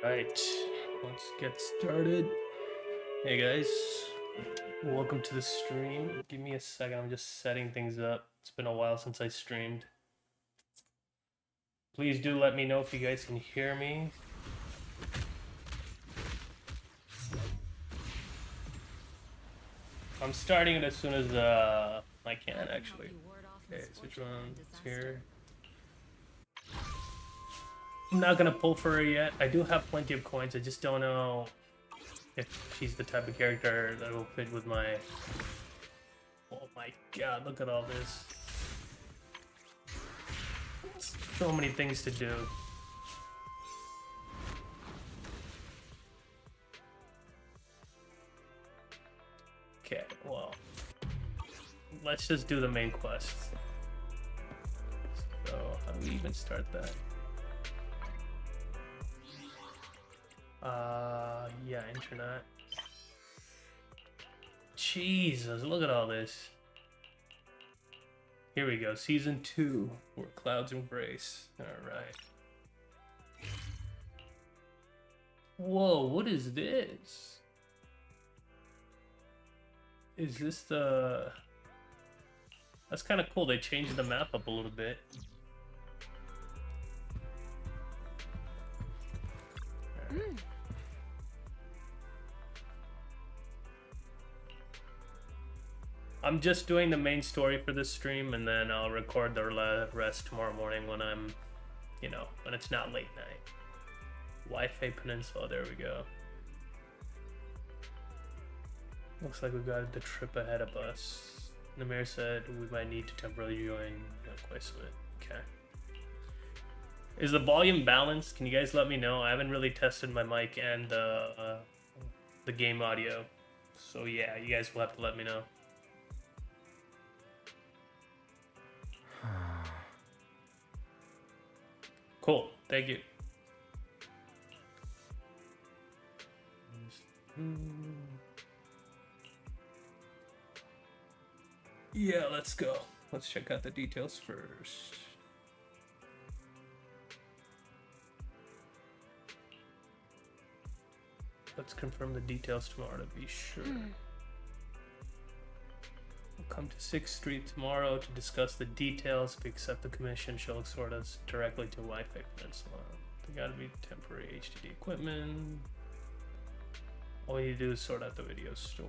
Right, let's get started. Hey guys, welcome to the stream. Give me a second, I'm just setting things up. It's been a while since I streamed. Please do let me know if you guys can hear me. I'm starting it as soon as I can actually. Okay, switch one's here. I'm not gonna pull for her yet. I do have plenty of coins. I just don't know if she's the type of character that will fit with my... Oh my god, look at all this. So many things to do. Okay, well, let's just do the main quest. So, how do we even start that? Yeah, internet. Jesus, look at all this. Here we go, season 2, where clouds embrace. Alright. Whoa, what is this? Is this the... That's kind of cool, they changed the map up a little bit. Right. I'm just doing the main story for this stream, and then I'll record the rest tomorrow morning when I'm, you know, when it's not late night. Wi-Fi Peninsula, there we go. Looks like we got the trip ahead of us. The mayor said we might need to temporarily join Quest. Okay. Is the volume balanced? Can you guys let me know? I haven't really tested my mic and the game audio. So yeah, you guys will have to let me know. Cool, thank you. Yeah, let's go. Let's check out the details first. Let's confirm the details tomorrow to be sure. We'll come to 6th Street tomorrow to discuss the details. If we accept the commission, she'll escort us directly to Wi-Fi Peninsula. They gotta be temporary HDD equipment. All we need to do is sort out the video store.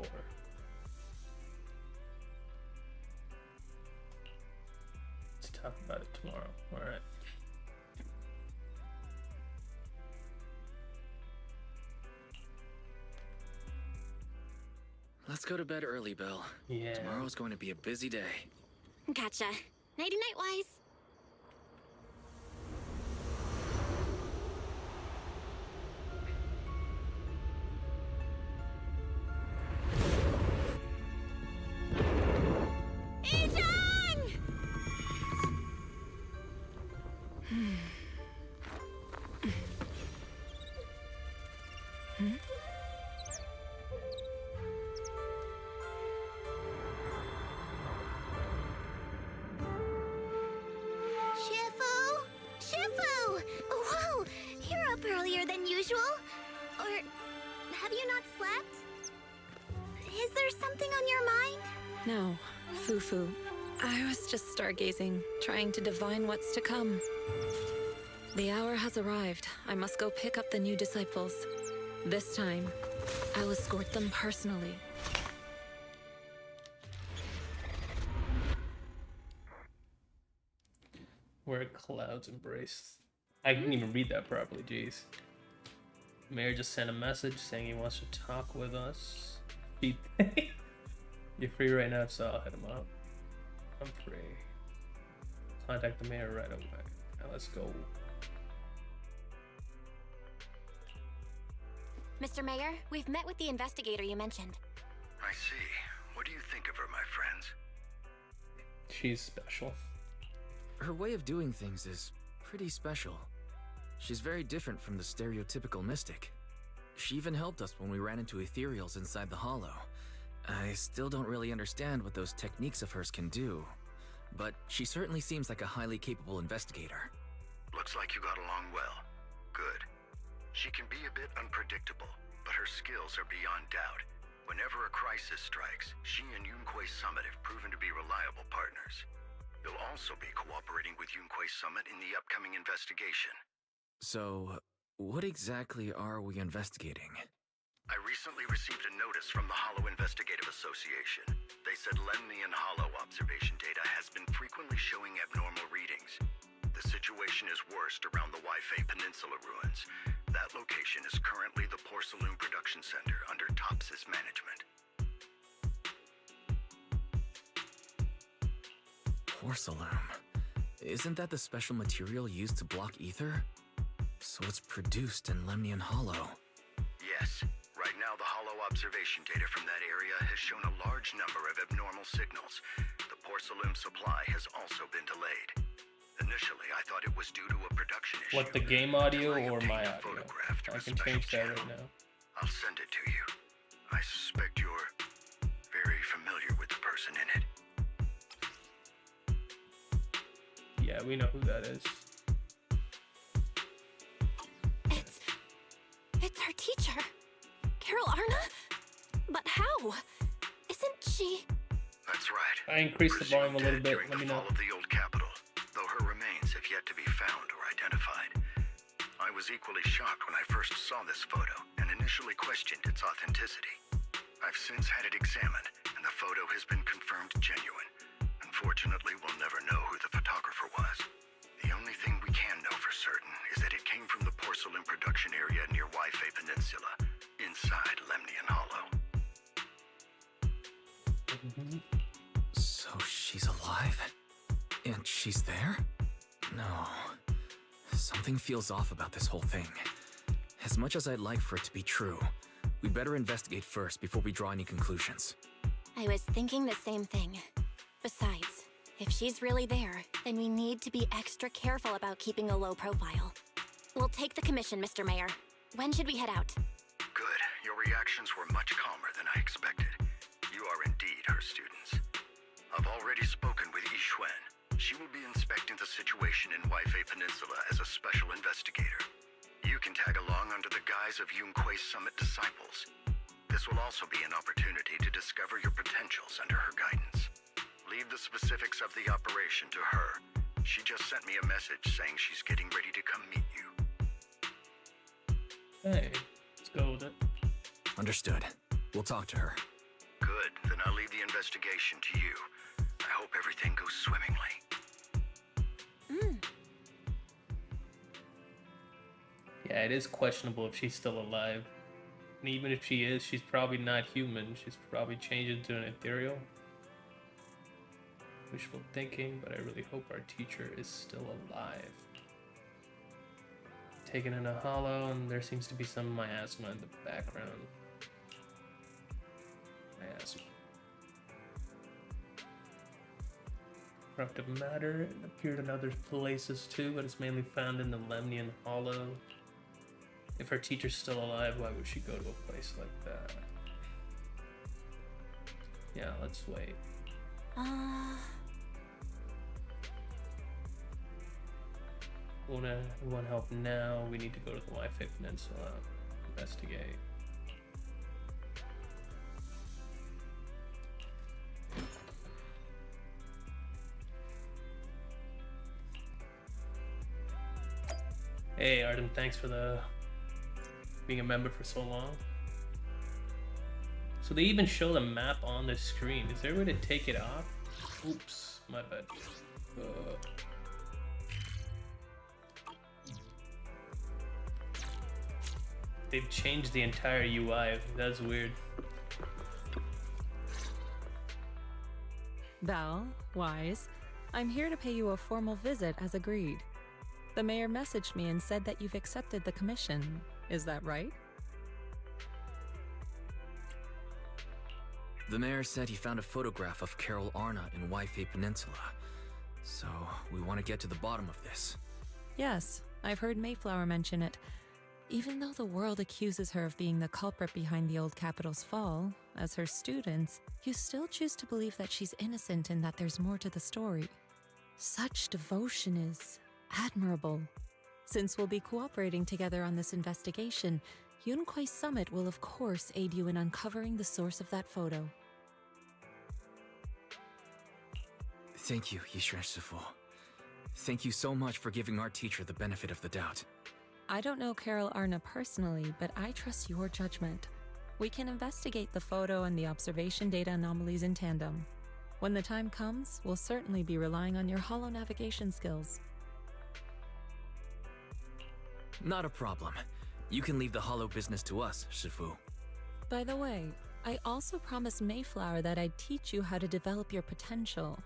Let's talk about it tomorrow. Alright. Let's go to bed early, Bill. Yeah. Tomorrow's going to be a busy day. Gotcha. Nighty-night, Wise. I was just stargazing, trying to divine what's to come. The hour has arrived. I must go pick up the new disciples. This time, I'll escort them personally. Where clouds embrace. I didn't even read that properly, jeez. Mayor just sent a message saying he wants to talk with us. You're free right now, so I'll hit him up. I'm free. Contact the mayor right away. Now let's go. Mr. Mayor, we've met with the investigator you mentioned. I see. What do you think of her, my friends? She's special. Her way of doing things is pretty special. She's very different from the stereotypical mystic. She even helped us when we ran into ethereals inside the Hollow. I still don't really understand what those techniques of hers can do, but she certainly seems like a highly capable investigator. Looks like you got along well. Good. She can be a bit unpredictable, but her skills are beyond doubt. Whenever a crisis strikes, she and Yunquei Summit have proven to be reliable partners. You'll also be cooperating with Yunquei Summit in the upcoming investigation. So, what exactly are we investigating? I recently received a notice from the Hollow Investigative Association. They said Lemnian Hollow observation data has been frequently showing abnormal readings. The situation is worst around the Waifei Peninsula ruins. That location is currently the Porcelain Production Center under Tops's management. Porcelain. Isn't that the special material used to block ether? So it's produced in Lemnian Hollow. Yes. Right now, the Hollow observation data from that area has shown a large number of abnormal signals. The porcelain supply has also been delayed. Initially, I thought it was due to a production issue. What, the game audio until I or my obtained a audio? photograph through I a can special change that channel. right now. I'll send it to you. I suspect you're very familiar with the person in it. Yeah, we know who that is. It's our teacher. Carol Arna? But how? Isn't she... That's right. I increased the volume a little Presumed bit. dead during Let me the know. fall of the old capital, though her remains have yet to be found or identified. I was equally shocked when I first saw this photo and initially questioned its authenticity. I've since had it examined, and the photo has been confirmed genuine. Unfortunately, we'll never know who the photographer was. The only thing we can know for certain is that it came from the porcelain production area near Waifei Peninsula, inside Lemnian Hollow. So she's alive? And she's there? No. Something feels off about this whole thing. As much as I'd like for it to be true, we'd better investigate first before we draw any conclusions. I was thinking the same thing. Besides, if she's really there, then we need to be extra careful about keeping a low profile. We'll take the commission, Mr. Mayor. When should we head out? Good. Your reactions were much calmer than I expected. You are indeed her students. I've already spoken with Yixuan. She will be inspecting the situation in Waifei Peninsula as a special investigator. You can tag along under the guise of Yunquei Summit disciples. This will also be an opportunity to discover your potentials under her guidance. Leave the specifics of the operation to her. She just sent me a message saying she's getting ready to come meet you. Hey, let's go with it. Understood. We'll talk to her. Good, then I'll leave the investigation to you. I hope everything goes swimmingly. Yeah, it is questionable if she's still alive. And even if she is, she's probably not human. She's probably changed into an ethereal. Wishful thinking, but I really hope our teacher is still alive. Taken in a hollow, and there seems to be some miasma in the background. Miasma. Corruptive matter. It appeared in other places too, but it's mainly found in the Lemnian Hollow. If her teacher's still alive, why would she go to a place like that? Yeah, let's wait. We want help now. We need to go to the Waifei Peninsula, investigate. Hey Arden, thanks for being a member for so long. So they even show the map on the screen. Is there a way to take it off? Oops, my bad. They've changed the entire UI. That's weird. Val, Wise, I'm here to pay you a formal visit as agreed. The mayor messaged me and said that you've accepted the commission. Is that right? The mayor said he found a photograph of Carol Arna in Waifei Peninsula. So, we want to get to the bottom of this. Yes, I've heard Mayflower mention it. Even though the world accuses her of being the culprit behind the old capital's fall, as her students, you still choose to believe that she's innocent and that there's more to the story. Such devotion is admirable. Since we'll be cooperating together on this investigation, Yunquei Summit will of course aid you in uncovering the source of that photo. Thank you, Yishuan Shifu. Thank you so much for giving our teacher the benefit of the doubt. I don't know Carol Arna personally, but I trust your judgment. We can investigate the photo and the observation data anomalies in tandem. When the time comes, we'll certainly be relying on your holo navigation skills. Not a problem. You can leave the holo business to us, Shifu. By the way, I also promised Mayflower that I'd teach you how to develop your potential.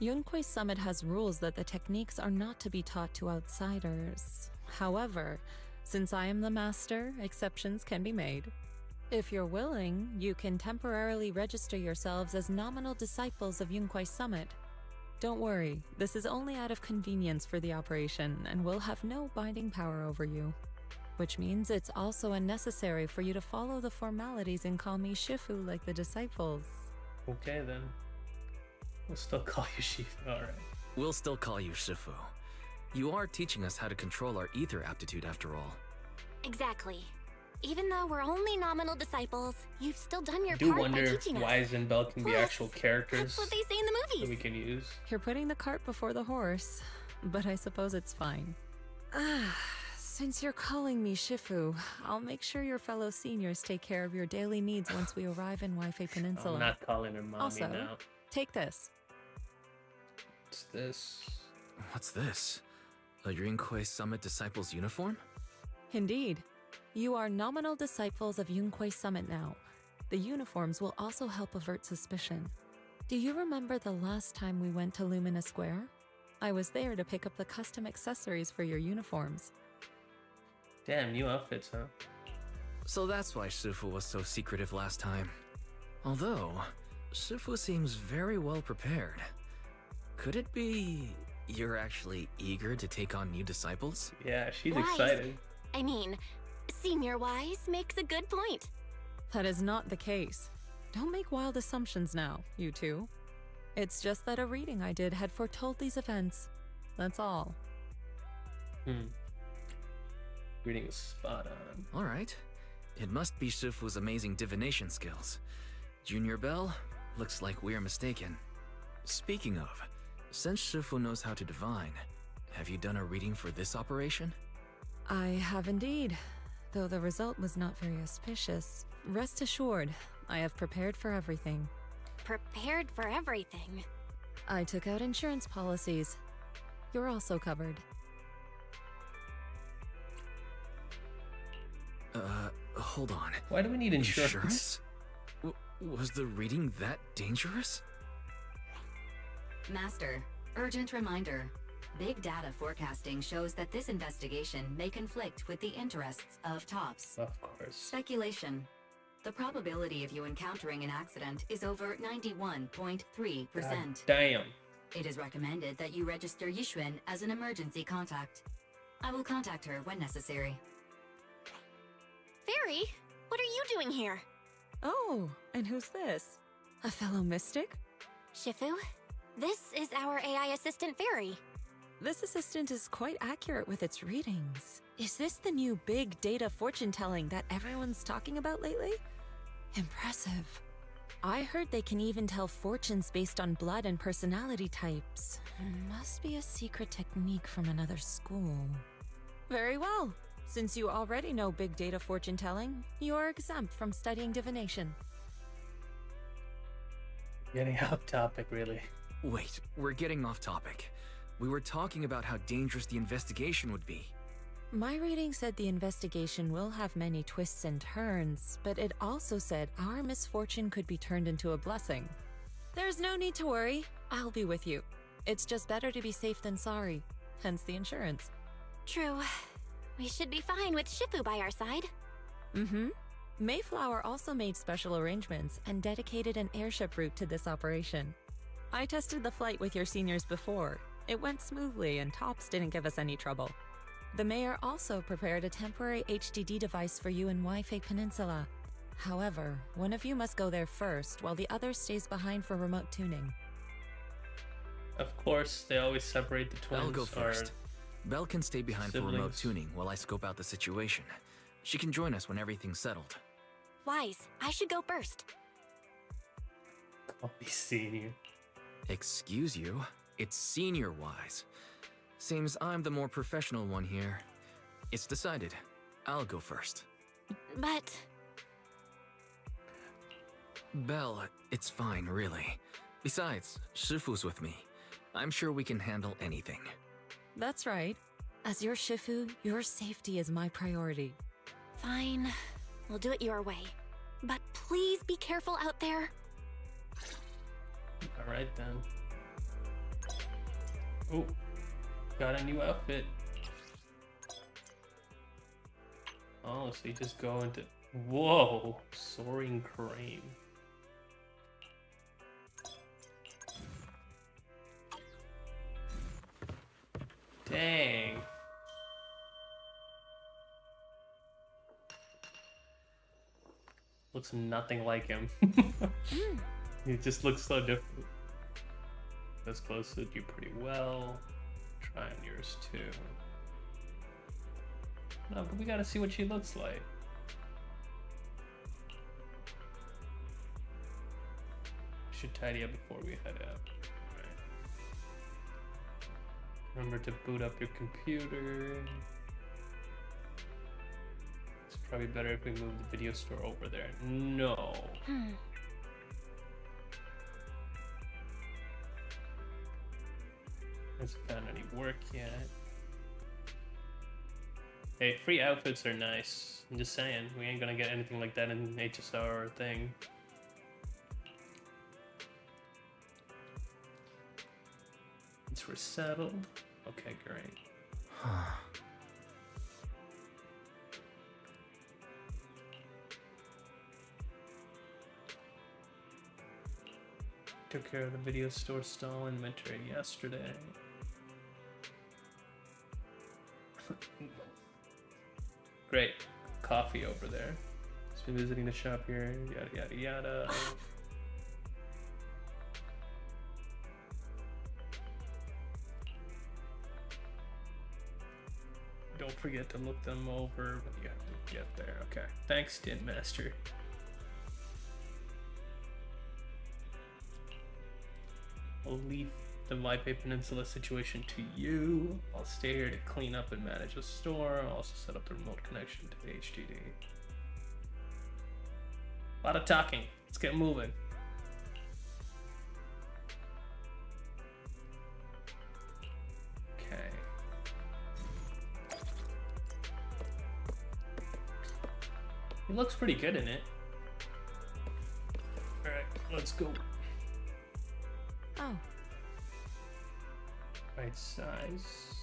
Yunquei Summit has rules that the techniques are not to be taught to outsiders. However, since I am the master, exceptions can be made. If you're willing, you can temporarily register yourselves as nominal disciples of Yunquei Summit. Don't worry, this is only out of convenience for the operation and will have no binding power over you. Which means it's also unnecessary for you to follow the formalities and call me Shifu like the disciples. Okay then. We'll still call you Shifu, alright. We'll still call you Shifu. You are teaching us how to control our ether aptitude after all. Exactly. Even though we're only nominal disciples, you've still done your I do part by wonder teaching why us. Zenbell can be Plus, actual characters That's what they say in the that we movies. can use. You're putting the cart before the horse, but I suppose it's fine. Since you're calling me Shifu, I'll make sure your fellow seniors take care of your daily needs once we arrive in Waifei Peninsula. I'm not calling her mommy Also, now. take this. What's this? What's this? A Yunquei Summit Disciples uniform? Indeed. You are nominal disciples of Yunquei Summit now. The uniforms will also help avert suspicion. Do you remember the last time we went to Lumina Square? I was there to pick up the custom accessories for your uniforms. Damn, new outfits, huh? So that's why Shifu was so secretive last time. Although, Shifu seems very well prepared. Could it be you're actually eager to take on new disciples? Yeah, she's Wise. excited. I mean, Senior Wise makes a good point. That is not the case. Don't make wild assumptions now, you two. It's just that a reading I did had foretold these events. That's all. Reading is spot on. Alright. It must be Shifu's amazing divination skills. Junior Bell, looks like we're mistaken. Speaking of, since Shifu knows how to divine, have you done a reading for this operation? I have indeed, though the result was not very auspicious. Rest assured, I have prepared for everything. Prepared for everything. I took out insurance policies. You're also covered. Hold on. Why do we need insurance? Was the reading that dangerous? Master, urgent reminder. Big data forecasting shows that this investigation may conflict with the interests of TOPS. Of course. Speculation. The probability of you encountering an accident is over 91.3%. God damn. It is recommended that you register Yishuan as an emergency contact. I will contact her when necessary. Fairy, what are you doing here? Oh, and who's this? A fellow mystic? Shifu, this is our AI assistant Fairy. This assistant is quite accurate with its readings. Is this the new big data fortune telling that everyone's talking about lately? Impressive. I heard they can even tell fortunes based on blood and personality types. Must be a secret technique from another school. Very well. Since you already know big data fortune telling, you are exempt from studying divination. Getting off topic, really. Wait, we're getting off topic. We were talking about how dangerous the investigation would be. My reading said the investigation will have many twists and turns, but it also said our misfortune could be turned into a blessing. There's no need to worry. I'll be with you. It's just better to be safe than sorry, hence the insurance. True. We should be fine with Shifu by our side. Mayflower also made special arrangements and dedicated an airship route to this operation. I tested the flight with your seniors before. It went smoothly and TOPS didn't give us any trouble. The mayor also prepared a temporary HDD device for you in Waifei Peninsula. However, one of you must go there first while the other stays behind for remote tuning. Of course, they always separate the twins. I'll go first. Belle can stay behind for remote Siblings. tuning while I scope out the situation. She can join us when everything's settled. Wise, I should go first. I'll be senior. Excuse you? It's senior-wise. Seems I'm the more professional one here. It's decided. I'll go first. But Belle, it's fine, really. Besides, Shifu's with me. I'm sure we can handle anything. That's right. As your Shifu, your safety is my priority. fine, we'll do it your way. But please be careful out there. Alright then. Oh, got a new outfit. Oh, so you just go into... Whoa! Soaring crane. Dang. Looks nothing like him. He just looks so different. That's close to do pretty well. Try on yours too. No, but we gotta see what she looks like. Should tidy up before we head out. Right. Remember to boot up your computer. It's probably better if we move the video store over there. No. Hasn't found any work yet. Hey, free outfits are nice. I'm just saying, we ain't gonna get anything like that in HSR or thing. It's resettled. Okay, great. Took care of the video store stall inventory yesterday. Great. Coffee over there. Just been visiting the shop here. Yada yada yada. Don't forget to look them over when you have to get there. Okay. Thanks, Din Master. I'll leave the Waipei Peninsula situation to you. I'll stay here to clean up and manage the store. I'll also set up the remote connection to the HDD. A lot of talking. Let's get moving. Okay. He looks pretty good in it. Alright, let's go. Oh, Right size.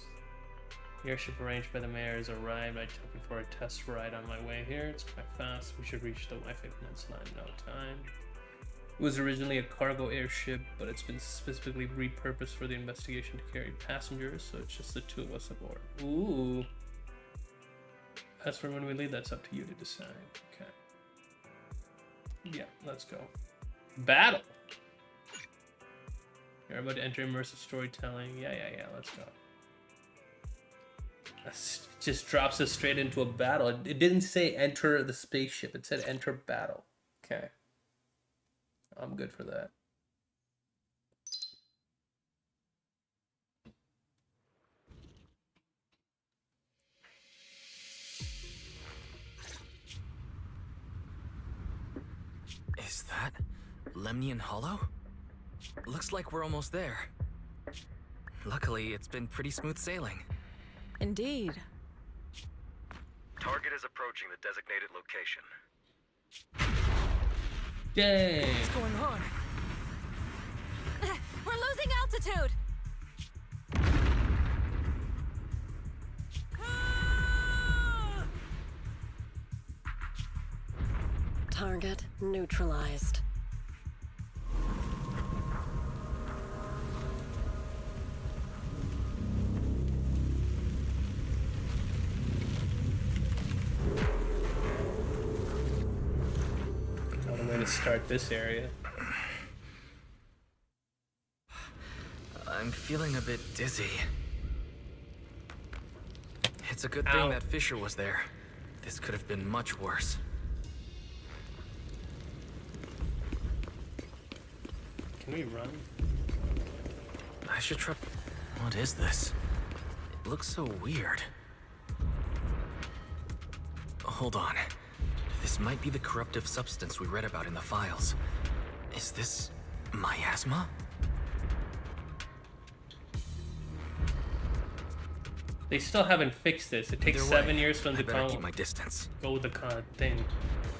The airship arranged by the mayor has arrived. I took it for a test ride on my way here. It's quite fast. We should reach the Waipei Peninsula in no time. It was originally a cargo airship, but it's been specifically repurposed for the investigation to carry passengers, so it's just the two of us aboard. Ooh. As for when we leave, that's up to you to decide. Okay. Yeah, let's go. Battle! You're about to enter immersive storytelling. Yeah, let's go. That just drops us straight into a battle. It didn't say enter the spaceship. It said enter battle. Okay. I'm good for that. Is that Lemnian Hollow? Looks like we're almost there. Luckily, it's been pretty smooth sailing. indeed. Target is approaching the designated location. Dang. What's going on? We're losing altitude! Target neutralized. What a way to start this area. I'm feeling a bit dizzy. It's a good Ow. thing that Fisher was there. This could have been much worse. Can we run? I should try... What is this? It looks so weird. Hold on. This might be the corruptive substance we read about in the files. Is this... miasma? They still haven't fixed this. It takes Either 7 way, years for them I to better keep my distance. go with the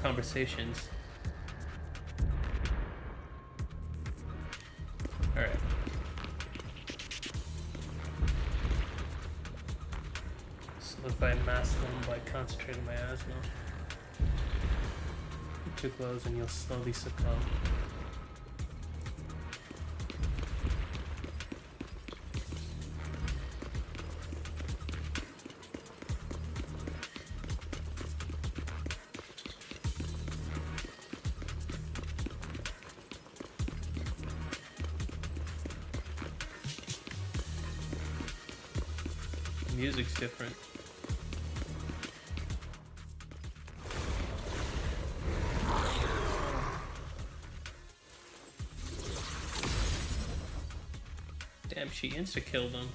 conversations. Alright. Solidify mask them by concentrating miasma. Get too close and you'll slowly succumb. Music's different. Damn, she insta-killed him.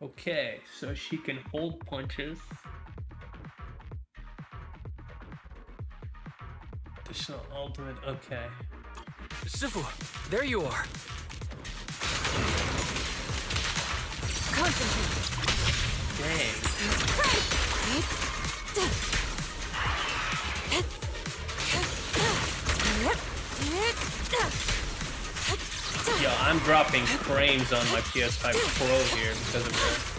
Okay, so she can hold punches. Additional ultimate, okay. Shifu, there you are. Dang. Yo, I'm dropping frames on my PS5 Pro here because of her.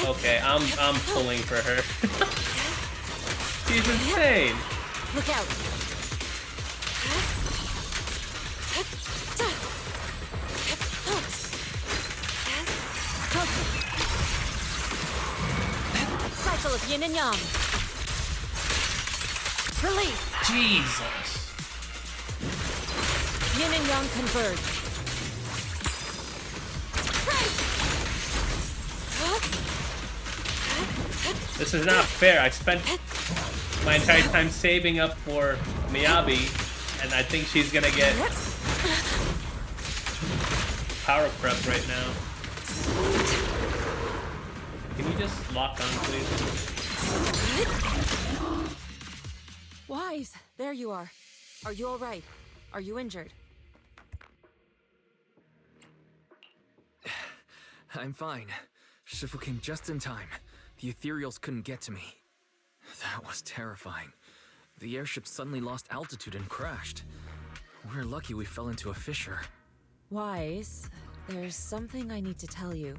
Okay, I'm pulling for her. She's insane. Look out! Cycle of yin and yang. Release. Jesus. Yin and yang converge. This is not fair. I spent my entire time saving up for Miyabi, and I think she's gonna get power prep right now. Can you just lock on, please? Wise, there you are. Are you all right? Are you injured? I'm fine. Shifu came just in time. The ethereals couldn't get to me. That was terrifying. The airship suddenly lost altitude and crashed. We're lucky we fell into a fissure. Wise, there's something I need to tell you.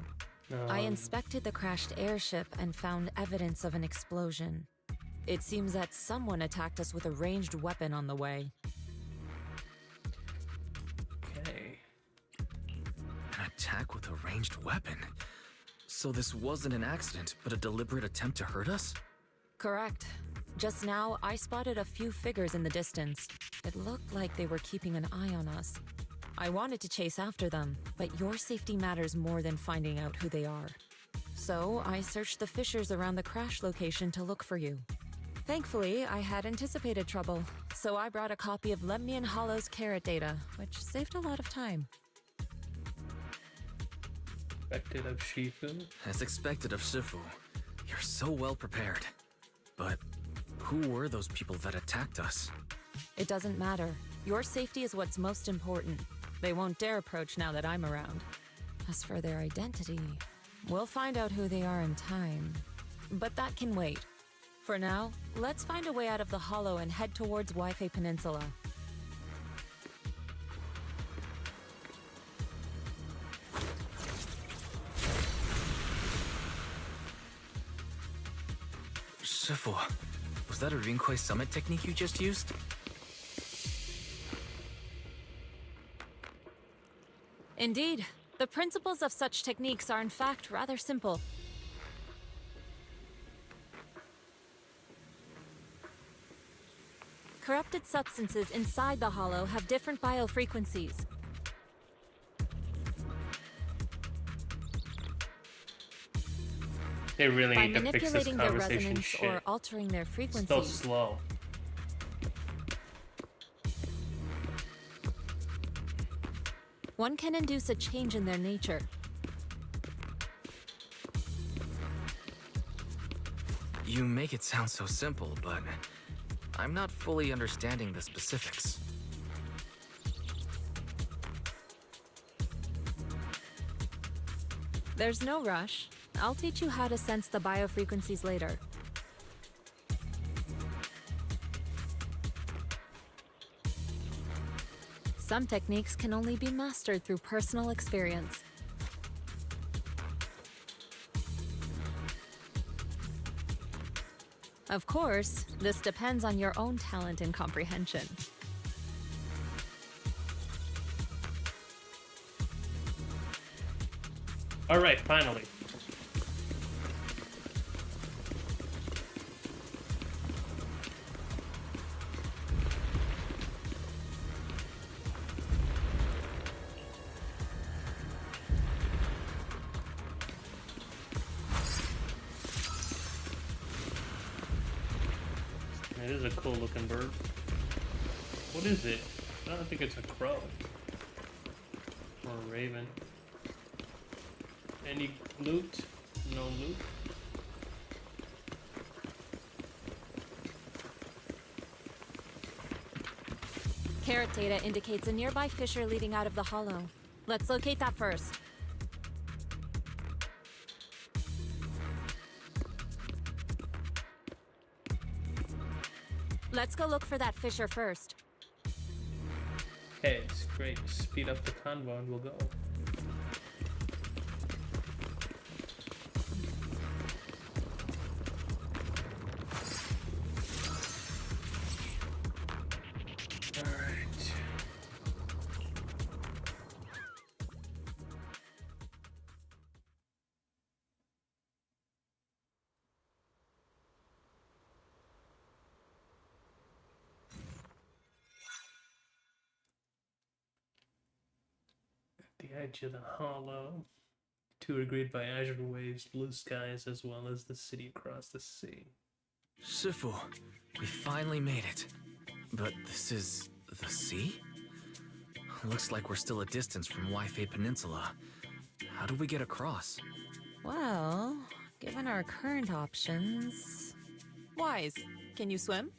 I inspected the crashed airship and found evidence of an explosion. It seems that someone attacked us with a ranged weapon on the way. Okay. An attack with a ranged weapon? So this wasn't an accident, but a deliberate attempt to hurt us? Correct. Just now, I spotted a few figures in the distance. It looked like they were keeping an eye on us. I wanted to chase after them, but your safety matters more than finding out who they are. So I searched the fissures around the crash location to look for you. Thankfully, I had anticipated trouble, so I brought a copy of Lemnian Hollow's carrot data, which saved a lot of time. Expected of Shifu. As expected of Shifu. You're so well prepared. But who were those people that attacked us? It doesn't matter. Your safety is what's most important. They won't dare approach now that I'm around. As for their identity, we'll find out who they are in time. But that can wait. For now, let's find a way out of the hollow and head towards Waifei Peninsula. Shifu, was that a Rinkwei summit technique you just used? Indeed. The principles of such techniques are in fact rather simple. Corrupted substances inside the hollow have different biofrequencies. They really By need to fix this manipulating their conversation resonance shit. or altering their It's so frequencies, slow. one can induce a change in their nature. You make it sound so simple, but I'm not fully understanding the specifics. There's no rush. I'll teach you how to sense the biofrequencies later. Some techniques can only be mastered through personal experience. Of course, this depends on your own talent and comprehension. All right, finally. It is a cool looking bird. What is it? I don't think it's a crow. Or a raven. Any loot? No loot? Carrot data indicates a nearby fissure leading out of the hollow. Let's locate that first. Let's go look for that fissure first. Okay, it's great. Speed up the convo and we'll go. Alright. The edge of the hollow. Two are greeted by azure waves, blue skies, as well as the city across the sea. Shifu, we finally made it. But this is the sea? Looks like we're still a distance from Waifei Peninsula. How do we get across? Well, given our current options... Wise, can you swim?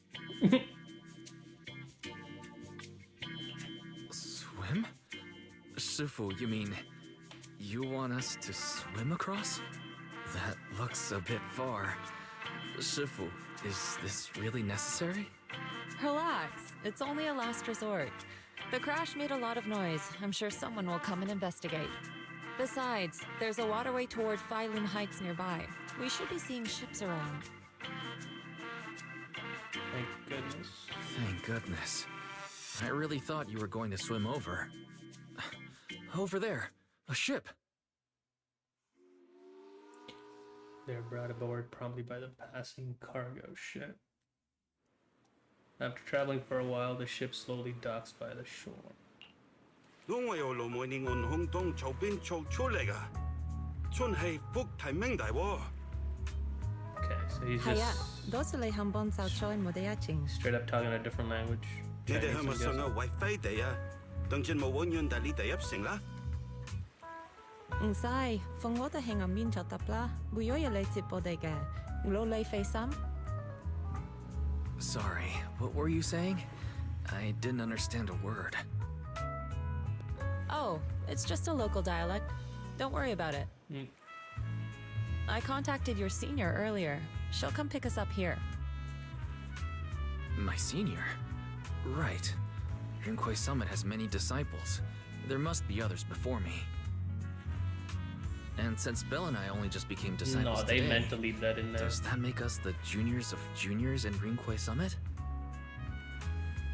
Swim? Shifu, you mean you want us to swim across? That looks a bit far. Shifu, is this really necessary? Relax, it's only a last resort. The crash made a lot of noise. I'm sure someone will come and investigate. Besides, there's a waterway toward Phylum Heights nearby. We should be seeing ships around. Thank goodness. Thank goodness. I really thought you were going to swim over. Over there, a ship. They're brought aboard promptly by the passing cargo ship. After traveling for a while, the ship slowly docks by the shore. Okay, so he's Hiya, just straight up talking a different language. Chinese, I'm guessing. 唔使，逢我哋喺岸邊就得啦，會有嘢嚟接我哋嘅，攞你費心。Sorry, what were you saying? I didn't understand a word. Oh, it's just a local dialect. Don't worry about it. I contacted your senior earlier. She'll come pick us up here. My senior? Right. Rinkwei Summit has many disciples. There must be others before me. And since Belle and I only just became disciples No, they today, meant to leave that in there. does that make us the juniors of juniors in Rinkwei Summit?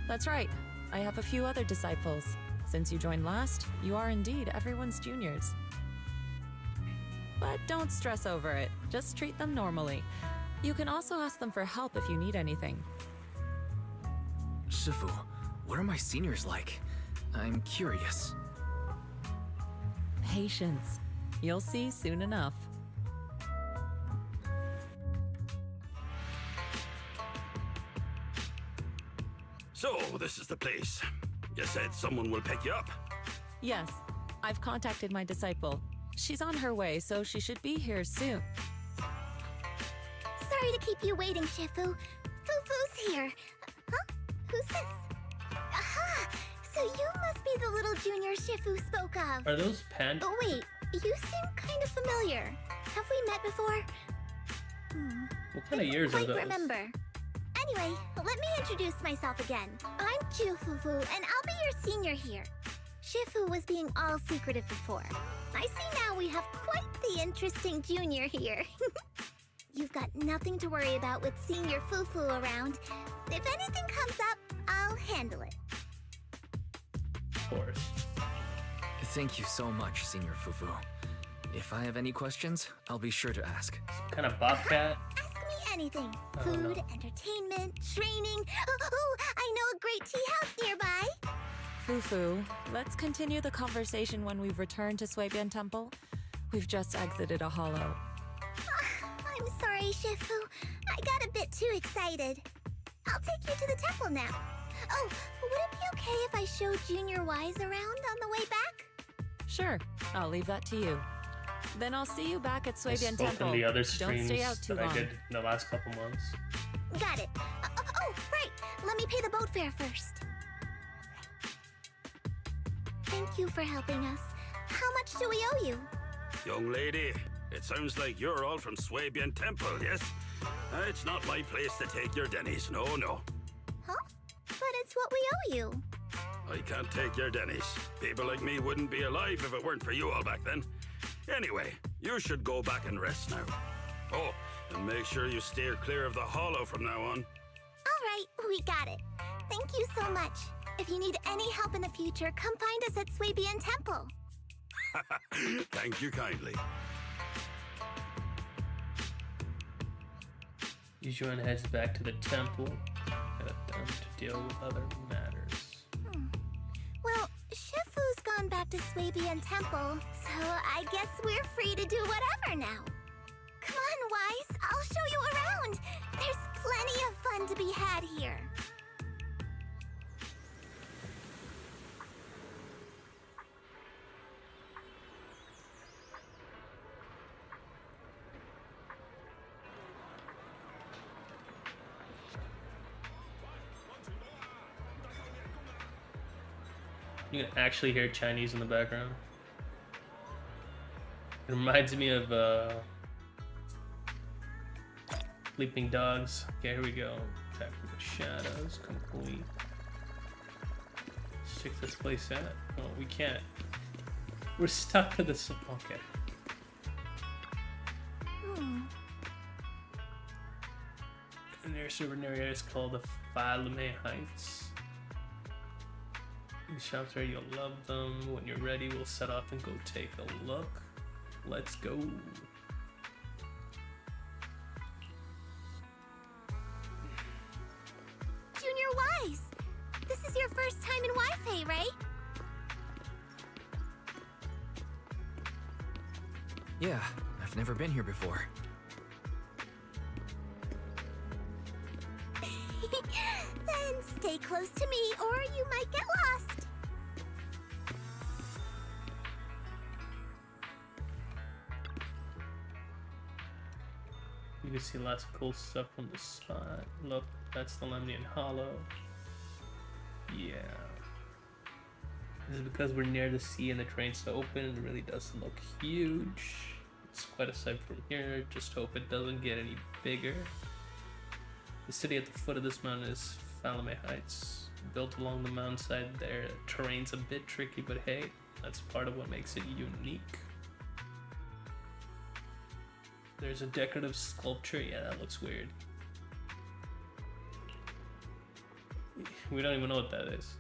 That's right. I have a few other disciples. Since you joined last, you are indeed everyone's juniors. But don't stress over it. Just treat them normally. You can also ask them for help if you need anything. Shifu, what are my seniors like? I'm curious. Patience. You'll see soon enough. So, this is the place. You said someone will pick you up. Yes, I've contacted my disciple. She's on her way, so she should be here soon. Sorry to keep you waiting, Shifu. Fufu's here. Huh? Who's this? Aha! So you must be the little junior Shifu spoke of. Are those panda? Oh wait, you seem kind of familiar. Have we met before? What kind of years are Quite those? remember. Anyway, let me introduce myself again. I'm Fufu, and I'll be your senior here. Shifu was being all secretive before. I see now we have quite the interesting junior here. You've got nothing to worry about with senior Fufu around. If anything comes up, I'll handle it. Of course. Thank you so much, Senior Fufu. If I have any questions, I'll be sure to ask. Some kind of bobcat? Ask me anything. I don't Food, know. entertainment, training. Oh, I know a great tea house nearby. Fufu, let's continue the conversation when we've returned to Suibian Temple. We've just exited a hollow. I'm sorry, Shifu. I got a bit too excited. I'll take you to the temple now. Oh, would it be okay if I showed Junior Wise around on the way back? Sure, I'll leave that to you. Then I'll see you back at I Suibian spoke Temple. in the other Don't streams stay out too that long. I did in the last couple months. Got it. Oh, right. Let me pay the boat fare first. Thank you for helping us. How much do we owe you? Young lady, it sounds like you're all from Suibian Temple, yes? It's not my place to take your dennies, no. Huh? But it's what we owe you. I can't take your dennies. People like me wouldn't be alive if it weren't for you all back then. Anyway, you should go back and rest now. Oh, and make sure you steer clear of the hollow from now on. All right, we got it. Thank you so much. If you need any help in the future, come find us at Suibian Temple. Thank you kindly. Yujuan heads back to the temple. Got them to deal with other matters. Well, Shifu's gone back to Suibian Temple, so I guess we're free to do whatever now. Come on, Wise, I'll show you around. There's plenty of fun to be had here. You can actually hear Chinese in the background. It reminds me of Sleeping Dogs. Okay, here we go. Attack from the shadows, complete. Let's check this place out. Oh, we can't. We're stuck to this. Okay. The nearest urban area is called the Falme Heights. These shops are, you'll love them. When you're ready, we'll set off and go take a look. Let's go. Junior Wise, this is your first time in Wi-Fi, right? Yeah, I've never been here before. Then stay close to me or you might get lost. You can see lots of cool stuff from the spot. Look, that's the Lemnian Hollow. Yeah. This is because we're near the sea and the terrain's so open and it really does look huge. It's quite a sight from here. Just hope it doesn't get any bigger. The city at the foot of this mountain is Falme Heights. Built along the mountainside there. The terrain's a bit tricky, but hey, that's part of what makes it unique. There's a decorative sculpture. Yeah, that looks weird. We don't even know what that is.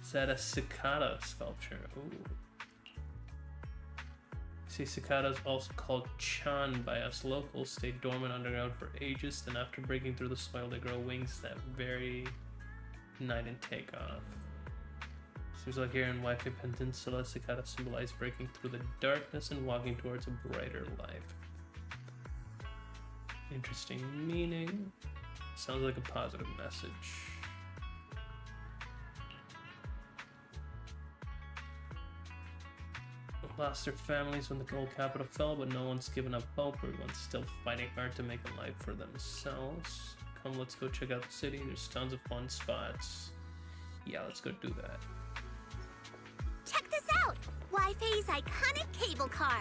Is that a cicada sculpture? Ooh. See, cicadas, also called chan by us locals, stay dormant underground for ages. Then after breaking through the soil, they grow wings that vary night and take off. Seems like here in Wi-Fi Peninsula, cicada symbolize breaking through the darkness and walking towards a brighter life. Interesting meaning. Sounds like a positive message. Lost their families when the old capital fell, but no one's given up hope. Everyone's still fighting hard to make a life for themselves. Come, let's go check out the city. There's tons of fun spots. Yeah, let's go do that. Check this out! Wi-Fi's iconic cable car.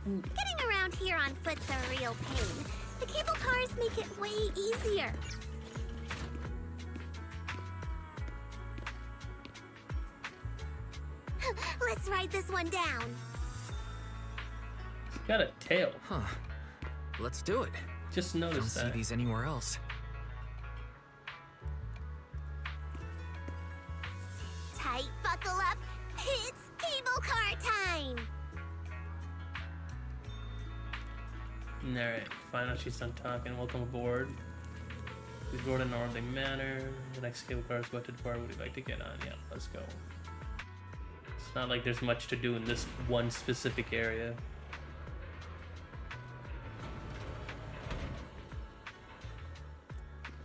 Getting around here on foot's a real pain. The cable cars make it way easier. Let's ride this one down. It's got a tail. Huh. Let's do it. Just Don't noticed see that. these anywhere else. Tight, buckle up. It's cable car time. Alright, finally she's done talking. Welcome aboard. Please board in an orderly manner. The next cable car is what bar would you like to get on? Yeah, let's go. It's not like there's much to do in this one specific area.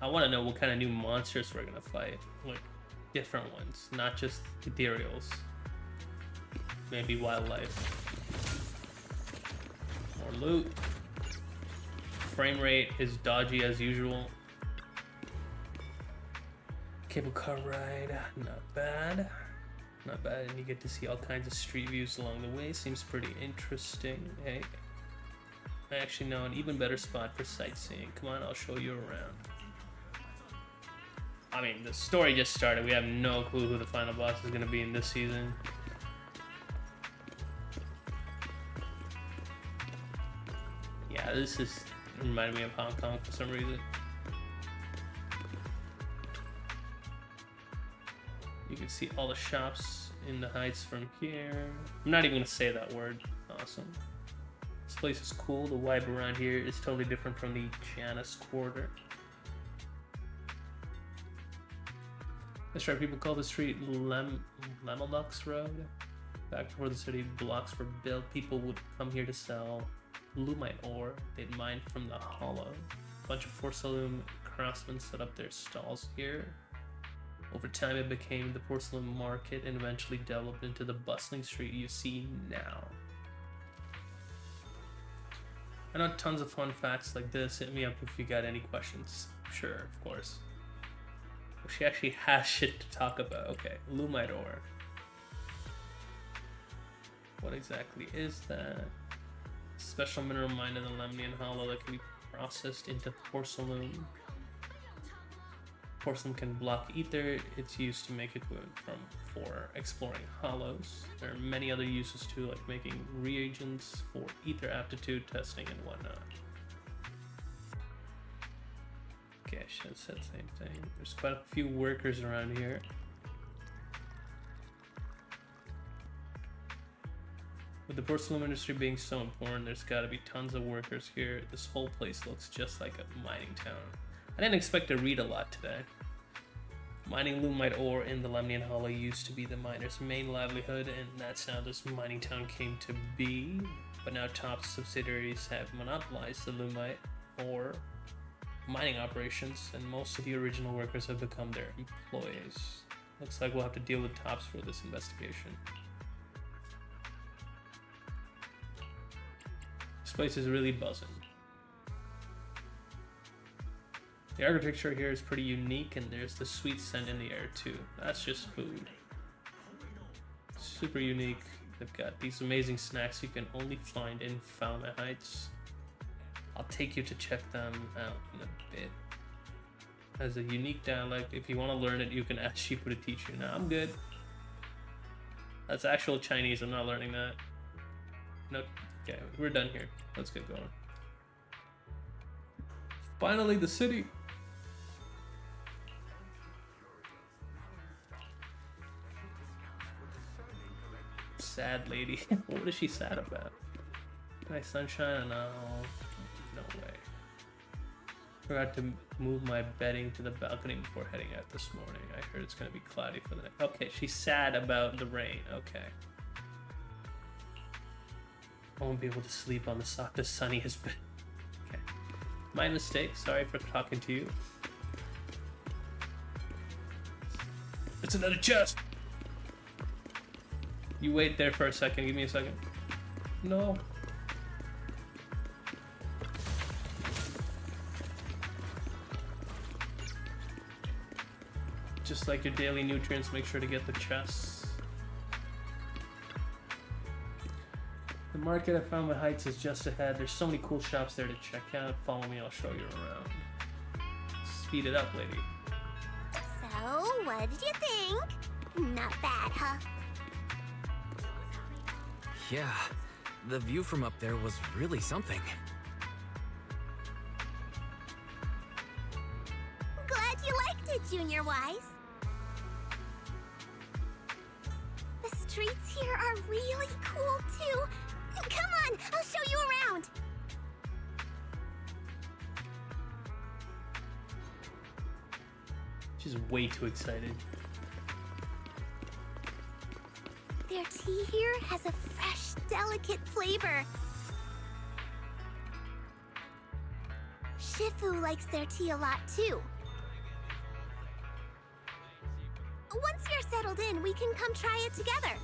I want to know what kind of new monsters we're gonna fight. Like, different ones, not just ethereals. Maybe wildlife. More loot. Frame rate is dodgy as usual. Cable car ride, not bad. Not bad, and you get to see all kinds of street views along the way. Seems pretty interesting. Hey, I actually know an even better spot for sightseeing. Come on, I'll show you around. I mean, the story just started. We have no clue who the final boss is going to be in this season. Yeah, this is reminded me of Hong Kong for some reason. You can see all the shops in the heights from here. I'm not even going to say that word. Awesome. This place is cool. The vibe around here is totally different from the Janus Quarter. That's right, people call the street Lemelux Road. Back before the city blocks were built, people would come here to sell lumite ore they'd mined from the hollow. A bunch of porcelain craftsmen set up their stalls here. Over time it became the porcelain market and eventually developed into the bustling street you see now. I know tons of fun facts like this. Hit me up if you got any questions. Sure, of course. She actually has shit to talk about. Okay, lumite ore. What exactly is that? Special mineral mined in the Lemnian Hollow that can be processed into porcelain. Porcelain can block ether. It's used to make equipment for exploring hollows. There are many other uses too, like making reagents for ether aptitude testing and whatnot. Okay, I should have said the same thing. There's quite a few workers around here. With the porcelain industry being so important, there's got to be tons of workers here. This whole place looks just like a mining town. I didn't expect to read a lot today. Mining lumite ore in the Lemnian Hollow used to be the miners' main livelihood, and that's how this mining town came to be. But now top subsidiaries have monopolized the lumite ore mining operations, and most of the original workers have become their employees. Looks like we'll have to deal with Tops for this investigation. This place is really buzzing. The architecture here is pretty unique, and there's the sweet scent in the air too. That's just food. Super unique. They've got these amazing snacks you can only find in Falmouth Heights. I'll take you to check them out in a bit. Has a unique dialect. If you want to learn it, you can ask Shifu to teach you. No, I'm good. That's actual Chinese. I'm not learning that. No. Okay, we're done here. Let's get going. Finally, the city. Sad lady. What is she sad about? Nice sunshine and all. No way. Forgot to move my bedding to the balcony before heading out this morning. I heard it's gonna be cloudy for the night. Okay, she's sad about the rain. Okay. I won't be able to sleep on the sunniest bed. Okay. My mistake. Sorry for talking to you. It's another chest. You wait there for a second. Give me a second. No. Just like your daily nutrients, make sure to get the chests. The market at Fountain Heights is just ahead. There's so many cool shops there to check out. Follow me, I'll show you around. Speed it up, lady. So, what did you think? Not bad, huh? Yeah, the view from up there was really something. Glad you liked it, Junior Wise. The streets here are really cool, too. Come on, I'll show you around. She's way too excited. Their tea here has a fresh, delicate flavor. Shifu likes their tea a lot, too. Once you're settled in, we can come try it together.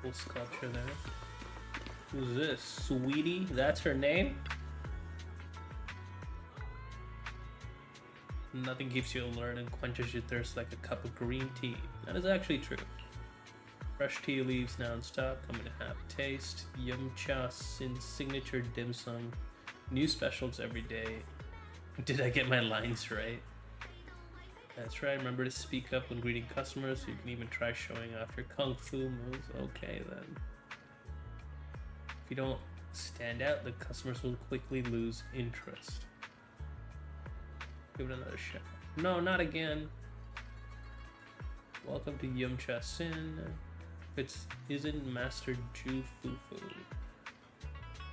Cool sculpture there. Who's this? Sweetie? That's her name? Nothing keeps you alert and quenches your thirst like a cup of green tea. That is actually true. Fresh tea leaves now in stock. Coming to have a taste. Yum Cha Sin signature dim sum. New specials every day. Did I get my lines right? That's right. Remember to speak up when greeting customers. So you can even try showing off your kung fu moves. Okay then. If you don't stand out, the customers will quickly lose interest. Give it another shot. No, not again. Welcome to Yum Cha Sin. Isn't Master Ju Fufu.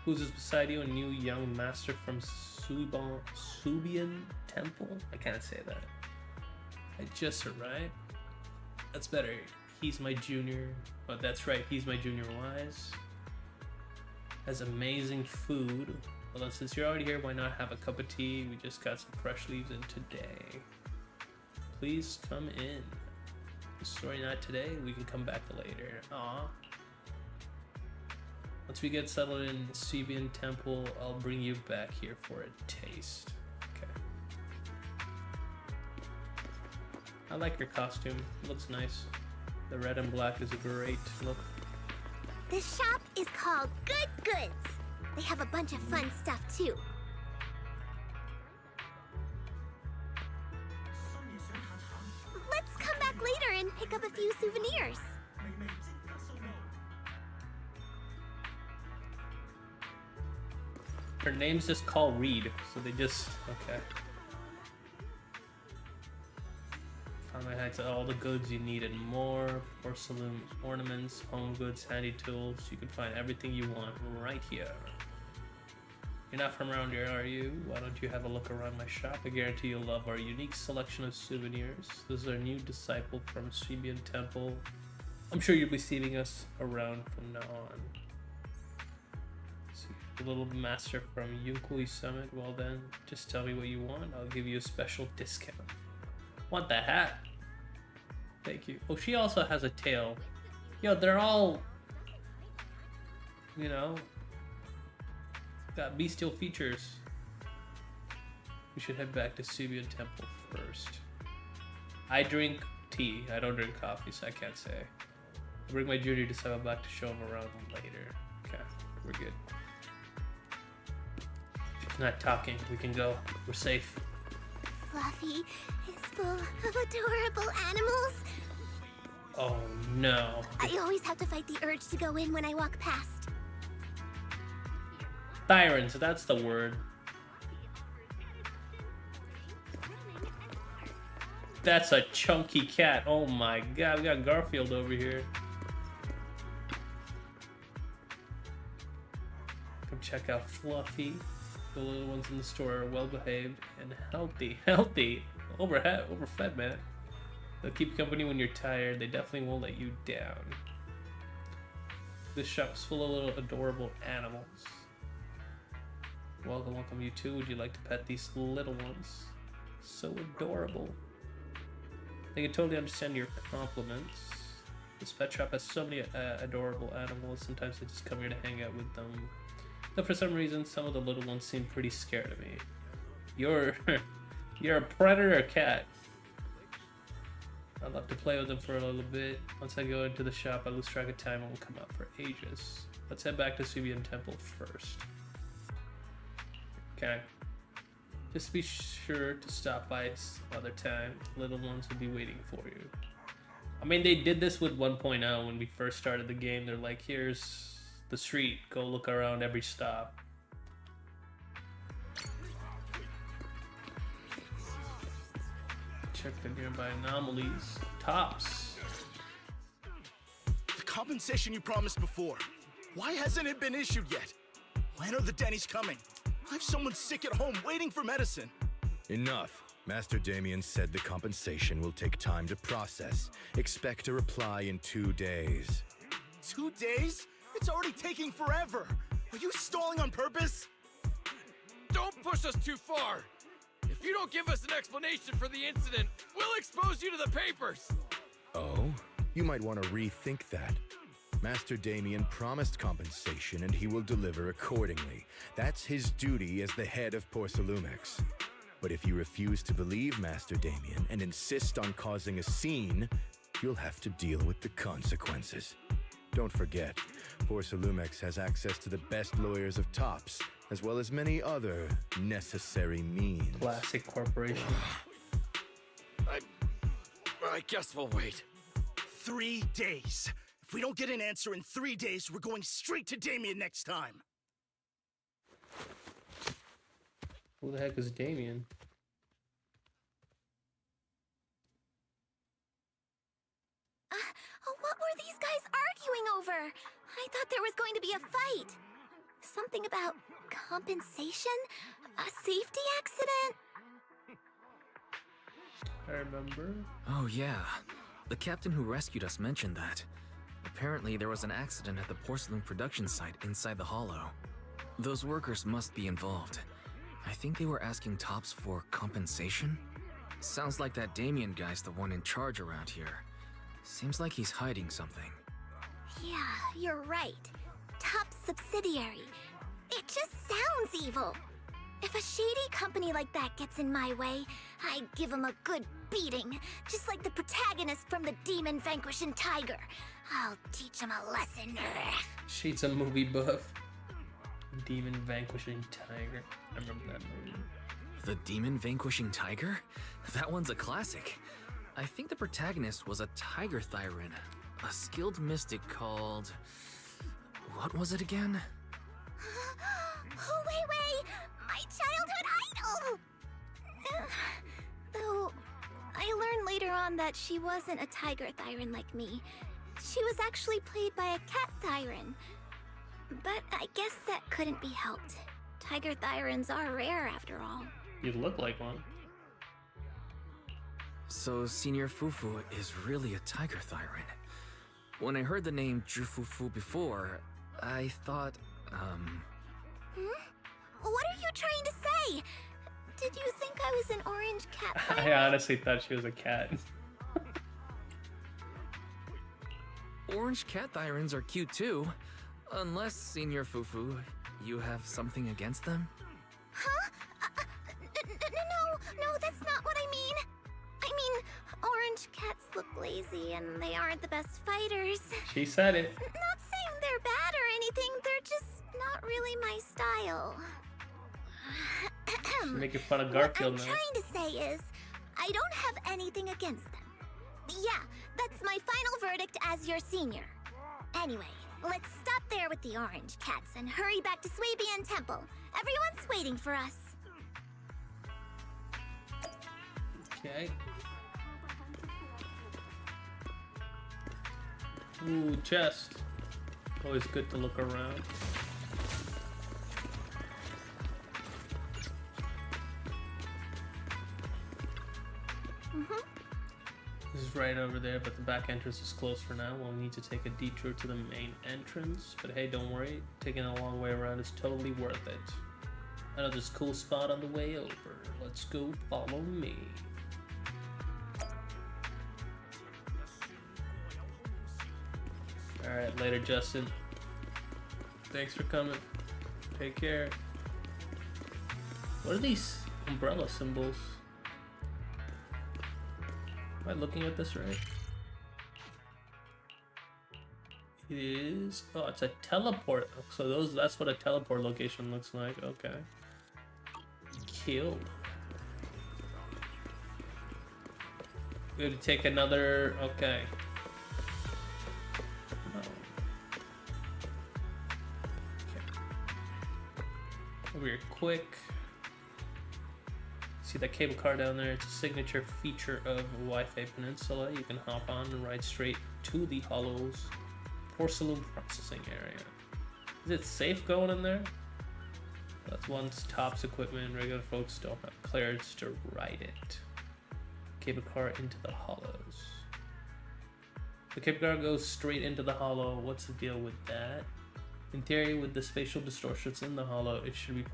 Who's this beside you? A new young master from Subian Temple? I can't say that. I just arrived. That's better. He's my junior. Oh, that's right. He's my junior Wise. Has amazing food. Although since you're already here, why not have a cup of tea? We just got some fresh leaves in today. Please come in. Sorry, not today. We can come back later. Aw. Once we get settled in Subian Temple, I'll bring you back here for a taste. Okay. I like your costume. It looks nice. The red and black is a great look. This shop is called Good Goods. They have a bunch of fun stuff, too. Let's come back later and pick up a few souvenirs. Her name's just called Reed, so they just... okay. Found Heights, all the goods you need and more. Porcelain ornaments, home goods, handy tools. You can find everything you want right here. You're not from around here, are you? Why don't you have a look around my shop? I guarantee you'll love our unique selection of souvenirs. This is our new disciple from Subian Temple. I'm sure you'll be seeing us around from now on. See, the little master from Yunkui Summit. Well then, just tell me what you want. I'll give you a special discount. Want the hat? Thank you. Oh, she also has a tail. Yo, they're all... you know... got bestial features. We should head back to Subian Temple first. I drink tea. I don't drink coffee, so I can't say. I'll bring my junior disciple back to show him around later. Okay, we're good. She's not talking. We can go. We're safe. Fluffy is full of adorable animals. Oh no. I always have to fight the urge to go in when I walk past. Tyrants, that's the word. That's a chunky cat. Oh my god, we got Garfield over here. Come check out Fluffy. The little ones in the store are well behaved and healthy. Healthy. Overfed, man. They'll keep you company when you're tired. They definitely won't let you down. This shop is full of little adorable animals. Welcome, welcome you too. Would you like to pet these little ones? So adorable. I can totally understand your compliments. This pet shop has so many adorable animals. Sometimes I just come here to hang out with them. But for some reason, some of the little ones seem pretty scared of me. You're a predator cat. I'd love to play with them for a little bit. Once I go into the shop, I lose track of time and will come out for ages. Let's head back to Subian Temple first. Okay. Just be sure to stop by some other time. Little ones will be waiting for you. I mean, they did this with 1.0 when we first started the game. They're like, here's the street. Go look around every stop. Check the nearby anomalies. Tops. The compensation you promised before. Why hasn't it been issued yet? When are the Denny's coming? I have someone sick at home waiting for medicine. Enough. Master Damien said the compensation will take time to process. Expect a reply in 2 days. 2 days? It's already taking forever. Are you stalling on purpose? Don't push us too far. If you don't give us an explanation for the incident, we'll expose you to the papers. Oh? You might want to rethink that. Master Damien promised compensation and he will deliver accordingly. That's his duty as the head of Porcelumex. But if you refuse to believe Master Damien and insist on causing a scene, you'll have to deal with the consequences. Don't forget, Porcelumex has access to the best lawyers of Tops, as well as many other necessary means. Classic corporation. I guess we'll wait. 3 days. If we don't get an answer in 3 days, we're going straight to Damien next time. Who the heck is Damien? What were these guys arguing over? I thought there was going to be a fight. Something about compensation? A safety accident? I remember. Oh yeah, the captain who rescued us mentioned that. Apparently there was an accident at the porcelain production site inside the hollow. Those workers must be involved. I think they were asking Tops for compensation? Sounds like that Damien guy's the one in charge around here. Seems like he's hiding something. Yeah, you're right. Top subsidiary. It just sounds evil. If a shady company like that gets in my way, I give them a good beating, just like the protagonist from the Demon Vanquishing Tiger. I'll teach him a lesson. She's a movie buff. Demon Vanquishing Tiger. I remember that movie. The Demon Vanquishing Tiger? That one's a classic. I think the protagonist was a Tiger Thyran, a skilled mystic called... What was it again? Oh, wait! My childhood idol! Though, I learned later on that she wasn't a Tiger Thyran like me. She was actually played by a Cat Thyran. But I guess that couldn't be helped. Tiger Thyrans are rare after all. You look like one. So Senior Fufu is really a Tiger Thyran. When I heard the name Jufufu before, I thought, What are you trying to say? Did you think I was an orange cat Thyran? I honestly thought she was a cat. Orange cat Thyrans are cute too. Unless, Senior Fufu, you have something against them? Huh? No, that's not what I mean. I mean, orange cats look lazy and they aren't the best fighters. She said it. Not saying they're bad or anything, they're just not really my style. She's making fun of Garfield now. What I'm trying to say is, I don't have anything against them. Yeah, that's my final verdict as your senior. Anyway, let's stop there with the orange cats and hurry back to Swabian Temple. Everyone's waiting for us. Okay. Ooh, chest. Always good to look around. This is right over there, but the back entrance is closed for now. We'll need to take a detour to the main entrance. But hey, don't worry. Taking a long way around is totally worth it. I know this cool spot on the way over. Let's go, follow me. Alright, later, Justin. Thanks for coming. Take care. What are these umbrella symbols? Am I looking at this right? It is. Oh, it's a teleport. So that's what a teleport location looks like. Okay. Kill. We have to take another. Okay. Oh. Okay. Over here, quick. See that cable car down there? It's a signature feature of Wi-Fi Peninsula. You can hop on and ride straight to the Hollow's porcelain processing area. Is it safe going in there? That's one's tops equipment. Regular folks don't have clearance to ride it. Cable car into the Hollows. The cable car goes straight into the Hollow. What's the deal with that? In theory, with the spatial distortions in the Hollow, it should be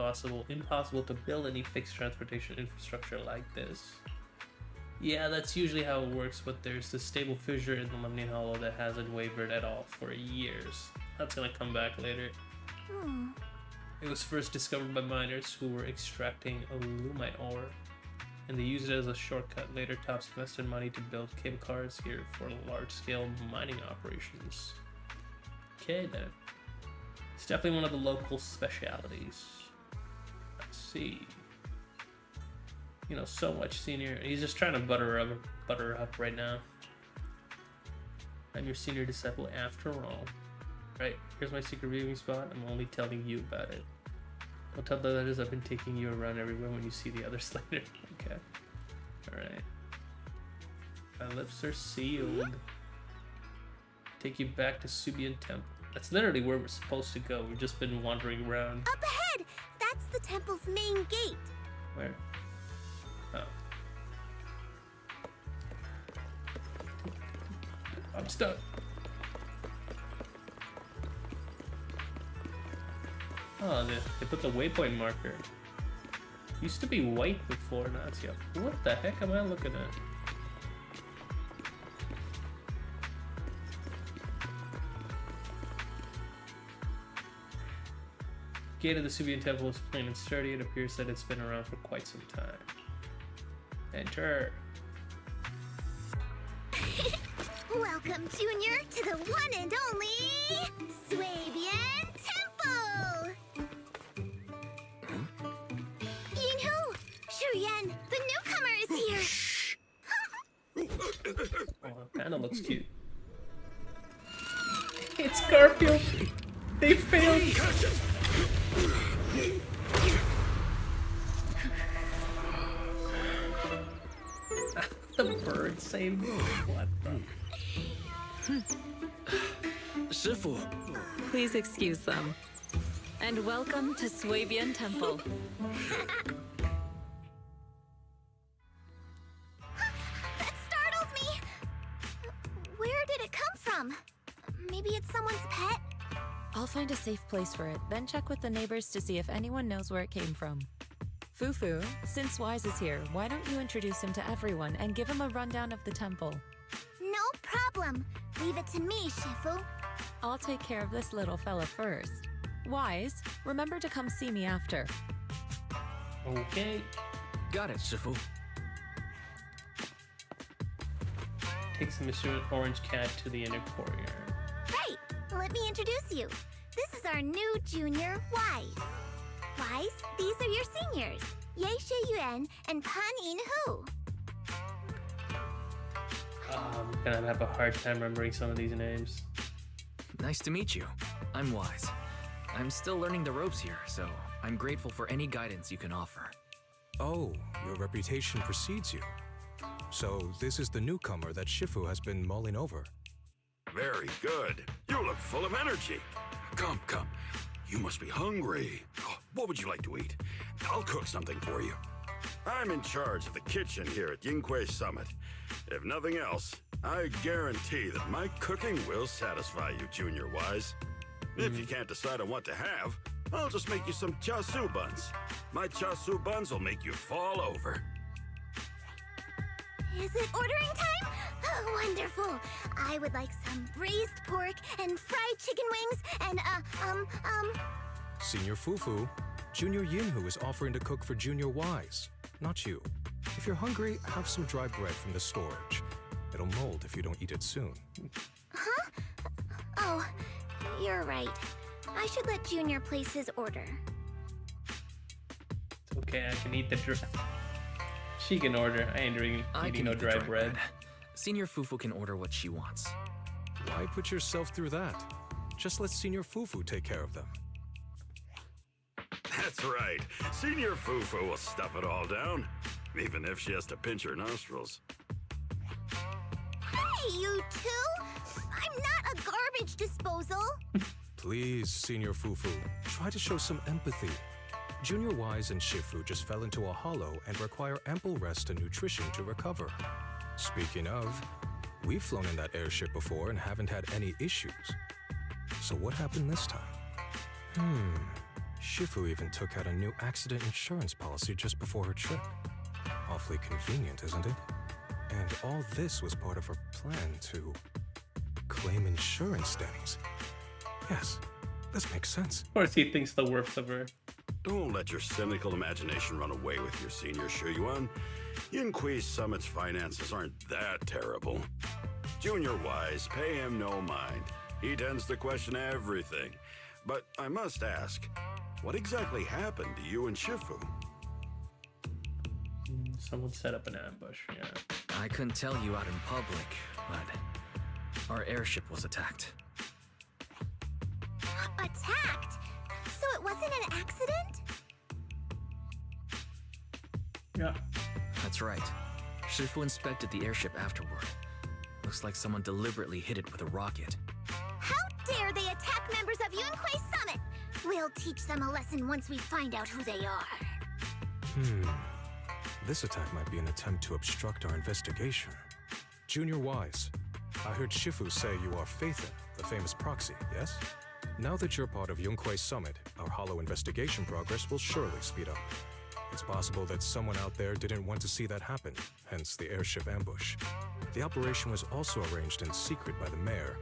impossible to build any fixed transportation infrastructure like this. Yeah, that's usually how it works, but there's this stable fissure in the Lemnian Hollow that hasn't wavered at all for years. That's gonna come back later. It was first discovered by miners who were extracting alumite ore, and they used it as a shortcut. Later, Tops invested money to build cable cars here for large-scale mining operations. Okay then. It's definitely one of the local specialities. Let's see. You know, so much senior. He's just trying to butter her up right now. I'm your senior disciple after all. Right, here's my secret viewing spot. I'm only telling you about it. Don't tell the others I've been taking you around everywhere when you see the others later. Okay. Alright. My lips are sealed. Take you back to Subian Temple. That's literally where we're supposed to go. We've just been wandering around. Up ahead! That's the temple's main gate. Where? Oh. I'm stuck. Oh, they put the waypoint marker. Used to be white before, now it's yellow. What the heck am I looking at? Gate of the Subian Temple is plain and sturdy. It appears that it's been around for quite some time. Enter. Welcome, Junior, to the one and only Swabian Temple! Yinghu! Shuyan, the newcomer is here! Oh, Anna looks cute. It's Garfield! They failed! The bird saved me. What the? Shifu. Please excuse them. And welcome to Swabian Temple. That startled me! Where did it come from? Maybe it's someone's pet? I'll find a safe place for it, then check with the neighbors to see if anyone knows where it came from. Fufu, since Wise is here, why don't you introduce him to everyone and give him a rundown of the temple? No problem. Leave it to me, Shifu. I'll take care of this little fella first. Wise, remember to come see me after. Okay. Got it, Shifu. Takes Mr. Orange Cat to the inner courtyard. Right. Let me introduce you. This is our new junior, Wise. Wise, these are your seniors, Ye Yuan and Pan Yin-hu. I'm gonna have a hard time remembering some of these names. Nice to meet you. I'm Wise. I'm still learning the ropes here, so I'm grateful for any guidance you can offer. Oh, your reputation precedes you. So this is the newcomer that Shifu has been mulling over. Very good. You look full of energy. Come, come. You must be hungry. Oh, what would you like to eat? I'll cook something for you. I'm in charge of the kitchen here at Yinghui Summit. If nothing else, I guarantee that my cooking will satisfy you, Junior Wise. If you can't decide on what to have, I'll just make you some chasu buns. My chasu buns will make you fall over. Is it ordering time? Oh, wonderful. I would like some braised pork and fried chicken wings and, Senior Fufu, Junior Yinhu is offering to cook for Junior Wise, not you. If you're hungry, have some dry bread from the storage. It'll mold if you don't eat it soon. Huh? Oh, you're right. I should let Junior place his order. It's okay, I can eat the dry... She can order. I ain't eating no dry bread. Senior Fufu can order what she wants. Why put yourself through that? Just let Senior Fufu take care of them. That's right. Senior Fufu will stuff it all down, even if she has to pinch her nostrils. Hey, you two! I'm not a garbage disposal! Please, Senior Fufu, try to show some empathy. Junior Wise and Shifu just fell into a hollow and require ample rest and nutrition to recover. Speaking of, we've flown in that airship before and haven't had any issues. So what happened this time? Shifu even took out a new accident insurance policy just before her trip. Awfully convenient, isn't it? And all this was part of her plan to claim insurance, Denny's. Yes, this makes sense. Of course he thinks the worst of her. Don't let your cynical imagination run away with your senior Shuyuan. Yinhui Summit's finances aren't that terrible. Junior Wise, pay him no mind. He tends to question everything. But I must ask, what exactly happened to you and Shifu? Someone set up an ambush, yeah. I couldn't tell you out in public, but our airship was attacked. Attacked? So it wasn't an accident? Yeah. That's right. Shifu inspected the airship afterward. Looks like someone deliberately hit it with a rocket. How dare they attack members of Yunhui Summit? We'll teach them a lesson once we find out who they are. This attack might be an attempt to obstruct our investigation. Junior Wise, I heard Shifu say you are Faithin, the famous proxy, yes? Now that you're part of Yunhui Summit, our hollow investigation progress will surely speed up. It's possible that someone out there didn't want to see that happen, hence the airship ambush. The operation was also arranged in secret by the mayor,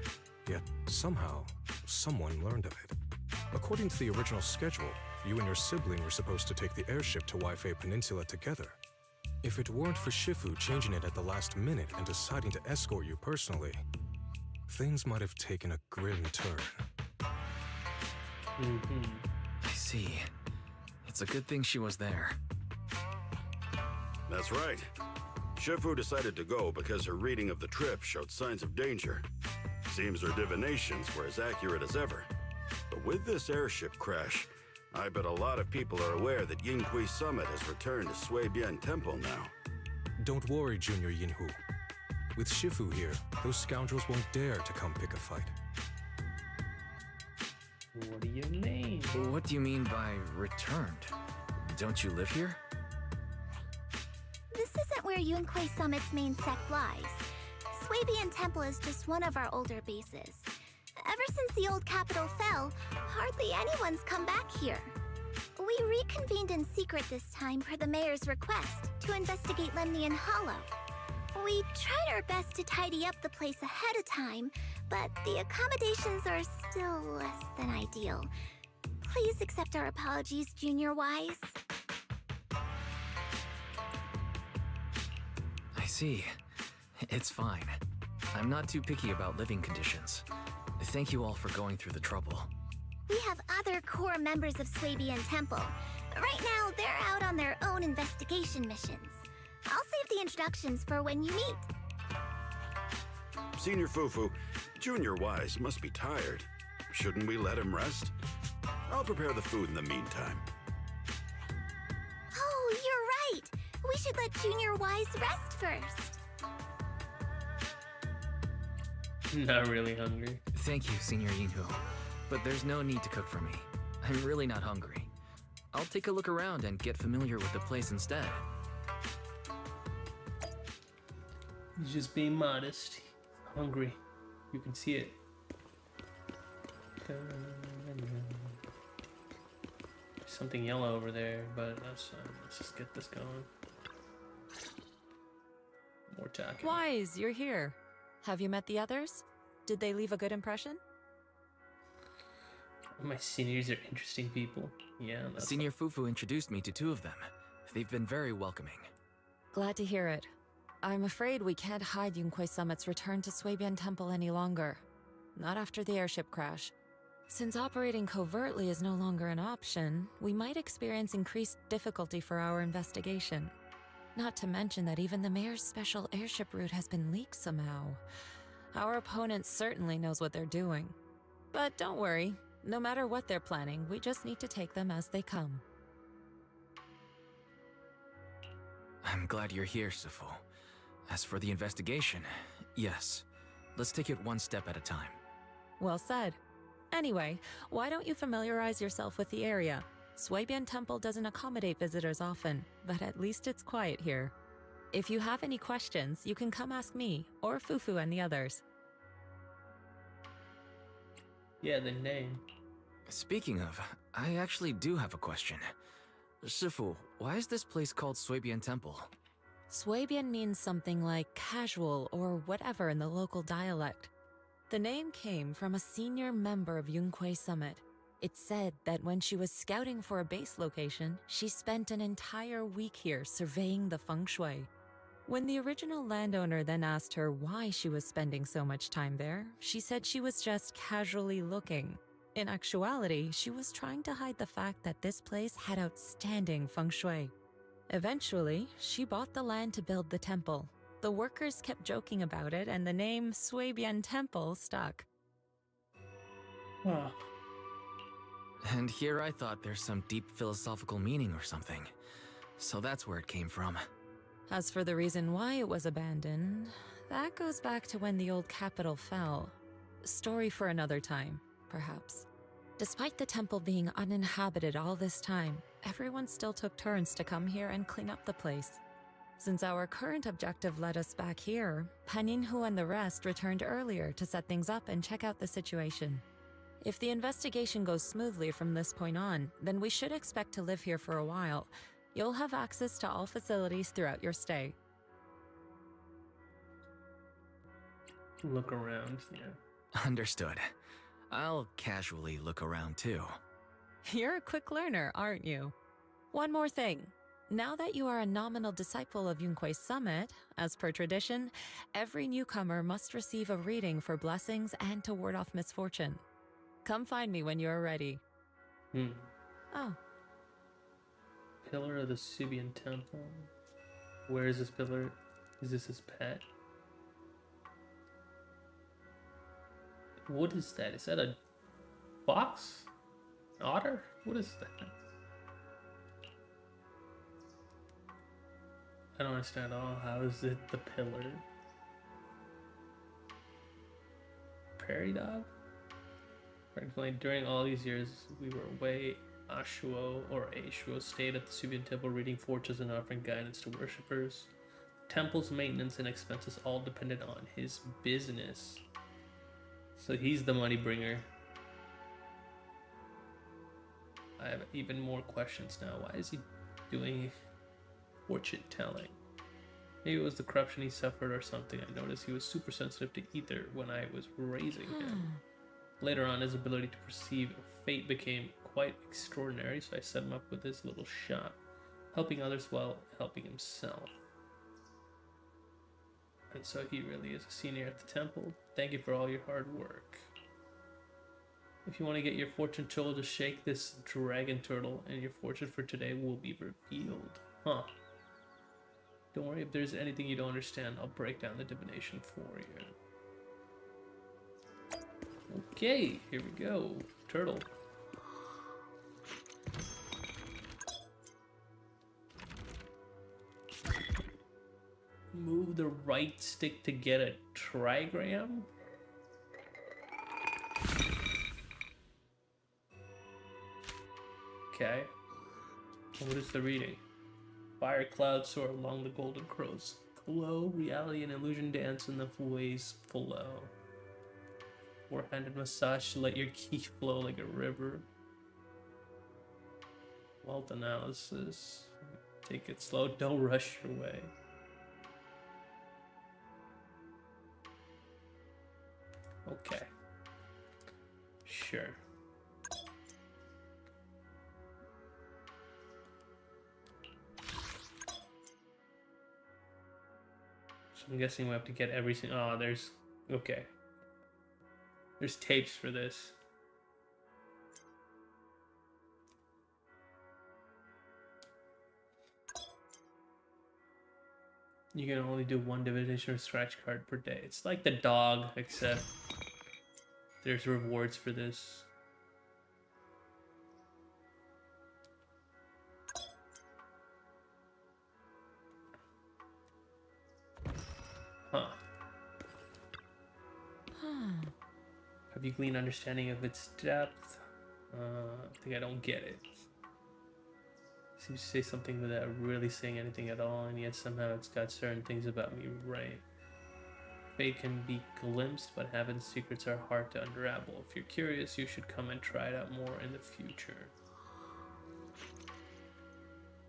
yet somehow, someone learned of it. According to the original schedule, you and your sibling were supposed to take the airship to Waifei Peninsula together. If it weren't for Shifu changing it at the last minute and deciding to escort you personally, things might have taken a grim turn. I see. It's a good thing she was there. That's right. Shifu decided to go because her reading of the trip showed signs of danger. Seems her divinations were as accurate as ever. But with this airship crash, I bet a lot of people are aware that Yinghui Summit has returned to Suibian Temple now. Don't worry, Junior Yinhu. With Shifu here, those scoundrels won't dare to come pick a fight. What do you mean? What do you mean by returned? Don't you live here? This isn't where Yunhui Summit's main sect lies. Suibian Temple is just one of our older bases. Ever since the old capital fell, hardly anyone's come back here. We reconvened in secret this time per the mayor's request to investigate Lemnian Hollow. We tried our best to tidy up the place ahead of time, but the accommodations are still less than ideal. Please accept our apologies, Junior Wise. I see. It's fine. I'm not too picky about living conditions. Thank you all for going through the trouble. We have other core members of Suibian Temple. Right now, they're out on their own investigation missions. I'll save the introductions for when you meet. Senior Fufu, Junior Wise must be tired. Shouldn't we let him rest? I'll prepare the food in the meantime. Oh, you're right. We should let Junior Wise rest first. Not really hungry. Thank you, Senior Yinhu. But there's no need to cook for me. I'm really not hungry. I'll take a look around and get familiar with the place instead. He's just being modest. Hungry. You can see it. There's something yellow over there, but let's just get this going. More talking. Wise, you're here. Have you met the others? Did they leave a good impression? My seniors are interesting people. Yeah, that's Senior Fufu introduced me to two of them. They've been very welcoming. Glad to hear it. I'm afraid we can't hide Yunquei Summit's return to Suibian Temple any longer. Not after the airship crash. Since operating covertly is no longer an option, we might experience increased difficulty for our investigation. Not to mention that even the mayor's special airship route has been leaked somehow. Our opponent certainly knows what they're doing. But don't worry, no matter what they're planning, we just need to take them as they come. I'm glad you're here, Sifu. As for the investigation, yes. Let's take it one step at a time. Well said. Anyway, why don't you familiarize yourself with the area? Suibian Temple doesn't accommodate visitors often, but at least it's quiet here. If you have any questions, you can come ask me, or Fufu and the others. Yeah, the name. Speaking of, I actually do have a question. Shifu, why is this place called Suibian Temple? Suibian means something like casual or whatever in the local dialect. The name came from a senior member of Yunquei Summit. It's said that when she was scouting for a base location, she spent an entire week here surveying the feng shui. When the original landowner then asked her why she was spending so much time there, she said she was just casually looking. In actuality, she was trying to hide the fact that this place had outstanding feng shui. Eventually, she bought the land to build the temple. The workers kept joking about it, and the name Suibian Temple stuck. Huh. And here I thought there's some deep philosophical meaning or something. So that's where it came from. As for the reason why it was abandoned, that goes back to when the old capital fell. Story for another time, perhaps. Despite the temple being uninhabited all this time, everyone still took turns to come here and clean up the place. Since our current objective led us back here, Paninhu and the rest returned earlier to set things up and check out the situation. If the investigation goes smoothly from this point on, then we should expect to live here for a while. You'll have access to all facilities throughout your stay. Look around, yeah. Understood. I'll casually look around too. You're a quick learner, aren't you? One more thing. Now that you are a nominal disciple of Yunquei Summit, as per tradition, every newcomer must receive a reading for blessings and to ward off misfortune. Come find me when you're ready. Oh. Pillar of the Suibian Temple. Where is this pillar? Is this his pet? What is that? Is that a fox? Otter? What is that? I don't understand at all. How is it the pillar? Prairie dog? Frankly, during all these years, we were away. Ashuo stayed at the Suibian Temple reading fortunes and offering guidance to worshippers. Temple's maintenance and expenses all depended on his business. So he's the money bringer. I have even more questions now. Why is he doing fortune telling? Maybe it was the corruption he suffered or something. I noticed he was super sensitive to ether when I was raising him. Later on, his ability to perceive fate became quite extraordinary, so I set him up with his little shop, helping others while helping himself. And so he really is a senior at the temple. Thank you for all your hard work. If you want to get your fortune told, just shake this dragon turtle and your fortune for today will be revealed. Huh. Don't worry, if there's anything you don't understand, I'll break down the divination for you. Okay, here we go. Turtle. Move the right stick to get a trigram? Okay. What is the reading? Fire clouds soar along the golden crows. Glow, reality and illusion dance in the ways below. Four-handed massage to let your ki flow like a river. Wealth analysis. Take it slow, don't rush your way. Okay. Sure. So I'm guessing we have to get every single... Oh, there's... Okay. There's tapes for this. You can only do one divination or scratch card per day. It's like the dog, except there's rewards for this. Huh. Have you gleaned understanding of its depth? I think I don't get it. Seems to say something without really saying anything at all, and yet somehow it's got certain things about me right. Fate can be glimpsed, but heaven's secrets are hard to unravel. If you're curious, you should come and try it out more in the future.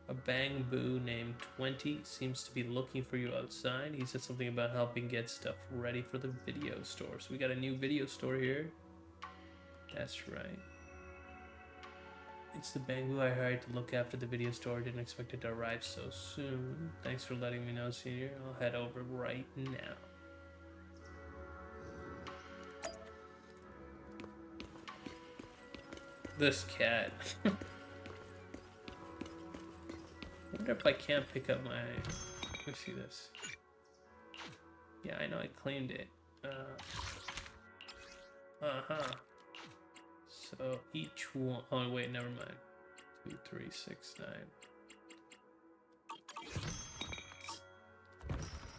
A bang-boo named 20 seems to be looking for you outside. He said something about helping get stuff ready for the video store. So we got a new video store here. That's right. It's the bang-boo I hired to look after the video store. Didn't expect it to arrive so soon. Thanks for letting me know, Senior. I'll head over right now. This cat. I wonder if I can't pick up my... Let me see this. Yeah, I know I claimed it. So each one... Oh, wait, never mind. 2, 3, 6, 9.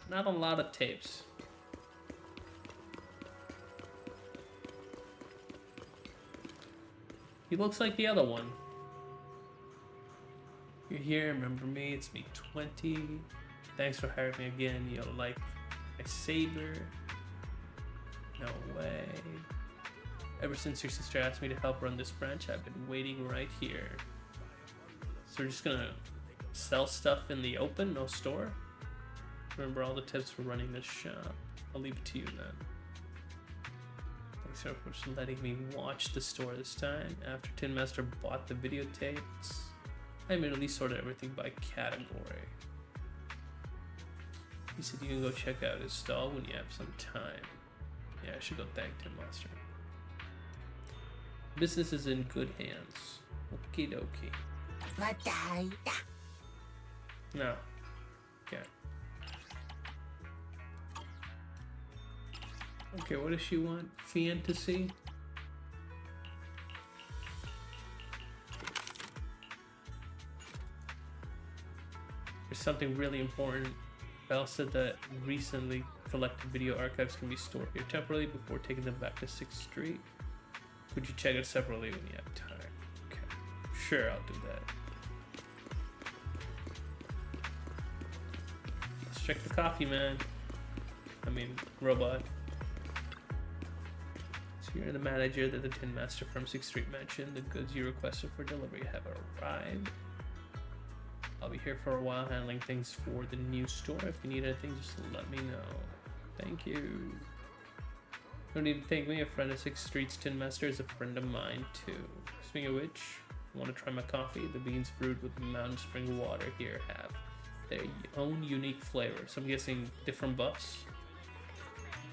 Not a lot of tapes. He looks like the other one. You're here, remember me, it's me, 20. Thanks for hiring me again. You'll like my saber. No way. Ever since your sister asked me to help run this branch, I've been waiting right here. So we're just gonna sell stuff in the open, no store? Remember all the tips for running this shop. I'll leave it to you then. Thanks for letting me watch the store this time. After Tin Master bought the videotapes, I immediately sorted everything by category. He said you can go check out his stall when you have some time. Yeah, I should go thank Tin Master. Business is in good hands. Okie dokie. No. Okay. Okay, what does she want? Fantasy? There's something really important. Belle said that recently collected video archives can be stored here temporarily before taking them back to 6th Street. Could you check it separately when you have time? Okay. Sure, I'll do that. Let's check the coffee, man. I mean, robot. So you're the manager that the Tin Master from 6th Street mentioned. The goods you requested for delivery have arrived. I'll be here for a while handling things for the new store. If you need anything, just let me know. Thank you. No need to thank me. A friend of 6th Street's Tin Master is a friend of mine too. Speaking of which, want to try my coffee? The beans brewed with mountain spring water here have their own unique flavor. So I'm guessing different buffs.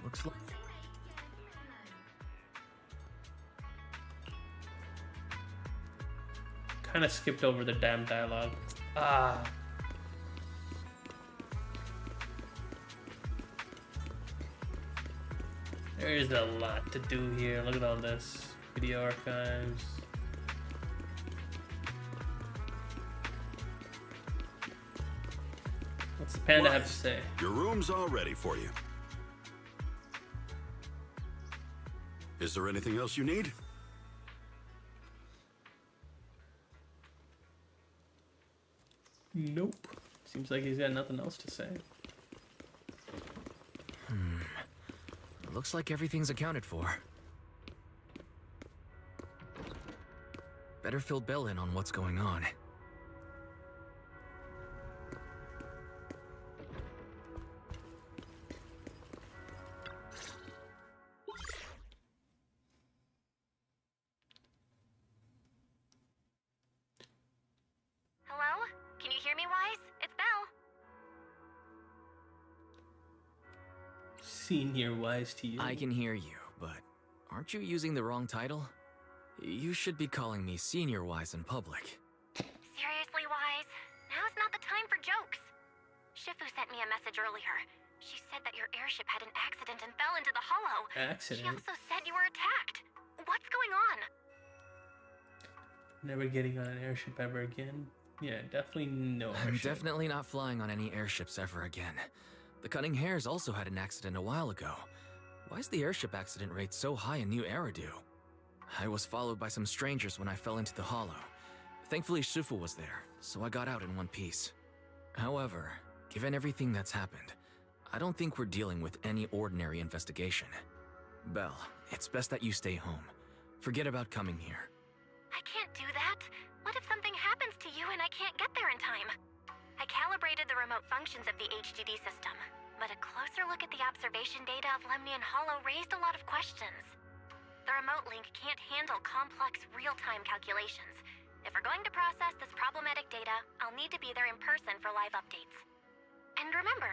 Looks like... Kind of skipped over the damn dialogue. Ah. There's a lot to do here. Look at all this. Video archives. What's the panda have to say? Your room's all ready for you. Is there anything else you need? Nope. Seems like he's got nothing else to say. Looks like everything's accounted for. Better fill Bell in on what's going on. Hello? Can you hear me, Wise? It's Belle. Senior Wise to you. I can hear you, but aren't you using the wrong title? You should be calling me Senior Wise in public. Seriously, Wise? Now's not the time for jokes. Shifu sent me a message earlier. She said that your airship had an accident and fell into the hollow. Accident? She also said you were attacked. What's going on? Never getting on an airship ever again. Yeah, definitely no I'm airship. definitely not flying on any airships ever again. The Cunning Hares also had an accident a while ago. Why is the airship accident rate so high in New Eridu? I was followed by some strangers when I fell into the hollow. Thankfully, Shifu was there, so I got out in one piece. However, given everything that's happened, I don't think we're dealing with any ordinary investigation. Belle, it's best that you stay home. Forget about coming here. I can't do that. What if something happens to you and I can't get there in time? I calibrated the remote functions of the HDD system, but a closer look at the observation data of Lemnian Hollow raised a lot of questions. The remote link can't handle complex real-time calculations. If we're going to process this problematic data, I'll need to be there in person for live updates. And remember,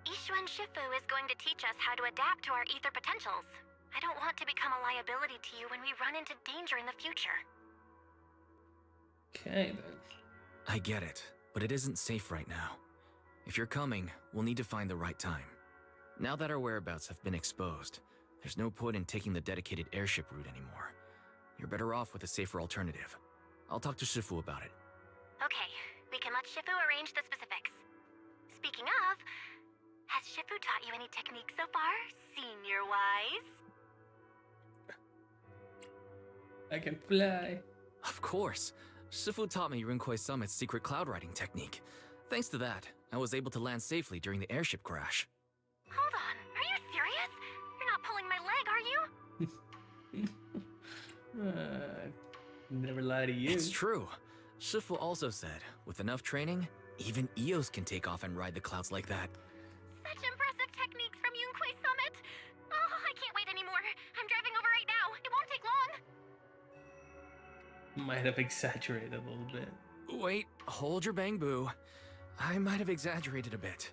Yixuan Shifu is going to teach us how to adapt to our ether potentials. I don't want to become a liability to you when we run into danger in the future. Okay, then. I get it, but it isn't safe right now. If you're coming, we'll need to find the right time. Now that our whereabouts have been exposed, there's no point in taking the dedicated airship route anymore. You're better off with a safer alternative. I'll talk to Shifu about it. Okay, we can let Shifu arrange the specifics. Speaking of, has Shifu taught you any techniques so far, Senior Wise? I can fly. Of course. Shifu taught me Rinkwei Summit's secret cloud riding technique. Thanks to that, I was able to land safely during the airship crash. Hold on, are you serious? You're not pulling my leg, are you? Never lie to you. It's true. Shifu also said, with enough training, even Eos can take off and ride the clouds like that. Such impressive techniques from Yunquei Summit! Oh, I can't wait anymore. I'm driving over right now. It won't take long. Might have exaggerated a little bit. Wait, hold your bang boo. I might have exaggerated a bit.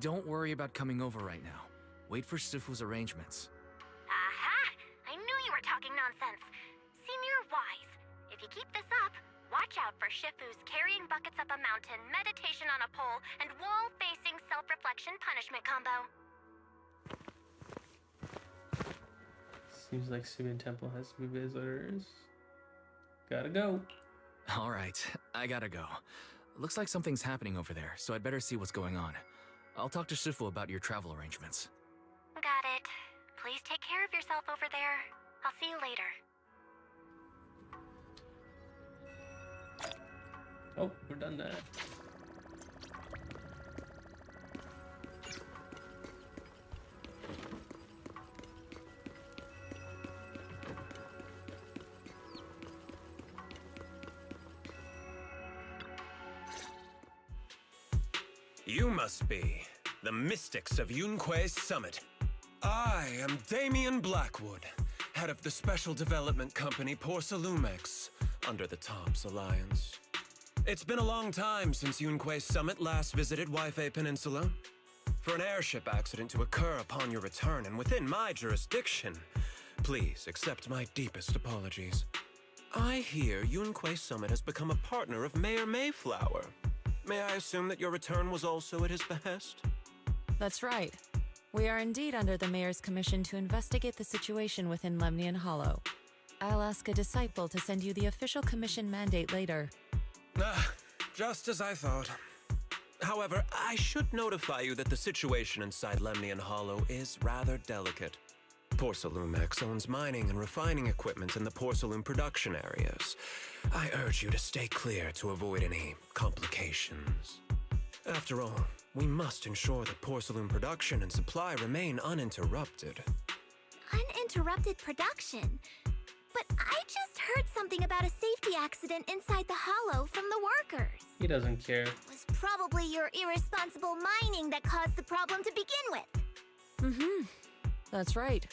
Don't worry about coming over right now. Wait for Shifu's arrangements. Aha! I knew you were talking nonsense. Senior Wise, if you keep this up, watch out for Shifu's carrying buckets up a mountain, meditation on a pole, and wall-facing self-reflection punishment combo. Seems like Subian Temple has some visitors. Gotta go. All right, I gotta go. Looks like something's happening over there, so I'd better see what's going on. I'll talk to Shifu about your travel arrangements. Got it. Please take care of yourself over there. I'll see you later. Oh, we're done that. You must be the mystics of Yunquei's Summit. I am Damien Blackwood, head of the Special Development Company Porcelumex, under the Tops Alliance. It's been a long time since Yunquei's Summit last visited Waifei Peninsula. For an airship accident to occur upon your return and within my jurisdiction, please accept my deepest apologies. I hear Yunquei Summit has become a partner of Mayor Mayflower. May I assume that your return was also at his behest? That's right. We are indeed under the Mayor's commission to investigate the situation within Lemnian Hollow. I'll ask a disciple to send you the official commission mandate later. Just as I thought. However, I should notify you that the situation inside Lemnian Hollow is rather delicate. Porcelumex owns mining and refining equipment in the porcelain production areas. I urge you to stay clear to avoid any complications. After all, we must ensure that porcelain production and supply remain uninterrupted. Uninterrupted production? But I just heard something about a safety accident inside the hollow from the workers. He doesn't care. It was probably your irresponsible mining that caused the problem to begin with. Mm-hmm. That's right.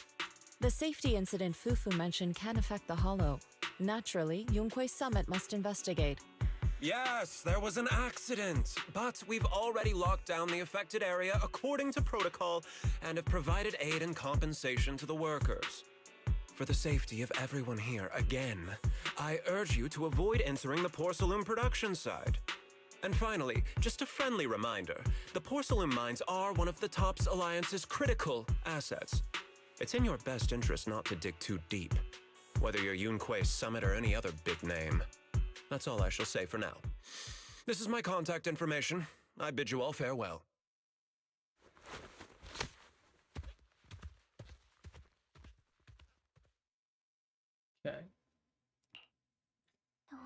The safety incident Fufu mentioned can affect the hollow. Naturally, Yunquei Summit must investigate. Yes, there was an accident, but we've already locked down the affected area according to protocol and have provided aid and compensation to the workers. For the safety of everyone here, again, I urge you to avoid entering the porcelain production side. And finally, just a friendly reminder, the porcelain mines are one of the TOPS Alliance's critical assets. It's in your best interest not to dig too deep, whether you're Yunquei Summit or any other big name. That's all I shall say for now. This is my contact information. I bid you all farewell. Okay.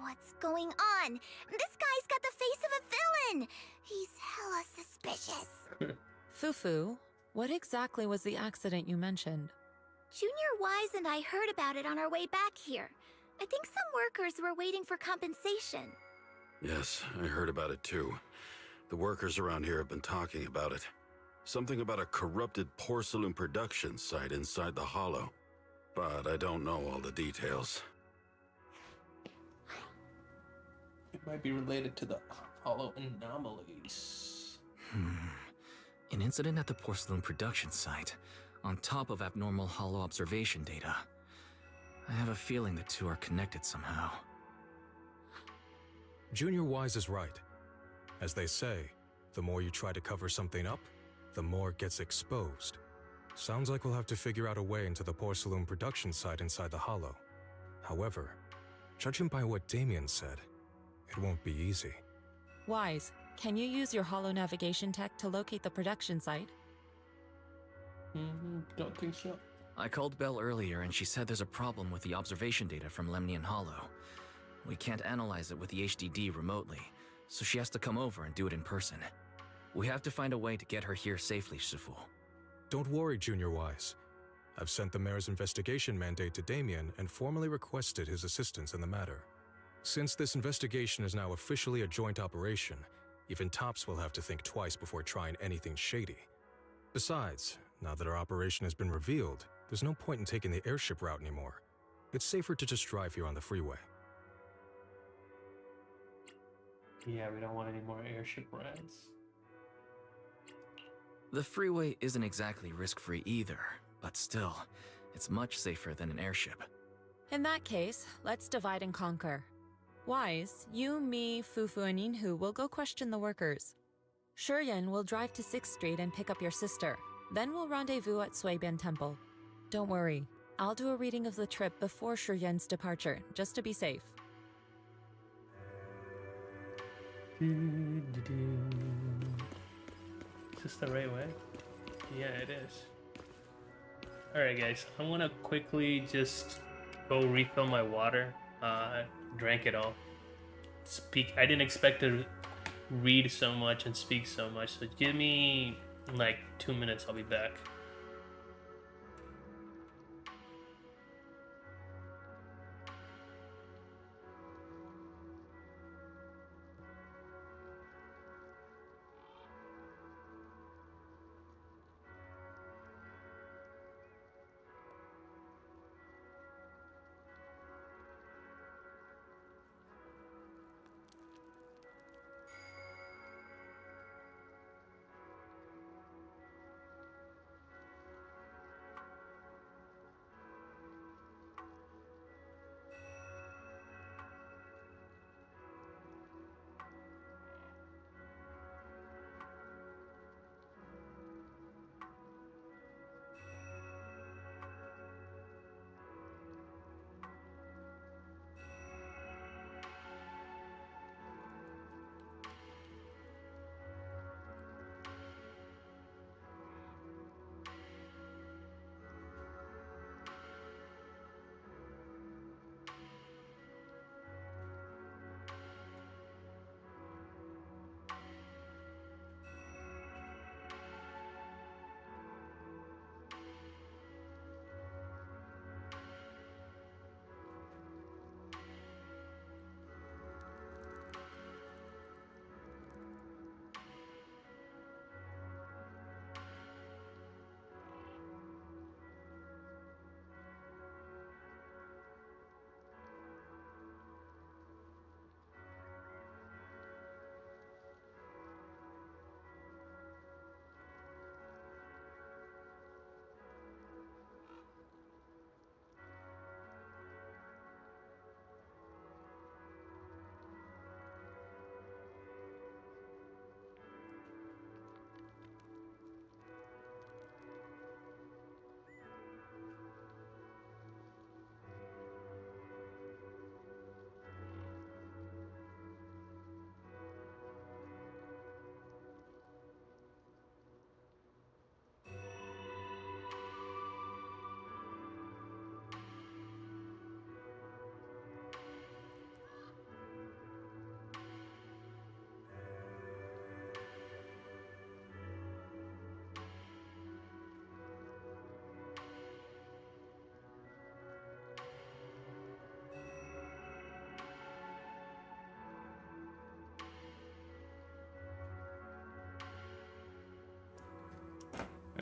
What's going on? This guy's got the face of a villain! He's hella suspicious. Fufu, what exactly was the accident you mentioned? Junior Wise and I heard about it on our way back here. I think some workers were waiting for compensation. Yes, I heard about it too. The workers around here have been talking about it. Something about a corrupted porcelain production site inside the hollow. But I don't know all the details. It might be related to the hollow anomalies. An incident at the porcelain production site, on top of abnormal hollow observation data. I have a feeling the two are connected somehow. Junior Wise is right. As they say, the more you try to cover something up, the more it gets exposed. Sounds like we'll have to figure out a way into the porcelain production site inside the hollow. However, judging by what Damien said, it won't be easy. Wise, can you use your hollow navigation tech to locate the production site? Don't think so. I called Belle earlier and she said there's a problem with the observation data from Lemnian Hollow. We can't analyze it with the HDD remotely, so she has to come over and do it in person. We have to find a way to get her here safely, Shifu. Don't worry, Junior Wise. I've sent the mayor's investigation mandate to Damien and formally requested his assistance in the matter. Since this investigation is now officially a joint operation, even TOPS will have to think twice before trying anything shady. Besides, now that our operation has been revealed, there's no point in taking the airship route anymore. It's safer to just drive here on the freeway. Yeah, we don't want any more airship rides. The freeway isn't exactly risk-free either, but still, it's much safer than an airship. In that case, let's divide and conquer. Wise, you, me, Fufu, and Inhu will go question the workers. Shuryen will drive to 6th Street and pick up your sister. Then we'll rendezvous at Suibian Temple. Don't worry, I'll do a reading of the trip before Shuryen's departure, just to be safe. Is this the right way? Yeah, it is. Alright guys, I want to quickly just go refill my water. Drank it all. I didn't expect to read so much and speak so much, so give me like 2 minutes, I'll be back.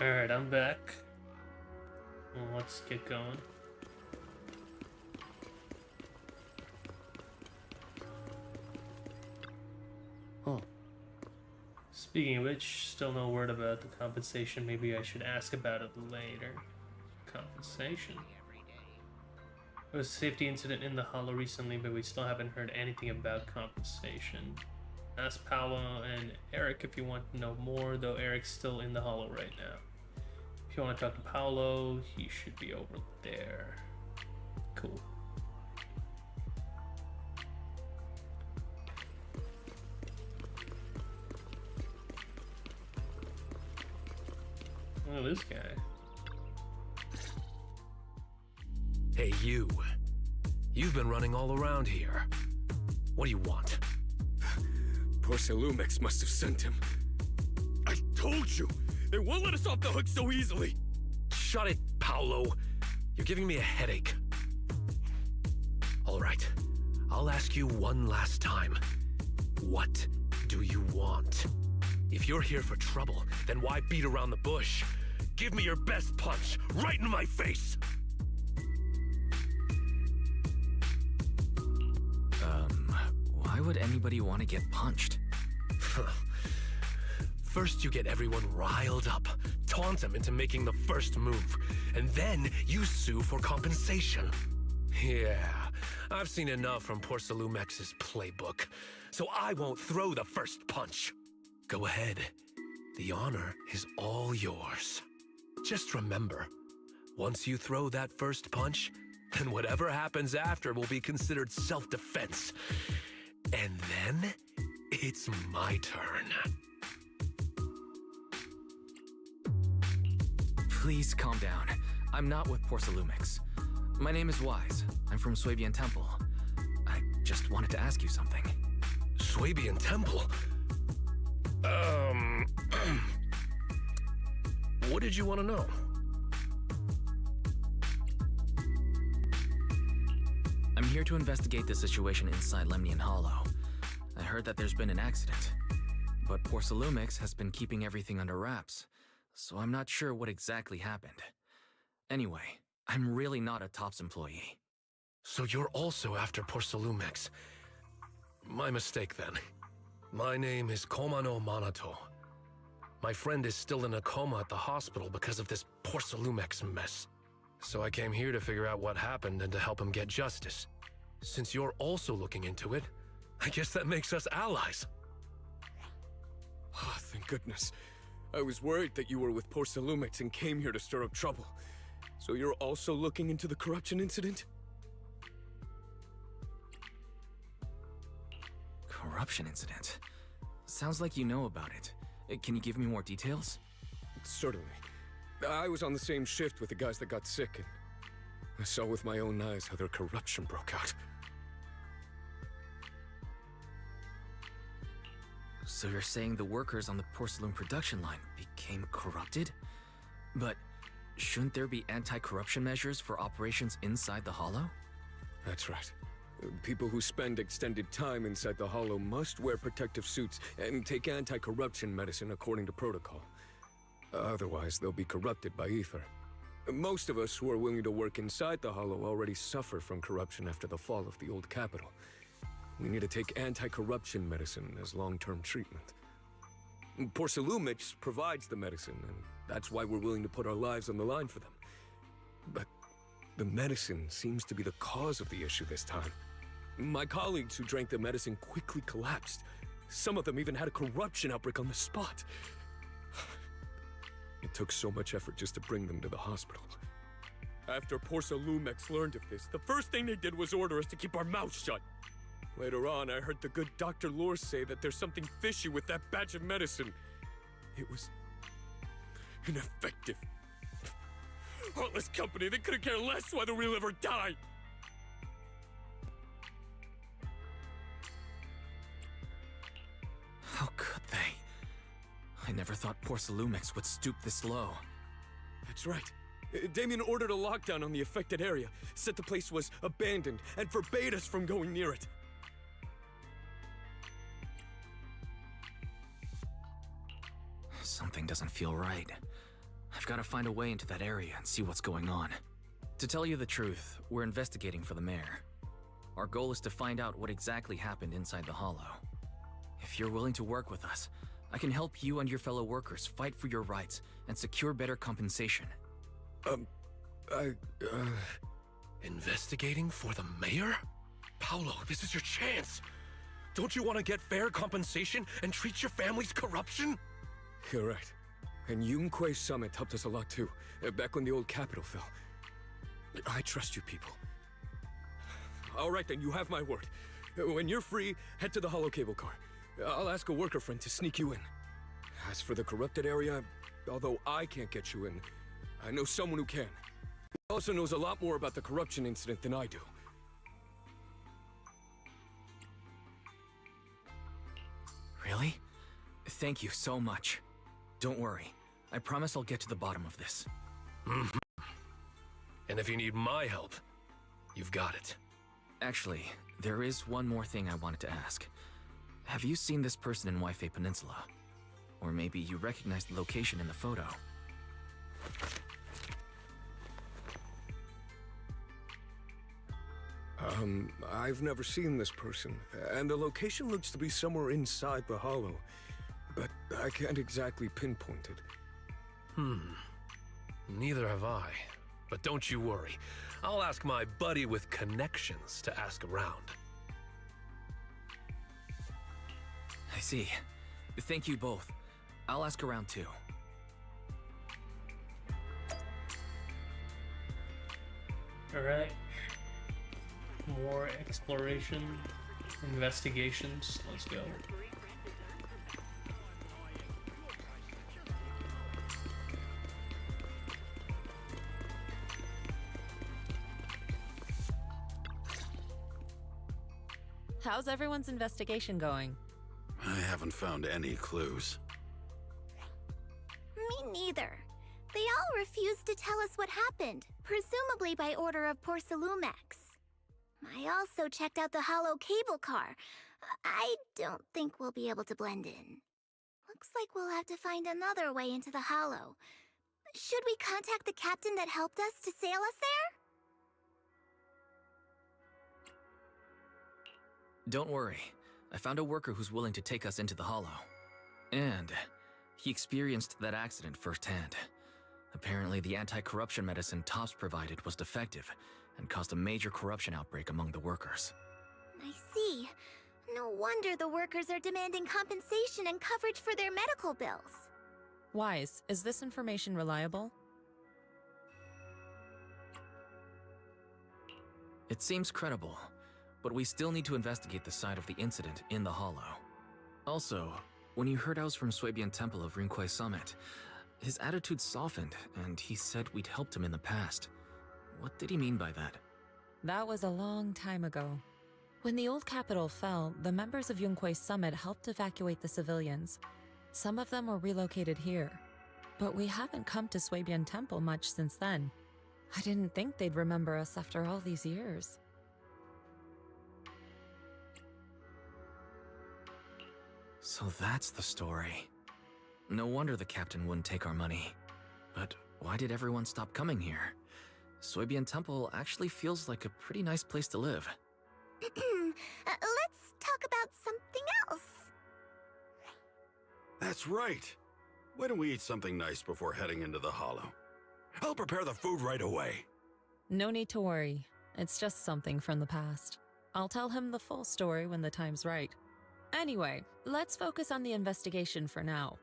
Alright, I'm back. Well, let's get going. Oh. Speaking of which, still no word about the compensation. Maybe I should ask about it later. Compensation. There was a safety incident in the Hollow recently, but we still haven't heard anything about compensation. Ask Paolo and Eric if you want to know more, though Eric's still in the Hollow right now. If you want to talk to Paolo, he should be over there. Cool. Look at this guy. Hey, you. You've been running all around here. What do you want? Porcelumix must have sent him. I told you! They won't let us off the hook so easily! Shut it, Paolo. You're giving me a headache. All right. I'll ask you one last time. What do you want? If you're here for trouble, then why beat around the bush? Give me your best punch, right in my face! Why would anybody want to get punched? First you get everyone riled up, taunt them into making the first move, and then you sue for compensation. Yeah, I've seen enough from Porcelumex's playbook, so I won't throw the first punch. Go ahead. The honor is all yours. Just remember, once you throw that first punch, then whatever happens after will be considered self-defense. And then, it's my turn. Please calm down. I'm not with Porcelumix. My name is Wise. I'm from Swabian Temple. I just wanted to ask you something. Swabian Temple? What did you want to know? I'm here to investigate the situation inside Lemnian Hollow. I heard that there's been an accident, but Porcelumix has been keeping everything under wraps, so I'm not sure what exactly happened. Anyway, I'm really not a TOPS employee. So you're also after Porcelumix. My mistake then. My name is Komano Manato. My friend is still in a coma at the hospital because of this Porcelumix mess. So I came here to figure out what happened and to help him get justice. Since you're also looking into it, I guess that makes us allies. Oh, thank goodness. I was worried that you were with Porcelumix and came here to stir up trouble. So you're also looking into the corruption incident? Corruption incident? Sounds like you know about it. Can you give me more details? Certainly. I was on the same shift with the guys that got sick, and I saw with my own eyes how their corruption broke out. So you're saying the workers on the porcelain production line became corrupted? But shouldn't there be anti-corruption measures for operations inside the Hollow? That's right. People who spend extended time inside the Hollow must wear protective suits and take anti-corruption medicine according to protocol. Otherwise, they'll be corrupted by ether. Most of us who are willing to work inside the Hollow already suffer from corruption after the fall of the old capital. We need to take anti-corruption medicine as long-term treatment. Porcelumix provides the medicine, and that's why we're willing to put our lives on the line for them. But the medicine seems to be the cause of the issue this time. My colleagues who drank the medicine quickly collapsed. Some of them even had a corruption outbreak on the spot. It took so much effort just to bring them to the hospital. After Porcelumix learned of this, the first thing they did was order us to keep our mouths shut. Later on, I heard the good Dr. Lore say that there's something fishy with that batch of medicine. It was ineffective. Heartless company, they couldn't care less whether we live or die. How could they? I never thought Porcelumix would stoop this low. That's right. Damien ordered a lockdown on the affected area, said the place was abandoned, and forbade us from going near it. Something doesn't feel right. I've got to find a way into that area and see what's going on. To tell you the truth, we're investigating for the mayor. Our goal is to find out what exactly happened inside the Hollow. If you're willing to work with us, I can help you and your fellow workers fight for your rights and secure better compensation. Investigating for the mayor? Paolo, this is your chance. Don't you want to get fair compensation and treat your family's corruption? You're right. And Yunquei Summit helped us a lot too, back when the old capital fell. I trust you people. All right then, you have my word. When you're free, head to the Hollow Cable Car. I'll ask a worker friend to sneak you in. As for the corrupted area, although I can't get you in, I know someone who can. He also knows a lot more about the corruption incident than I do. Really? Thank you so much. Don't worry. I promise I'll get to the bottom of this. Mm-hmm. And if you need my help, you've got it. Actually, there is one more thing I wanted to ask. Have you seen this person in Waifei Peninsula? Or maybe you recognize the location in the photo. I've never seen this person, and the location looks to be somewhere inside the Hollow, but I can't exactly pinpoint it. Neither have I. But don't you worry. I'll ask my buddy with connections to ask around. I see. Thank you both. I'll ask around too. Alright. More exploration, investigations. Let's go. How's everyone's investigation going? I haven't found any clues. Me neither. They all refused to tell us what happened, presumably by order of Porcelumex. I also checked out the Hollow Cable Car. I don't think we'll be able to blend in. Looks like we'll have to find another way into the Hollow. Should we contact the captain that helped us to sail us there? Don't worry. I found a worker who's willing to take us into the Hollow. And he experienced that accident firsthand. Apparently, the anti-corruption medicine Tops provided was defective and caused a major corruption outbreak among the workers. I see. No wonder the workers are demanding compensation and coverage for their medical bills. Wise, is this information reliable? It seems credible, but we still need to investigate the side of the incident in the Hollow. Also, when he heard I was from Swabian Temple of Rinquai Summit, his attitude softened, and he said we'd helped him in the past. What did he mean by that? That was a long time ago. When the old capital fell, the members of Yunquei Summit helped evacuate the civilians. Some of them were relocated here. But we haven't come to Swabian Temple much since then. I didn't think they'd remember us after all these years. So that's the story. No wonder the captain wouldn't take our money. But why did everyone stop coming here? Swabian Temple actually feels like a pretty nice place to live. Let's talk about something else. That's right. Why don't we eat something nice before heading into the Hollow? I'll prepare the food right away. No need to worry. It's just something from the past. I'll tell him the full story when the time's right. Anyway, let's focus on the investigation for now.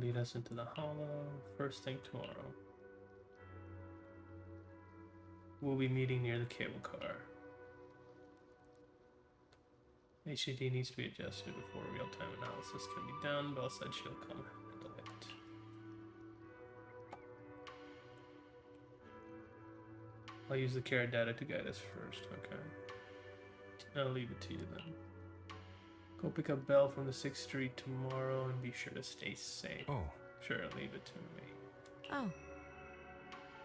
Lead us into the Hollow first thing tomorrow. We'll be meeting near the cable car. HDD needs to be adjusted before real-time analysis can be done. Belle said she'll come handle it. I'll use the Kara data to guide us first, okay. I'll leave it to you then. Go pick up Belle from the 6th Street tomorrow and be sure to stay safe. Oh. Sure, leave it to me. Oh.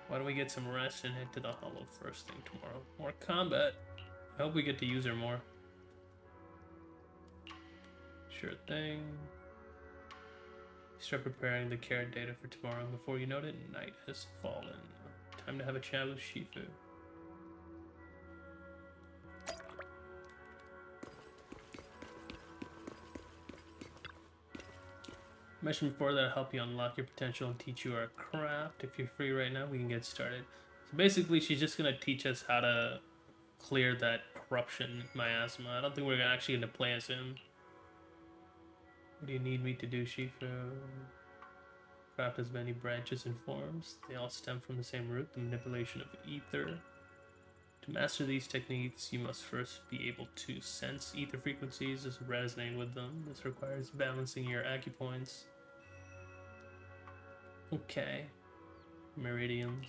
Why don't we get some rest and head to the Hollow first thing tomorrow? More combat. I hope we get to use her more. Sure thing. Start preparing the carrot data for tomorrow. Before you know it, night has fallen. Time to have a chat with Shifu. I mentioned before that I'll help you unlock your potential and teach you our craft. If you're free right now, we can get started. So basically, she's just gonna teach us how to clear that corruption miasma. I don't think we're actually gonna play as him. What do you need me to do, Shifu? Craft has many branches and forms. They all stem from the same root, the manipulation of ether. To master these techniques, you must first be able to sense ether frequencies as resonate with them. This requires balancing your acupoints. Okay. Meridians.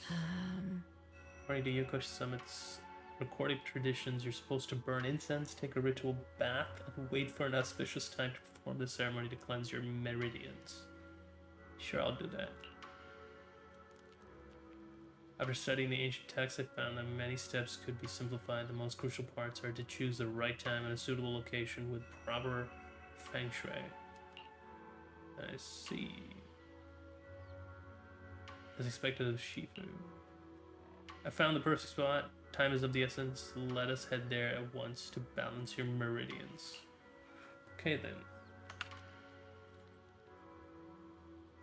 According to Yoko Summit's recorded traditions, you're supposed to burn incense, take a ritual bath, and wait for an auspicious time to perform the ceremony to cleanse your meridians. Sure, I'll do that. After studying the ancient texts, I found that many steps could be simplified. The most crucial parts are to choose the right time and a suitable location with proper feng shui. I see. As expected of Shifu. I found the perfect spot. Time is of the essence. Let us head there at once to balance your meridians. Okay then.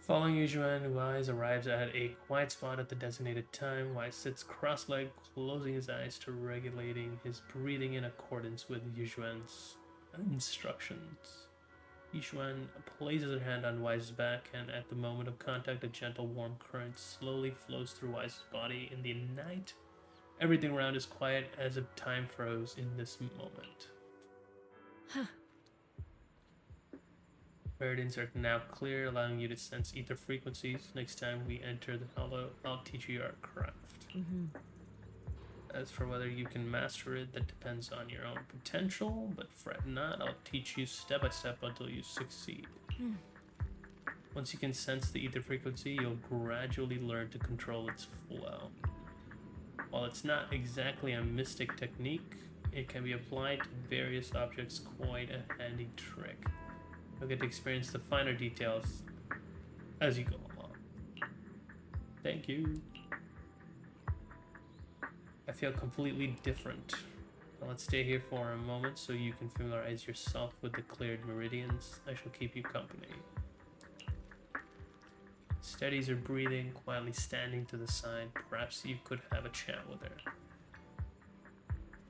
Following Yujuan, Wise arrives at a quiet spot at the designated time. Wise sits cross-legged, closing his eyes to regulating his breathing in accordance with Yujuan's instructions. Yujuan places her hand on Wise's back, and at the moment of contact, a gentle warm current slowly flows through Wise's body. In the night, everything around is quiet as if time froze in this moment. Huh. Meridians are now clear, allowing you to sense ether frequencies. Next time we enter the hollow, I'll teach you our craft. As for whether you can master it, that depends on your own potential, but fret not, I'll teach you step by step until you succeed. Once you can sense the ether frequency, you'll gradually learn to control its flow. While it's not exactly a mystic technique, it can be applied to various objects, quite a handy trick. You'll get to experience the finer details as you go along. Thank you. I feel completely different. Now let's stay here for a moment so you can familiarize yourself with the cleared meridians. I shall keep you company. Steadies her breathing, quietly standing to the side. Perhaps you could have a chat with her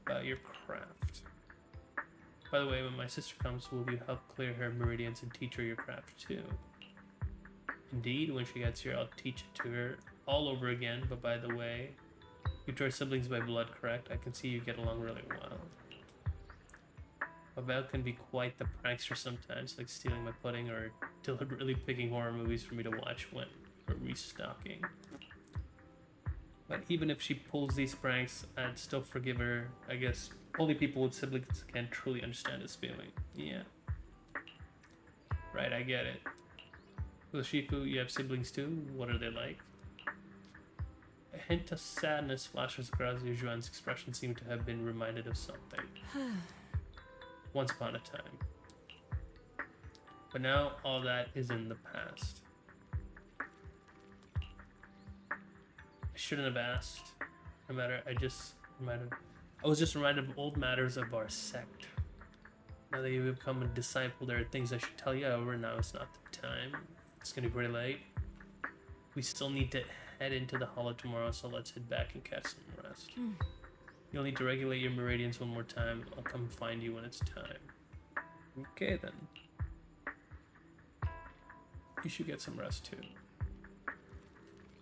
about your craft. By the way, when my sister comes, will you help clear her meridians and teach her your craft too? Indeed, when she gets here, I'll teach it to her all over again. But by the way, you two are siblings by blood, correct? I can see you get along really well. Babel can be quite the prankster sometimes, like stealing my pudding or deliberately picking horror movies for me to watch when we're restocking. But even if she pulls these pranks, I'd still forgive her. I guess only people with siblings can truly understand this feeling. Yeah. Right, I get it. So Shifu, you have siblings too? What are they like? A hint of sadness flashes across Yujuan's expression, seemed to have been reminded of something. Once upon a time. But now all that is in the past. I shouldn't have asked. No matter, I was just reminded of old matters of our sect. Now that you've become a disciple, there are things I should tell you. However, now is not the time. It's gonna be pretty late. We still need to head into the hollow tomorrow, so let's head back and catch some rest. You'll need to regulate your meridians one more time. I'll come find you when it's time. Okay then. You should get some rest too.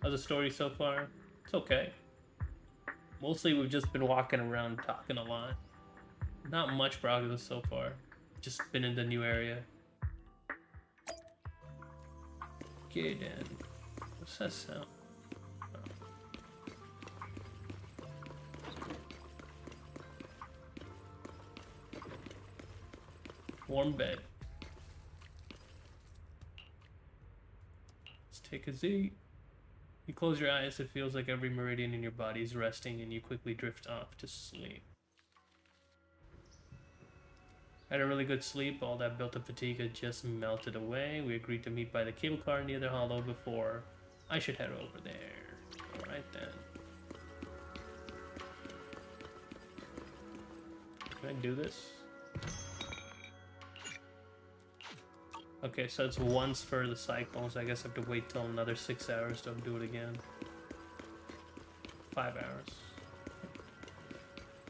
How's the story so far? It's okay. Mostly we've just been walking around talking a lot. Not much progress so far. Just been in the new area. Okay then. What's that sound? Warm bed. Let's take a seat. You close your eyes, it feels like every meridian in your body is resting and you quickly drift off to sleep. I had a really good sleep. All that built-up fatigue had just melted away. We agreed to meet by the cable car near the hollow before I should head over there. Alright then. Can I do this? Okay, so it's once for the cycles. I guess I have to wait till another 6 hours to do it again. 5 hours.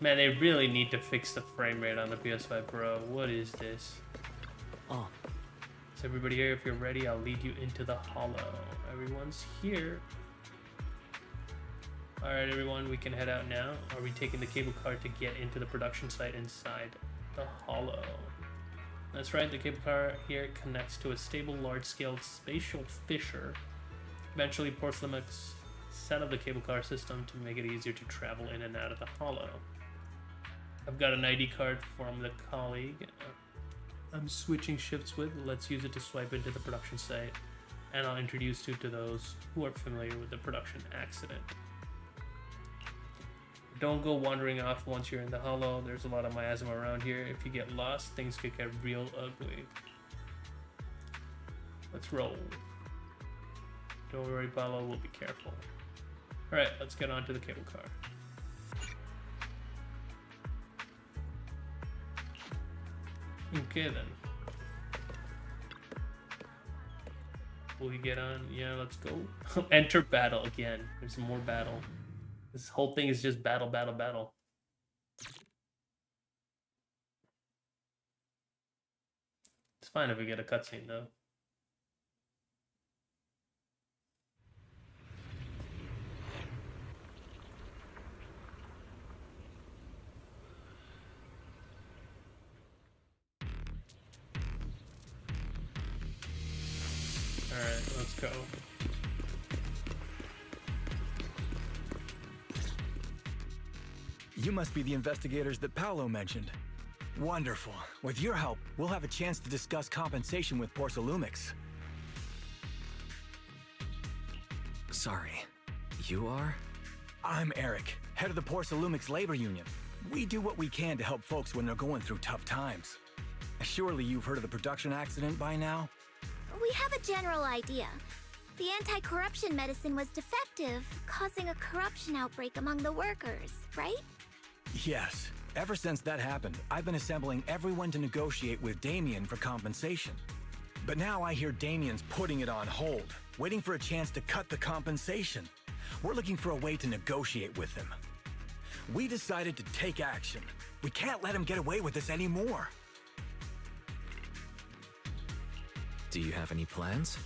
Man, they really need to fix the frame rate on the PS5 Pro. What is this? Oh. Is everybody here? If you're ready, I'll lead you into the hollow. Everyone's here. Alright, everyone, we can head out now. Are we taking the cable car to get into the production site inside the hollow? That's right, the cable car here connects to a stable, large-scale spatial fissure. Eventually, Porcelainx set up the cable car system to make it easier to travel in and out of the hollow. I've got an ID card from the colleague I'm switching shifts with. Let's use it to swipe into the production site, and I'll introduce you to those who are familiar with the production accident. Don't go wandering off once you're in the hollow. There's a lot of miasma around here. If you get lost, things could get real ugly. Let's roll. Don't worry, Paolo, we'll be careful. Alright, let's get on to the cable car. Okay then. Will we get on? Yeah, let's go. Enter battle again. There's more battle. This whole thing is just battle, battle, battle. It's fine if we get a cutscene though. Alright, let's go. You must be the investigators that Paolo mentioned. Wonderful. With your help, we'll have a chance to discuss compensation with Porcelainx. Sorry, you are? I'm Eric, head of the Porcelainx labor union. We do what we can to help folks when they're going through tough times. Surely you've heard of the production accident by now? We have a general idea. The anti-corruption medicine was defective, causing a corruption outbreak among the workers, right? Yes. Ever since that happened, I've been assembling everyone to negotiate with Damien for compensation. But now I hear Damien's putting it on hold, waiting for a chance to cut the compensation. We're looking for a way to negotiate with him. We decided to take action. We can't let him get away with this anymore. Do you have any plans?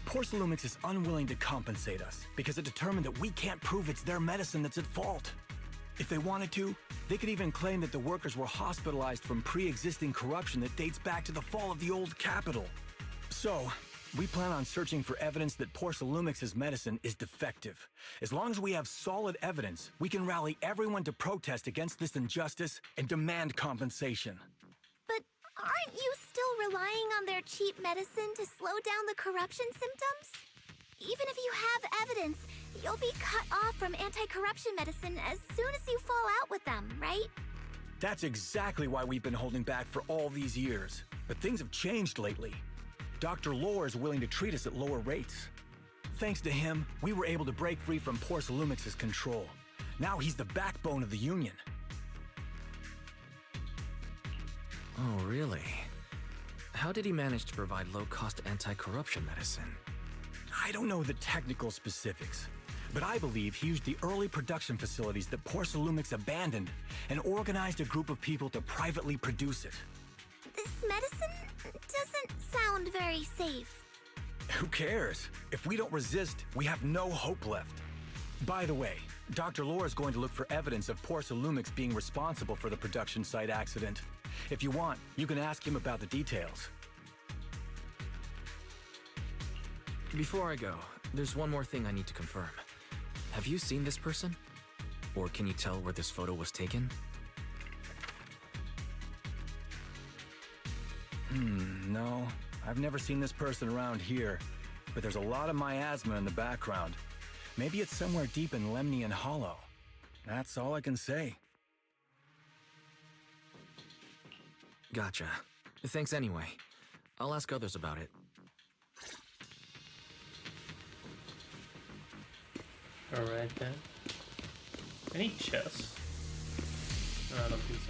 Porcelainx is unwilling to compensate us because it determined that we can't prove it's their medicine that's at fault. If they wanted to, they could even claim that the workers were hospitalized from pre-existing corruption that dates back to the fall of the old capital. So, we plan on searching for evidence that Porcelainx's medicine is defective. As long as we have solid evidence, we can rally everyone to protest against this injustice and demand compensation. But aren't you still relying on their cheap medicine to slow down the corruption symptoms? Even if you have evidence, you'll be cut off from anti-corruption medicine as soon as you fall out with them, right? That's exactly why we've been holding back for all these years. But things have changed lately. Dr. Lore is willing to treat us at lower rates. Thanks to him, we were able to break free from Porcelainx's control. Now he's the backbone of the union. Oh, really? How did he manage to provide low-cost anti-corruption medicine? I don't know the technical specifics, but I believe he used the early production facilities that Porcelainx abandoned and organized a group of people to privately produce it. This medicine doesn't sound very safe. Who cares? If we don't resist, we have no hope left. By the way, Dr. Lore is going to look for evidence of Porcelainx being responsible for the production site accident. If you want, you can ask him about the details. Before I go, there's one more thing I need to confirm. Have you seen this person? Or can you tell where this photo was taken? No. I've never seen this person around here, but there's a lot of miasma in the background. Maybe it's somewhere deep in Lemnian Hollow. That's all I can say. Gotcha. Thanks anyway. I'll ask others about it. Alright then. Any chests? No, I don't think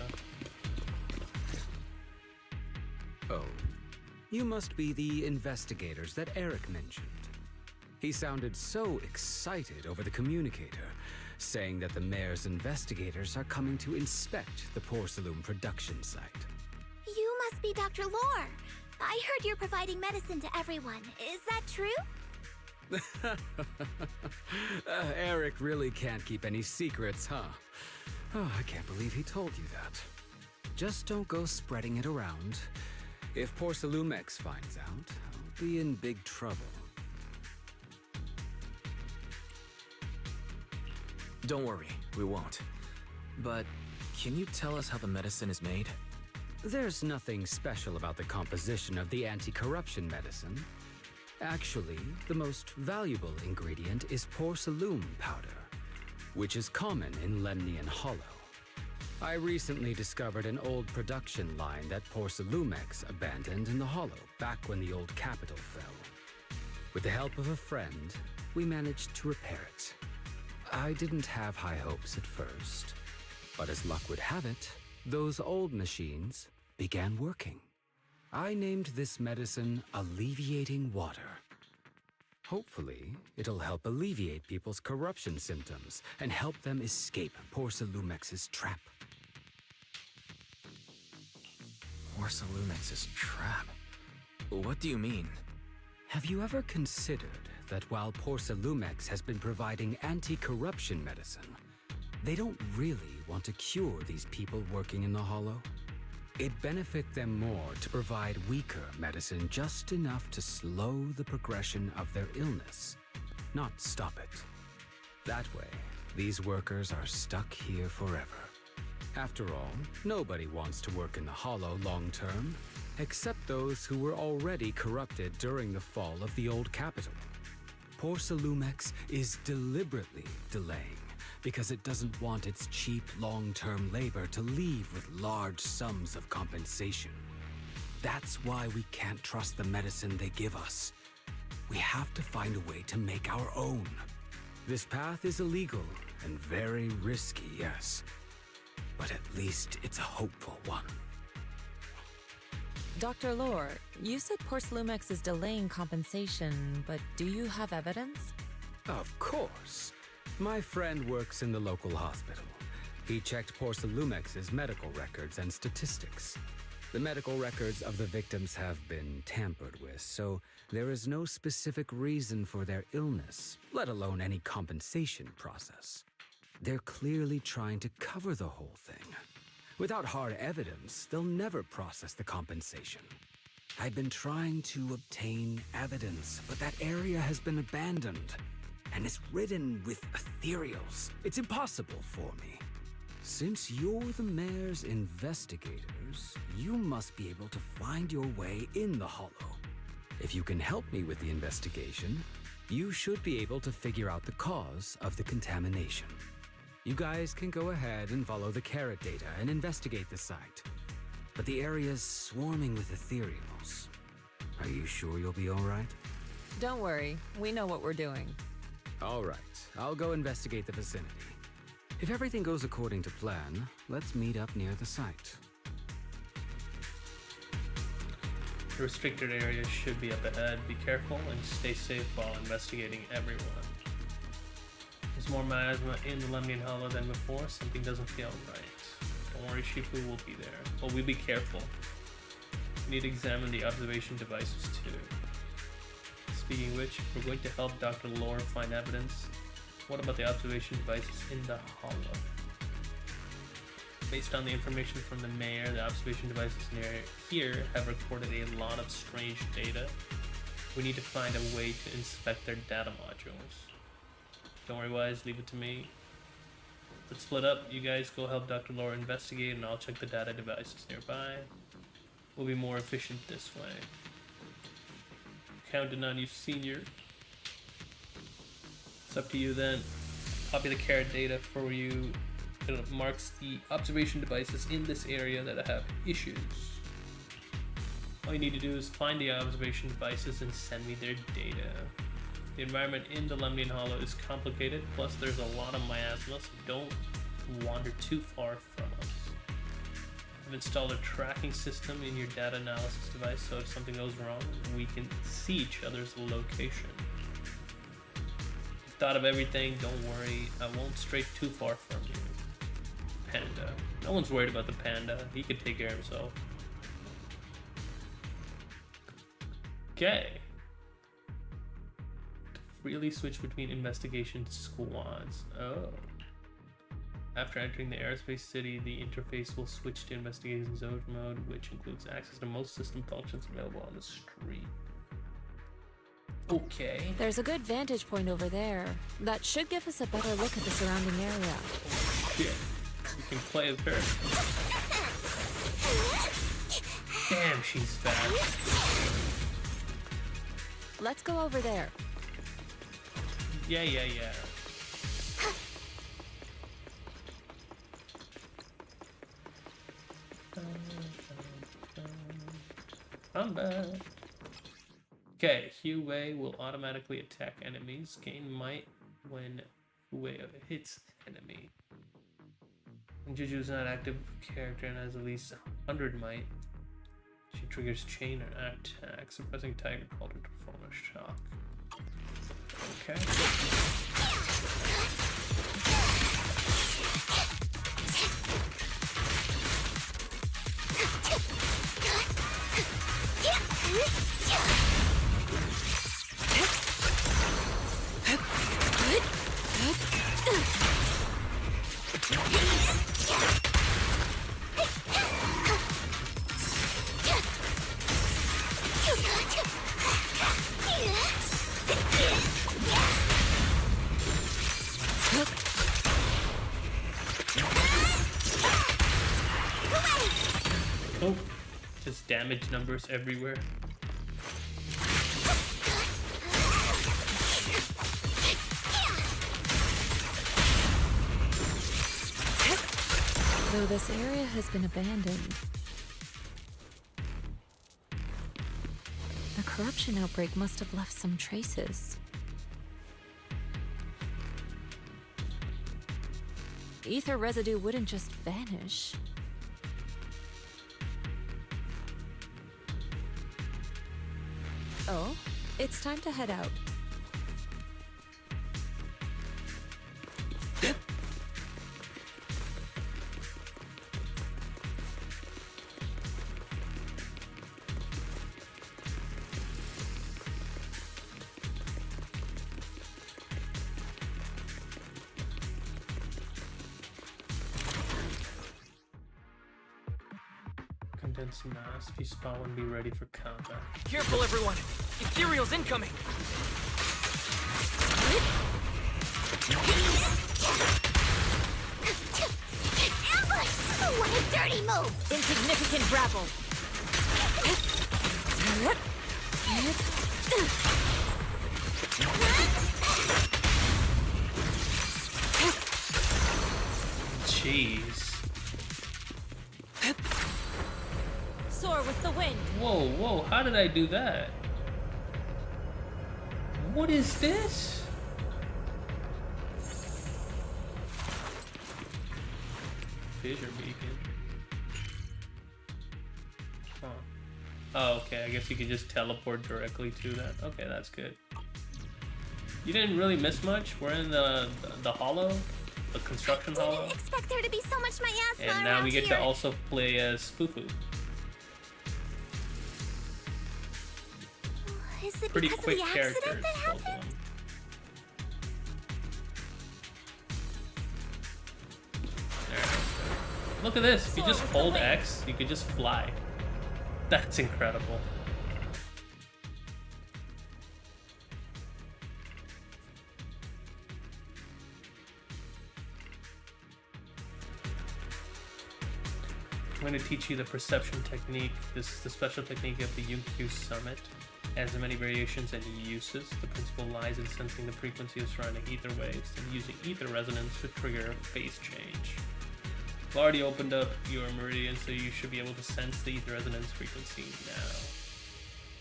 so. Oh. You must be the investigators that Eric mentioned. He sounded so excited over the communicator, saying that the mayor's investigators are coming to inspect the Porcelain production site. You must be Dr. Lore. I heard you're providing medicine to everyone. Is that true? Eric really can't keep any secrets, huh? Oh, I can't believe he told you that. Just don't go spreading it around. If Porcelumex finds out, I'll be in big trouble. Don't worry, we won't. But can you tell us how the medicine is made? There's nothing special about the composition of the anti-corruption medicine. Actually, the most valuable ingredient is porcelain powder, which is common in Lemnian Hollow. I recently discovered an old production line that Porcelumex abandoned in the Hollow back when the old capital fell. With the help of a friend, we managed to repair it. I didn't have high hopes at first, but as luck would have it, those old machines began working. I named this medicine Alleviating Water. Hopefully, it'll help alleviate people's corruption symptoms and help them escape Porcelumex's trap. Porcelumex's trap? What do you mean? Have you ever considered that while Porcelumex has been providing anti-corruption medicine, they don't really want to cure these people working in the Hollow? It'd benefit them more to provide weaker medicine just enough to slow the progression of their illness, not stop it. That way, these workers are stuck here forever. After all, nobody wants to work in the Hollow long term, except those who were already corrupted during the fall of the old capital. Porcelumex is deliberately delaying because it doesn't want its cheap long-term labor to leave with large sums of compensation. That's why we can't trust the medicine they give us. We have to find a way to make our own. This path is illegal and very risky, yes, but at least it's a hopeful one. Dr. Lore, you said Porcelumex is delaying compensation, but do you have evidence? Of course. My friend works in the local hospital. He checked Porcelumex's medical records and statistics. The medical records of the victims have been tampered with, so there is no specific reason for their illness, let alone any compensation process. They're clearly trying to cover the whole thing. Without hard evidence, they'll never process the compensation. I've been trying to obtain evidence, but that area has been abandoned, and it's ridden with ethereals. It's impossible for me. Since you're the mayor's investigators, you must be able to find your way in the Hollow. If you can help me with the investigation, you should be able to figure out the cause of the contamination. You guys can go ahead and follow the carrot data and investigate the site. But the area's swarming with ethereals. Are you sure you'll be all right? Don't worry, we know what we're doing. All right, I'll go investigate the vicinity. If everything goes according to plan, let's meet up near the site. The restricted area should be up ahead. Be careful and stay safe while investigating everyone. There's more miasma in the Lemnian Hollow than before. Something doesn't feel right. Don't worry, Shifu will be there. But we be careful. We need to examine the observation devices too. Speaking of which, we're going to help Dr. Lore find evidence. What about the observation devices in the Hollow? Based on the information from the mayor, the observation devices near here have recorded a lot of strange data. We need to find a way to inspect their data modules. Don't worry, Wise, leave it to me. Let's split up. You guys go help Dr. Lore investigate, and I'll check the data devices nearby. We'll be more efficient this way. Counting on you, Senior. It's up to you then. Copy the carrot data for you. It marks the observation devices in this area that have issues. All you need to do is find the observation devices and send me their data. The environment in the Lemnian Hollow is complicated, plus there's a lot of miasma, so don't wander too far from us. I've installed a tracking system in your data analysis device, so if something goes wrong, we can see each other's location. You've thought of everything, don't worry, I won't stray too far from you. Panda. No one's worried about the panda, he could take care of himself. Okay. To freely switch between investigation squads. Oh. After entering the aerospace city, the interface will switch to investigation zone mode, which includes access to most system functions available on the street. Okay. There's a good vantage point over there. That should give us a better look at the surrounding area. Shit. We can play with her. Damn, she's fast. Let's go over there. Yeah. I'm back. Okay, Hue will automatically attack enemies. Gain might when Hue hits enemy. When Juju is not active character and has at least 100 might, she triggers chain attack, suppressing Tiger called her to perform a shock. Okay. Oh, just damage numbers everywhere. Though this area has been abandoned, the corruption outbreak must have left some traces. Ether residue wouldn't just vanish. Oh, it's time to head out. Condensed mass. If you spawn one, be ready for combat. Careful, everyone! Ethereal's incoming! Ambush! Oh, what a dirty move! Insignificant rabble! Jeez. Soar with the wind! Whoa, how did I do that? What is this? Fissure beacon. Huh. Oh, okay, I guess you could just teleport directly to that. Okay, that's good. You didn't really miss much. We're in the hollow, the construction hollow. I didn't expect there to be so much miasma And now we get here. to also play as Fufu. Is it Pretty because quick of the accident characters, that both of happened? them. There. Look at this. If you just hold X, you could just fly. That's incredible. I'm going to teach you the perception technique. This is the special technique of the Yunkyu Summit. It has many variations and uses. The principle lies in sensing the frequency of surrounding ether waves and using ether resonance to trigger a phase change. I've already opened up your meridian, so you should be able to sense the ether resonance frequency now.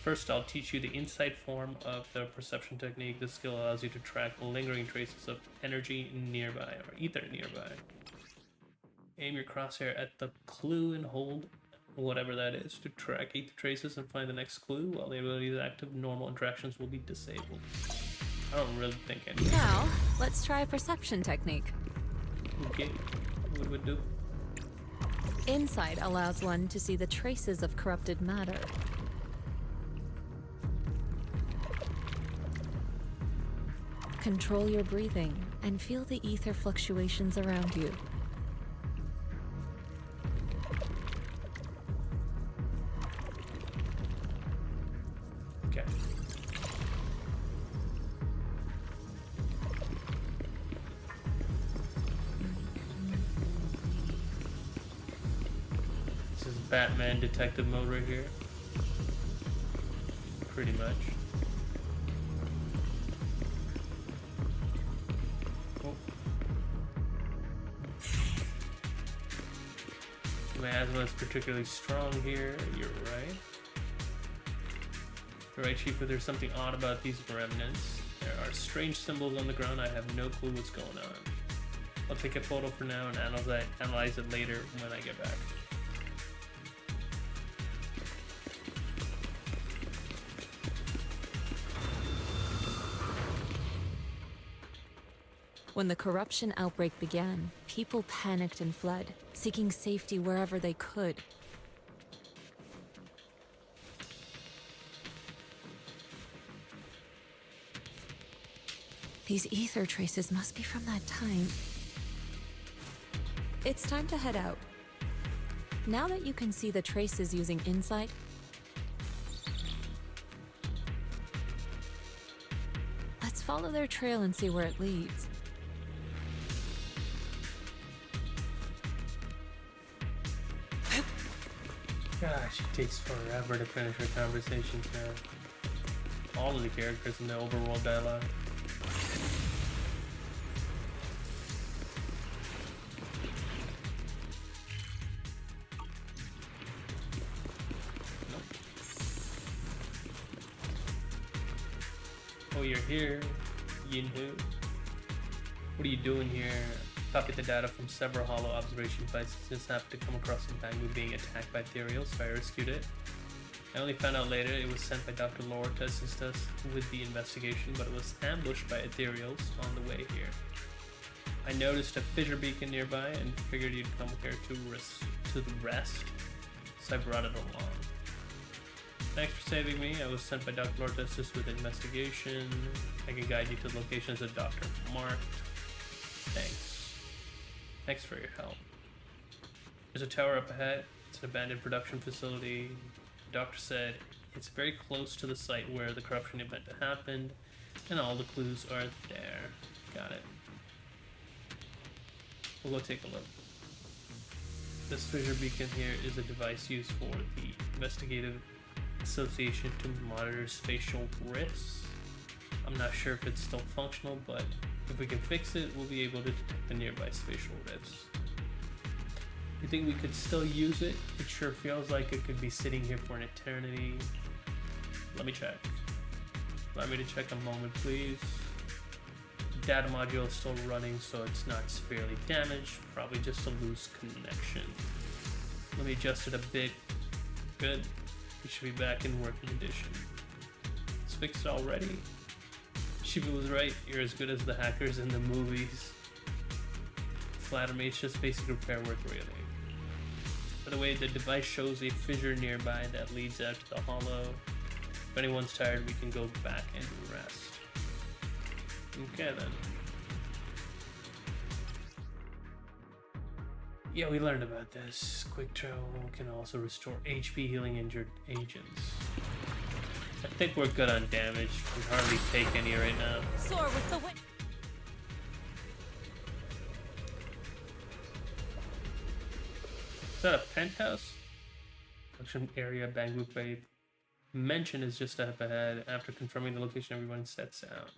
First, I'll teach you the insight form of the perception technique. This skill allows you to track lingering traces of energy nearby, or ether nearby. Aim your crosshair at the clue and hold whatever that is to track ether traces and find the next clue. While the ability is active, normal interactions will be disabled. I don't really think anything. Now, let's try a perception technique. Okay, what would do? Insight allows one to see the traces of corrupted matter. Control your breathing and feel the ether fluctuations around you. Okay. This is Batman detective mode right here. Pretty much. Miasma is particularly strong here, you're right. You're right, Chief, but there's something odd about these remnants. There are strange symbols on the ground, I have no clue what's going on. I'll take a photo for now and analyze it later when I get back. When the corruption outbreak began, people panicked and fled, seeking safety wherever they could. These ether traces must be from that time. It's time to head out. Now that you can see the traces using insight, let's follow their trail and see where it leads. Gosh, it takes forever to finish our conversations now. All of the characters in the overworld dialogue. Oh, you're here, Yinhu. What are you doing here? Copied the data from several hollow observation devices. Just happened to come across some Bangu being attacked by ethereals, so I rescued it. I only found out later it was sent by Dr. Lore to assist us with the investigation, but it was ambushed by ethereals on the way here. I noticed a fissure beacon nearby and figured you'd come here to the rest, so I brought it along. Thanks for saving me. I was sent by Dr. Lore to assist with the investigation. I can guide you to the locations of Dr. Mark. Thanks. Thanks for your help. There's a tower up ahead. It's an abandoned production facility. The doctor said it's very close to the site where the corruption event happened, and all the clues are there. Got it. We'll go take a look. This fissure beacon here is a device used for the Investigative Association to monitor spatial rifts. I'm not sure if it's still functional, but if we can fix it, we'll be able to detect the nearby spatial rifts. You think we could still use it? It sure feels like it could be sitting here for an eternity. Let me check. Allow me to check a moment, please. The data module is still running, so it's not severely damaged. Probably just a loose connection. Let me adjust it a bit. Good. We should be back in working condition. It's fixed already. Shiva was right. You're as good as the hackers in the movies. Flatter me, it's just basic repair work, really. By the way, the device shows a fissure nearby that leads out to the hollow. If anyone's tired, we can go back and rest. Okay then. Yeah, we learned about this. Quick travel can also restore HP, healing injured agents. I think we're good on damage. We can hardly take any right now. Soar with the wind. Is that a penthouse? Production area, Bangu Bay. Mention is just up ahead. After confirming the location, everyone sets out.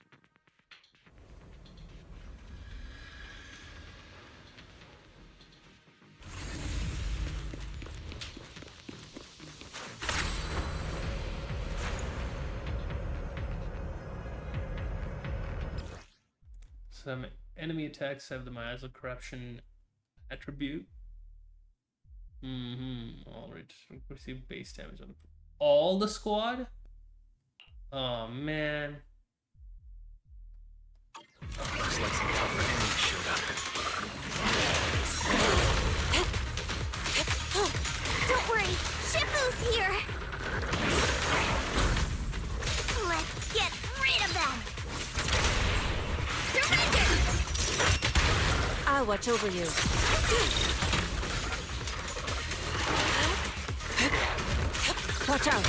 Some enemy attacks have the miasma corruption attribute. All right, receive base damage on all the squad. Oh man. Looks like some tougher enemies showed up. Don't worry, Shifu's here. Let's get rid of them. Surrender! I'll watch over you. Watch out!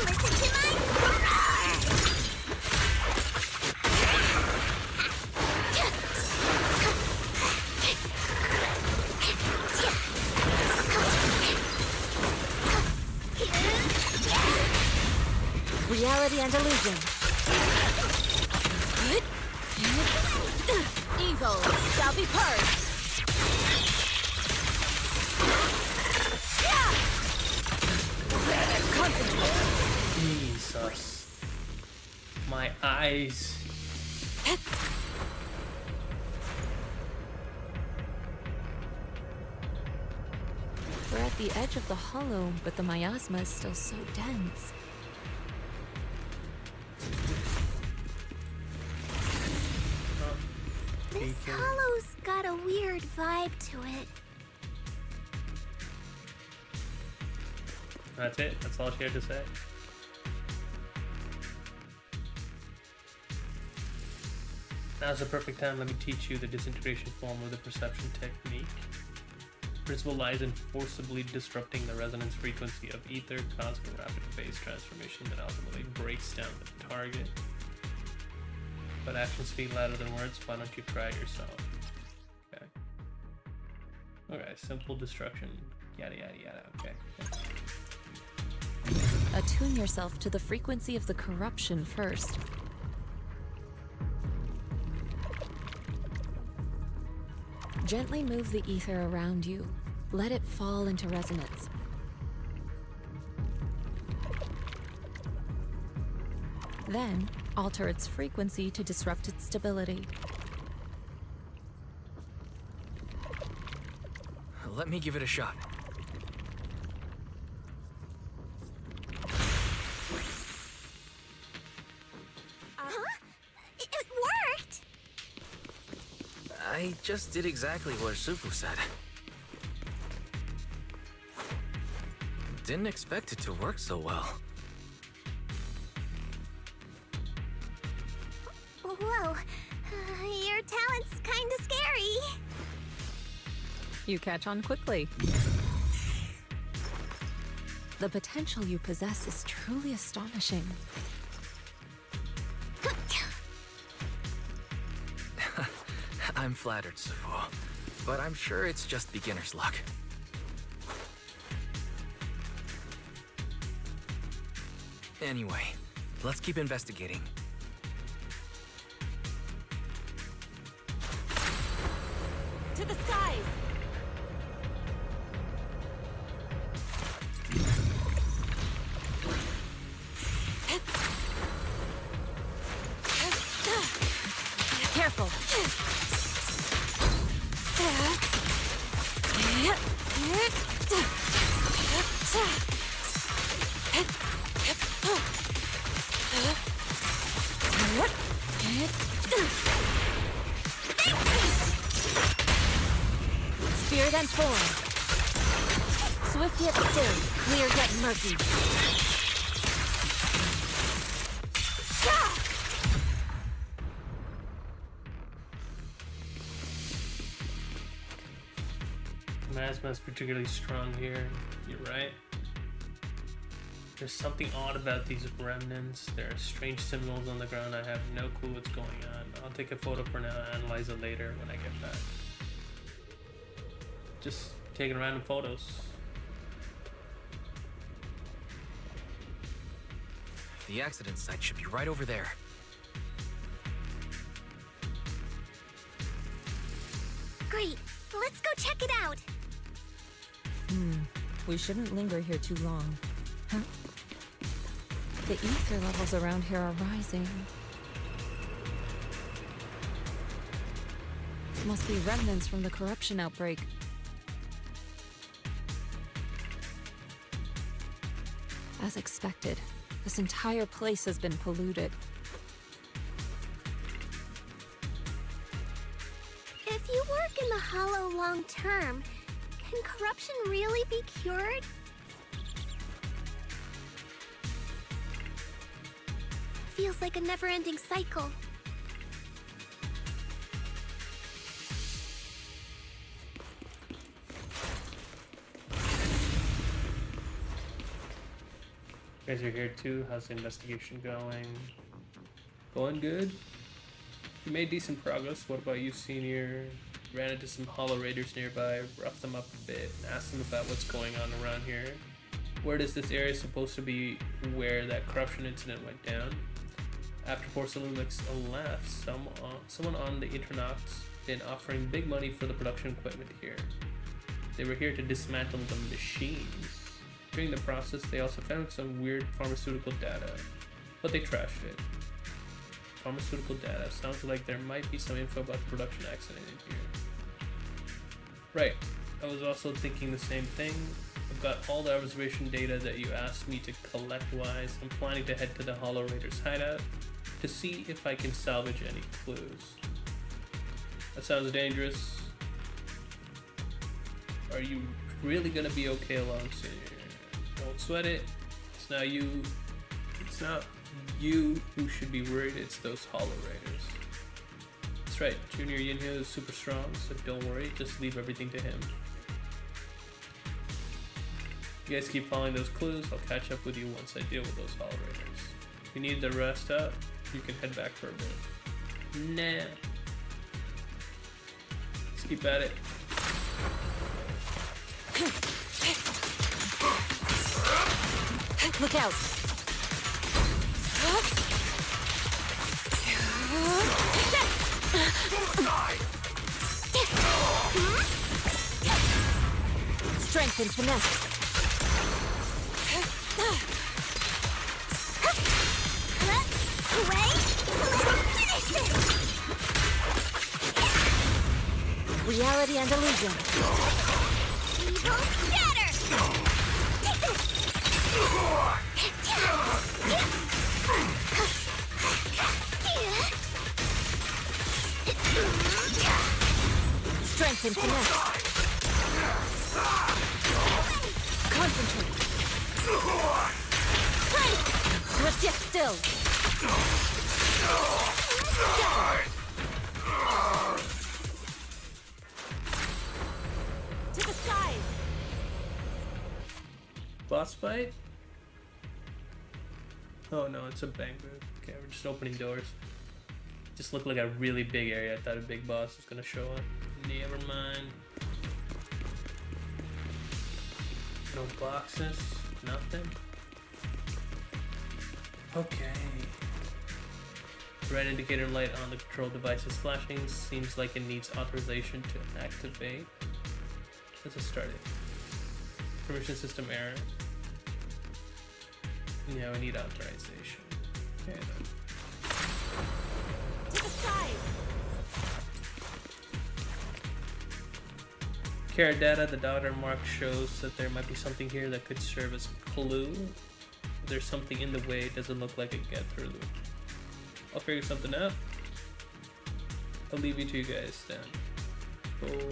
Listen to my Reality and illusion. Evil shall be purged. Concentrate. Jesus. My eyes. We're at the edge of the hollow, but the miasma is still so dense. This hollow's got a weird vibe to it. That's it? That's all she had to say? Now's the perfect time. Let me teach you the disintegration form of the perception technique. Principle lies in forcibly disrupting the resonance frequency of ether, causing a rapid phase transformation that ultimately breaks down the target. But actions speak louder than words. Why don't you try it yourself? Okay. Okay, simple destruction. Yada yada yada. Okay. Attune yourself to the frequency of the corruption first. Gently move the ether around you. Let it fall into resonance. Then, alter its frequency to disrupt its stability. Let me give it a shot. It worked! I just did exactly what Shifu said. Didn't expect it to work so well. Whoa, your talent's kinda scary. You catch on quickly. The potential you possess is truly astonishing. I'm flattered, Shifu, but I'm sure it's just beginner's luck. Anyway, let's keep investigating. To the skies! Careful! Spirit and form. Swift yet still, clear yet murky. Miasma is particularly strong here. You're right. There's something odd about these remnants. There are strange symbols on the ground. I have no clue what's going on. I'll take a photo for now and analyze it later when I get back. Just taking random photos. The accident site should be right over there. Great, let's go check it out. We shouldn't linger here too long. The ether levels around here are rising. Must be remnants from the corruption outbreak. As expected, this entire place has been polluted. If you work in the Hollow long term, can corruption really be cured? Feels like a never-ending cycle. You guys are here too. How's the investigation going? Going good? You made decent progress. What about you, Senior? Ran into some Hollow Raiders nearby, roughed them up a bit, and asked them about what's going on around here. Word is this area is supposed to be where that corruption incident went down. After Porcelumix left, someone on the Internoc's been offering big money for the production equipment here. They were here to dismantle the machines. During the process, they also found some weird pharmaceutical data, but they trashed it. Pharmaceutical data. Sounds like there might be some info about the production accident in here. Right. I was also thinking the same thing. I've got all the observation data that you asked me to collect wise. I'm planning to head to the Hollow Raiders hideout to see if I can salvage any clues. That sounds dangerous. Are you really gonna be okay alone, Senior? Don't sweat it. It's not you who should be worried, it's those Hollow Raiders. That's right, Junior Yinhyo is super strong, so don't worry, just leave everything to him. You guys keep following those clues, I'll catch up with you once I deal with those Hollow Raiders. If you need to rest up, you can head back for a bit. Nah. Let's keep at it. Look out! Strength and finesse. Reality and illusion. Evil scatter! Strength and finesse. Concentrate. Grip yet still. Scatter. To the side. Boss fight? Oh no, it's a bang move. Okay, we're just opening doors. Just looked like a really big area. I thought a big boss was gonna show up. Never mind. No boxes, nothing. Okay. Red indicator light on the control device is flashing. Seems like it needs authorization to activate. Let's just start it. Permission system error. Yeah, we need authorization. Okay then. To the side. Care data, the daughter mark shows that there might be something here that could serve as a clue. If there's something in the way, it doesn't look like a get through. I'll figure something out. I'll leave you two guys then. Cool.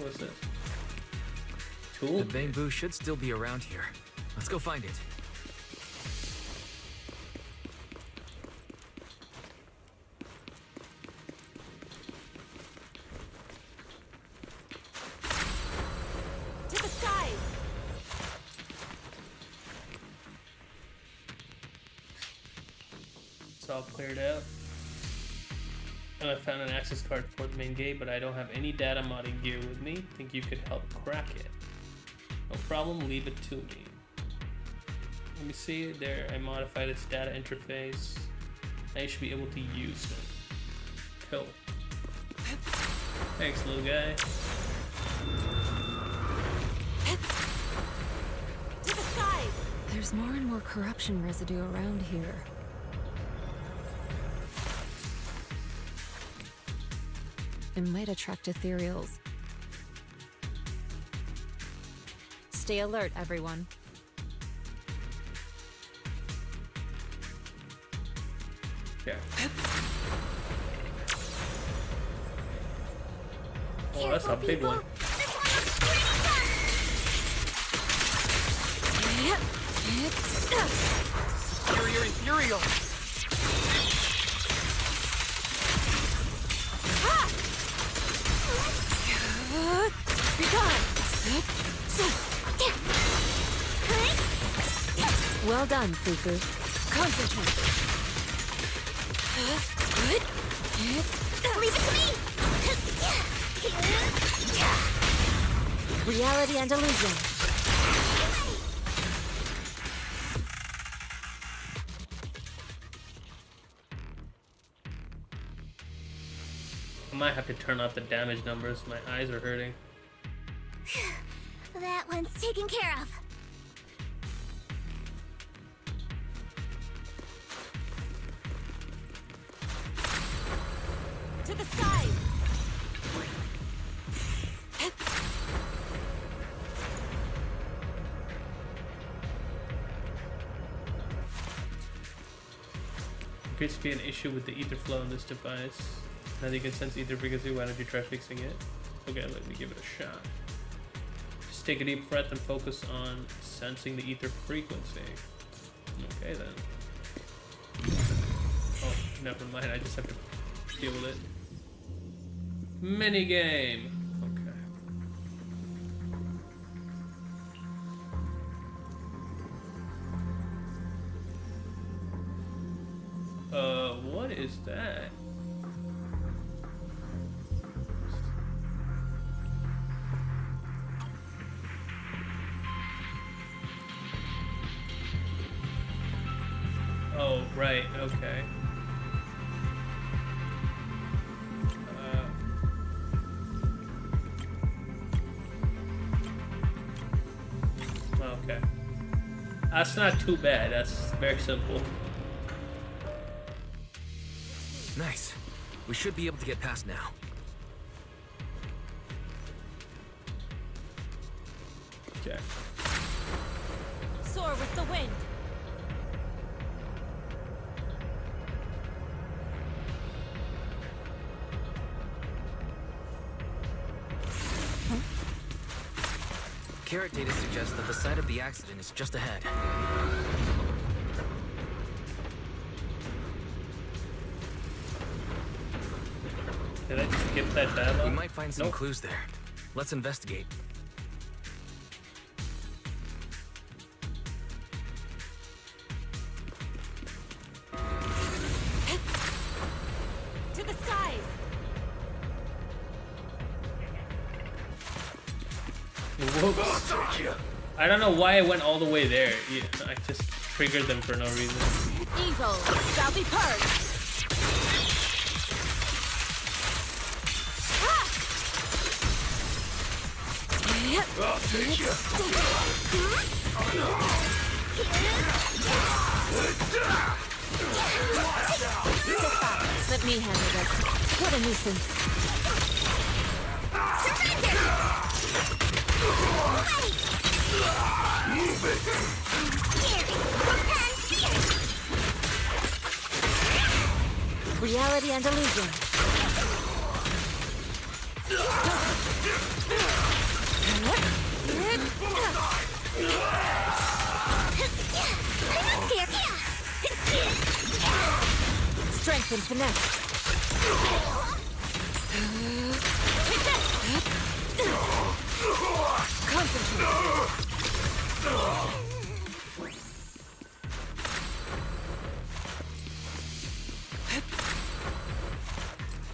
What's this? Tool? The bamboo should still be around here. Let's go find it. To the side. It's all cleared out. And I found an access card for the main gate, but I don't have any data modding gear with me. Think you could help crack it? No problem, leave it to me. Let me see it there. I modified its data interface I should be able to use them. Cool. Thanks, little guy. To the skies! There's more and more corruption residue around here. It might attract ethereals. Stay alert, everyone. Yeah. Oh, that's a big one. Superior ethereal. Be gone. Well done, Fuku. Concentrate. Leave it to me! Reality and illusion. I might have to turn off the damage numbers. My eyes are hurting. That one's taken care of. To the skies! Appears to be an issue with the ether flow in this device. Now you can sense ether frequency. Why don't you try fixing it? Okay, let me give it a shot. Just take a deep breath and focus on sensing the ether frequency. Okay then. Oh, never mind. I just have to deal with it. Minigame. Okay. What is that? Oh, right, okay. Okay. That's not too bad, that's very simple. Nice. We should be able to get past now. Okay. Soar with the wind. Carrot data suggests that the site of the accident is just ahead. Did I just skip that dialogue? We might find some clues there. Let's investigate. To the skies! Whoops. I don't know why I went all the way there. Yeah, I just triggered them for no reason. Evil shall be purged! I'll take you. Let me handle this. What a nuisance. Move it. Reality and illusion. Strength and finesse. Concentrate.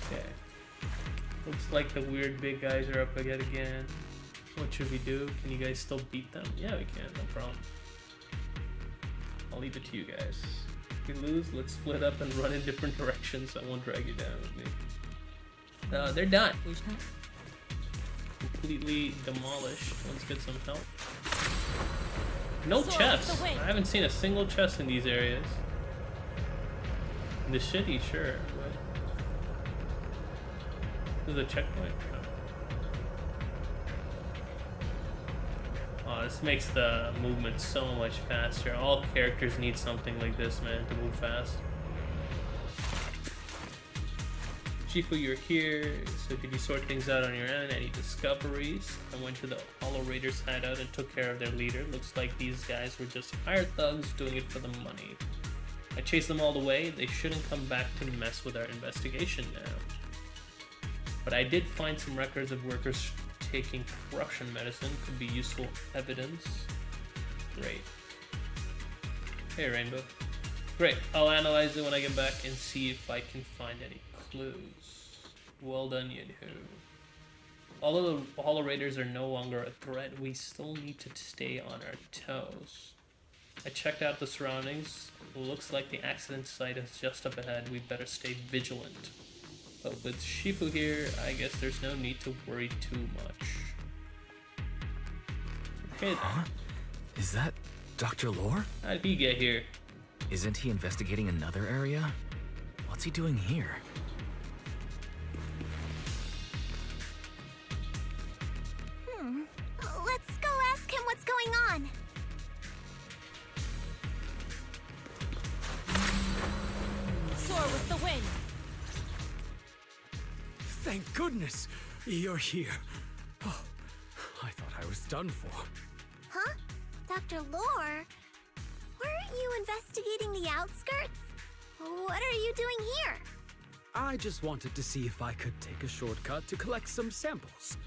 Okay. Looks like the weird big guys are up again. What should we do? Can you guys still beat them? Yeah, we can. No problem. I'll leave it to you guys. If we lose, let's split up and run in different directions. I won't drag you down with me. They're done. Completely demolished. Let's get some help. No chests. I haven't seen a single chest in these areas. In the city, sure, but this is a checkpoint. Oh, this makes the movement so much faster. All characters need something like this, man, to move fast. Shifu, you're here, so could you sort things out on your own? Any discoveries? I went to the Hollow Raiders hideout and took care of their leader. Looks like these guys were just hired thugs doing it for the money. I chased them all the way. They shouldn't come back to mess with our investigation now. But I did find some records of workers taking corruption medicine. Could be useful evidence. Great. Hey, Rainbow. Great. I'll analyze it when I get back and see if I can find any clues. Well done, Yinhu. Although the Hollow Raiders are no longer a threat, we still need to stay on our toes. I checked out the surroundings. Looks like the accident site is just up ahead. We better stay vigilant. But with Shifu here, I guess there's no need to worry too much. Okay then. Huh? Is that Dr. Lore? How did he get here? Isn't he investigating another area? What's he doing here? Let's go ask him what's going on. Soar with the wind. Thank goodness you're here. Oh, I thought I was done for. Huh? Dr. Lore? Weren't you investigating the outskirts? What are you doing here? I just wanted to see if I could take a shortcut to collect some samples.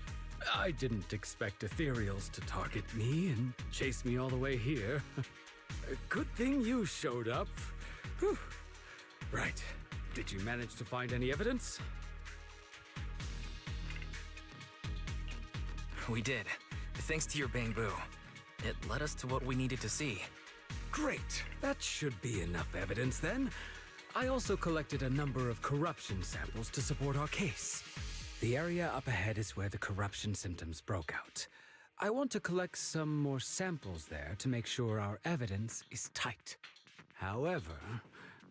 I didn't expect ethereals to target me and chase me all the way here. Good thing you showed up. Whew. Right. Did you manage to find any evidence? We did. Thanks to your bamboo. It led us to what we needed to see. Great. That should be enough evidence then. I also collected a number of corruption samples to support our case. The area up ahead is where the corruption symptoms broke out. I want to collect some more samples there to make sure our evidence is tight. However,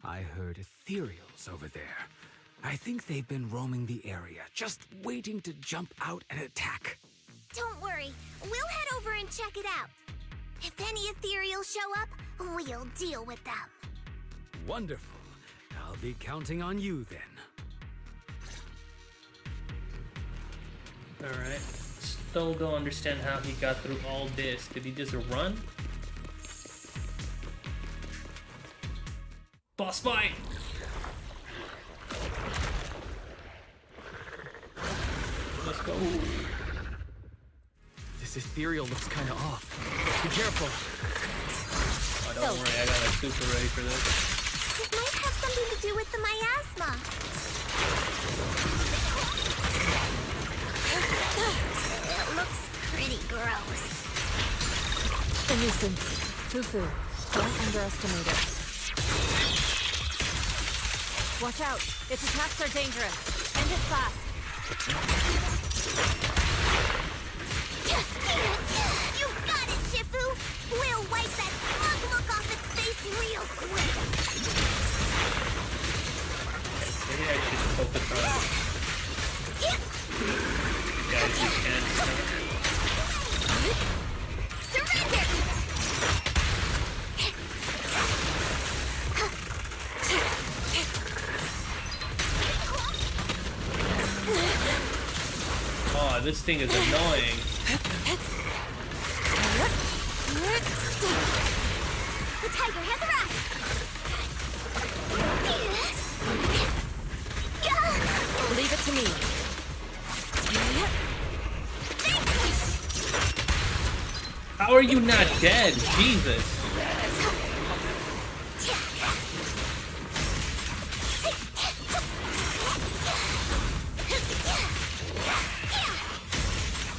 I heard ethereals over there. I think they've been roaming the area, just waiting to jump out and attack. Don't worry, we'll head over and check it out. If any ethereals show up, we'll deal with them. Wonderful. I'll be counting on you then. Alright. Still don't understand how he got through all this. Did he just run? Boss fight! Let's go. This ethereal looks kinda off. Be careful. Oh, don't worry, I got a super ready for this. It might have something to do with the miasma. It looks pretty gross. A nuisance. Fufu, don't underestimate it. Watch out. Its attacks are dangerous. End it fast. You got it, Shifu! We'll wipe that smug look off its face real quick! Maybe I should focus on... Guys, you can't Surrender! Oh, this thing is annoying. The tiger has arrived! Leave it to me. How are you not dead? Jesus.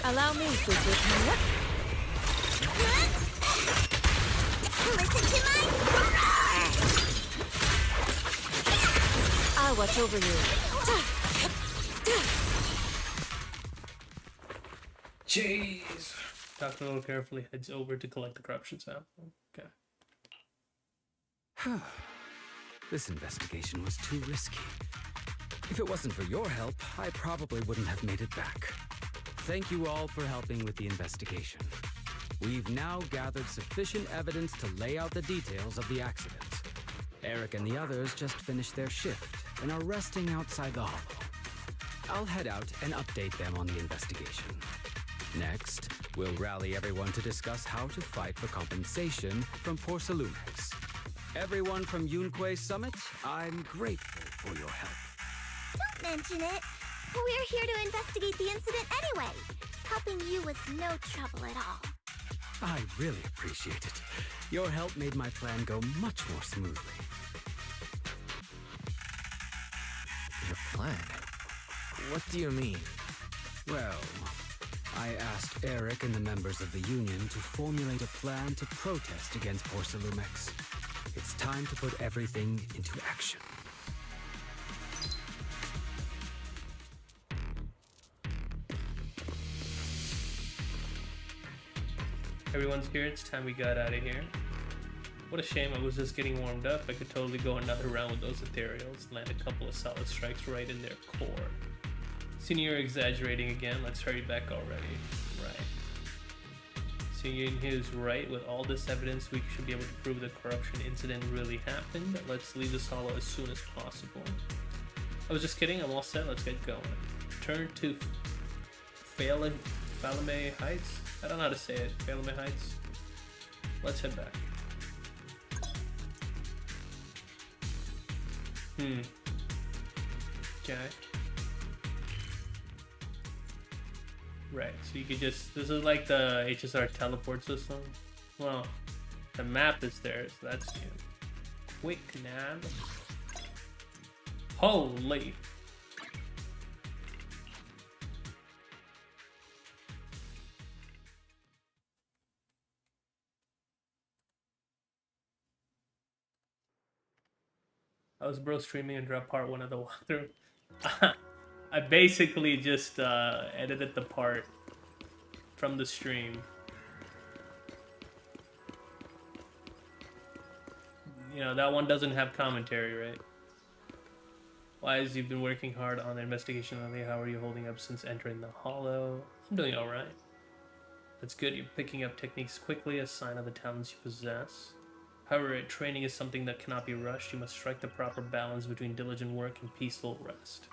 Allow me, Fufu. Listen to my roar! I'll watch over you. Jeez. Dr. Little carefully heads over to collect the corruption sample. Okay. This investigation was too risky. If it wasn't for your help, I probably wouldn't have made it back. Thank you all for helping with the investigation. We've now gathered sufficient evidence to lay out the details of the accident. Eric and the others just finished their shift and are resting outside the hollow. I'll head out and update them on the investigation. Next, we'll rally everyone to discuss how to fight for compensation from Porcelumex. Everyone from Yunquei Summit, I'm grateful for your help. Don't mention it. We're here to investigate the incident anyway. Helping you was no trouble at all. I really appreciate it. Your help made my plan go much more smoothly. Your plan? What do you mean? Well, I asked Eric and the members of the Union to formulate a plan to protest against Porcelumex. It's time to put everything into action. Everyone's here. It's time we got out of here. What a shame. I was just getting warmed up. I could totally go another round with those ethereals, land a couple of solid strikes right in their core. Senior, you're exaggerating again. Let's hurry back already. Right. Senior is right. With all this evidence, we should be able to prove the corruption incident really happened. Let's leave this hollow as soon as possible. I was just kidding. I'm all set. Let's get going. Turn to Falame Heights? I don't know how to say it. Falame Heights? Let's head back. Okay. Right, so you could just... This is like the HSR teleport system. Well, the map is there, so that's new. Quick nab. Holy! I was bro streaming and dropped part 1 of the walkthrough. I basically just edited the part from the stream. You know, that one doesn't have commentary, right? Why, as you've been working hard on the investigation lately, how are you holding up since entering the hollow? I'm doing alright. That's good, you're picking up techniques quickly, a sign of the talents you possess. However, training is something that cannot be rushed. You must strike the proper balance between diligent work and peaceful rest.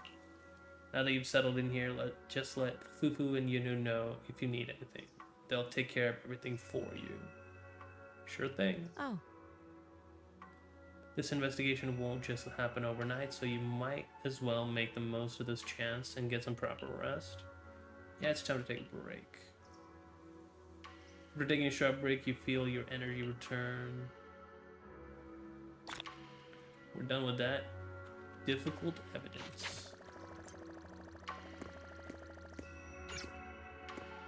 Now that you've settled in here, just let Fufu and Yunu know if you need anything. They'll take care of everything for you. Sure thing. Oh. This investigation won't just happen overnight, so you might as well make the most of this chance and get some proper rest. Yeah, it's time to take a break. After taking a short break, you feel your energy return. We're done with that. Difficult evidence.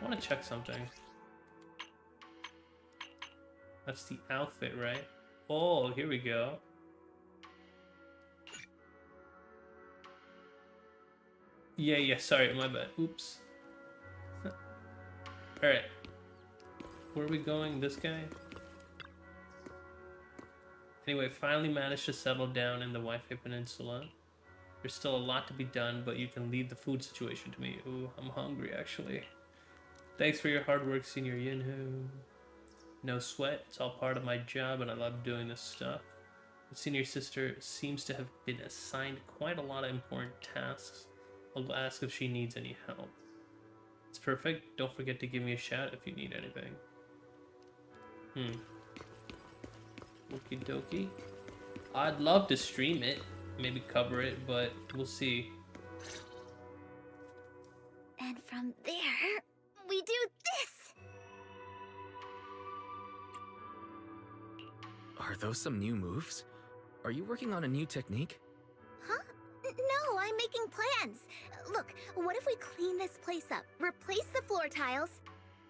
I want to check something. That's the outfit, right? Oh, here we go. Yeah, sorry, my bad. Oops. Alright. Where are we going? This guy? Anyway, finally managed to settle down in the Wi-Fi Peninsula. There's still a lot to be done, but you can leave the food situation to me. Ooh, I'm hungry, actually. Thanks for your hard work, Senior Yinhu. No sweat, it's all part of my job, and I love doing this stuff. The senior sister seems to have been assigned quite a lot of important tasks. I'll ask if she needs any help. It's perfect. Don't forget to give me a shout if you need anything. Okie dokie. I'd love to stream it, maybe cover it, but we'll see. And from there, we do this! Are those some new moves? Are you working on a new technique? Huh? No, I'm making plans. Look, what if we clean this place up, replace the floor tiles,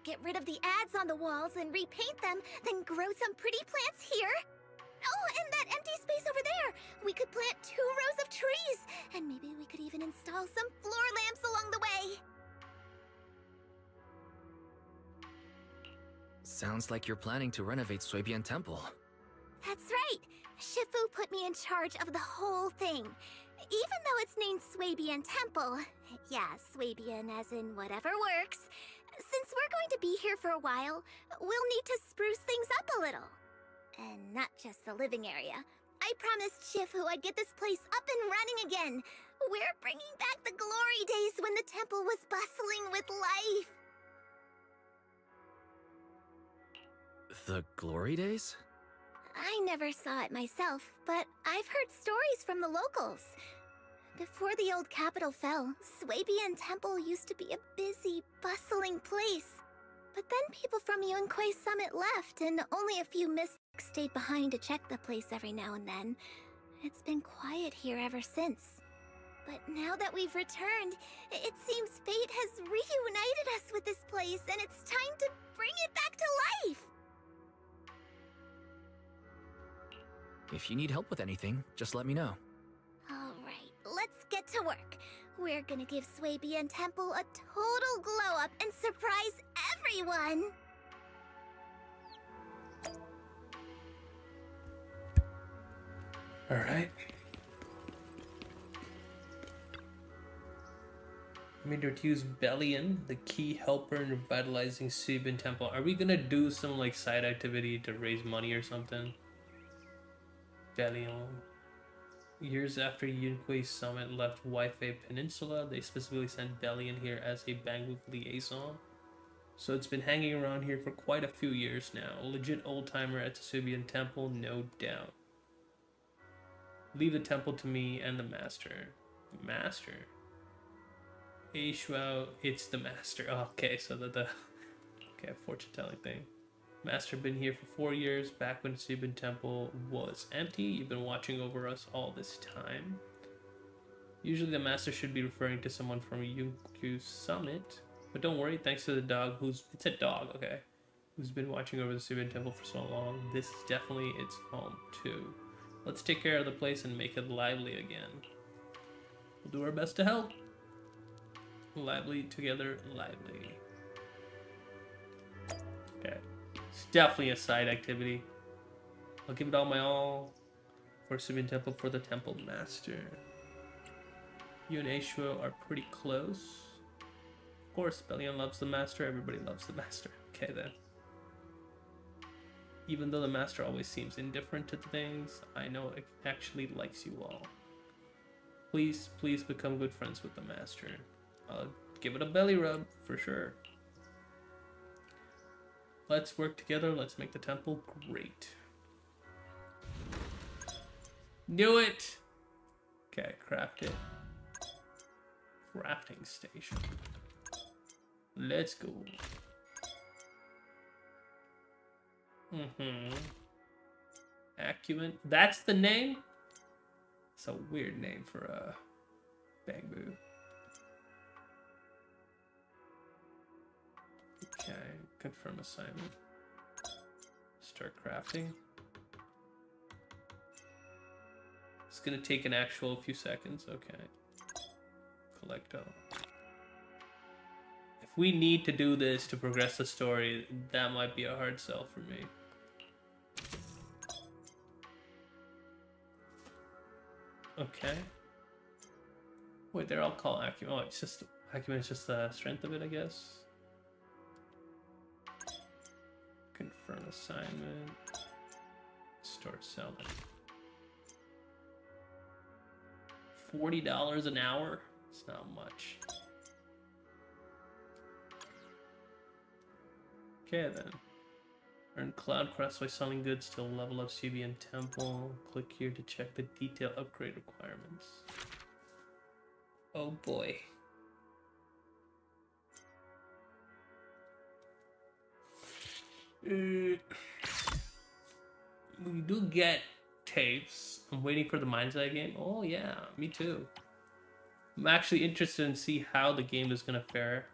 get rid of the ads on the walls and repaint them, then grow some pretty plants here? Oh, and that empty space over there! We could plant 2 rows of trees! And maybe we could even install some floor lamps along the way! Sounds like you're planning to renovate Suibian Temple. That's right! Shifu put me in charge of the whole thing. Even though it's named Suibian Temple, yeah, Suibian as in whatever works, since we're going to be here for a while, we'll need to spruce things up a little. And not just the living area. I promised Shifu I'd get this place up and running again. We're bringing back the glory days when the temple was bustling with life. The glory days? I never saw it myself, but I've heard stories from the locals. Before the old capital fell, Suibian Temple used to be a busy, bustling place. But then people from Yunquei Summit left, and only a few mystics stayed behind to check the place every now and then. It's been quiet here ever since. But now that we've returned, it seems fate has reunited us with this place, and it's time to bring it back to life! If you need help with anything, just let me know. Alright, let's get to work. We're gonna give Suibian Temple a total glow-up and surprise everyone! Alright. I mean, to use Bellion, the key helper in revitalizing Suibian Temple. Are we gonna do some like side activity to raise money or something? Bellion. Years after Yunquei Summit left Waifei Peninsula, they specifically sent Bellion here as a Bangbook liaison. So it's been hanging around here for quite a few years now. A legit old-timer at the Suibian Temple, no doubt. Leave the temple to me and the master. Master? Eishuo, it's the master. Oh, okay, so okay, fortune-telling thing. Master been here for 4 years, back when Suibian Temple was empty. You've been watching over us all this time. Usually the master should be referring to someone from Yunquei Summit. But don't worry, thanks to the dog it's a dog, okay, who's been watching over the Suibian Temple for so long, this is definitely its home too. Let's take care of the place and make it lively again. We'll do our best to help. Lively together, lively. Okay. It's definitely a side activity. I'll give it all my all for Suibian Temple for the Temple Master. You and Eishuo are pretty close. Of course, Bellion loves the Master. Everybody loves the Master. Okay then. Even though the Master always seems indifferent to things, I know it actually likes you all. Please, please become good friends with the Master. I'll give it a belly rub for sure. Let's work together. Let's make the temple great. Knew it! Okay, craft it. Crafting station. Let's go. Acumen. That's the name? It's a weird name for a Bangbu. Okay, confirm assignment. Start crafting. It's gonna take an actual few seconds. Okay. Collect all. If we need to do this to progress the story, that might be a hard sell for me. Okay. Wait, they're all called acumen. Oh, it's just acumen is just the strength of it, I guess. Confirm assignment. Start selling. $40 an hour? It's not much. Okay then. Earn Cloud Crest by selling goods to level up Suibian Temple. Click here to check the detail upgrade requirements. Oh boy. We do get tapes. I'm waiting for the Mind's Eye game. Oh yeah, me too. I'm actually interested in see how the game is gonna fare.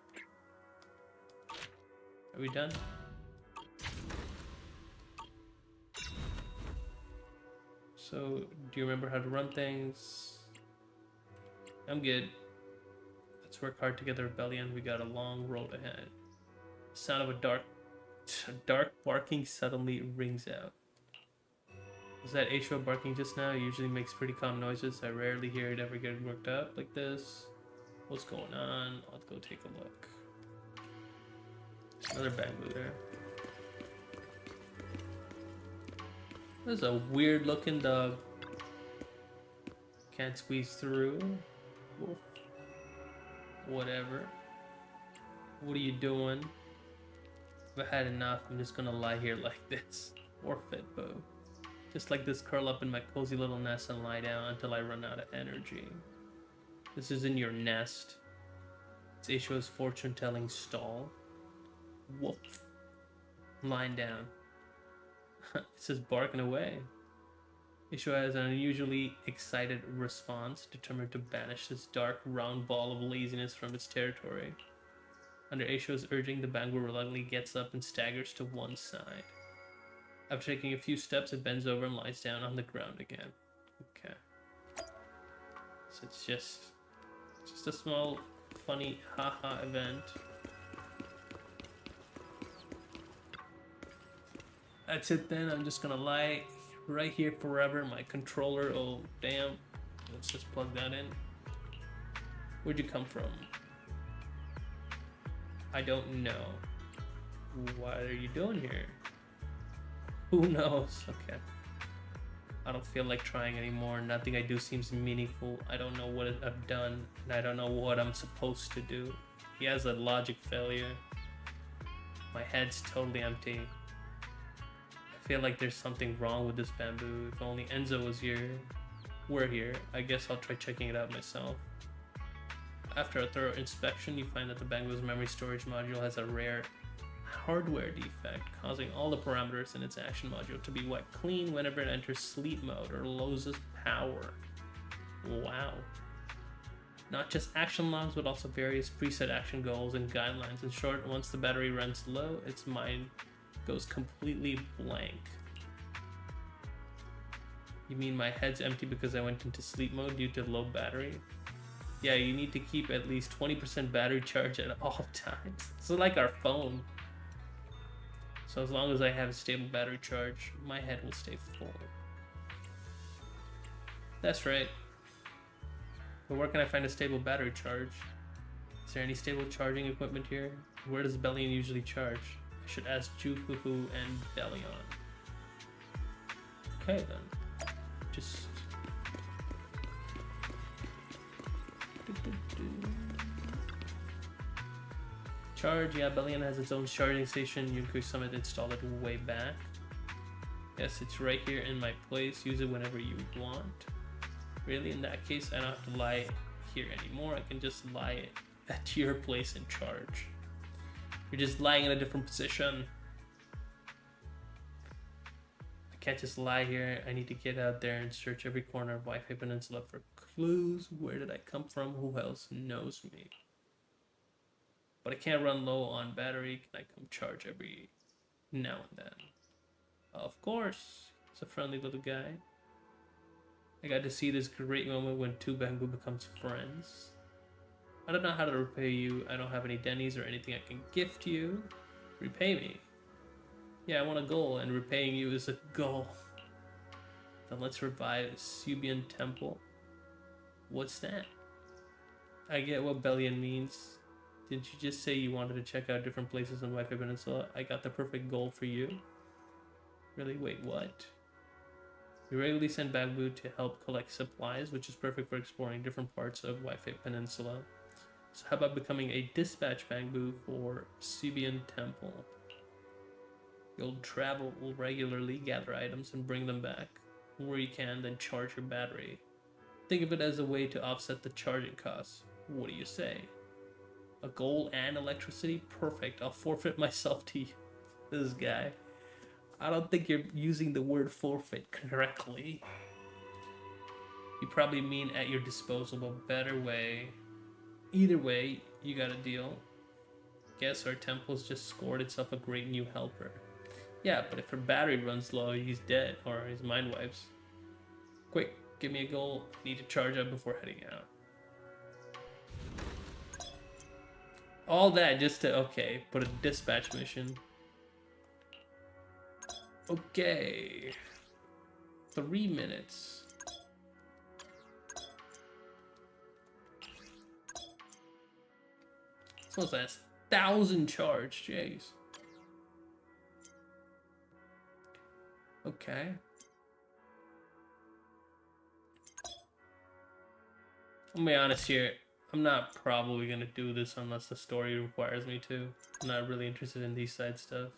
Are we done? So, do you remember how to run things? I'm good. Let's work hard together, Rebellion. We got a long road ahead. The sound of a dark barking suddenly rings out. Was that Aisha barking just now? It usually makes pretty calm noises. I rarely hear it ever get worked up like this. What's going on? I'll go take a look. Another bamboo there. There's a weird looking dog. Can't squeeze through. Woof. Whatever. What are you doing? I've had enough. I'm just gonna lie here like this. Forfeit, boo. Just like this, curl up in my cozy little nest and lie down until I run out of energy. This isn't your nest. It's Aisha's fortune-telling stall. Woof. I'm lying down. It's just barking away. Aisha has an unusually excited response, determined to banish this dark, round ball of laziness from its territory. Under Aisha's urging, the bangu reluctantly gets up and staggers to one side. After taking a few steps, it bends over and lies down on the ground again. Okay. So it's just a small, funny, haha event. That's it then. I'm just gonna lie right here forever. My controller, oh damn. Let's just plug that in. Where'd you come from? I don't know. What are you doing here? Who knows? Okay. I don't feel like trying anymore. Nothing I do seems meaningful. I don't know what I've done, and I don't know what I'm supposed to do. He has a logic failure. My head's totally empty. I feel like there's something wrong with this bamboo. If only Enzo was here. We're here. I guess I'll try checking it out myself. After a thorough inspection, you find that the bamboo's memory storage module has a rare hardware defect, causing all the parameters in its action module to be wiped clean whenever it enters sleep mode or loses power. Wow. Not just action logs, but also various preset action goals and guidelines. In short, once the battery runs low, its mind goes completely blank. You mean my head's empty because I went into sleep mode due to low battery? Yeah, you need to keep at least 20% battery charge at all times. It's like our phone. So as long as I have a stable battery charge, my head will stay full. That's right. But where can I find a stable battery charge? Is there any stable charging equipment here? Where does Bellion usually charge? I should ask Jufufu and Bellion. Okay then. Just... Charge, yeah, Bellion has its own charging station. Yunkui Summit installed it way back. Yes, it's right here in my place. Use it whenever you want. Really, in that case, I don't have to lie here anymore. I can just lie at your place and charge. You're just lying in a different position. I can't just lie here. I need to get out there and search every corner of Wi-Fi Peninsula for clues. Where did I come from? Who else knows me? But I can't run low on battery. Can I come charge every now and then? Of course. He's a friendly little guy. I got to see this great moment when two bamboo becomes friends. I don't know how to repay you. I don't have any Denny's or anything I can gift you. Repay me. Yeah, I want a goal, and repaying you is a goal. Then let's revive Subian Temple. What's that? I get what Bellion means. Didn't you just say you wanted to check out different places on Wi-Fi Peninsula? I got the perfect goal for you. Really? Wait, what? We regularly send bamboo to help collect supplies, which is perfect for exploring different parts of Wi-Fi Peninsula. So how about becoming a dispatch bamboo for Subian Temple? You'll travel regularly, gather items, and bring them back. Where you can, then charge your battery. Think of it as a way to offset the charging costs. What do you say? A gold and electricity? Perfect. I'll forfeit myself to you. This guy. I don't think you're using the word forfeit correctly. You probably mean at your disposal, but better way. Either way, you got a deal. Guess our temple's just scored itself a great new helper. Yeah, but if her battery runs low, he's dead, or his mind wipes. Quick, give me a goal. I need to charge up before heading out. All that just to, okay, put a dispatch mission. Okay. 3 minutes. So that's 1,000 charge, jeez. Okay. I'll be honest here. I'm not probably gonna do this unless the story requires me to. I'm not really interested in these side stuff.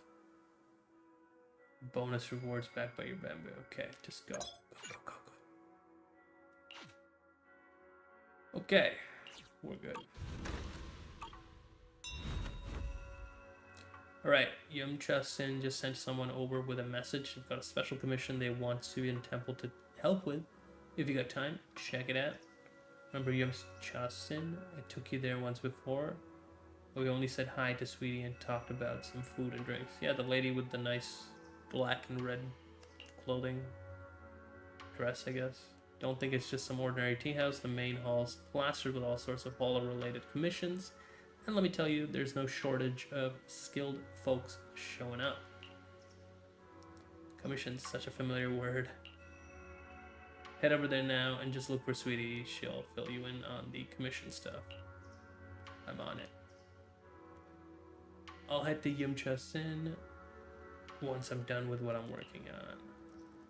Bonus rewards backed by your bamboo. Okay, just go. Go. Okay, we're good. Alright, Yum-Cha-Sin just sent someone over with a message. They've got a special commission they want Suyin Temple to help with. If you got time, check it out. Remember Yum-Cha-Sin? I took you there once before. We only said hi to Sweetie and talked about some food and drinks. Yeah, the lady with the nice black and red clothing dress, I guess. Don't think it's just some ordinary tea house. The main hall's plastered with all sorts of hall-related commissions. And let me tell you, there's no shortage of skilled folks showing up. Commission's such a familiar word. Head over there now and just look for Sweetie. She'll fill you in on the commission stuff. I'm on it. I'll head to Yum-Cha-Sin once I'm done with what I'm working on.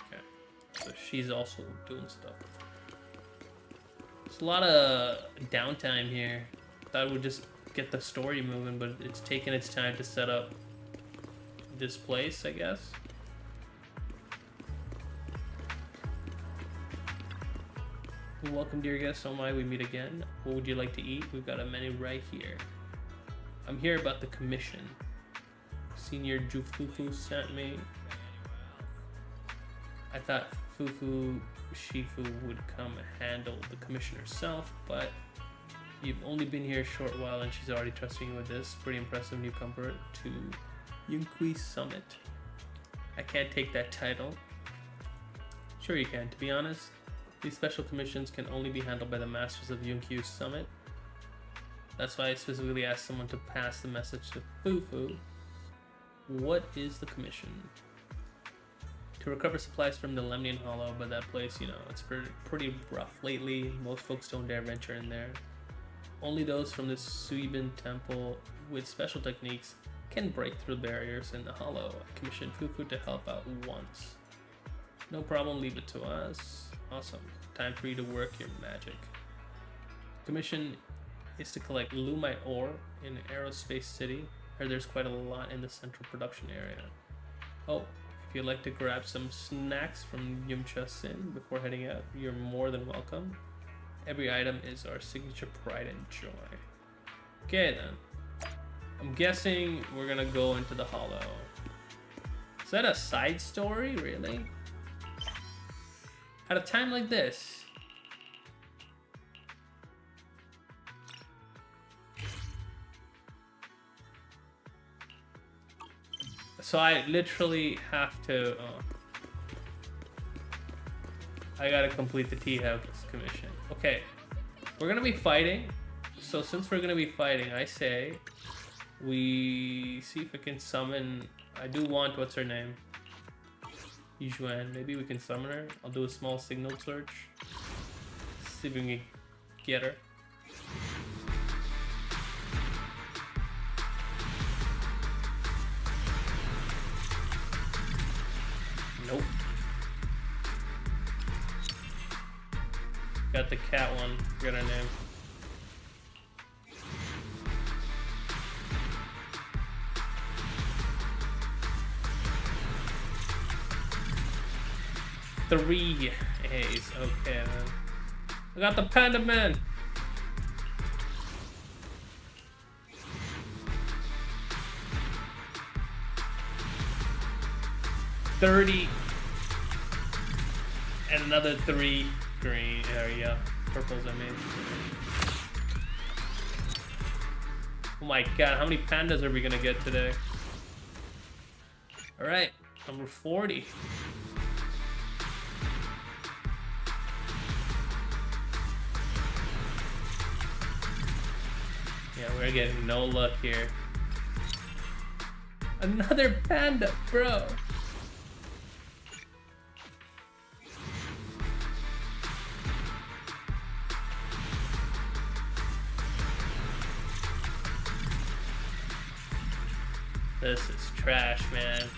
Okay. So she's also doing stuff. There's a lot of downtime here. Thought we'd just get the story moving, but it's taken its time to set up this place, I guess. Welcome, dear guests. Oh my, we meet again. What would you like to eat? We've got a menu right here. I'm here about the commission. Senior Jufufu sent me. I thought Fufu Shifu would come handle the commission herself, but you've only been here a short while and she's already trusting you with this. Pretty impressive newcomer to Yunqui Summit. I can't take that title. Sure you can, to be honest. These special commissions can only be handled by the masters of Yunqui Summit. That's why I specifically asked someone to pass the message to Fufu. What is the commission? To recover supplies from the Lemnian Hollow, but that place, you know, it's pretty rough lately. Most folks don't dare venture in there. Only those from the Suibin Temple with special techniques can break through barriers in the Hollow. I commissioned Fufu to help out once. No problem, leave it to us. Awesome. Time for you to work your magic. Commission is to collect Lumite ore in Aerospace City. I heard there's quite a lot in the central production area. Oh, if you'd like to grab some snacks from Yum-Cha-Sin before heading out, you're more than welcome. Every item is our signature pride and joy. Okay then. I'm guessing we're gonna go into the Hollow. Is that a side story, really? At a time like this? So I literally have to, I gotta complete the tea house commission. Okay, we're gonna be fighting. So since we're gonna be fighting, I say we see if we can summon, I do want, what's her name? Yixuan. Maybe we can summon her. I'll do a small signal search. See if we can get her. Nope. Got the cat one. Forget her name. Three A's. Okay, man. I got the Panda Man. $30 and another 3 green area. Purples, I mean. Oh my god, how many pandas are we gonna get today? Alright, number 40. We're getting no luck here. Another panda, bro. This is trash, man.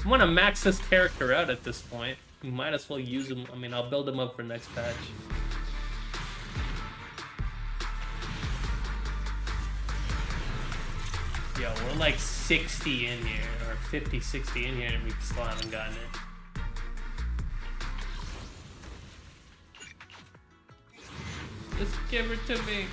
I want to max this character out at this point. We might as well use him. I mean, I'll build him up for next patch. Yo, we're like 60 in here, or 50, 60 in here, and we still haven't gotten it. Just give it to me.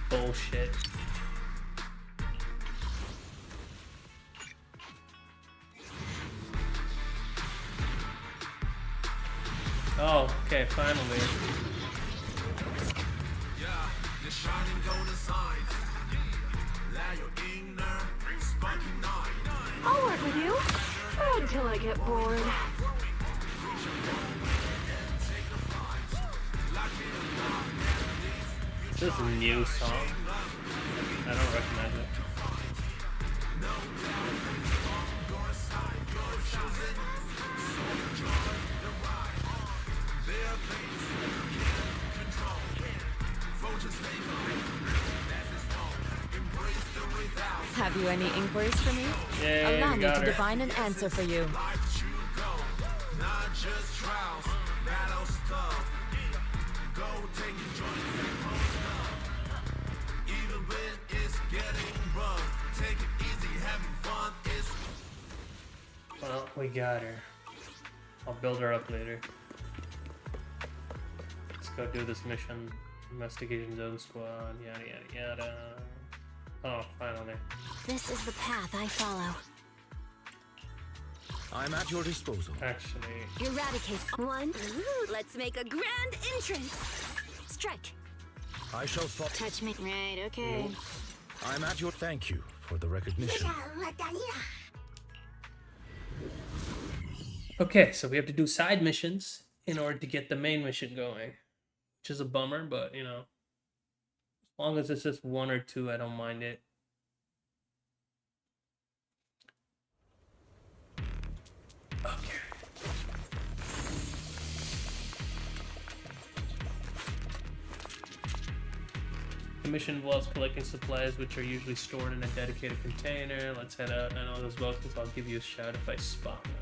Bullshit. Oh, okay, finally. I'll work with you until I get bored. Is this a new song? I don't recognize it. Have you any inquiries for me? Yeah, Allow me got to her. divine an answer for you. Well, we got her. I'll build her up later. Let's go do this mission. Investigation Zone Squad, yada yada yada. Oh, finally. This is the path I follow. I'm at your disposal. Actually, Eradicate one. Ooh, let's make a grand entrance. Strike. I shall follow. Touch me. Right, okay. I'm at your. Thank you for the recognition. okay, so we have to do side missions in order to get the main mission going. Which is a bummer, but you know. As long as it's just one or two, I don't mind it. Okay. The mission involves collecting supplies which are usually stored in a dedicated container. Let's head out. I know those boxes. I'll give you a shout if I spot one.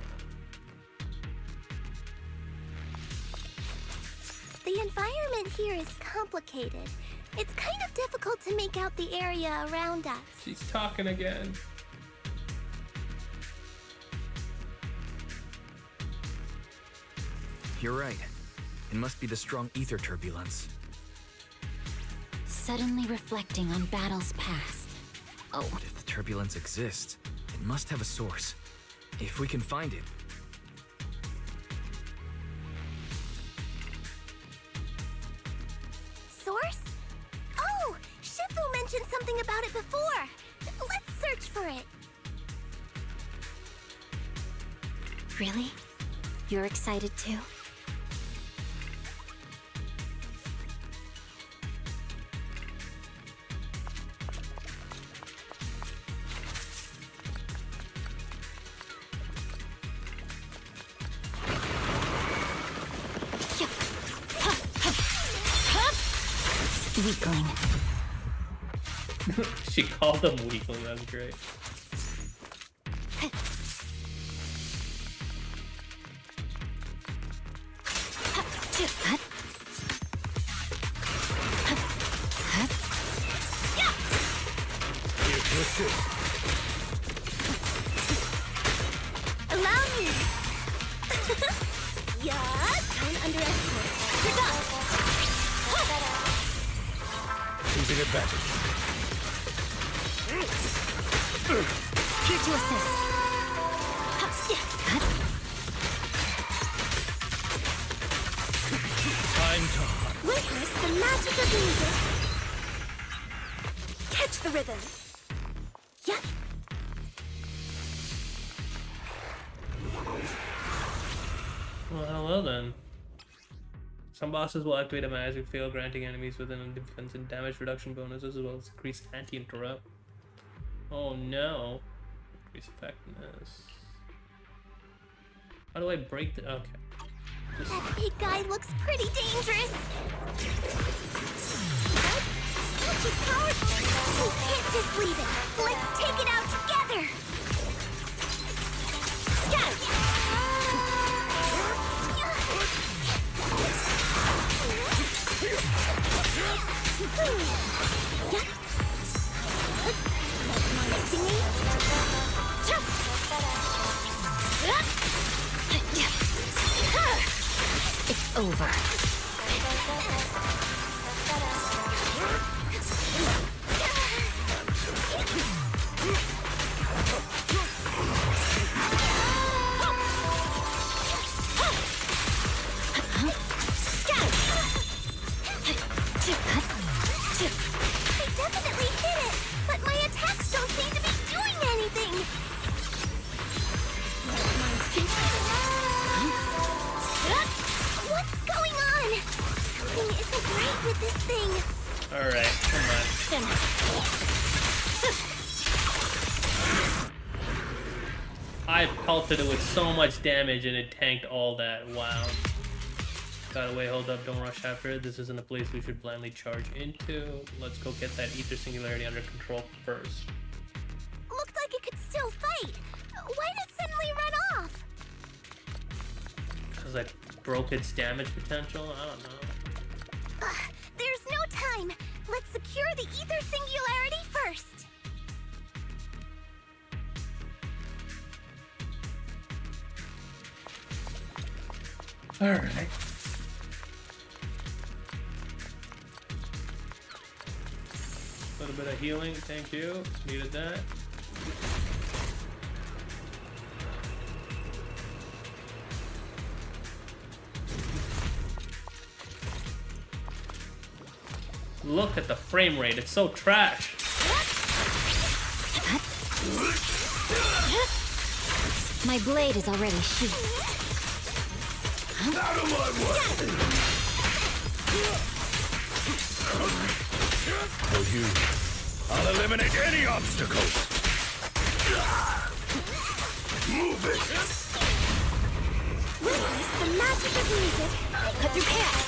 The environment here is complicated. It's kind of difficult to make out the area around us. She's talking again. You're right. It must be the strong ether turbulence. Suddenly reflecting on battles past. Oh. But if the turbulence exists, it must have a source. If we can find it. Source? Oh, Shifu mentioned something about it before. Let's search for it. Really? You're excited too? Weakling. She called him weakling, that's great. Allow me. Yeah, don't underestimate. You're done. Choosing advantage. Here to assist. Time to hunt. Witness the magic of music. Catch the rhythm. Yeah. Well, hello then. Some bosses will activate a magic field, granting enemies within a defense and damage reduction bonuses, as well as increased anti-interrupt. Oh no. Increase effectiveness. How do I break the... Okay. That big guy looks pretty dangerous. Such a powerful... We can't just leave it. Let's take it out together. Scatter! It's over. I definitely hit it, but my attacks don't seem to be doing anything. What's going on? Something isn't right with this thing. Alright, come on. I pelted it with so much damage and it tanked all that. Wow. Got away, hold up, don't rush after it. This isn't a place we should blindly charge into. Let's go get that ether singularity under control first. Looked like it could still fight. Why did it suddenly run off? Because I broke its damage potential? I don't know. There's no time. Let's secure the ether singularity first. Alright. A little bit of healing, thank you. Needed that. Look at the frame rate, it's so trash. My blade is already sheathed. Out of my way! For you, I'll eliminate any obstacles. Move it! Witness the magic of music. Cut through chaos.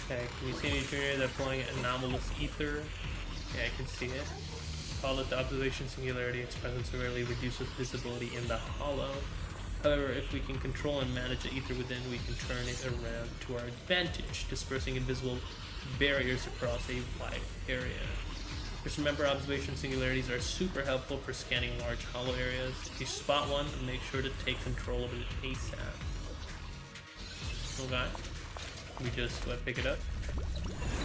Okay, can you see any junior that pulling anomalous ether? Yeah, I can see it. Call it the observation singularity. Its presence severely reduces visibility in the hollow. However, if we can control and manage the ether within, we can turn it around to our advantage, dispersing invisible barriers across a wide area. Just remember, observation singularities are super helpful for scanning large hollow areas. If you spot one, make sure to take control of it ASAP. Okay. We just pick it up.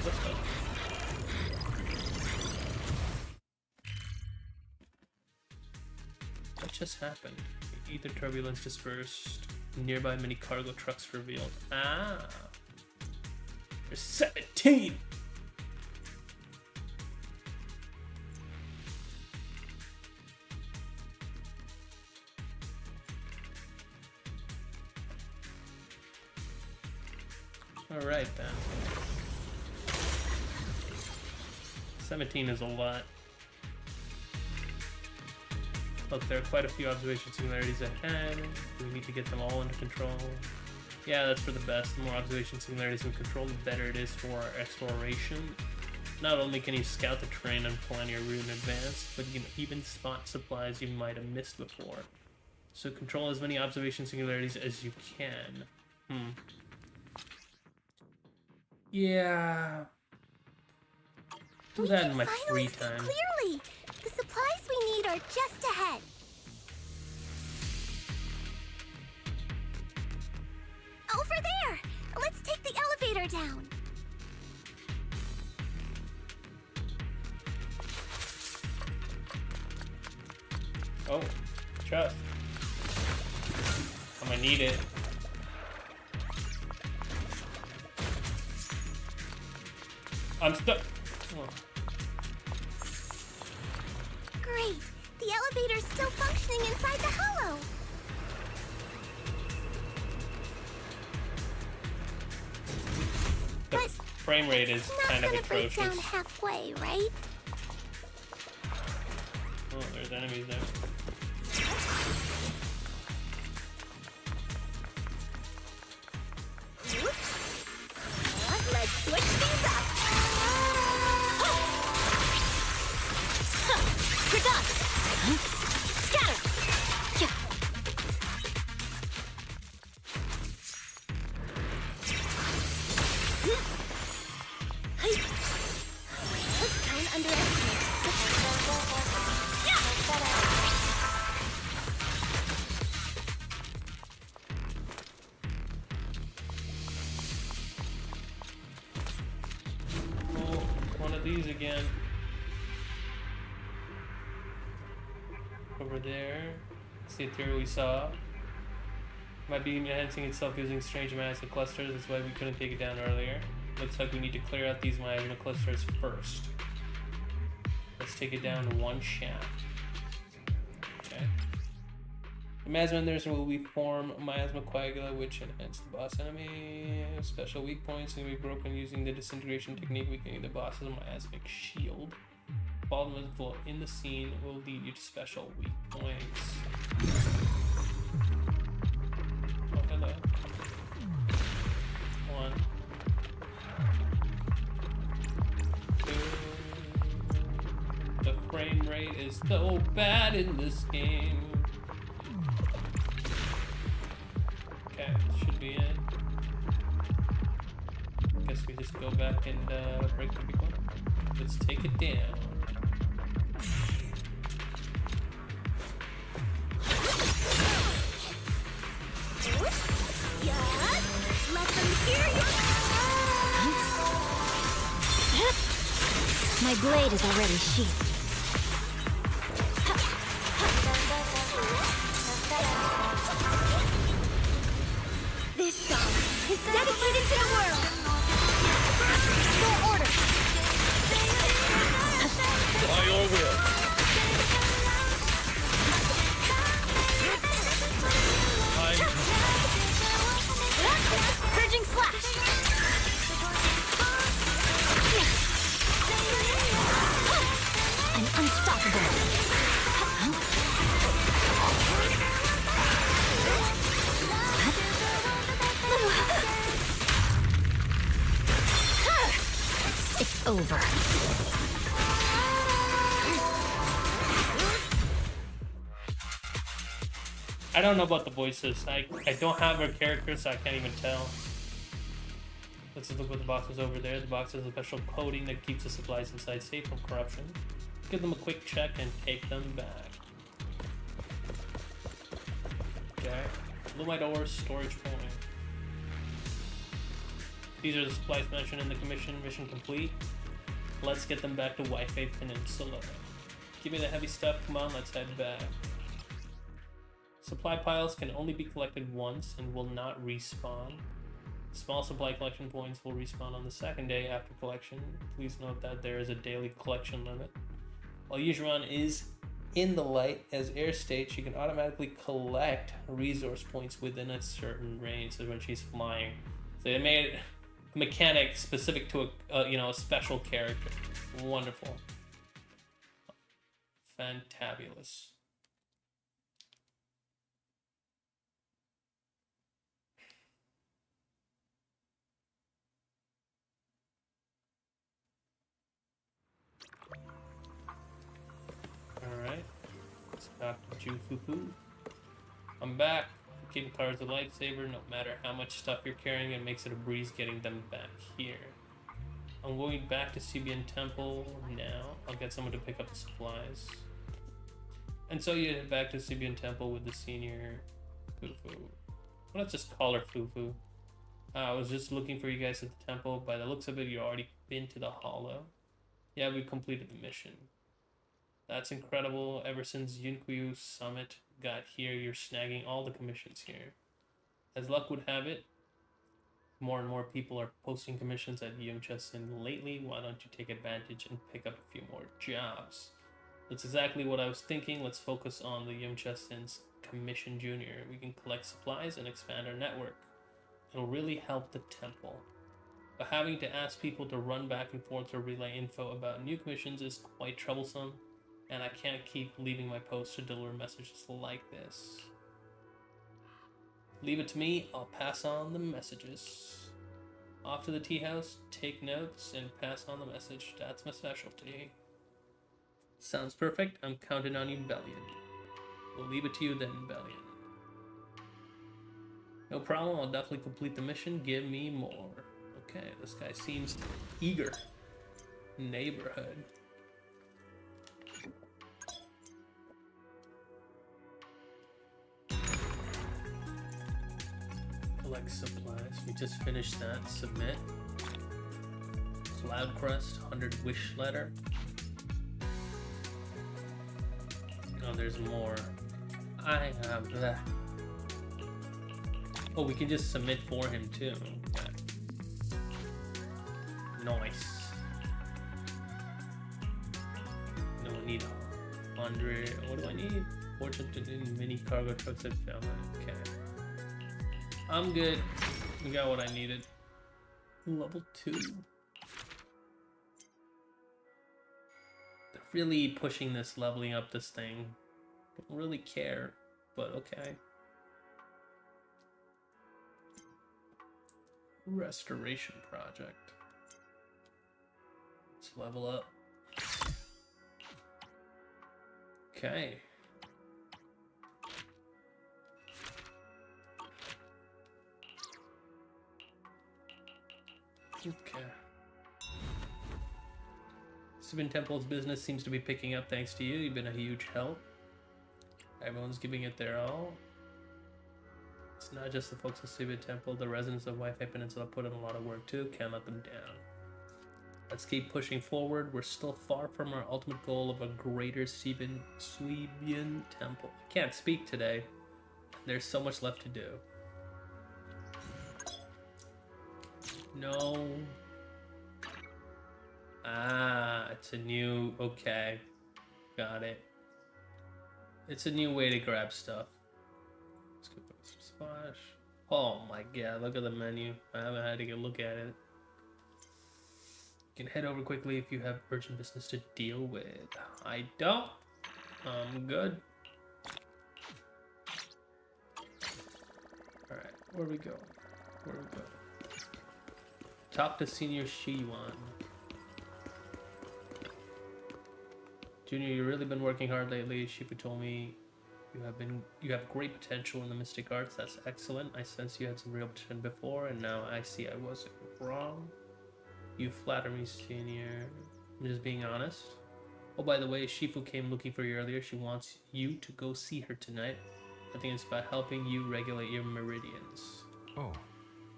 Let's go. What just happened? Ether turbulence dispersed. Nearby many cargo trucks revealed. Ah! There's 17! Alright then. 17 is a lot. Look, there are quite a few observation singularities ahead. Do we need to get them all under control? Yeah, that's for the best. The more observation singularities in control, the better it is for our exploration. Not only can you scout the terrain and plan your route in advance, but you can even spot supplies you might have missed before. So control as many observation singularities as you can. Yeah. Do that in my free time. Clearly, the supplies we need are just ahead. Over there! Let's take the elevator down. Oh, chest. I'm gonna need it. I'm stuck. Oh. Great. The the elevator's still functioning inside the hollow. The frame rate is kind of Not gonna break atrocious. down halfway, right? Oh, there's enemies there. Let's switch things up. You're done. Scatter. Yeah. Don't underestimate. Oh, one of these again. Over there. It's the ethereal we saw. Might be enhancing itself using strange miasma clusters. That's why we couldn't take it down earlier. Looks like we need to clear out these miasma clusters first. Let's take it down one shot. Okay. The miasma emitters will reform miasma coagula, which enhance the boss enemy. Special weak points can be broken using the disintegration technique, weakening the boss's miasmic shield. Fall invisible in the scene will lead you to special weak points. Oh, hello. One. Two. The frame rate is so bad in this game. Okay, should be in. Guess we just go back and break the big one. Let's take it down. Let them hear you. My blade is already sheathed. This song is dedicated to the world. Your order. By your will. Purging slash. I'm unstoppable. It's over. I don't know about the voices. I don't have her character, so I can't even tell. Let's just look what the box is over there. The box has a special coating that keeps the supplies inside safe from corruption. Give them a quick check and take them back. Okay. Lumite ore storage point. These are the supplies mentioned in the commission. Mission complete. Let's get them back to Wi-Fi Peninsula. Give me the heavy stuff. Come on, let's head back. Supply piles can only be collected once and will not respawn. Small supply collection points will respawn on the second day after collection. Please note that there is a daily collection limit. While Yuzhuan is in the light as air state, she can automatically collect resource points within a certain range. So when she's flying, so they made a mechanic specific to a special character. Wonderful, fantabulous. Alright, let's talk to Jufufu. I'm back. Keeping cards a lightsaber. No matter how much stuff you're carrying, it makes it a breeze getting them back here. I'm going back to Sibian Temple now. I'll get someone to pick up the supplies. And so you head back to Sibian Temple with the senior Fufu. Let's just call her Fufu. I was just looking for you guys at the temple. By the looks of it, you've already been to the Hollow. Yeah, we completed the mission. That's incredible. Ever since Yunkuyu Summit got here, you're snagging all the commissions here. As luck would have it, more and more people are posting commissions at Yumchasin lately. Why don't you take advantage and pick up a few more jobs? That's exactly what I was thinking. Let's focus on the Yumchestin's Commission Junior. We can collect supplies and expand our network. It'll really help the temple. But having to ask people to run back and forth to relay info about new commissions is quite troublesome, and I can't keep leaving my post to deliver messages like this. Leave it to me, I'll pass on the messages. Off to the tea house, take notes, and pass on the message. That's my specialty. Sounds perfect. I'm counting on you, Bellion. We'll leave it to you then, Bellion. No problem, I'll definitely complete the mission. Give me more. Okay, this guy seems eager. Neighborhood. Collect supplies. We just finished that. Submit. Cloud Crest, 100 wish letter. Oh, there's more. I have that. Oh, we can just submit for him too. Okay. Nice. No, I need 100. What do I need? Fortune to do mini cargo trucks at family. Okay. I'm good. We got what I needed. Level 2. They're really pushing this, leveling up this thing. Don't really care, but okay. Restoration project. Let's level up. Okay. Okay. Subin Temple's business seems to be picking up thanks to you. You've been a huge help. Everyone's giving it their all. It's not just the folks at Subin Temple. The residents of Wi-Fi Peninsula put in a lot of work too. Can't let them down. Let's keep pushing forward. We're still far from our ultimate goal of a greater Swebian Temple. I can't speak today. There's so much left to do. No. Ah, it's a new... Okay. Got it. It's a new way to grab stuff. Let's go to Splash. Oh my god, look at the menu. I haven't had to go look at it. You can head over quickly if you have urgent business to deal with. I don't. I'm good. Alright, where we go? Where we go? Talk to Senior Shiwan. Junior, you've really been working hard lately. Shifu told me you have great potential in the mystic arts. That's excellent. I sense you had some real potential before, and now I see I wasn't wrong. You flatter me, Senior. I'm just being honest. Oh, by the way, Shifu came looking for you earlier. She wants you to go see her tonight. I think it's about helping you regulate your meridians. Oh.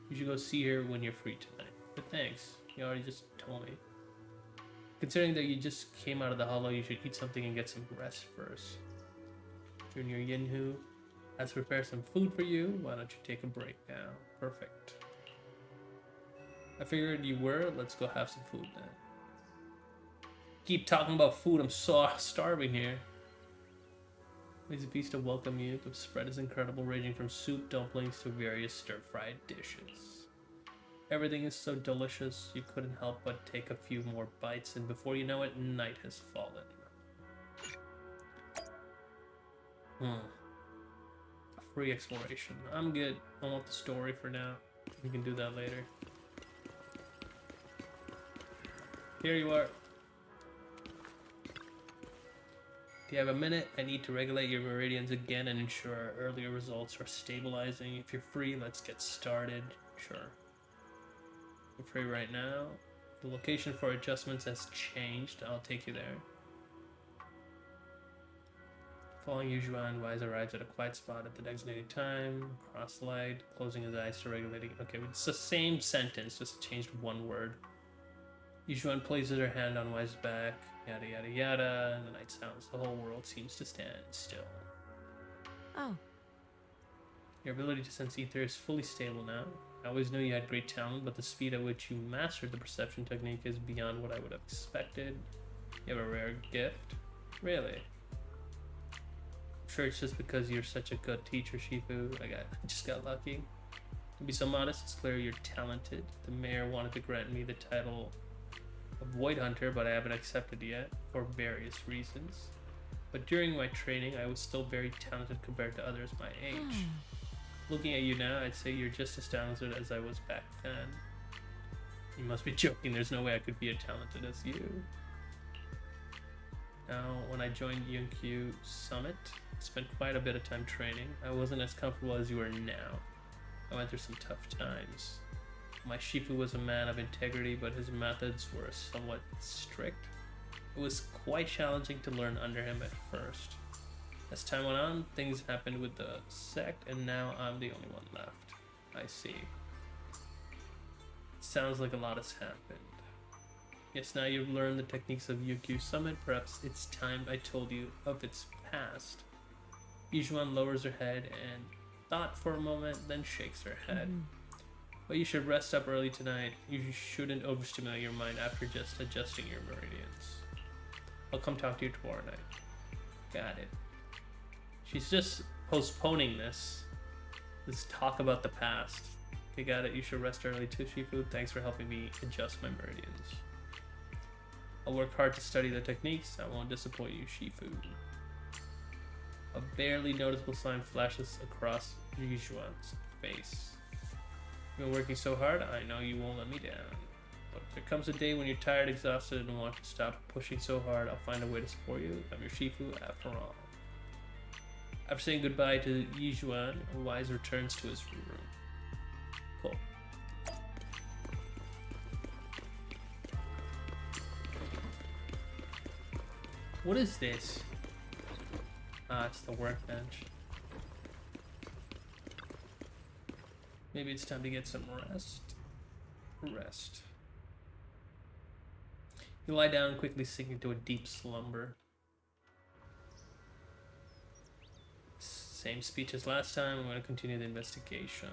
You should go see her when you're free tonight. But thanks. You already just told me. Considering that you just came out of the hollow, you should eat something and get some rest first. Junior Yinhu has prepared some food for you. Why don't you take a break now? Perfect. I figured you were. Let's go have some food then. Keep talking about food. I'm so starving here. It's a feast to welcome you. The spread is incredible, ranging from soup, dumplings to various stir-fried dishes. Everything is so delicious, you couldn't help but take a few more bites, and before you know it, night has fallen. Free exploration. I'm good. I want the story for now. We can do that later. Here you are. Do you have a minute? I need to regulate your meridians again and ensure our earlier results are stabilizing. If you're free, let's get started. Sure. I'm free right now. The location for adjustments has changed. I'll take you there. Following Yujuan, Wise arrives at a quiet spot at the designated time. Cross-legged, closing his eyes to regulating. Okay, it's the same sentence, just changed one word. Yujuan places her hand on Wise's back. Yada yada yada. And the night sounds. The whole world seems to stand still. Oh. Your ability to sense ether is fully stable now. I always knew you had great talent, but the speed at which you mastered the perception technique is beyond what I would have expected. You have a rare gift. Really? I'm sure it's just because you're such a good teacher, Shifu. I just got lucky. To be so modest, it's clear you're talented. The mayor wanted to grant me the title of Void Hunter, but I haven't accepted yet for various reasons. But during my training, I was still very talented compared to others my age. Looking at you now, I'd say you're just as talented as I was back then. You must be joking, there's no way I could be as talented as you. Now, when I joined Yunkyu Summit, I spent quite a bit of time training. I wasn't as comfortable as you are now. I went through some tough times. My Shifu was a man of integrity, but his methods were somewhat strict. It was quite challenging to learn under him at first. As time went on, things happened with the sect, and now I'm the only one left. I see. It sounds like a lot has happened. Yes, now you've learned the techniques of Yunkyu Summit, perhaps it's time I told you of its past. Yijuan lowers her head and thought for a moment, then shakes her head. But you should rest up early tonight. You shouldn't overstimulate your mind after just adjusting your meridians. I'll come talk to you tomorrow night. Got it. She's just postponing this talk about the past. Okay, got it. You should rest early too, Shifu. Thanks for helping me adjust my meridians. I'll work hard to study the techniques. I won't disappoint you, Shifu. A barely noticeable sign flashes across Yijuan's face. You've been working so hard, I know you won't let me down. But if there comes a day when you're tired, exhausted, and want to stop pushing so hard, I'll find a way to support you. I'm your Shifu after all. After saying goodbye to Yijuan, Wise returns to his room. Cool. What is this? Ah, it's the workbench. Maybe it's time to get some rest. You lie down, quickly sinking into a deep slumber. Same speech as last time. I'm going to continue the investigation.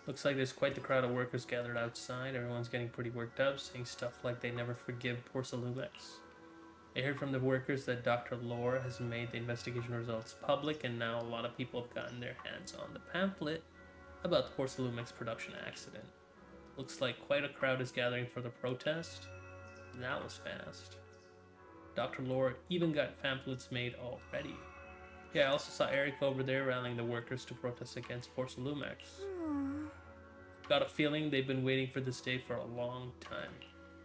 Looks like there's quite the crowd of workers gathered outside. Everyone's getting pretty worked up, saying stuff like they never forgive Porcelumex. I heard from the workers that Dr. Lore has made the investigation results public, and now a lot of people have gotten their hands on the pamphlet about the Porcelumex production accident. Looks like quite a crowd is gathering for the protest. That was fast. Dr. Lore even got pamphlets made already. Yeah, I also saw Eric over there rallying the workers to protest against Porcelumex. Got a feeling they've been waiting for this day for a long time.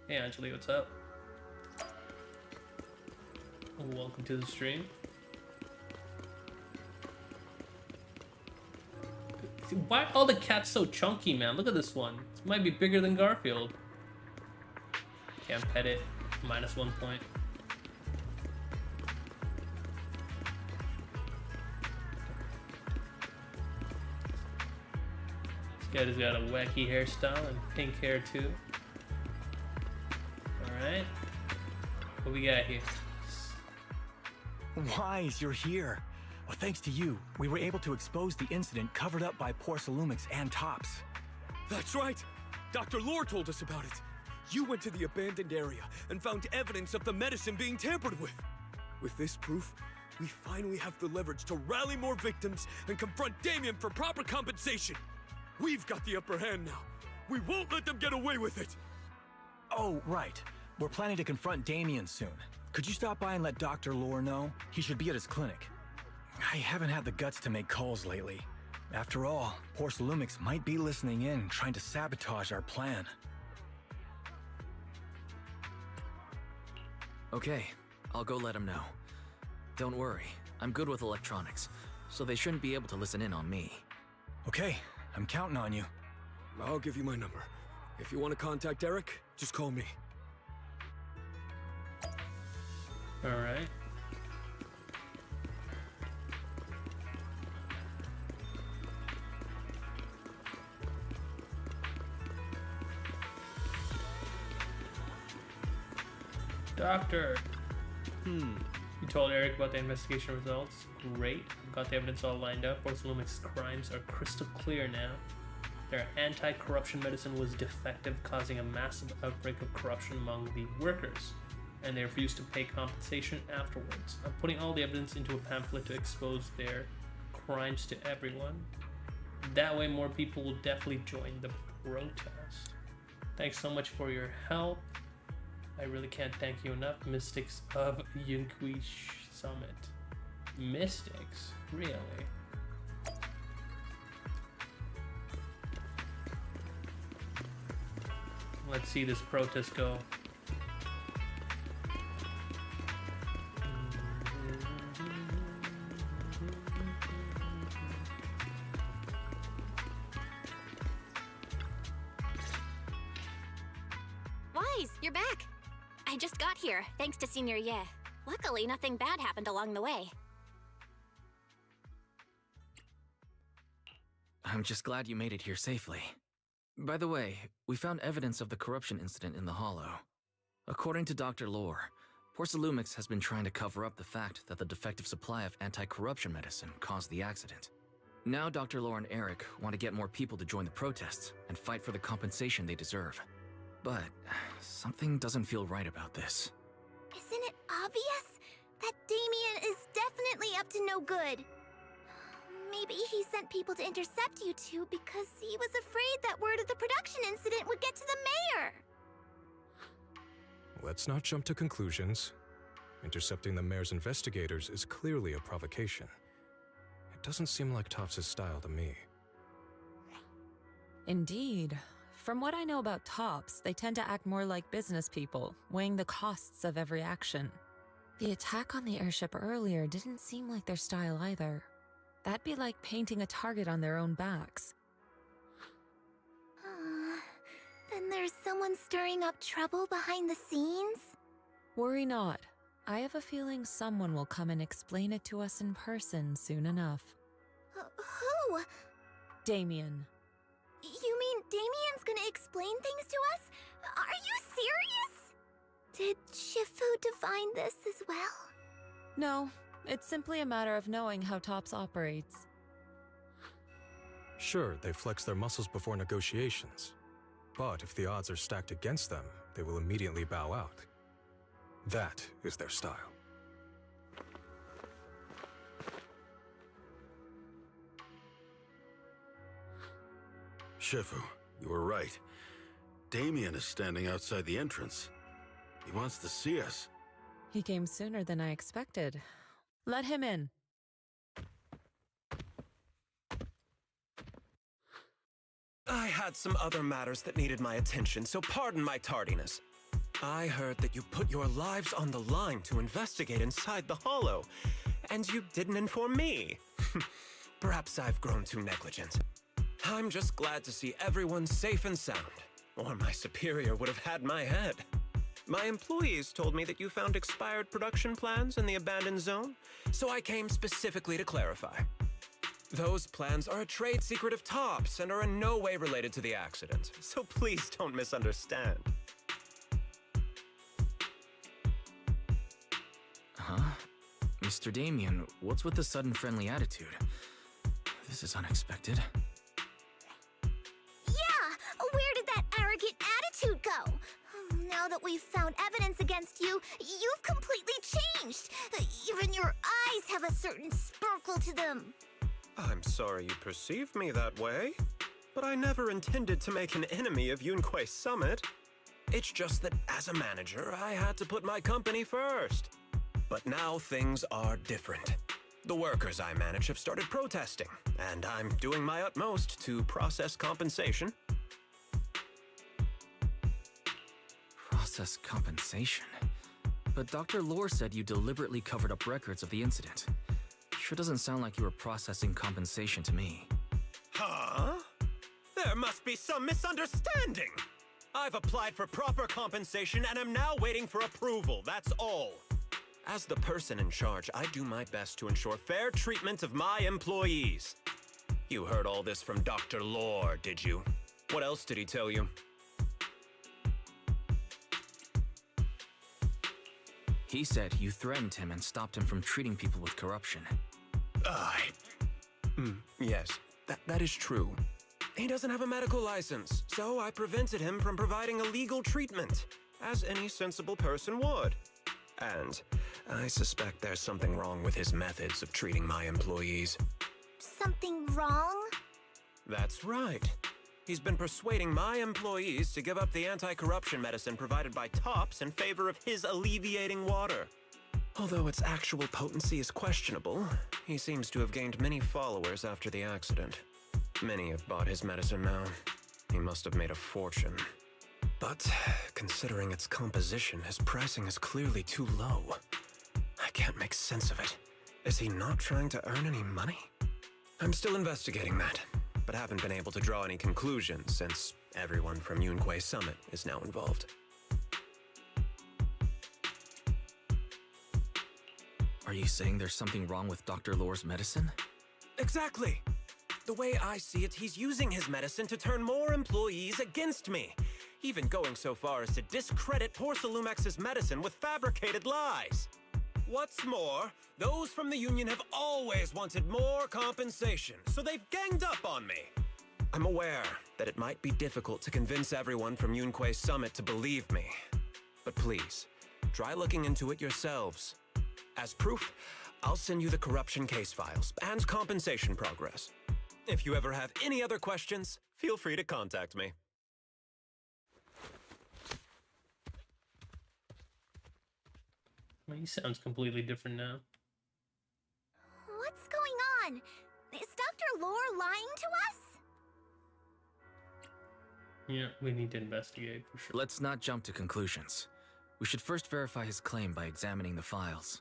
Hey Anjali, what's up? Welcome to the stream. Why are all the cats so chunky, man? Look at this one. This might be bigger than Garfield. Can't pet it. -1 point. This guy's got a wacky hairstyle and pink hair too. Alright. What we got here? Wise, you're here. Well, thanks to you, we were able to expose the incident covered up by Porcelumex and Tops. That's right! Dr. Lore told us about it. You went to the abandoned area and found evidence of the medicine being tampered with. With this proof, we finally have the leverage to rally more victims and confront Damien for proper compensation. We've got the upper hand now. We won't let them get away with it. Oh, right. We're planning to confront Damien soon. Could you stop by and let Dr. Lore know? He should be at his clinic. I haven't had the guts to make calls lately. After all, Porcelumex might be listening in, trying to sabotage our plan. Okay, I'll go let him know. Don't worry, I'm good with electronics, so they shouldn't be able to listen in on me. Okay, I'm counting on you. I'll give you my number. If you want to contact Eric, just call me. Alright. Doctor! You told Eric about the investigation results? Great. I've got the evidence all lined up. Porcelumex crimes are crystal clear now. Their anti-corruption medicine was defective, causing a massive outbreak of corruption among the workers, and they refused to pay compensation afterwards. I'm putting all the evidence into a pamphlet to expose their crimes to everyone. That way more people will definitely join the protest. Thanks so much for your help. I really can't thank you enough. Mystics of Yunque Summit. Mystics? Really? Let's see this protest go. Wise, you're back. I just got here, thanks to Senior Ye. Luckily, nothing bad happened along the way. I'm just glad you made it here safely. By the way, we found evidence of the corruption incident in the Hollow. According to Dr. Lore, Porcelumix has been trying to cover up the fact that the defective supply of anti-corruption medicine caused the accident. Now Dr. Lore and Eric want to get more people to join the protests and fight for the compensation they deserve. But something doesn't feel right about this. Isn't it obvious that Damien is definitely up to no good? Maybe he sent people to intercept you two because he was afraid that word of the production incident would get to the mayor. Let's not jump to conclusions. Intercepting the mayor's investigators is clearly a provocation. It doesn't seem like Topps' style to me. Indeed. From what I know about Topps, they tend to act more like business people, weighing the costs of every action. The attack on the airship earlier didn't seem like their style either. That'd be like painting a target on their own backs. Then there's someone stirring up trouble behind the scenes? Worry not. I have a feeling someone will come and explain it to us in person soon enough. Who? Damien. You mean Damien's gonna explain things to us? Are you serious? Did Shifu divine this as well? No, it's simply a matter of knowing how Topps operates. Sure, they flex their muscles before negotiations. But if the odds are stacked against them, they will immediately bow out. That is their style. Shifu, you were right. Damien is standing outside the entrance. He wants to see us. He came sooner than I expected. Let him in. I had some other matters that needed my attention, so pardon my tardiness. I heard that you put your lives on the line to investigate inside the Hollow, and you didn't inform me. Perhaps I've grown too negligent. I'm just glad to see everyone safe and sound, or my superior would have had my head. My employees told me that you found expired production plans in the abandoned zone, so I came specifically to clarify. Those plans are a trade secret of Topps and are in no way related to the accident, so please don't misunderstand. Huh? Mr. Damien, what's with the sudden friendly attitude? This is unexpected. Yeah! Where did that arrogant attitude go? Now that we've found evidence against you, you've completely changed. Even your eyes have a certain sparkle to them. I'm sorry you perceive me that way, but I never intended to make an enemy of Yunque Summit. It's just that as a manager, I had to put my company first. But now things are different. The workers I manage have started protesting, and I'm doing my utmost to process compensation. Process compensation? But Dr. Lore said you deliberately covered up records of the incident. Sure doesn't sound like you were processing compensation to me. Huh? There must be some misunderstanding. I've applied for proper compensation and am now waiting for approval, that's all. As the person in charge, I do my best to ensure fair treatment of my employees. You heard all this from Dr. Lore, did you? What else did he tell you? He said you threatened him and stopped him from treating people with corruption. Yes, that is true. He doesn't have a medical license, so I prevented him from providing a legal treatment, as any sensible person would. And I suspect there's something wrong with his methods of treating my employees. Something wrong? That's right. He's been persuading my employees to give up the anti-corruption medicine provided by Tops in favor of his alleviating water. Although its actual potency is questionable, he seems to have gained many followers after the accident. Many have bought his medicine now. He must have made a fortune. But considering its composition, his pricing is clearly too low. I can't make sense of it. Is he not trying to earn any money? I'm still investigating that, but haven't been able to draw any conclusions since everyone from Yunquei Summit is now involved. Are you saying there's something wrong with Dr. Lore's medicine? Exactly! The way I see it, he's using his medicine to turn more employees against me, even going so far as to discredit Porcelumex's medicine with fabricated lies. What's more, those from the Union have always wanted more compensation, so they've ganged up on me. I'm aware that it might be difficult to convince everyone from Yunquei Summit to believe me, but please, try looking into it yourselves. As proof, I'll send you the corruption case files and compensation progress. If you ever have any other questions, feel free to contact me. Well, he sounds completely different now. What's going on? Is Dr. Lore lying to us? Yeah, we need to investigate for sure. Let's not jump to conclusions. We should first verify his claim by examining the files.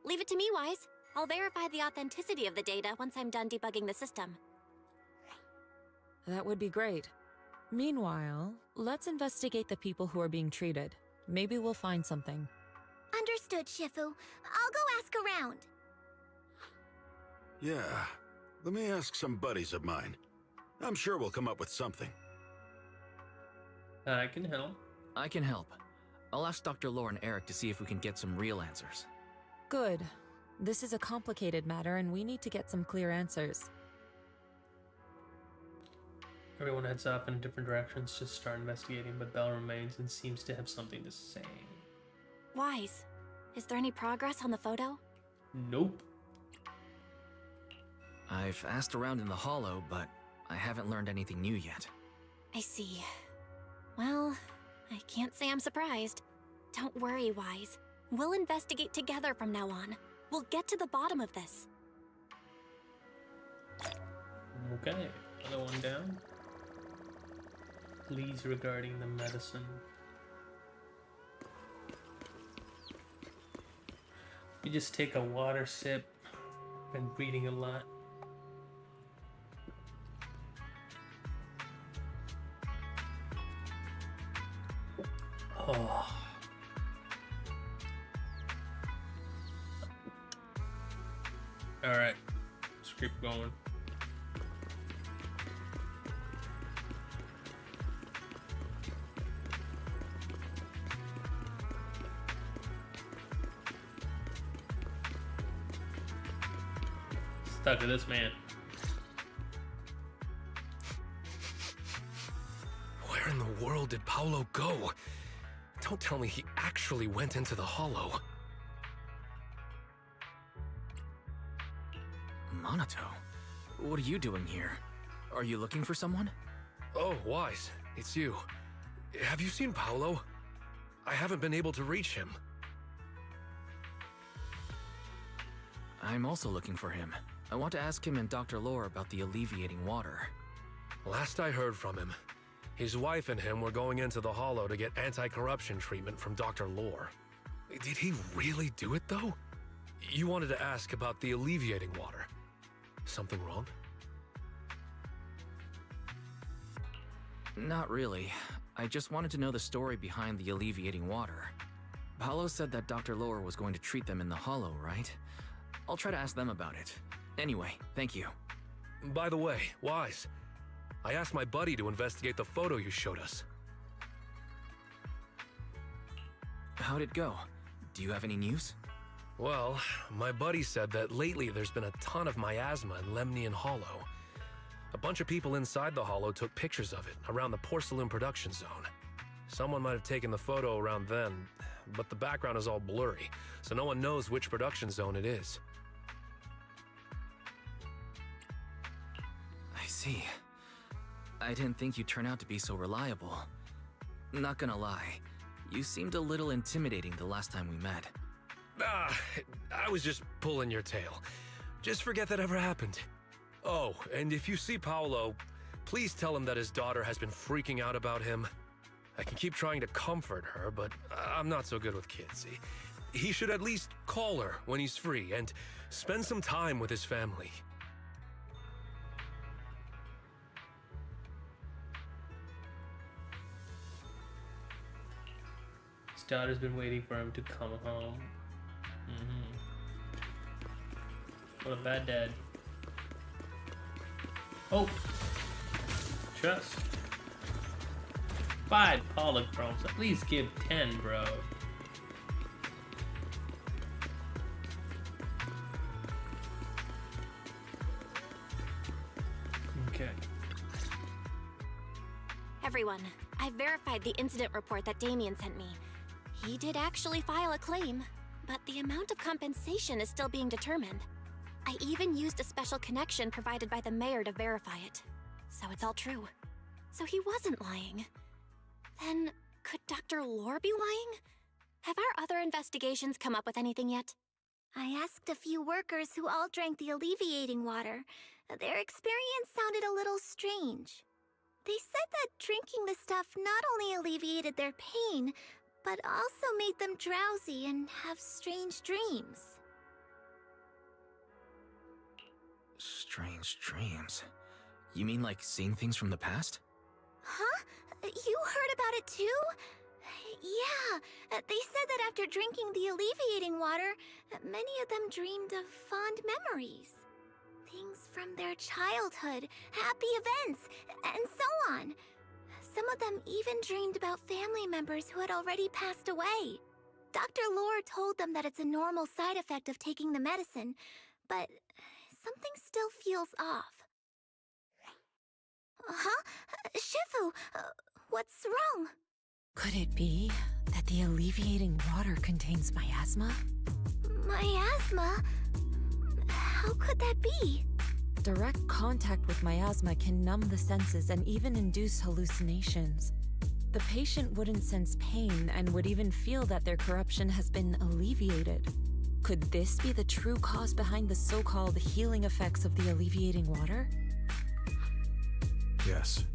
Leave it to me, Wise. I'll verify the authenticity of the data once I'm done debugging the system. That would be great. Meanwhile, let's investigate the people who are being treated. Maybe we'll find something. Understood, Shifu. I'll go ask around. Yeah, let me ask some buddies of mine. I'm sure we'll come up with something. I can help. I can help. I'll ask Dr. Lore and Eric to see if we can get some real answers. Good. This is a complicated matter and we need to get some clear answers. Everyone heads up in different directions to start investigating, but Belle remains and seems to have something to say. Wise, is there any progress on the photo? Nope. I've asked around in the Hollow, but I haven't learned anything new yet. I see. Well, I can't say I'm surprised. Don't worry, Wise. We'll investigate together from now on. We'll get to the bottom of this. Okay, another one down. Please, regarding the medicine. You just take a water sip. Been breathing a lot. Oh. Alright, let's keep going. Stuck to this man. Where in the world did Paolo go? Don't tell me he actually went into the Hollow. Monato, what are you doing here? Are you looking for someone? Oh, Wise, it's you. Have you seen Paolo? I haven't been able to reach him. I'm also looking for him. I want to ask him and Dr. Lore about the alleviating water. Last I heard from him, his wife and him were going into the Hollow to get anti-corruption treatment from Dr. Lore. Did he really do it, though? You wanted to ask about the alleviating water. Something wrong? Not really. I just wanted to know the story behind the alleviating water. Paolo said that Dr. Lore was going to treat them in the Hollow, right? I'll try to ask them about it. Anyway, thank you. By the way, Wise, I asked my buddy to investigate the photo you showed us. How'd it go? Do you have any news? Well, my buddy said that lately there's been a ton of miasma in Lemnian Hollow. A bunch of people inside the Hollow took pictures of it around the porcelain production zone. Someone might have taken the photo around then, but the background is all blurry, so no one knows which production zone it is. I see. I didn't think you'd turn out to be so reliable. Not gonna lie, you seemed a little intimidating the last time we met. I was just pulling your tail. Just forget that ever happened. Oh, and if you see Paolo, please tell him that his daughter has been freaking out about him. I can keep trying to comfort her, but I'm not so good with kids. He should at least call her when he's free and spend some time with his family. His daughter's been waiting for him to come home. What a bad dad. Oh! Trust. 5 polychromes. At least give 10, bro. Okay. Everyone, I verified the incident report that Damien sent me. He did actually file a claim, but the amount of compensation is still being determined. I even used a special connection provided by the mayor to verify it. So it's all true. So he wasn't lying. Then, could Dr. Lore be lying? Have our other investigations come up with anything yet? I asked a few workers who all drank the alleviating water. Their experience sounded a little strange. They said that drinking the stuff not only alleviated their pain, but also made them drowsy and have strange dreams. Strange dreams? You mean like seeing things from the past? Huh? You heard about it too? Yeah, they said that after drinking the alleviating water, many of them dreamed of fond memories. Things from their childhood, happy events, and so on. Some of them even dreamed about family members who had already passed away. Dr. Lore told them that it's a normal side effect of taking the medicine, but something still feels off. Huh? Shifu, what's wrong? Could it be that the alleviating water contains miasma? Miasma? How could that be? Direct contact with miasma can numb the senses and even induce hallucinations. The patient wouldn't sense pain and would even feel that their corruption has been alleviated. Could this be the true cause behind the so-called healing effects of the alleviating water? Yes,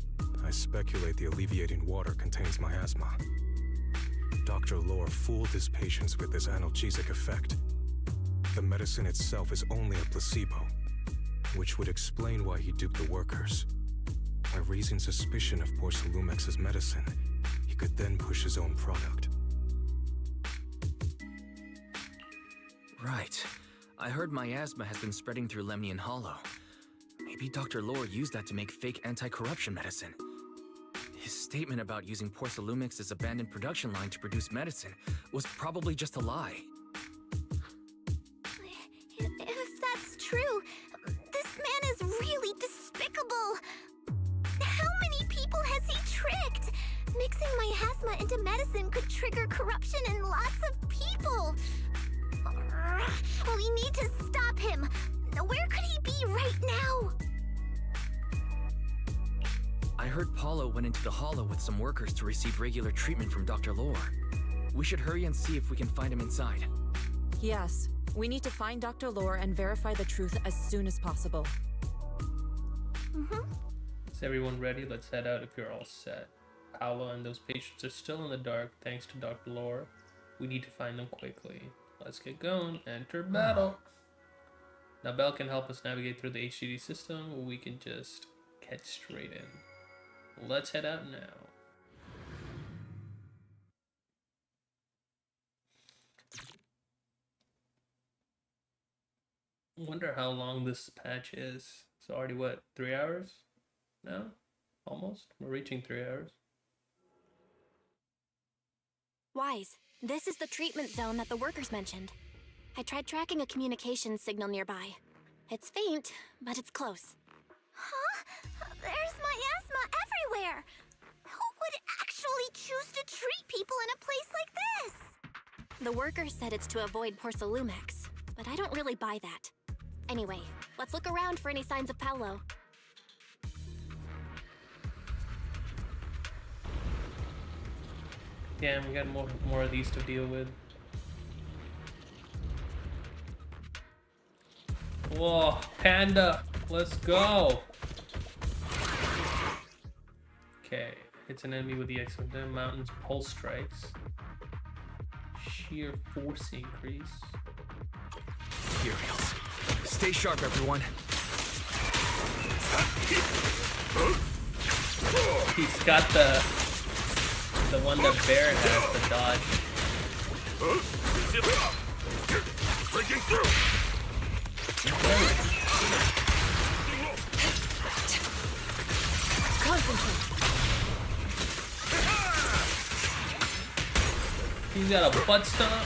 I speculate the alleviating water contains miasma. Dr. Lore fooled his patients with this analgesic effect. The medicine itself is only a placebo, which would explain why he duped the workers. By raising suspicion of Porcelumex's medicine, he could then push his own product. Right. I heard miasma has been spreading through Lemnian Hollow. Maybe Dr. Lore used that to make fake anti-corruption medicine. His statement about using Porcelumex's abandoned production line to produce medicine was probably just a lie. If that's true, this man is really despicable. How many people has he tricked? Mixing miasma into medicine could trigger corruption in lots of people. We need to stop him. Where could he be right now? I heard Paulo went into the Hollow with some workers to receive regular treatment from Dr. Lore. We should hurry and see if we can find him inside. Yes, we need to find Dr. Lore and verify the truth as soon as possible. Is everyone ready? Let's head out if you're all set. Paolo and those patients are still in the dark thanks to Dr. Lore. We need to find them quickly. Let's get going. Enter battle. Now Belle can help us navigate through the HDD system, or we can just get straight in. Let's head out now. Wonder how long this patch is. It's already what, 3 hours? No? Almost? We're reaching 3 hours. Wise, this is the treatment zone that the workers mentioned. I tried tracking a communications signal nearby. It's faint, but it's close. Huh? There's miasma everywhere! Who would actually choose to treat people in a place like this? The worker said it's to avoid Porcelumex, but I don't really buy that. Anyway, let's look around for any signs of Paolo. Damn, we got more of these to deal with. Whoa, Panda, let's go. Okay, it's an enemy with the X of the mountain's pulse strikes. Sheer force increase. Materials. Stay sharp, everyone. He's got the one that Barrett has, the dodge. Breaking through. Concentrate. He's got a butt stomp.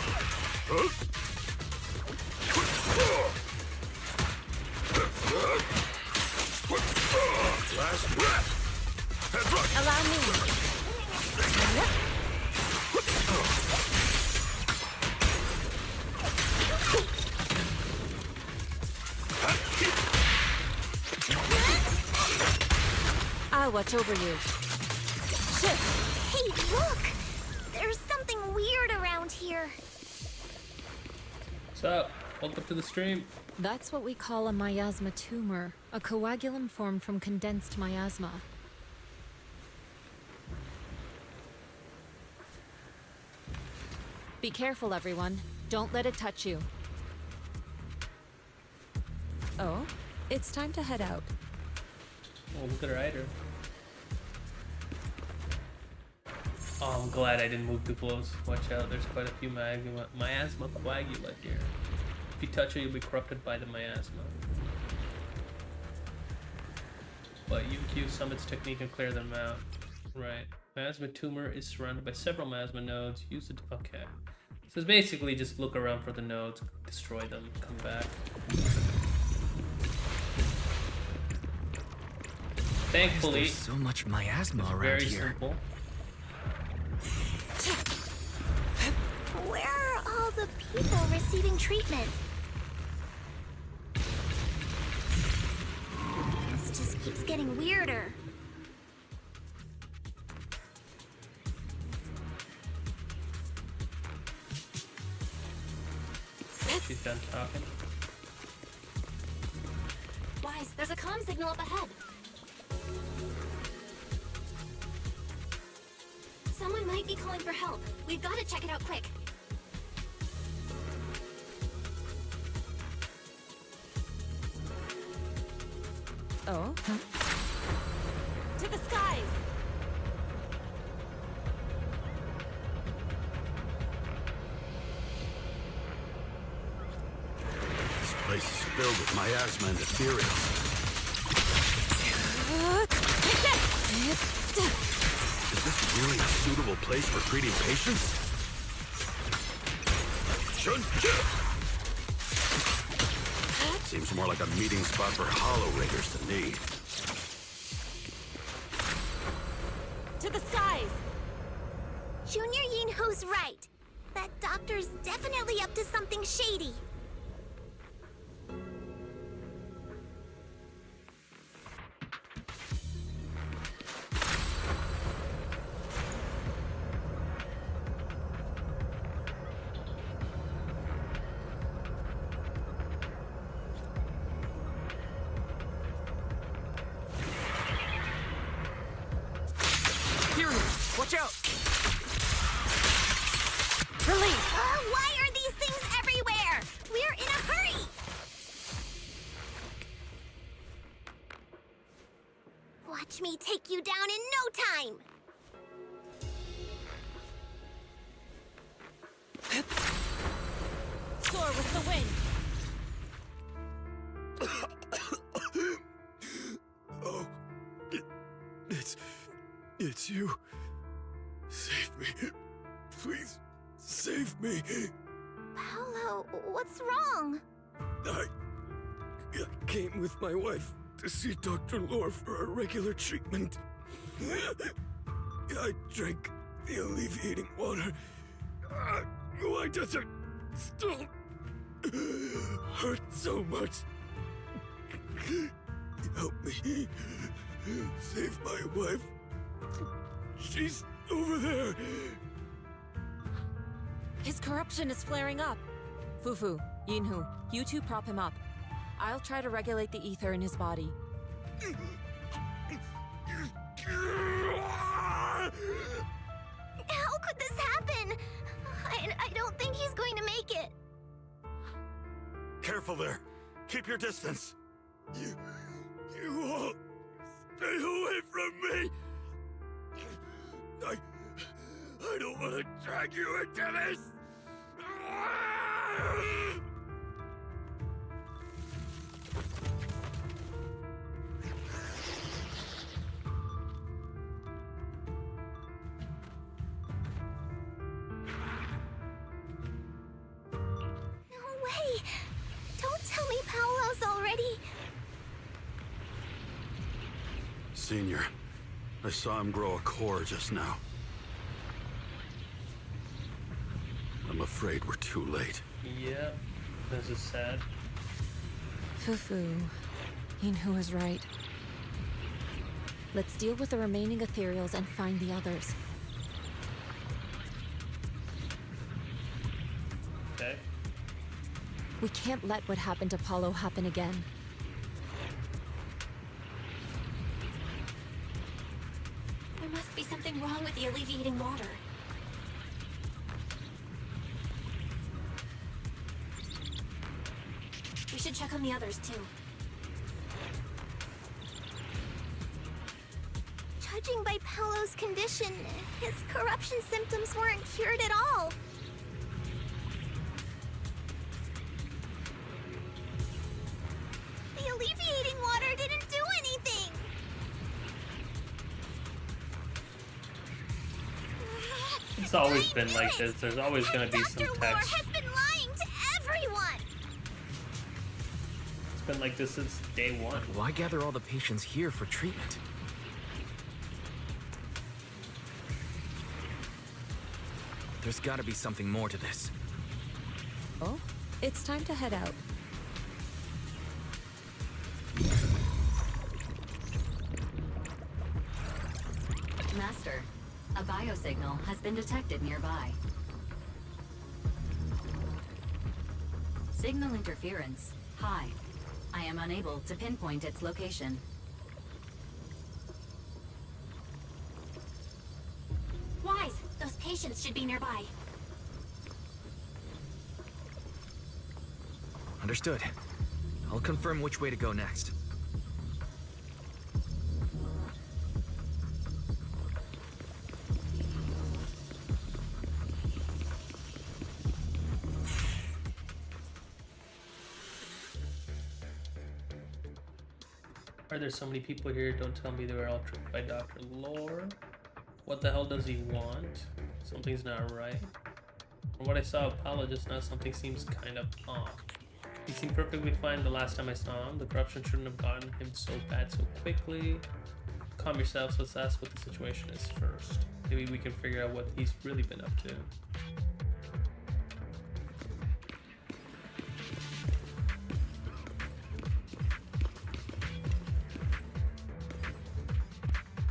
Last breath. Allow me. I'll watch over you. Shit! Hey, look! There's something weird around here. What's up? Welcome to the stream. That's what we call a miasma tumor, a coagulum formed from condensed miasma. Be careful, everyone. Don't let it touch you. Oh, it's time to head out. Oh, look at her rider. Oh, I'm glad I didn't move too close. Watch out, there's quite a few miasma coagula here. If you touch it, you'll be corrupted by the miasma. But UQ summits technique and clear them out. Right. Miasma tumor is surrounded by several miasma nodes. Use it. Okay. So it's basically just look around for the nodes, destroy them, come back. Thankfully, there's so much miasma around very here. Simple. Where are all the people receiving treatment? This just keeps getting weirder. She's done talking. Wise, there's a comm signal up ahead. Someone might be calling for help. We've got to check it out quick. Oh? To the skies! This place is filled with miasma and ethereal. Is this really a suitable place for treating patients? Seems more like a meeting spot for Hollow Raiders to me. To the skies! Junior Yinho's right. That doctor's definitely up to something shady. Watch out! Release! Why are these things everywhere? We're in a hurry! Watch me take you down in no time! Soar with the wind! Oh, it's you. Save me. Please, save me. Paolo, what's wrong? I came with my wife to see Dr. Lore for a regular treatment. I drank the alleviating water. Why does it still hurt so much? Help me. Save my wife. She's over there. His corruption is flaring up. Fufu, Yinhu, you two prop him up. I'll try to regulate the ether in his body. How could this happen? I don't think he's going to make it. Careful there. Keep your distance. You all stay away from me. I don't want to drag you into this. No way! Don't tell me Paolo's already... Senior, I saw him grow a core just now. I'm afraid we're too late. Yep, this is sad. Fufu, Yinhu is right. Let's deal with the remaining ethereals and find the others. Okay. We can't let what happened to Paulo happen again. There must be something wrong with the alleviating water. We should check on the others, too. Judging by Paolo's condition, his corruption symptoms weren't cured at all. The alleviating water didn't do anything! It's always been like this. There's always going to be some Dr. Lore text. has been lying to everyone! It's been like this since day one. Why gather all the patients here for treatment? There's gotta be something more to this. Oh, it's time to head out. Master, a biosignal has been detected nearby. Signal interference high. I am unable to pinpoint its location. Wise, those patients should be nearby. Understood. I'll confirm which way to go next. Why are there so many people here? Don't tell me they were all tricked by Dr. Lore. What the hell does he want? Something's not right. From what I saw of Paolo just now, something seems kind of off. He seemed perfectly fine the last time I saw him. The corruption shouldn't have gotten him so bad so quickly. Calm yourselves, let's ask what the situation is first. Maybe we can figure out what he's really been up to.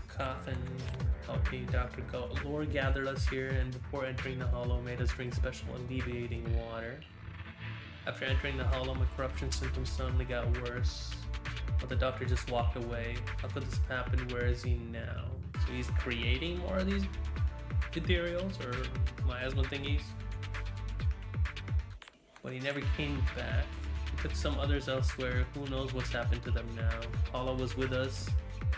Coffin, help me, Dr. Lore gathered us here and before entering the hollow made us drink special alleviating water. After entering the hollow, my corruption symptoms suddenly got worse, but the doctor just walked away. How could this have happened? Where is he now? So he's creating more of these ethereals or miasma thingies? But he never came back. He took some others elsewhere. Who knows what's happened to them now? Paolo was with us,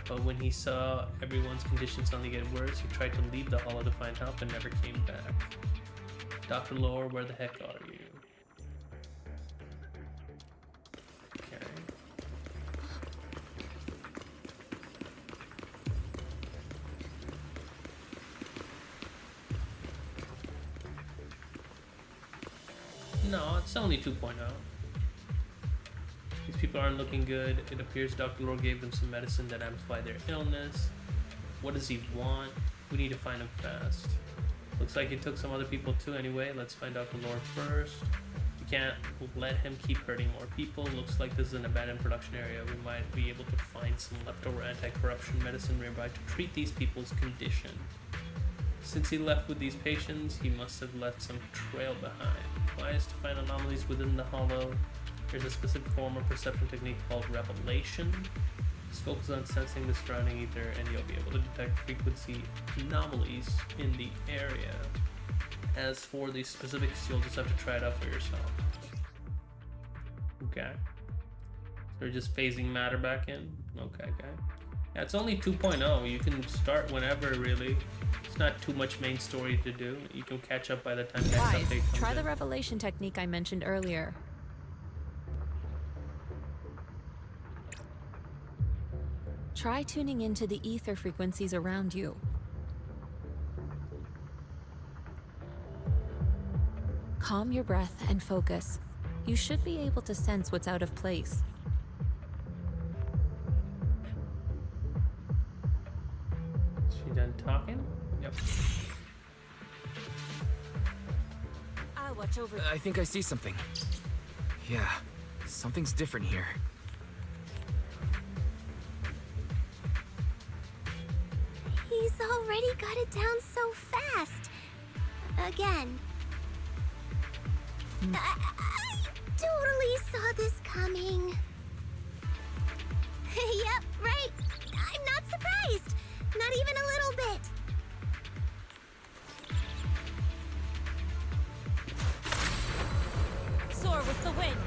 but when he saw everyone's condition suddenly get worse, he tried to leave the hollow to find help and never came back. Dr. Lore, where the heck are you? Okay. No, it's only 2.0. He's people aren't looking good. It appears Dr. Lore gave them some medicine that amplified their illness. What does he want? We need to find him fast. Looks like he took some other people too anyway. Let's find Dr. Lore first. We can't let him keep hurting more people. Looks like this is an abandoned production area. We might be able to find some leftover anti-corruption medicine nearby to treat these people's condition. Since he left with these patients, he must have left some trail behind. Why is to find anomalies within the hollow? There's a specific form of perception technique called revelation. Just focus on sensing the surrounding ether and you'll be able to detect frequency anomalies in the area. As for the specifics, you'll just have to try it out for yourself. Okay. So we're just phasing matter back in? Okay. Yeah, it's only 2.0. You can start whenever, really. It's not too much main story to do. You can catch up by the time the next Guys, update comes try in. the revelation technique I mentioned earlier. Try tuning into the ether frequencies around you. Calm your breath and focus. You should be able to sense what's out of place. She done talking? Yep. I'll watch over. I think I see something. Yeah, something's different here. He's already got it down so fast. Again. I totally saw this coming. Yep, right. I'm not surprised. Not even a little bit. Soar with the wind.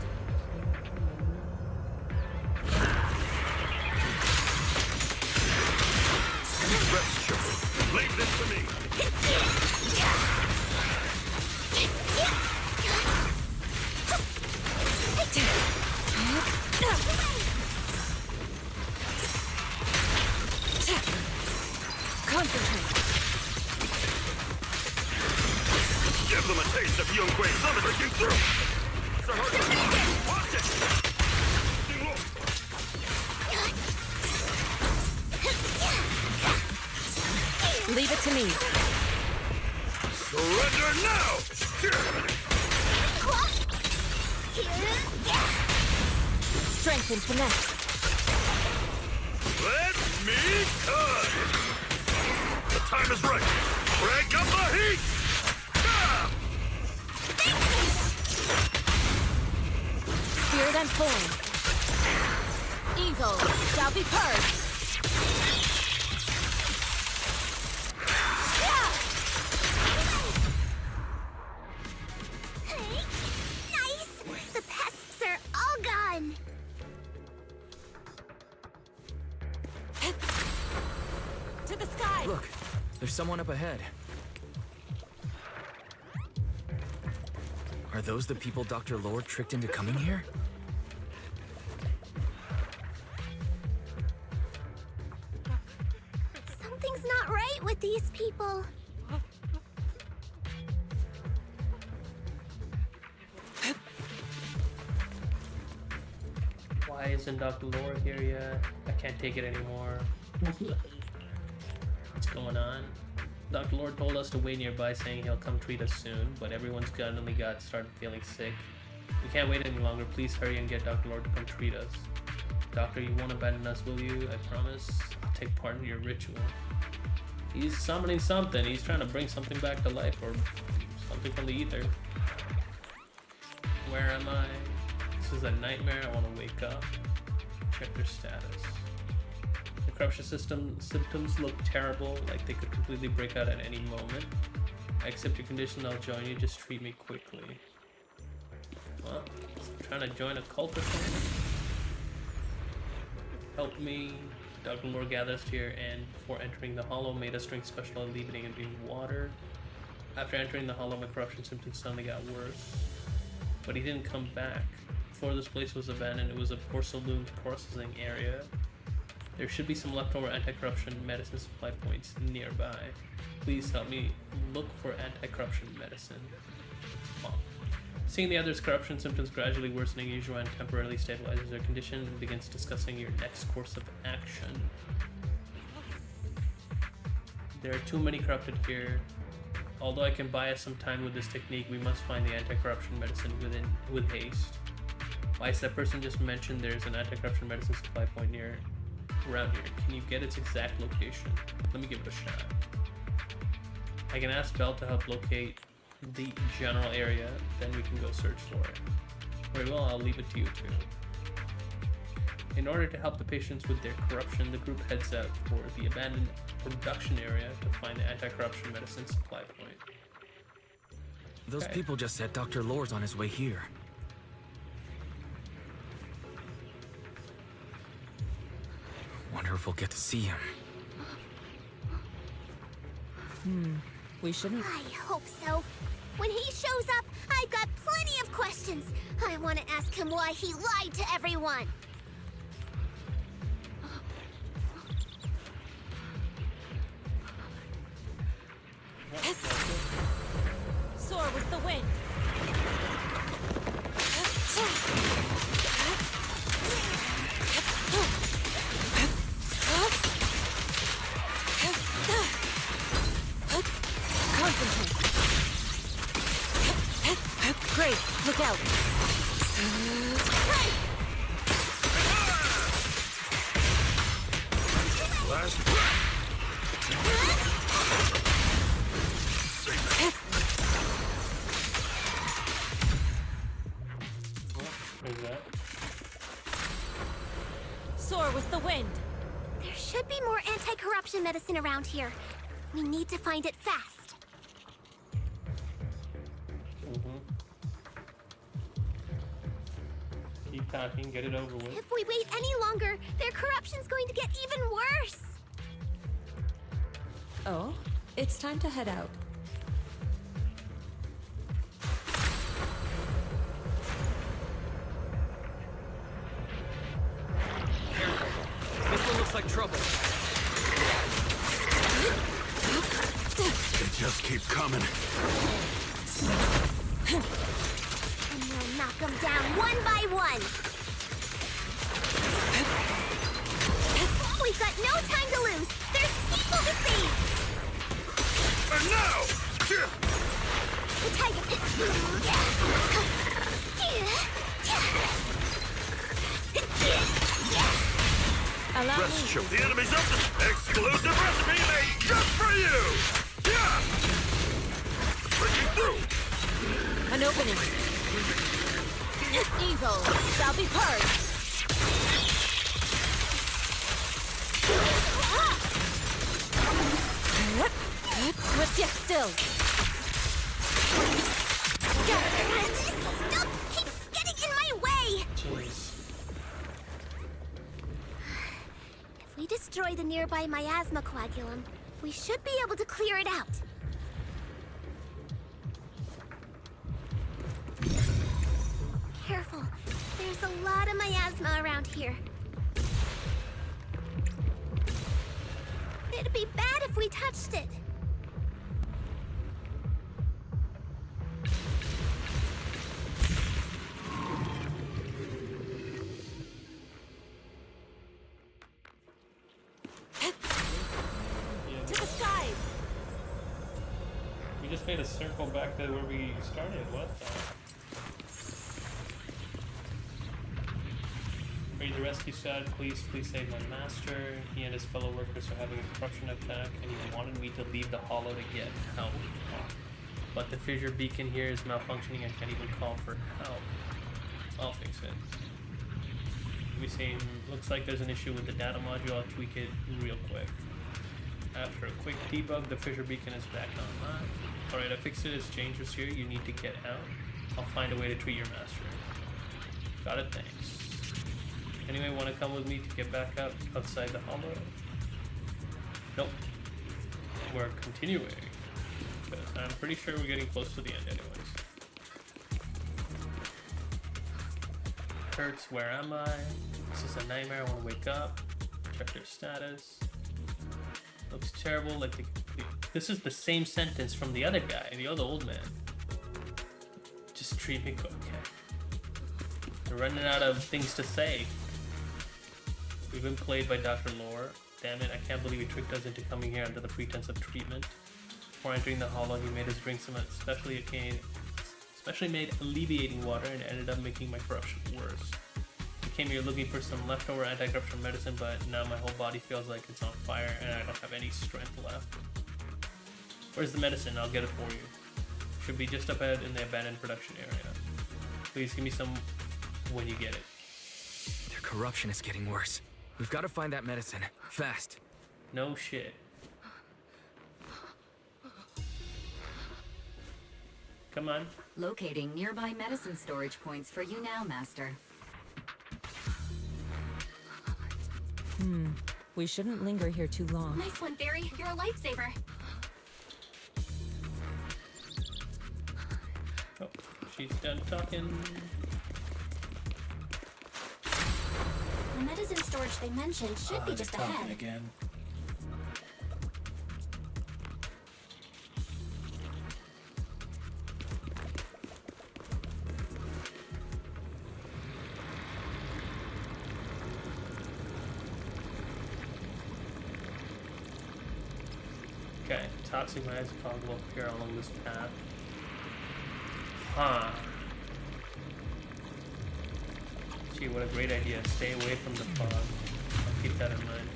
Rest assured. Leave this to me. Concentrate. Give them a taste of Yunquei Summit breaking through. Sir Hercules, watch it. Leave it to me. Surrender now. Strength and finesse. Let me cut. The time is right. Crank up the heat. Spirit and form. Evil shall be purged. Nice! The pests are all gone. To the sky! Look, there's someone up ahead. Are those the people Dr. Lore tricked into coming here? Something's not right with these people. Why isn't Dr. Lore here yet? I can't take it anymore. What's going on? Dr. Lore told us to wait nearby, saying he'll come treat us soon, but everyone's suddenly started feeling sick. We can't wait any longer. Please hurry and get Dr. Lore to come treat us. Doctor, you won't abandon us, will you? I promise. I'll take part in your ritual. He's summoning something. He's trying to bring something back to life, or something from the ether. Where am I? This is a nightmare. I want to wake up. Check their status. The corruption symptoms look terrible, like they could completely break out at any moment. I accept your condition. I'll join you. Just treat me quickly. Well, I'm trying to join a cult or something. Help me. Dr. Lore gathered us here, and before entering the hollow, made us drink special alleviating and drink water. After entering the hollow, my corruption symptoms suddenly got worse. But he didn't come back. Before this place was abandoned, it was a porcelain processing area. There should be some leftover anti-corruption medicine supply points nearby. Please help me look for anti-corruption medicine. Well, Seeing the other's corruption symptoms gradually worsening, Yujuan temporarily stabilizes their condition and begins discussing your next course of action. There are too many corrupted here. Although I can buy us some time with this technique, we must find the anti-corruption medicine with haste. Why is that person just mentioned there's an anti-corruption medicine supply point around here? Can you get its exact location? Let me give it a shot. I can ask Belle to help locate the general area, then we can go search for it. Very well, I'll leave it to you two. In order to help the patients with their corruption, the group heads out for the abandoned production area to find the anti-corruption medicine supply point. Those people just said Dr. Lore's on his way here. Wonder if we'll get to see him. We shouldn't. I hope so. When he shows up, I've got plenty of questions. I want to ask him why he lied to everyone. Soar with the wind. Concentrate. Great, look out. Last. What is that? Soar with the wind. There should be more anti-corruption medicine around here. We need to find it fast. Keep talking, get it over with. If we wait any longer, their corruption's going to get even worse. Oh, it's time to head out. This one looks like trouble. They just keep coming. And we'll knock them down one by one. We've got no time to lose. There's people to save. And now! The tiger pit. Allow Rest me. show the enemy something. Exclusive recipe made just for you. Yeah. Breaking through. An opening. Evil shall be purged. Swift yet still. Stuff keeps getting in my way. Jeez. If we destroy the nearby miasma coagulum, we should be able to clear it out. Careful. There's a lot of miasma around here. It'd be bad if we touched it. Yeah, To the side! we just made a circle back to where we started. What the? Read the rescue side, please save my master. He and his fellow workers are having a corruption attack, and he wanted me to leave the hollow to get help. But the fissure beacon here is malfunctioning. I can't even call for help. I'll fix it. We see. Looks like there's an issue with the data module. I'll tweak it real quick. After a quick debug, the fissure beacon is back online. Alright, I fixed it. It's dangerous here. You need to get out. I'll find a way to treat your master. Got it, thanks. Anyone want to come with me to get back up outside the hollow? Nope. We're continuing. Because I'm pretty sure we're getting close to the end anyways. Hurts, where am I? This is a nightmare. I want to wake up. Check their status. Looks terrible. Like this is the same sentence from the other guy, the other old man. Just treatment. Okay. We're running out of things to say. We've been played by Dr. Lore. Damn it, I can't believe he tricked us into coming here under the pretense of treatment. Before entering the hollow, he made us drink some specially made alleviating water and ended up making my corruption worse. I came here looking for some leftover anti-corruption medicine, but now my whole body feels like it's on fire and I don't have any strength left. Where's the medicine? I'll get it for you. Should be just up ahead in the abandoned production area. Please give me some when you get it. Their corruption is getting worse. We've got to find that medicine. Fast. No shit. Come on. Locating nearby medicine storage points for you now, Master. We shouldn't linger here too long. Nice one, Barry. You're a lifesaver. Oh, she's done talking. The medicine storage they mentioned should be just ahead. Again. Okay, toxic fog will appear along this path. Huh. Gee, what a great idea. Stay away from the fog. I'll keep that in mind.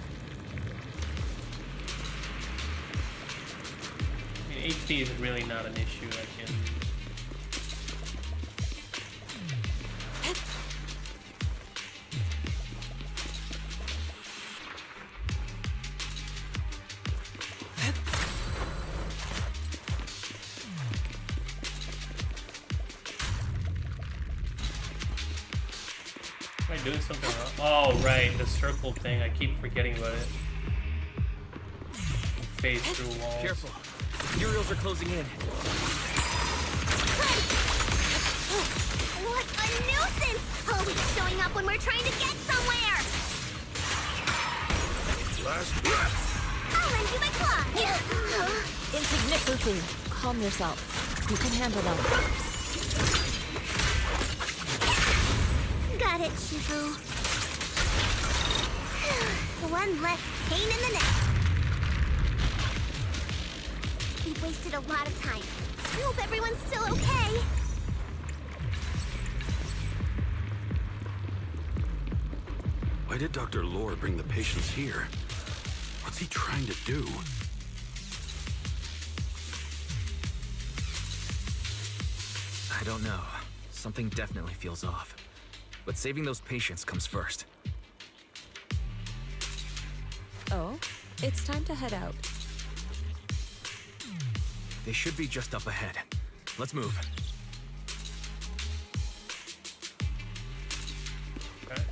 I mean, HP is really not an issue. I can... Am I doing something wrong? Oh, right, the circle thing. I keep forgetting about it. Phase through walls. Careful. The Imperials are closing in. What a nuisance! Always showing up when we're trying to get somewhere! Last breath! I'll lend you my claw! Insignificant. Calm yourself. You can handle them. Got it, Shifu. One less pain in the neck. We've wasted a lot of time. I hope everyone's still okay. Why did Dr. Lore bring the patients here? What's he trying to do? I don't know. Something definitely feels off. But saving those patients comes first. Oh, it's time to head out. They should be just up ahead. Let's move. Okay.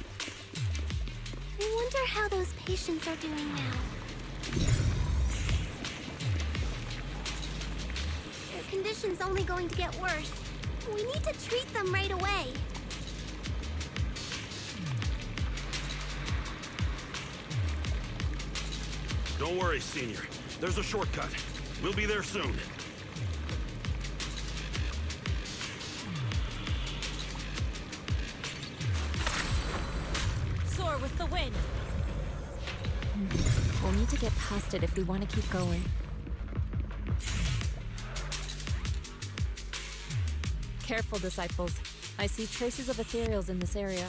I wonder how those patients are doing now. Their condition's only going to get worse. We need to treat them right away. Don't worry, Senior. There's a shortcut. We'll be there soon. Soar with the wind. We'll need to get past it if we want to keep going. Careful, disciples. I see traces of ethereals in this area.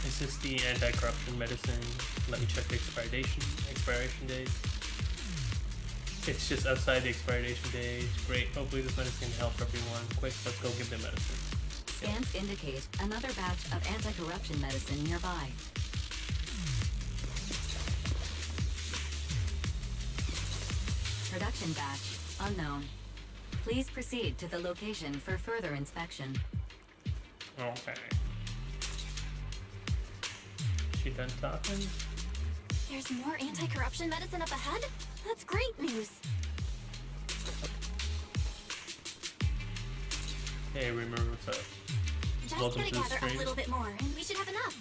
Is this the anti-corruption medicine? Let me check the expiration date. It's just outside the expiration date. Great. Hopefully this medicine can help everyone. Quick, let's go give them medicine. Scans indicate another batch of anti-corruption medicine nearby. Production batch unknown. Please proceed to the location for further inspection. Okay. She done talking? There's more anti-corruption medicine up ahead? That's great news. Hey, remember what's up? Just Welcome gotta to the gather stream. a little bit more, and we should have enough.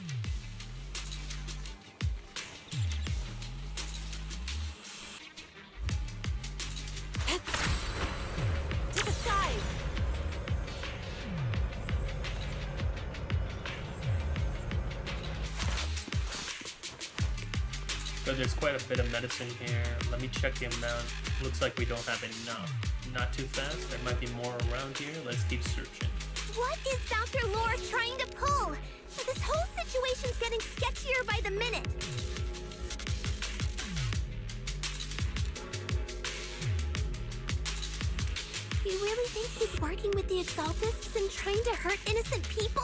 there's quite a bit of medicine here. Let me check the amount. Looks like we don't have enough. Not too fast. There might be more around here. Let's keep searching. What is Dr. Lore trying to pull? This whole situation's getting sketchier by the minute. You really think he's working with the Exaltists and trying to hurt innocent people?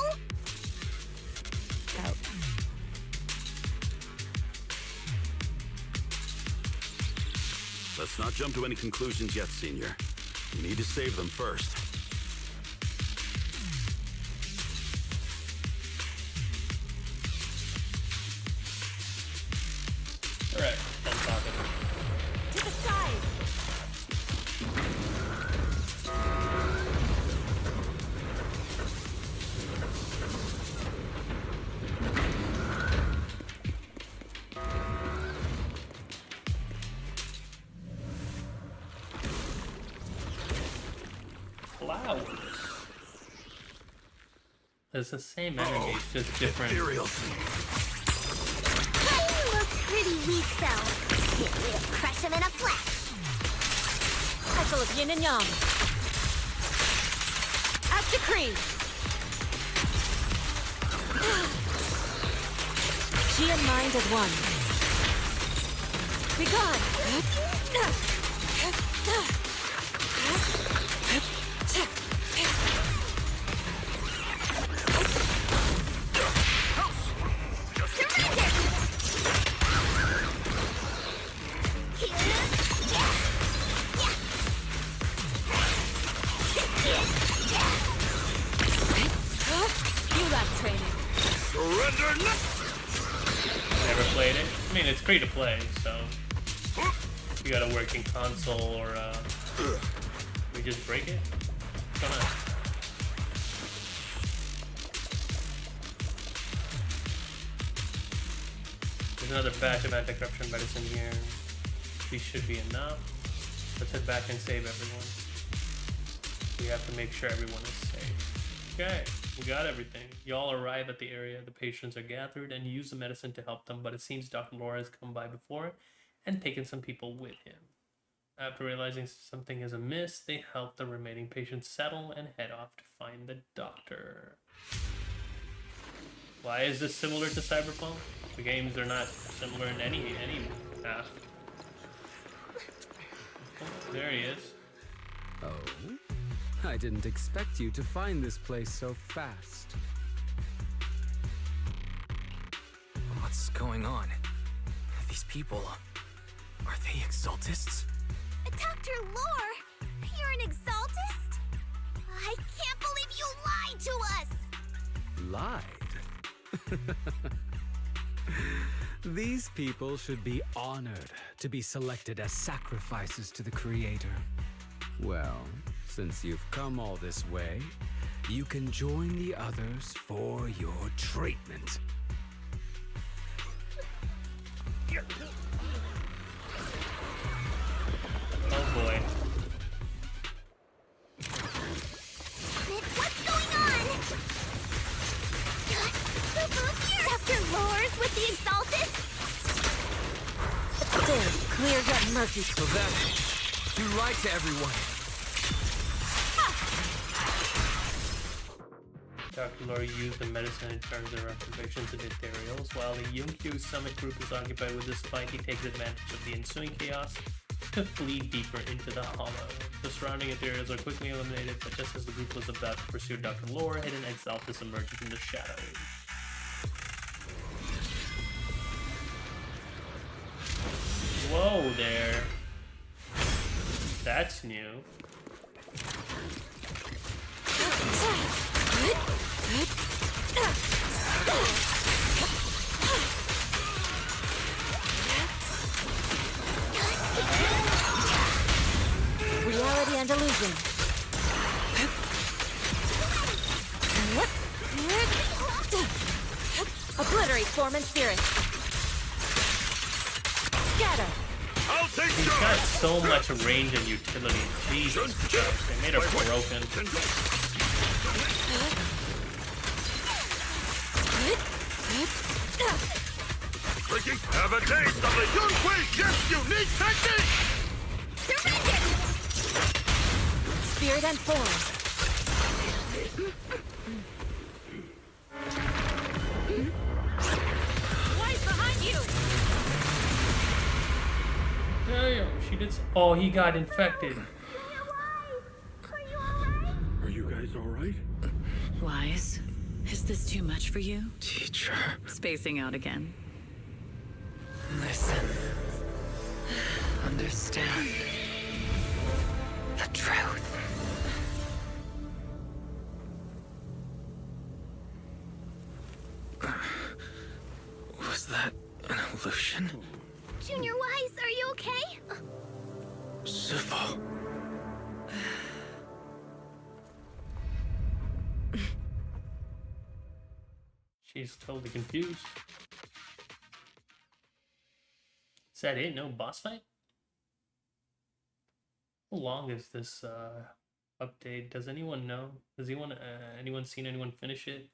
Out. Let's not jump to any conclusions yet, Senior. We need to save them first. Alright, I'm talking. To the side! Flowers. It's the same energy, it's just different. Ethereals. You look pretty weak, though. We'll crush him in a flash. Cycle of yin and yang. As decreed. She and mind as one. Be gone. Never played it. I mean, it's free to play, so you got a working console or we just break it. What's going on? There's another batch of anti-corruption medicine here. These should be enough. Let's head back and save everyone. We have to make sure everyone is safe. Okay, we got everything. Y'all arrive at the area. The patients are gathered and use the medicine to help them, but it seems Dr. Laura has come by before and taken some people with him. After realizing something is amiss, they help the remaining patients settle and head off to find the doctor. Why is this similar to Cyberpunk? The games are not similar in any path. Oh, there he is. Oh? I didn't expect you to find this place so fast. What's going on? These people, are they Exaltists? Dr. Lore, you're an Exaltist? I can't believe you lied to us! Lied? These people should be honored to be selected as sacrifices to the Creator. Well, since you've come all this way, you can join the others for your treatment. Oh boy. What's going on? Dr. Lore's with the Exaltists? But still, clear yet murky. So then, you lied to everyone. Dr. Lore used the medicine and turns their observations into ethereals. While the Yunq Summit group is occupied with this fight, he takes advantage of the ensuing chaos to flee deeper into the hollow. The surrounding ethereals are quickly eliminated, but just as the group was about to pursue Dr. Lore, hidden Exaltus emerges from the shadows. Whoa there. That's new. Reality and illusion. Obliterate form and spirit. Scatter. I'll take He's got so much range and utility. Jesus Christ, they made her broken. freaky! Have a taste of the Yunquei's Yes unique technique! Spirit and form. Wise behind you! Damn, she did. Oh, he got infected. Are you guys alright? Wise, is this too much for you? Teacher. Spacing out again. Listen. Understand. The truth. Was that an illusion? Junior Wise, are you okay? Sifu. She's totally confused. Is that it? No boss fight? How long is this update? Does anyone know? Has anyone seen anyone finish it?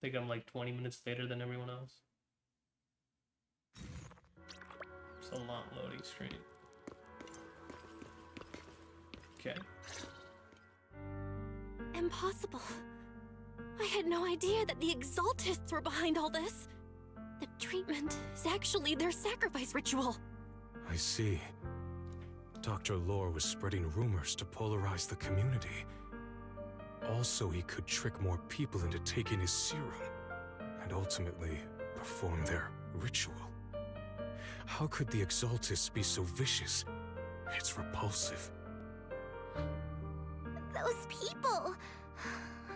I think I'm like 20 minutes later than everyone else. It's a long loading screen. Okay. Impossible. I had no idea that the Exaltists were behind all this. The treatment is actually their sacrifice ritual. I see. Dr. Lore was spreading rumors to polarize the community. Also, he could trick more people into taking his serum, and ultimately perform their ritual. How could the Exaltists be so vicious? It's repulsive. Those people.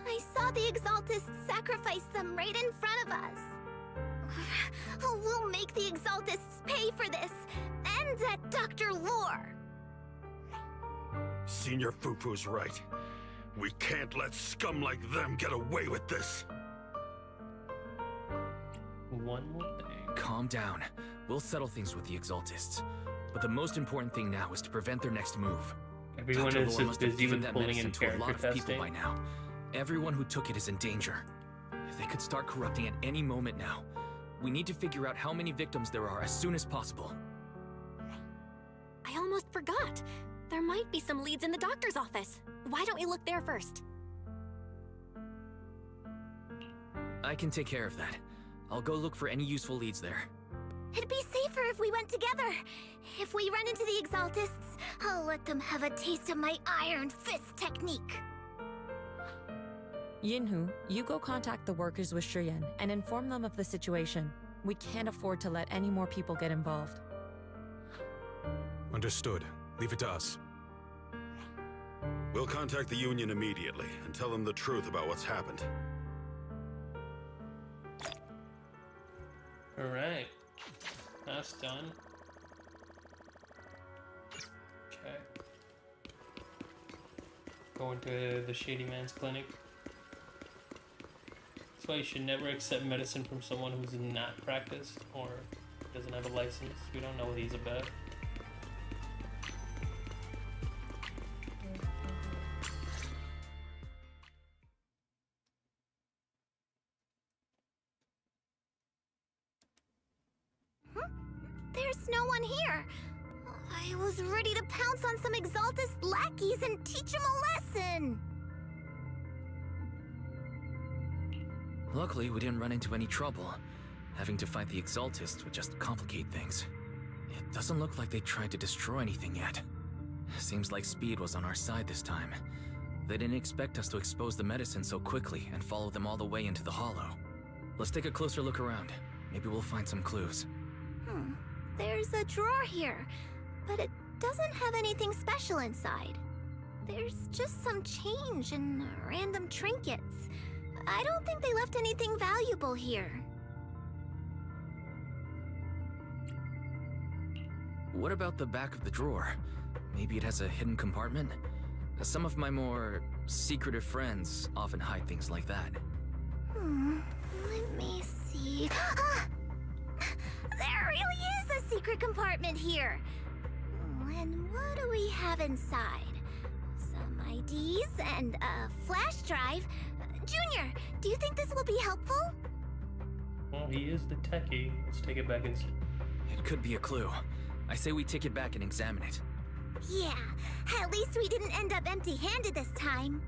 I saw the Exaltists sacrifice them right in front of us. We'll make the Exaltists pay for this, and that Dr. Lore. Senior Fufu's right. We can't let scum like them get away with this. One more thing. Calm down. We'll settle things with the Exaltists. But the most important thing now is to prevent their next move. Everyone Dr. is Lore must have busy given with that pulling medicine in to a lot character of people testing. by now. Everyone who took it is in danger. They could start corrupting at any moment now. We need to figure out how many victims there are as soon as possible. I almost forgot. There might be some leads in the doctor's office. Why don't we look there first? I can take care of that. I'll go look for any useful leads there. It'd be safer if we went together. If we run into the Exaltists, I'll let them have a taste of my Iron Fist technique. Yinhu, you go contact the workers with Shiyan and inform them of the situation. We can't afford to let any more people get involved. Understood. Leave it to us. We'll contact the Union immediately and tell them the truth about what's happened. Alright. That's done. Okay. Going to the Shady Man's clinic. That's why you should never accept medicine from someone who's not practiced or doesn't have a license. We don't know what he's about. There's no one here. I was ready to pounce on some Exaltist lackeys and teach them a lesson. Luckily, we didn't run into any trouble. Having to fight the Exaltists would just complicate things. It doesn't look like they tried to destroy anything yet. Seems like speed was on our side this time. They didn't expect us to expose the medicine so quickly and follow them all the way into the hollow. Let's take a closer look around. Maybe we'll find some clues. There's a drawer here, but it doesn't have anything special inside. There's just some change and random trinkets. I don't think they left anything valuable here. What about the back of the drawer? Maybe it has a hidden compartment? Some of my more secretive friends often hide things like that. Let me see. There really is a secret compartment here. And what do we have inside? Some IDs and a flash drive. Junior, do you think this will be helpful? Well, he is the techie. Let's take it back and see. It could be a clue. I say we take it back and examine it. Yeah, at least we didn't end up empty-handed this time.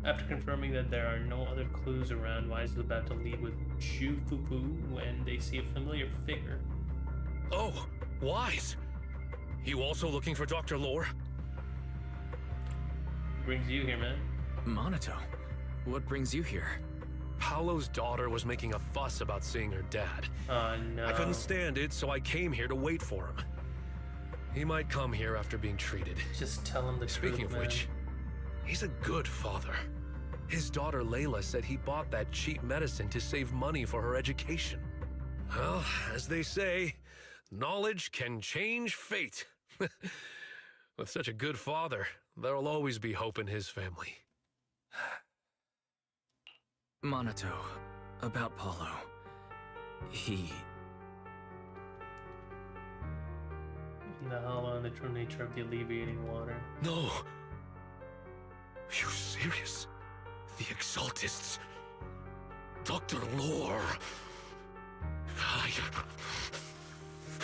After confirming that there are no other clues around, Wise is about to leave with Shufupu when they see a familiar figure. Oh, Wise! You also looking for Dr. Lore? Brings you here, man? Monato, what brings you here? Paolo's daughter was making a fuss about seeing her dad. Oh, no. I couldn't stand it, so I came here to wait for him. He might come here after being treated. Just tell him the truth, Speaking of which, he's a good father. His daughter Layla said he bought that cheap medicine to save money for her education. Well, as they say, knowledge can change fate. With such a good father, there'll always be hope in his family. Monato, about Paulo. He... In the hollow and the true nature of the alleviating water. No! You serious? The Exaltists? Dr. Lore?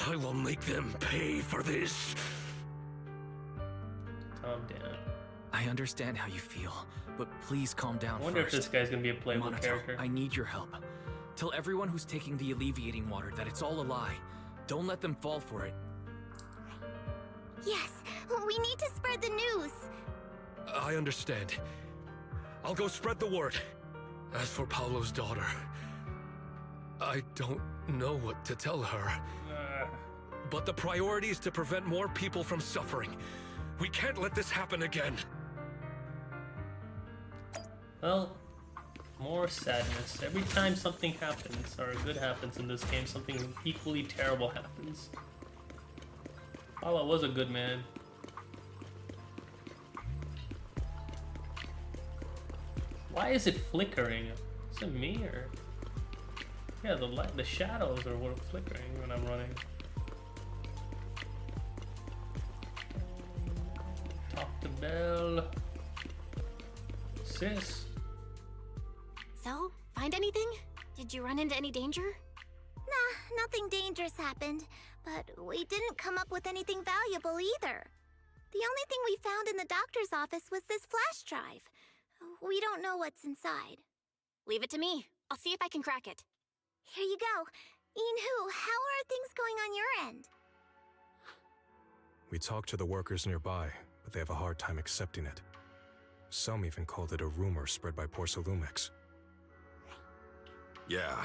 I will make them pay for this. Calm down. I understand how you feel, but please calm down I wonder first. if this guy's gonna be a playable Monato, character. I need your help. Tell everyone who's taking the alleviating water that it's all a lie. Don't let them fall for it. Yes, we need to spread the news. I understand. I'll go spread the word. As for Paolo's daughter, I don't know what to tell her. But the priority is to prevent more people from suffering. We can't let this happen again. Well, more sadness. Every time something happens, or good happens in this game, something equally terrible happens. Paolo was a good man. Why is it flickering? Is it me or? Yeah, the light, the shadows are what are flickering when I'm running. Talk to Belle. Sis. So, find anything? Did you run into any danger? Nah, nothing dangerous happened, but we didn't come up with anything valuable either. The only thing we found in the doctor's office was this flash drive. We don't know what's inside. Leave it to me. I'll see if I can crack it. Here you go. Inhu, how are things going on your end? We talked to the workers nearby, but they have a hard time accepting it. Some even called it a rumor spread by Porsalumex. Yeah,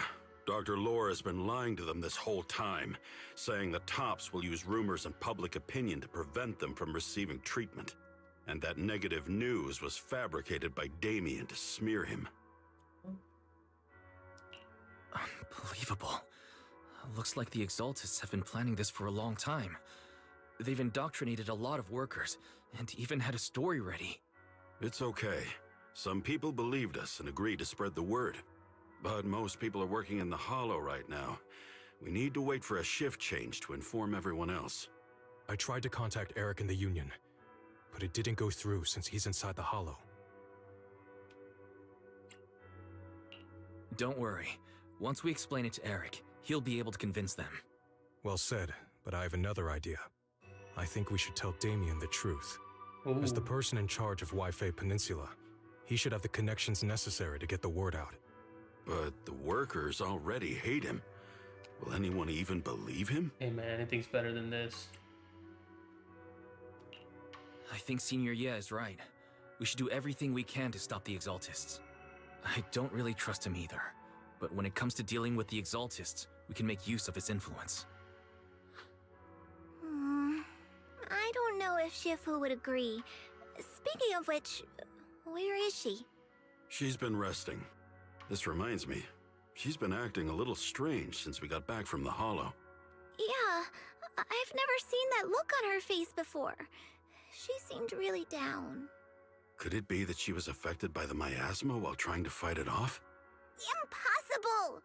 Dr. Lore has been lying to them this whole time, saying the Tops will use rumors and public opinion to prevent them from receiving treatment. And that negative news was fabricated by Damien to smear him. Unbelievable. Looks like the Exaltists have been planning this for a long time. They've indoctrinated a lot of workers, and even had a story ready. It's okay. Some people believed us and agreed to spread the word. But most people are working in the Hollow right now. We need to wait for a shift change to inform everyone else. I tried to contact Eric in the Union, but it didn't go through since he's inside the Hollow. Don't worry. Once we explain it to Eric, he'll be able to convince them. Well said, but I have another idea. I think we should tell Damien the truth. Ooh. As the person in charge of Waifei Peninsula, he should have the connections necessary to get the word out. But the workers already hate him. Will anyone even believe him? Hey man, anything's better than this. I think Senior Ye is right. We should do everything we can to stop the Exaltists. I don't really trust him either, but when it comes to dealing with the Exaltists, we can make use of his influence. I don't know if Shifu would agree. Speaking of which, where is she? She's been resting. This reminds me, she's been acting a little strange since we got back from the Hollow. Yeah, I've never seen that look on her face before. She seemed really down. Could it be that she was affected by the miasma while trying to fight it off? Impossible!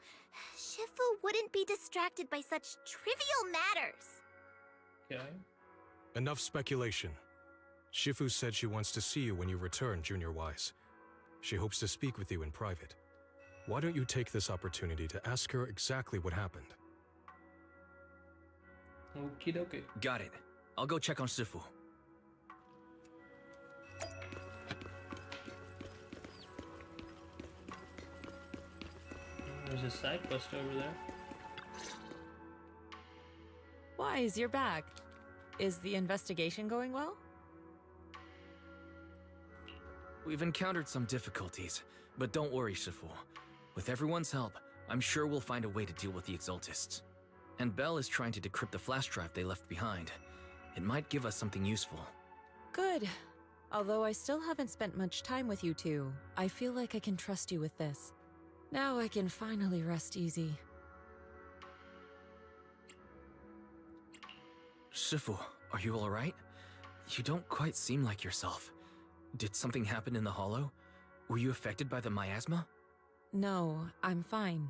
Shifu wouldn't be distracted by such trivial matters. Okay. Enough speculation. Shifu said she wants to see you when you return, Junior Wise. She hopes to speak with you in private. Why don't you take this opportunity to ask her exactly what happened? Okie dokie. Got it. I'll go check on Sifu. There's a side quest over there. Wise, you're back. Is the investigation going well? We've encountered some difficulties, but don't worry, Shifu. With everyone's help, I'm sure we'll find a way to deal with the Exaltists. And Belle is trying to decrypt the flash drive they left behind. It might give us something useful. Good. Although I still haven't spent much time with you two, I feel like I can trust you with this. Now I can finally rest easy. Shifu, are you alright? You don't quite seem like yourself. Did something happen in the Hollow? Were you affected by the miasma? No, I'm fine.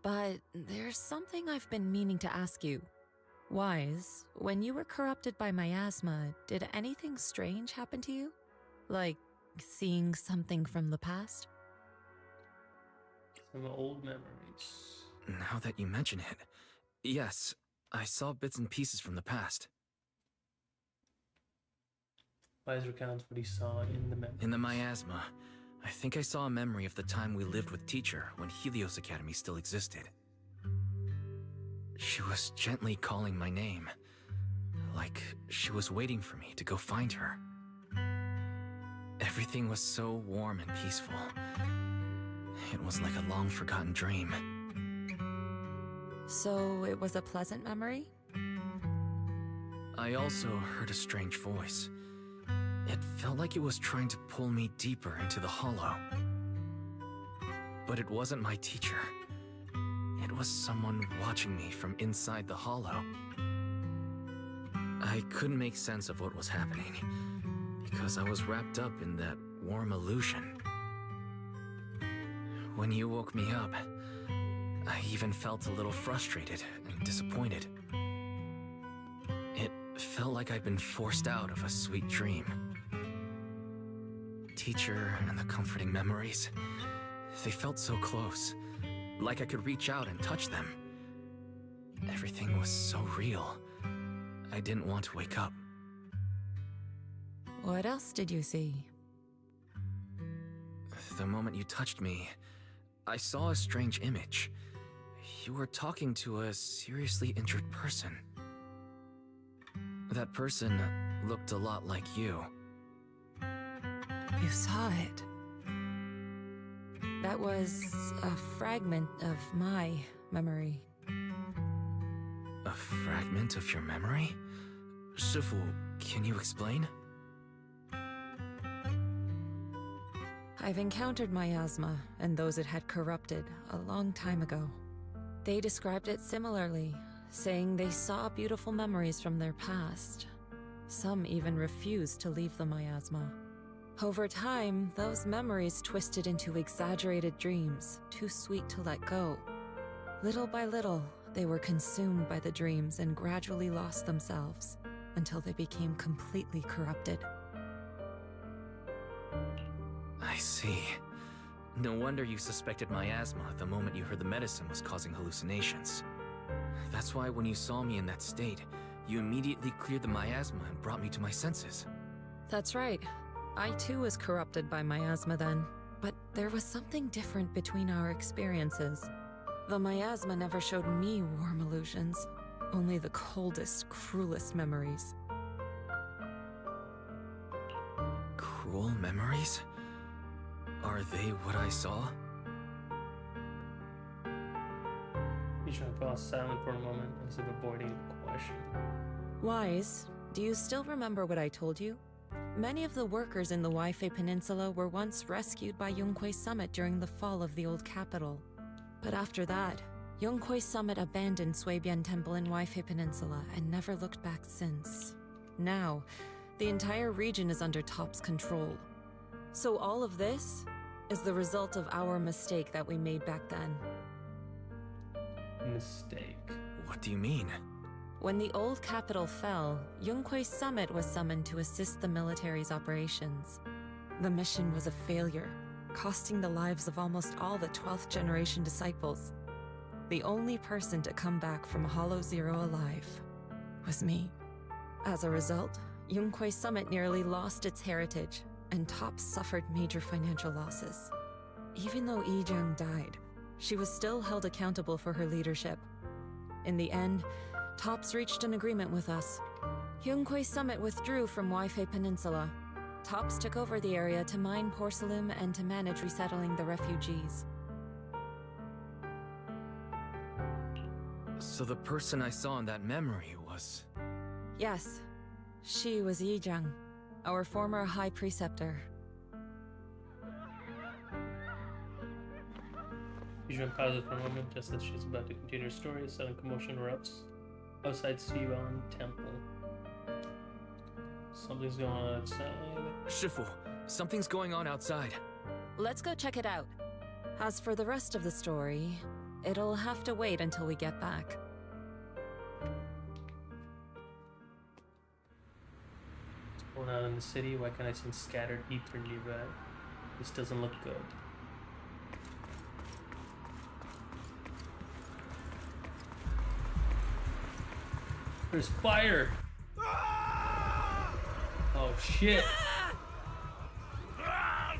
But there's something I've been meaning to ask you. Wise, when you were corrupted by miasma, did anything strange happen to you? Like seeing something from the past? Some old memories. Now that you mention it, yes, I saw bits and pieces from the past. Wise recounts what he saw in the memories. In the miasma, I think I saw a memory of the time we lived with Teacher when Helios Academy still existed. She was gently calling my name, like she was waiting for me to go find her. Everything was so warm and peaceful. It was like a long-forgotten dream. So it was a pleasant memory? I also heard a strange voice. It felt like it was trying to pull me deeper into the Hollow. But it wasn't my teacher. It was someone watching me from inside the Hollow. I couldn't make sense of what was happening, because I was wrapped up in that warm illusion. When you woke me up, I even felt a little frustrated and disappointed. It felt like I'd been forced out of a sweet dream. Teacher and the comforting memories, they felt so close, like I could reach out and touch them. Everything was so real. I didn't want to wake up. What else did you see? The moment you touched me, I saw a strange image. You were talking to a seriously injured person. That person looked a lot like you. You saw it. That was a fragment of my memory. A fragment of your memory? Shifu, can you explain? I've encountered miasma and those it had corrupted a long time ago. They described it similarly, saying they saw beautiful memories from their past. Some even refused to leave the miasma. Over time, those memories twisted into exaggerated dreams, too sweet to let go. Little by little, they were consumed by the dreams and gradually lost themselves, until they became completely corrupted. I see. No wonder you suspected miasma the moment you heard the medicine was causing hallucinations. That's why when you saw me in that state, you immediately cleared the miasma and brought me to my senses. That's right. I too was corrupted by miasma then, but there was something different between our experiences. The miasma never showed me warm illusions, only the coldest, cruelest memories. Cruel memories? Are they what I saw? Ishan paused silent for a moment as if avoiding the question. Wise, do you still remember what I told you? Many of the workers in the Waifei Peninsula were once rescued by Yunquei Summit during the fall of the old capital. But after that, Yunquei Summit abandoned Suibian Temple in Waifei Peninsula and never looked back since. Now, the entire region is under Top's control. So all of this is the result of our mistake that we made back then. Mistake? What do you mean? When the old capital fell, Yunquei Summit was summoned to assist the military's operations. The mission was a failure. costing the lives of almost all the 12th generation disciples. The only person to come back from Hollow Zero alive was me. As a result, Yunquay Summit nearly lost its heritage, and TOPS suffered major financial losses. Even though Yijang died, she was still held accountable for her leadership. In the end, TOPS reached an agreement with us. Yunquay Summit withdrew from Waifei Peninsula. TOPS took over the area to mine porcelain and to manage resettling the refugees. So the person I saw in that memory was... Yes, she was Yijang, our former High Preceptor. Yijang pauses for a moment just as she's about to continue her story. A sudden commotion erupts outside Siyuan Temple. Something's going on outside. Shifu, something's going on outside. Let's go check it out. As for the rest of the story, it'll have to wait until we get back. What's going on in the city? Why can't I sense scattered ether nearby? This doesn't look good. There's fire! Oh shit! I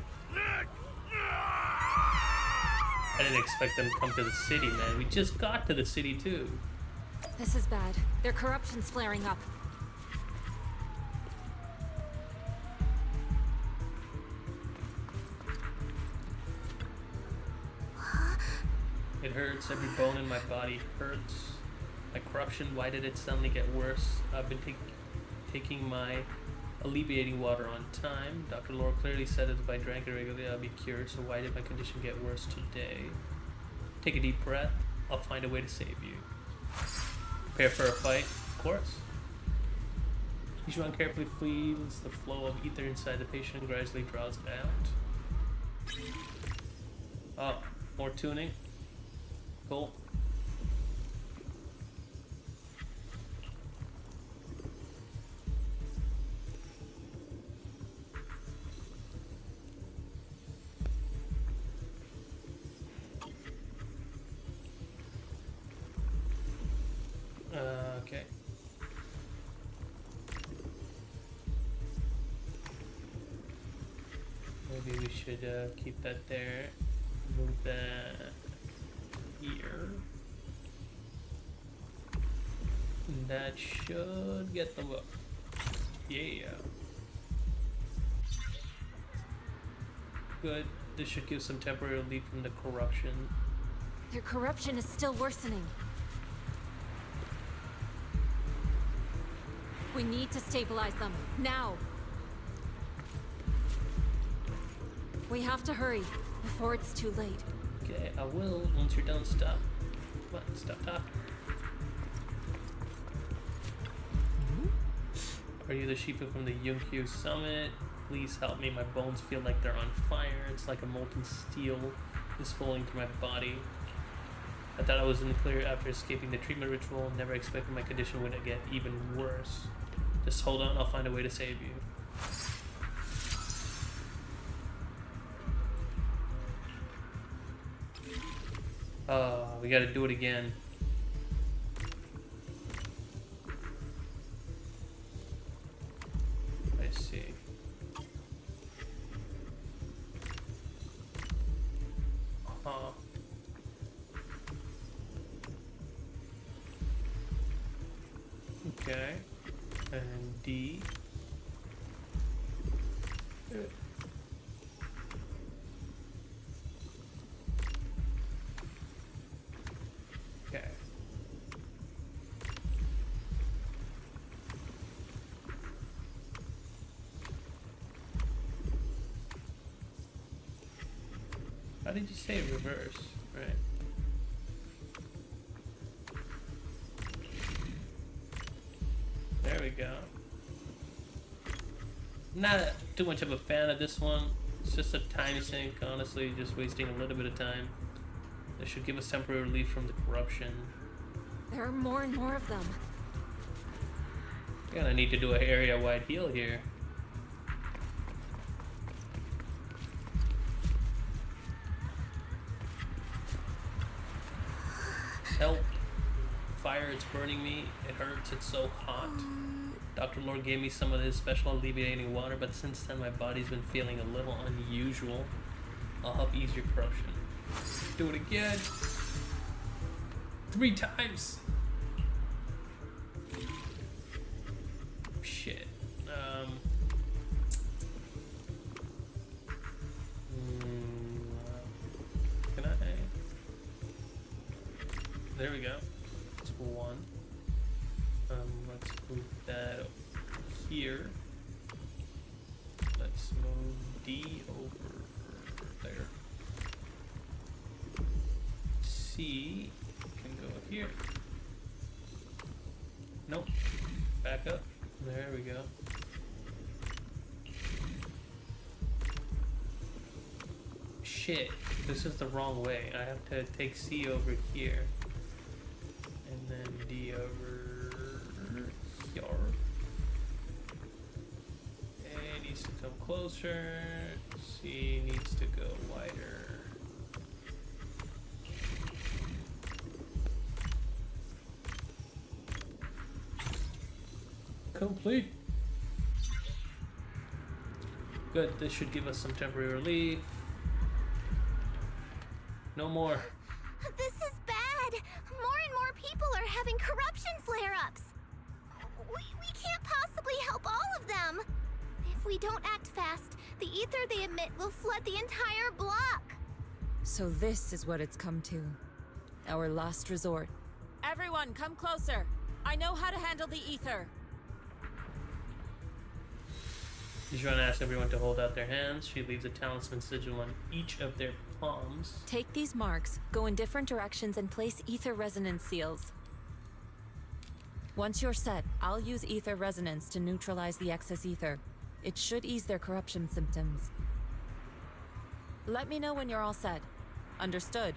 didn't expect them to come to the city, man. We just got to the city too. This is bad. Their corruption's flaring up. It hurts. Every bone in my body hurts. My corruption, why did it suddenly get worse? I've been taking my alleviating water on time. Dr. Laura clearly said that if I drank it regularly, I'd be cured, so why did my condition get worse today? Take a deep breath. I'll find a way to save you. Prepare for a fight, of course. Yishuan carefully feels the flow of ether inside the patient and gradually draws it out. Oh, more tuning. Cool. Okay. Maybe we should keep that there. Move that here. And that should get them up. Yeah. Good. This should give some temporary relief from the corruption. Their corruption is still worsening. We need to stabilize them, now! We have to hurry, before it's too late. Okay, I will. Once you're done, stop. Come on, stop talking. Are you the Shifu from the Yunquay Summit? Please help me. My bones feel like they're on fire. It's like a molten steel is flowing through my body. I thought I was in the clear after escaping the treatment ritual. Never expected my condition would get even worse. Just hold on, I'll find a way to save you. We gotta do it again. I see. Okay. And D. Okay. How did you say reverse? Right. There we go. Not too much of a fan of this one. It's just a time sink, honestly, just wasting a little bit of time. This should give us temporary relief from the corruption. There are more and more of them. We're gonna need to do an area-wide heal here. fire, it's burning me. It hurts, it's so hot. Dr. Lord gave me some of his special alleviating water, but since then my body's been feeling a little unusual. I'll help ease your corruption. Do it again. 3 times. Shit. Can I? There we go. That's 1. Let's move that over here. Let's move D over there. C can go here. Nope. Back up. There we go. Shit. This is the wrong way. I have to take C over here. And then D over here. A needs to come closer. C needs to go wider. Complete. Good, this should give us some temporary relief. No more. This is bad. More and more people are having corruption flare-ups. We can't possibly help all of them. If we don't act fast, the ether they emit will flood the entire block. So this is what it's come to. Our last resort. Everyone, come closer. I know how to handle the ether. Yishuan asks everyone to hold out their hands. She leaves a talisman sigil on each of their palms. Take these marks, go in different directions, and place ether resonance seals. Once you're set, I'll use ether resonance to neutralize the excess ether. It should ease their corruption symptoms. Let me know when you're all set. Understood?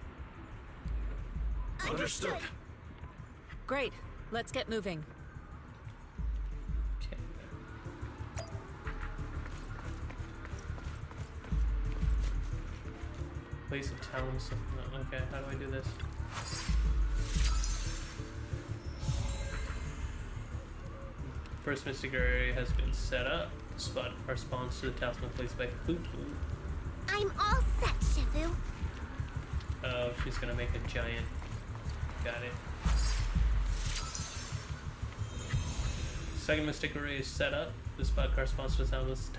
Understood. Great. Let's get moving. Okay. Place a talisman. Okay, how do I do this? First mystic area has been set up. The spot corresponds to the talisman placed by Fufu. I'm all set, Shifu. Oh, she's gonna make a giant. Got it. Second mystic array is set up. The spot corresponds to the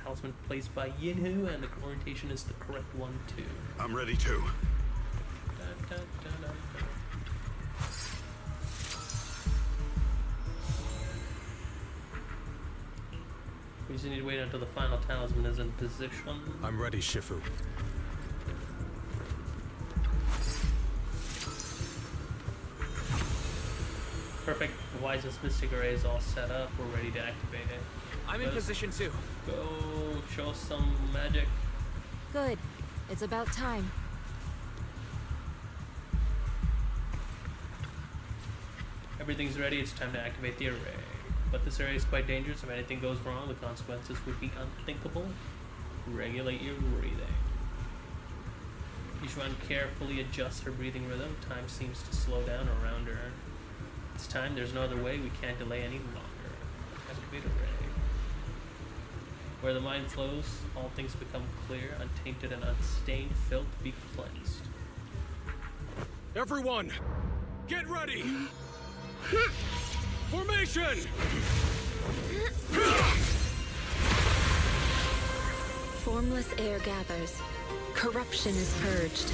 talisman placed by Yinhu, and the orientation is the correct one too. I'm ready too. Da, da, da, da, da. We just need to wait until the final talisman is in position. I'm ready, Shifu. Perfect. The wisest mystic array is all set up. We're ready to activate it. I'm in position too. Go show some magic. Good. It's about time. Everything's ready. It's time to activate the array. But this array is quite dangerous. If anything goes wrong, the consequences would be unthinkable. Regulate your breathing. Yishuan carefully adjusts her breathing rhythm. Time seems to slow down around her. It's time. There's no other way. We can't delay any longer. Activate array. Where the mind flows, all things become clear, untainted and unstained. Filth be cleansed. Everyone, get ready! Formation! Formless air gathers. Corruption is purged.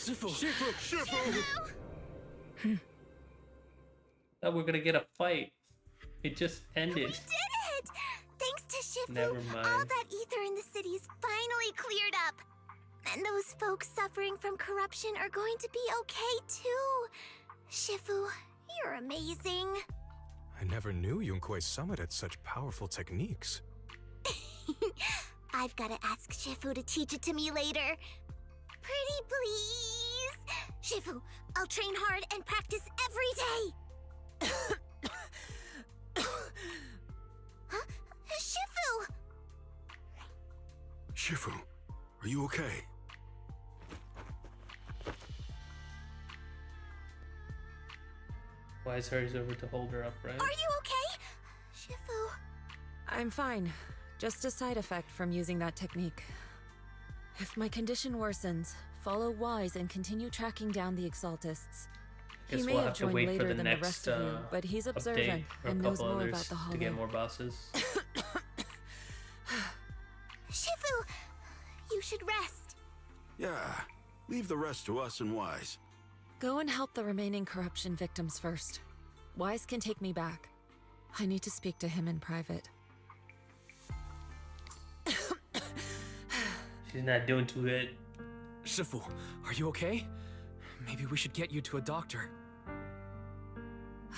Shifu! Shifu! Thought we're gonna get a fight. It just ended. We did it! Thanks to Shifu, Never mind. all that ether in the city's finally cleared up. And those folks suffering from corruption are going to be okay too. Shifu, you're amazing. I never knew Yunque's summit had such powerful techniques. I've got to ask Shifu to teach it to me later. Pretty please. Shifu, I'll train hard and practice every day. Huh? Shifu! Shifu, are you okay? Wise hurries over to hold her up, right? Are you okay? Shifu. I'm fine. Just a side effect from using that technique. If my condition worsens, follow Wise and continue tracking down the Exaltists. He Guess may we'll have have to joined wait for later the than next the rest of you, but he's observant update or a and knows couple more others about the Hollow. to get more bosses. Shifu, you should rest. Yeah, leave the rest to us and Wise. Go and help the remaining corruption victims first. Wise can take me back. I need to speak to him in private. She's not doing too good. Shifu, are you okay? Maybe we should get you to a doctor.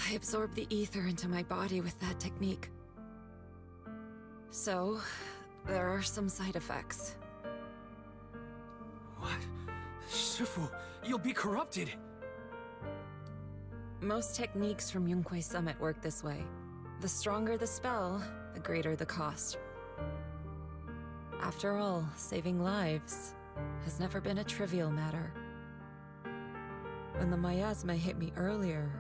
I absorbed the ether into my body with that technique. So, there are some side effects. What? Shifu, you'll be corrupted! Most techniques from Yunque's summit work this way. The stronger the spell, the greater the cost. After all, saving lives has never been a trivial matter. When the miasma hit me earlier,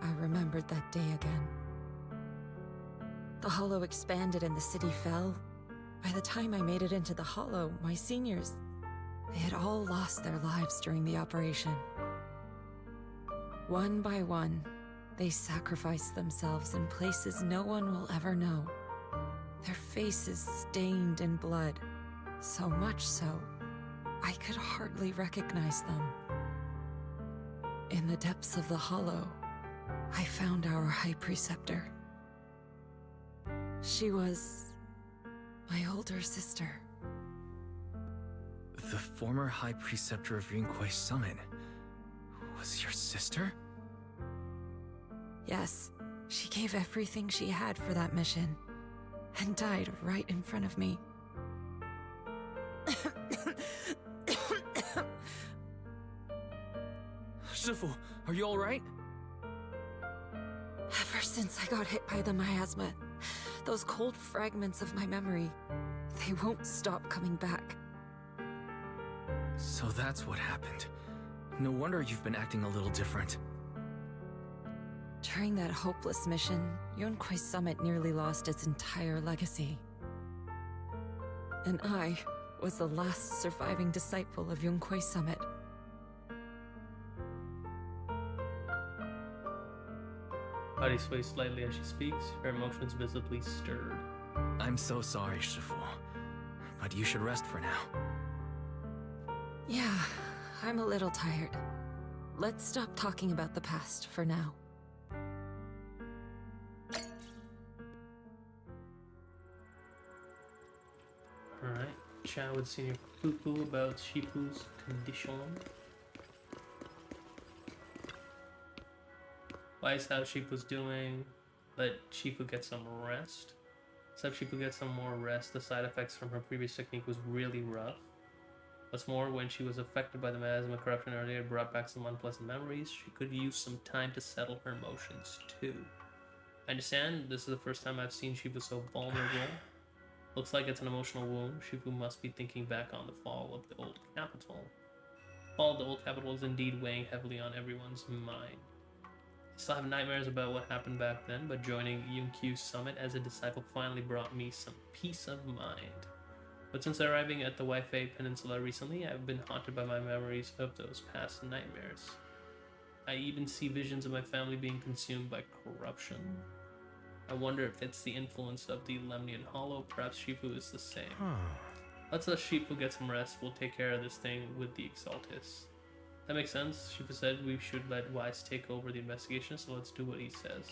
I remembered that day again. The Hollow expanded and the city fell. By the time I made it into the Hollow, my seniors, they had all lost their lives during the operation. One by one, they sacrificed themselves in places no one will ever know. Their faces stained in blood, so much so, I could hardly recognize them. In the depths of the Hollow, I found our High Preceptor. She was my older sister. The former High Preceptor of Yunque's summit was your sister? Yes, she gave everything she had for that mission, and died right in front of me. Shifu, are you alright? Ever since I got hit by the miasma, those cold fragments of my memory, they won't stop coming back. So that's what happened. No wonder you've been acting a little different. During that hopeless mission, Yunque's summit nearly lost its entire legacy. And I was the last surviving disciple of Yunque's summit. Body sways slightly as she speaks, her emotions visibly stirred. I'm so sorry, Shifu, but you should rest for now. Yeah, I'm a little tired. Let's stop talking about the past for now. Alright, chat with Senior Poo-Poo about Shifu's condition. Wise how Shifu's doing. Let Shifu get some rest. Except Shifu get some more rest. The side effects from her previous technique was really rough. What's more, when she was affected by the miasma corruption earlier, it brought back some unpleasant memories. She could use some time to settle her emotions too. I understand this is the first time I've seen Shifu so vulnerable. Looks like it's an emotional wound. Shifu must be thinking back on the fall of the old capital. The fall of the old capital is indeed weighing heavily on everyone's mind. I still have nightmares about what happened back then, but joining Yunque's summit as a disciple finally brought me some peace of mind. But since arriving at the Waifei Peninsula recently, I've been haunted by my memories of those past nightmares. I even see visions of my family being consumed by corruption. I wonder if it's the influence of the Lemnian Hollow. Perhaps Shifu is the same. Let's let Shifu get some rest. We'll take care of this thing with the Exaltis. That makes sense. Shifu said we should let Wise take over the investigation, so let's do what he says.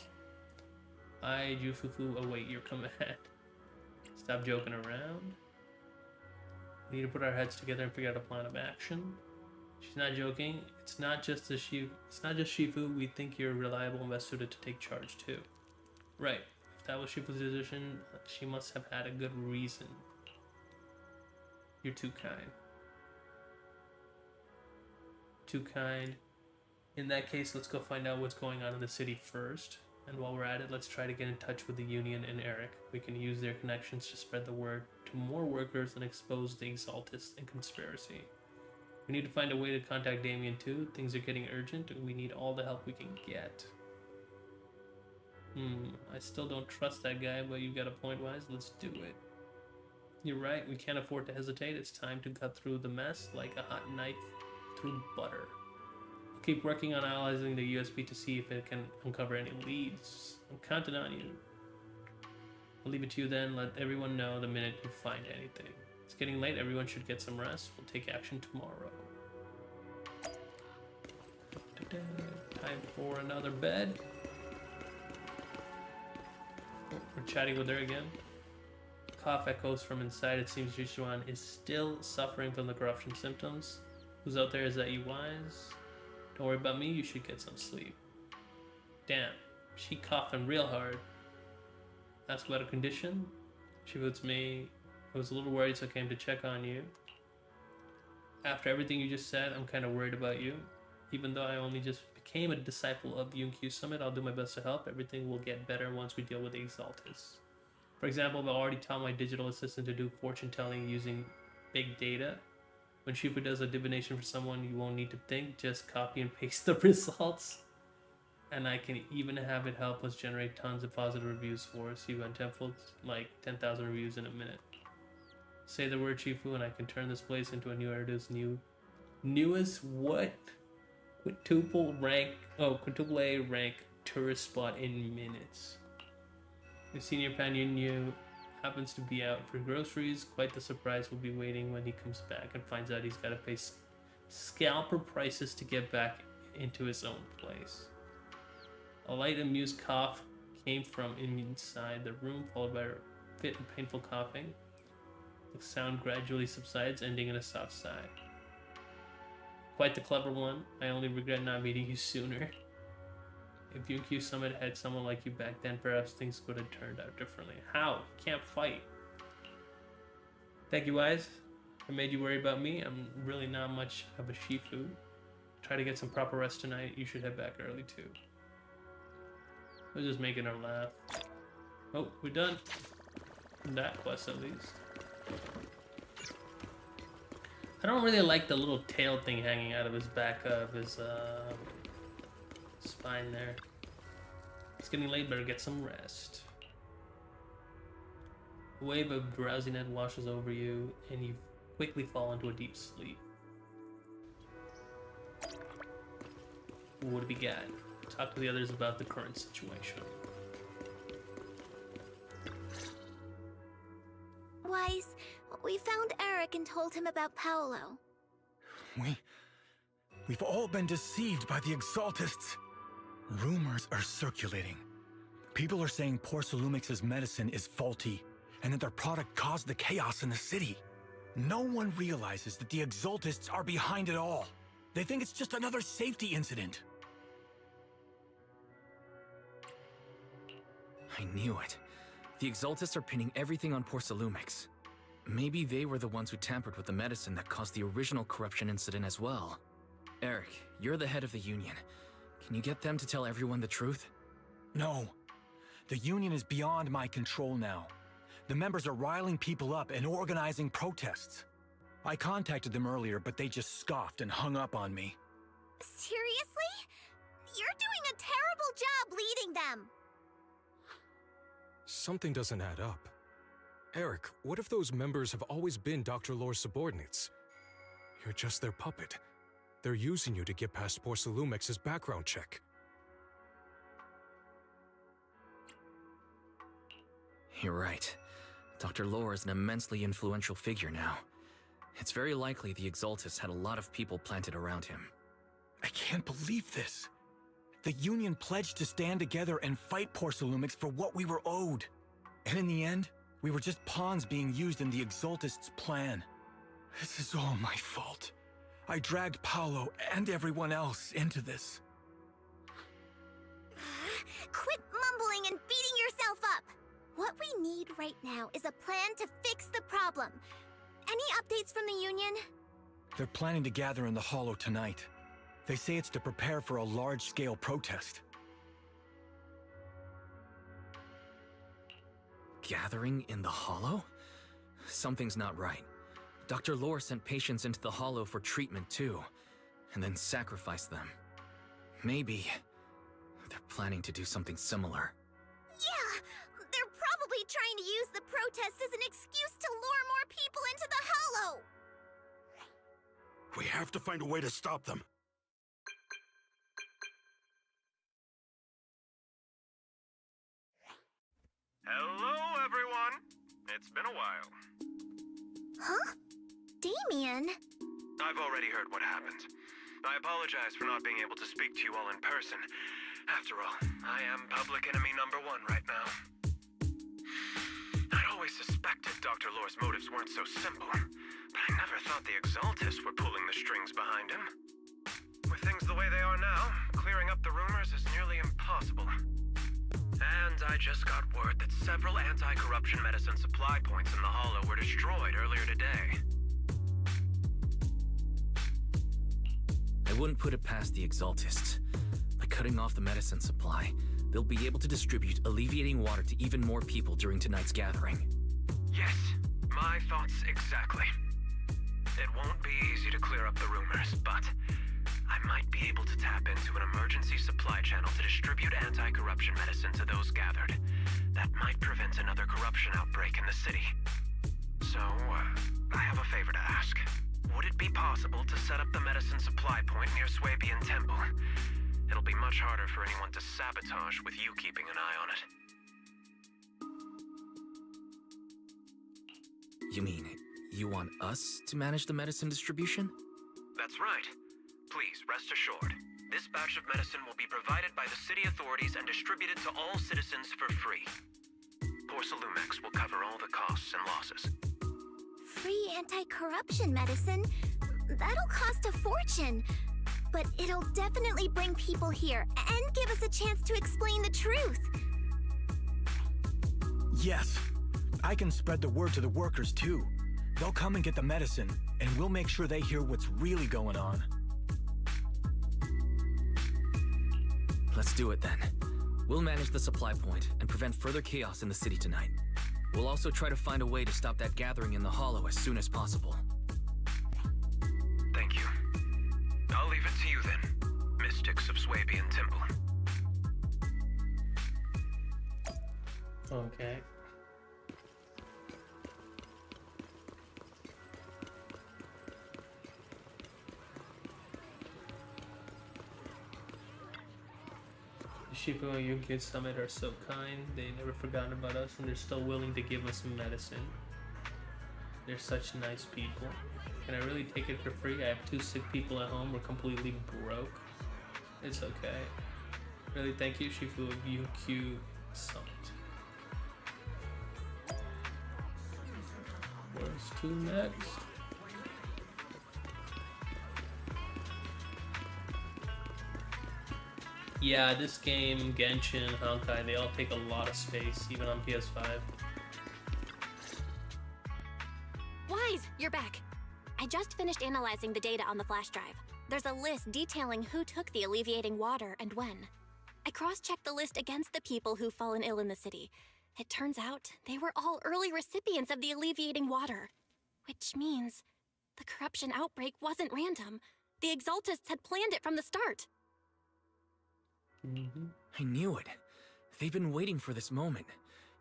I, Jufufu, await your command. Stop joking around. We need to put our heads together and figure out a plan of action. She's not joking. It's not just Shifu. We think you're reliable and best suited to take charge too. Right. If that was Shifu's decision, she must have had a good reason. You're too kind. Too kind. In that case, let's go find out what's going on in the city first. And while we're at it, let's try to get in touch with the Union and Eric. We can use their connections to spread the word to more workers and expose the Exaltists and conspiracy. We need to find a way to contact Damien too. Things are getting urgent and we need all the help we can get. I still don't trust that guy, but you got a point, Wise. Let's do it. You're right, we can't afford to hesitate. It's time to cut through the mess like a hot knife through butter. I'll keep working on analyzing the USB to see if it can uncover any leads. I'm counting on you. I'll leave it to you then. Let everyone know the minute you find anything. It's getting late. Everyone should get some rest. We'll take action tomorrow. Time for another bed. Oh, we're chatting with her again. Cough echoes from inside. It seems Yushuan is still suffering from the corruption symptoms. Who's out there? Is that you, Wise? Don't worry about me. You should get some sleep. Damn, she coughing real hard. Ask about her condition. She votes me. I was a little worried, so I came to check on you. After everything you just said, I'm kind of worried about you. Even though I only just became a disciple of Yunkyu Summit, I'll do my best to help. Everything will get better once we deal with the Exaltists. For example, I've already taught my digital assistant to do fortune telling using big data. When Shifu does a divination for someone, you won't need to think, just copy and paste the results. And I can even have it help us generate tons of positive reviews for us. You and Temple's like 10,000 reviews in a minute. Say the word Shifu and I can turn this place into a new Erida's newest what? Quintuple A rank tourist spot in minutes. If Senior Pan Yunyu happens to be out for groceries, quite the surprise will be waiting when he comes back and finds out he's got to pay scalper prices to get back into his own place. A light amused cough came from inside the room, followed by a fit and painful coughing. The sound gradually subsides, ending in a soft sigh. Quite the clever one. I only regret not meeting you sooner. If Yunkyu Summit had someone like you back then, perhaps things could have turned out differently. How? You can't fight. Thank you, Wise. I made you worry about me. I'm really not much of a Shifu. Try to get some proper rest tonight. You should head back early too. We're just making her laugh. Oh, we're done. That quest at least. I don't really like the little tail thing hanging out of his back of his spine there. It's getting late, better get some rest. A wave of drowsiness washes over you, and you quickly fall into a deep sleep. What do we got? Talk to the others about the current situation. Wise, we found Eric and told him about Paolo. We've all been deceived by the Exaltists. Rumors are circulating. People are saying Porcelumix's medicine is faulty, and that their product caused the chaos in the city. No one realizes that the Exaltists are behind it all. They think it's just another safety incident. I knew it. The Exaltists are pinning everything on Porcelumix. Maybe they were the ones who tampered with the medicine that caused the original corruption incident as well. Eric, you're the head of the Union. Can you get them to tell everyone the truth? No. The Union is beyond my control now. The members are riling people up and organizing protests. I contacted them earlier, but they just scoffed and hung up on me. Seriously? You're doing a terrible job leading them. Something doesn't add up. Eric, what if those members have always been Dr. Lore's subordinates? You're just their puppet. They're using you to get past Porcelumix's background check. You're right. Dr. Lore is an immensely influential figure now. It's very likely the Exaltists had a lot of people planted around him. I can't believe this. The Union pledged to stand together and fight Porcelumix for what we were owed. And in the end, we were just pawns being used in the Exaltists' plan. This is all my fault. I dragged Paolo and everyone else into this. Quit mumbling and beating yourself up! What we need right now is a plan to fix the problem. Any updates from the Union? They're planning to gather in the Hollow tonight. They say it's to prepare for a large-scale protest. Gathering in the Hollow? Something's not right. Dr. Lore sent patients into the Hollow for treatment too, and then sacrificed them. Maybe they're planning to do something similar. Yeah! They're probably trying to use the protest as an excuse to lure more people into the Hollow! We have to find a way to stop them. Hello, everyone! It's been a while. Huh? Damien? I've already heard what happened. I apologize for not being able to speak to you all in person. After all, I am public enemy #1 right now. I'd always suspected Dr. Lore's motives weren't so simple, but I never thought the Exaltists were pulling the strings behind him. With things the way they are now, clearing up the rumors is nearly impossible. And I just got word that several anti-corruption medicine supply points in the Hollow were destroyed earlier today. I wouldn't put it past the Exaltists. By cutting off the medicine supply, they'll be able to distribute alleviating water to even more people during tonight's gathering. Yes, my thoughts exactly. It won't be easy to clear up the rumors, but I might be able to tap into an emergency supply channel to distribute anti-corruption medicine to those gathered. That might prevent another corruption outbreak in the city. So, I have a favor to ask. Would it be possible to set up the medicine supply point near Swabian Temple? It'll be much harder for anyone to sabotage with you keeping an eye on it. You mean, you want us to manage the medicine distribution? That's right. Please, rest assured. This batch of medicine will be provided by the city authorities and distributed to all citizens for free. Porcelumix will cover all the costs and losses. Free anti-corruption medicine? That'll cost a fortune. But it'll definitely bring people here and give us a chance to explain the truth. Yes. I can spread the word to the workers too. They'll come and get the medicine, and we'll make sure they hear what's really going on. Let's do it then. We'll manage the supply point and prevent further chaos in the city tonight. We'll also try to find a way to stop that gathering in the Hollow as soon as possible. Thank you. I'll leave it to you then, Mystics of Swabian Temple. Okay. Shifu and Yuki Summit are so kind. They never forgotten about us and they're still willing to give us medicine. They're such nice people. Can I really take it for free? I have 2 sick people at home. We're completely broke. It's okay. Really, thank you, Shifu of UQ Summit. Where's 2 next? Yeah, this game, Genshin, Honkai, they all take a lot of space, even on PS5. Wise, you're back. I just finished analyzing the data on the flash drive. There's a list detailing who took the alleviating water and when. I cross-checked the list against the people who've fallen ill in the city. It turns out they were all early recipients of the alleviating water. Which means the corruption outbreak wasn't random. The Exaltists had planned it from the start. I knew it. They've been waiting for this moment,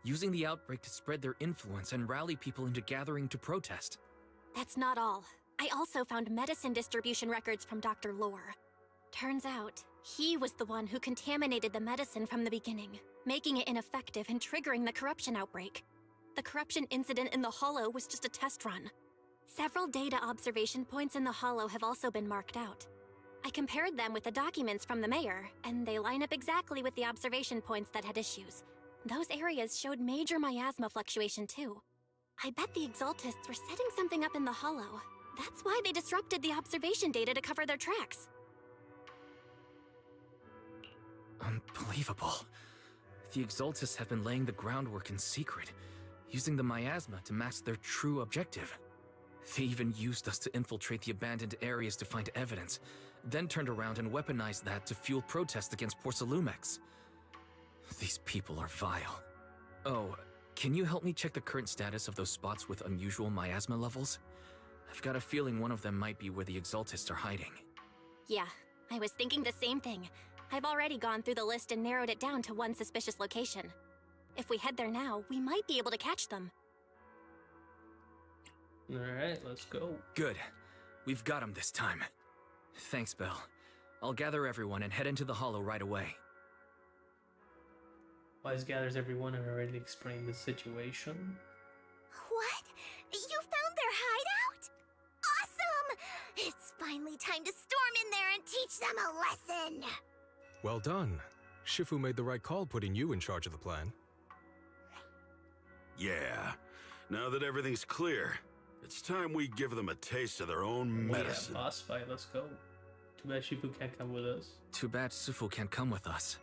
using the outbreak to spread their influence and rally people into gathering to protest. That's not all. I also found medicine distribution records from Dr. Lore. Turns out, he was the one who contaminated the medicine from the beginning, making it ineffective and triggering the corruption outbreak. The corruption incident in the Hollow was just a test run. Several data observation points in the Hollow have also been marked out. I compared them with the documents from the mayor, and they line up exactly with the observation points that had issues. Those areas showed major miasma fluctuation too. I bet the Exaltists were setting something up in the hollow. That's why they disrupted the observation data to cover their tracks. Unbelievable. The Exaltists have been laying the groundwork in secret, using the miasma to mask their true objective. They even used us to infiltrate the abandoned areas to find evidence, then turned around and weaponized that to fuel protests against Porcelumex. These people are vile. Oh, can you help me check the current status of those spots with unusual miasma levels? I've got a feeling one of them might be where the Exaltists are hiding. Yeah, I was thinking the same thing. I've already gone through the list and narrowed it down to one suspicious location. If we head there now, we might be able to catch them. Alright, let's go. Good. We've got them this time. Thanks, Belle. I'll gather everyone and head into the hollow right away. Wise gathers everyone and already explained the situation. What? You found their hideout? Awesome! It's finally time to storm in there and teach them a lesson! Well done. Shifu made the right call putting you in charge of the plan. Yeah. Now that everything's clear, it's time we give them a taste of their own medicine. Yeah, boss fight, let's go. Too bad Shifu can't come with us. Too bad Shifu can't come with us.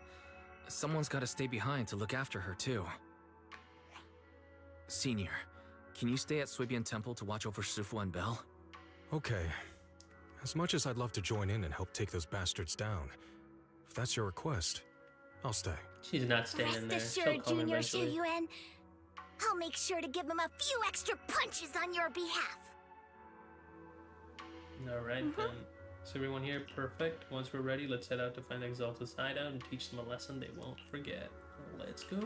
Someone's got to stay behind to look after her, too. Senior, can you stay at Swibian Temple to watch over Shifu and Belle? Okay. As much as I'd love to join in and help take those bastards down, if that's your request, I'll stay. She's not staying in there. Rest assured, She'll come Junior eventually. Shuyuan, I'll make sure to give them a few extra punches on your behalf. Alright then. Is everyone here? Perfect. Once we're ready, let's head out to find Exalta's hideout and teach them a lesson they won't forget. Let's go.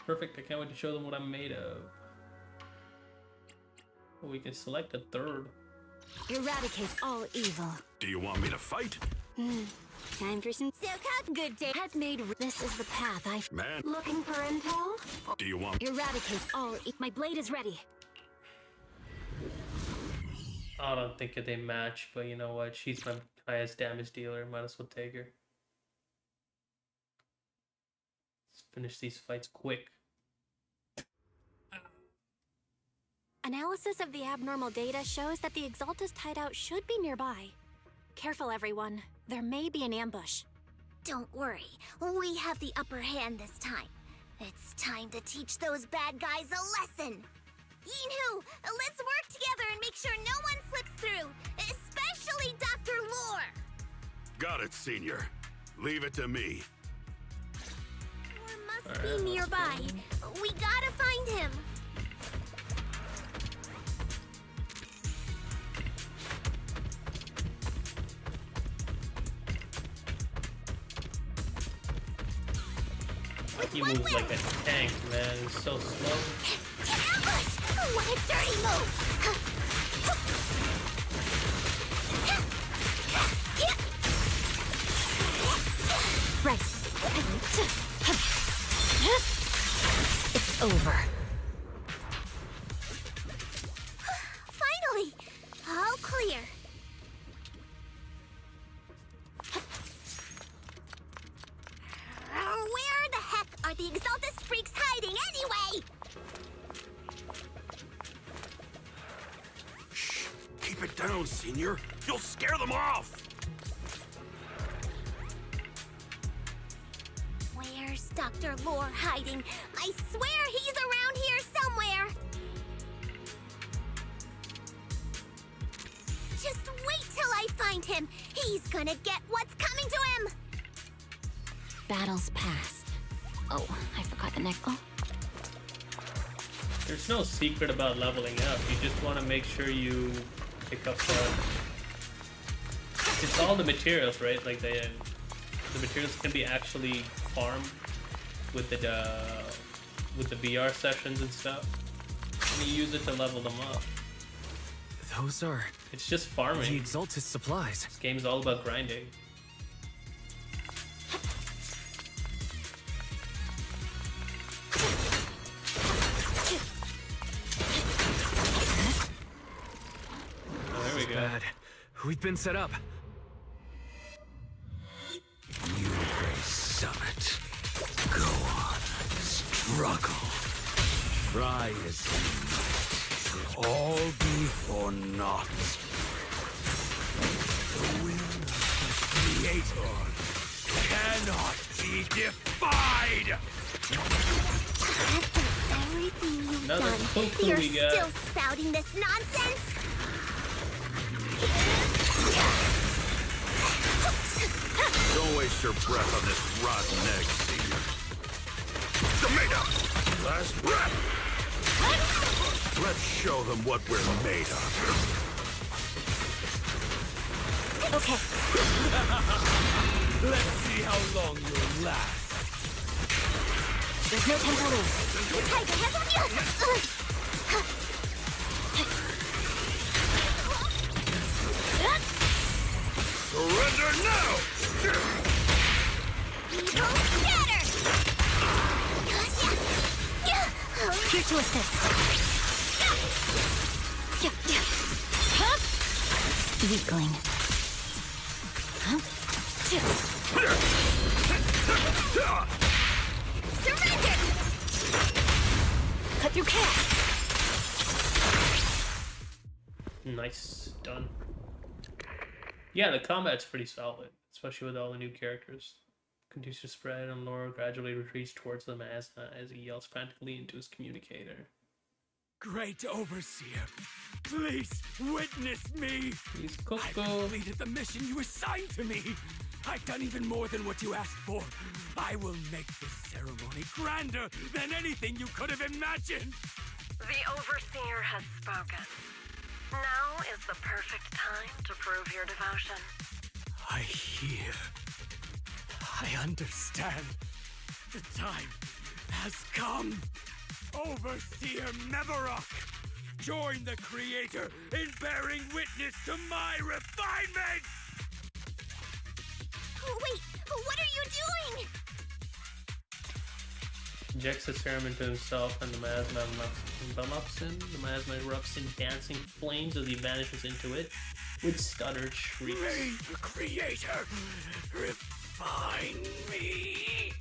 Perfect. I can't wait to show them what I'm made of. Oh, we can select a third. Eradicate all evil. Do you want me to fight? Time for some Silka. Good day has made. This is the path I. Man. Looking for intel? Do you want... Eradicate all. My blade is ready. I don't think they match, but you know what? She's my highest damage dealer. Might as well take her. Let's finish these fights quick. Analysis of the abnormal data shows that the Exaltist hideout should be nearby. Careful, everyone. There may be an ambush. Don't worry, we have the upper hand this time. It's time to teach those bad guys a lesson. Yinhu, let's work together and make sure no one slips through, especially Dr. Lore. Got it, Senior. Leave it to me. Lore must be nearby. We gotta find him. He moves like a tank, man. He's so slow. Ambush! What a dirty move! Right. It's over. Finally! All clear. Where the heck are the Exaltist freaks hiding anyway? Shh. Keep it down, Senior. You'll scare them off. Where's Dr. Lore hiding? I swear he's around here somewhere. Just wait till I find him. He's gonna get what's coming to him. Battle's past. Oh, I forgot the neck. Oh. There's no secret about leveling up. You just want to make sure you pick up it's all the materials, right? Like the materials can be actually farmed with the VR sessions and stuff. And you use it to level them up. Those are... It's just farming. The Exaltist supplies. This game's all about grinding. We've been set up. Yunquei Summit. Go on, struggle. Try as you might, it'll all be for naught. The will of the Creator cannot be defied! After everything you've done, you're still spouting this nonsense? Don't waste your breath on this rotten egg, Senior. Tomato! Last breath! Let's show them what we're made of. Okay. Let's see how long you'll last. There's no time to lose. The tiger has on you! Surrender now! Evil scatter! Here to assist. Weakling. Surrender! Cut through chaos. Nice, done. Yeah, the combat's pretty solid, especially with all the new characters. Continues to spread and Laura gradually retreats towards the Miasma as he yells frantically into his communicator. Great Overseer, please witness me! He's I've completed the mission you assigned to me! I've done even more than what you asked for. I will make this ceremony grander than anything you could have imagined! The Overseer has spoken. Now is the perfect time to prove your devotion. I hear. I understand. The time has come. Overseer Mevarok, join the Creator in bearing witness to my refinement! Wait, what are you doing? Injects the serum into himself and the miasma erupts in dancing flames as he vanishes into it with stuttered shrieks. May the Creator refine me!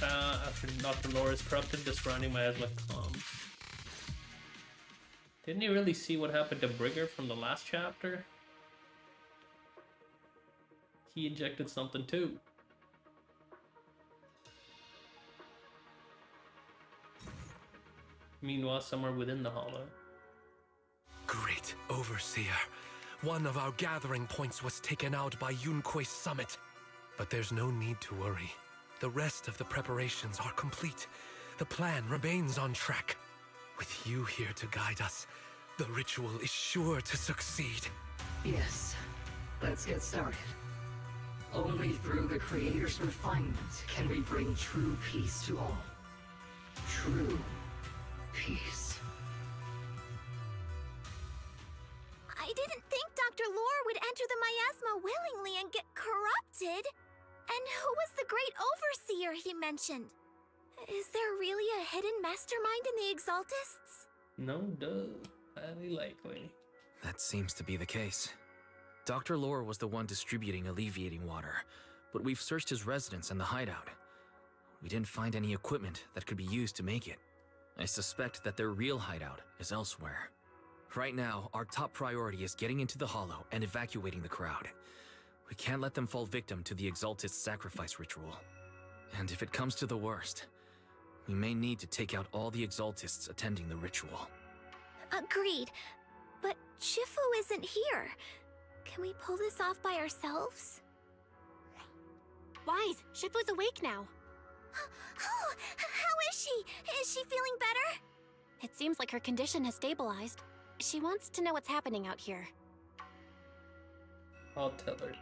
After Dr. Laura is corrupted, the surrounding miasma calms. Didn't you really see what happened to Brigger from the last chapter? He injected something too. Meanwhile, somewhere within the hollow. Great Overseer. One of our gathering points was taken out by Yunquei Summit. But there's no need to worry. The rest of the preparations are complete. The plan remains on track. With you here to guide us, the ritual is sure to succeed. Yes. Let's get started. Only through the Creator's refinement can we bring true peace to all. True peace. I didn't think Dr. Lore would enter the miasma willingly and get corrupted. And who was the great overseer he mentioned? Is there really a hidden mastermind in the Exaltists? No, duh. Highly likely. That seems to be the case. Dr. Lore was the one distributing alleviating water, but we've searched his residence and the hideout. We didn't find any equipment that could be used to make it. I suspect that their real hideout is elsewhere. Right now, our top priority is getting into the hollow and evacuating the crowd. We can't let them fall victim to the Exaltist sacrifice ritual. And if it comes to the worst, we may need to take out all the Exaltists attending the ritual. Agreed. But Shifu isn't here. Can we pull this off by ourselves? Wise, Shifu's awake now. Oh, how is she? Is she feeling better? It seems like her condition has stabilized. She wants to know what's happening out here. I'll tell her.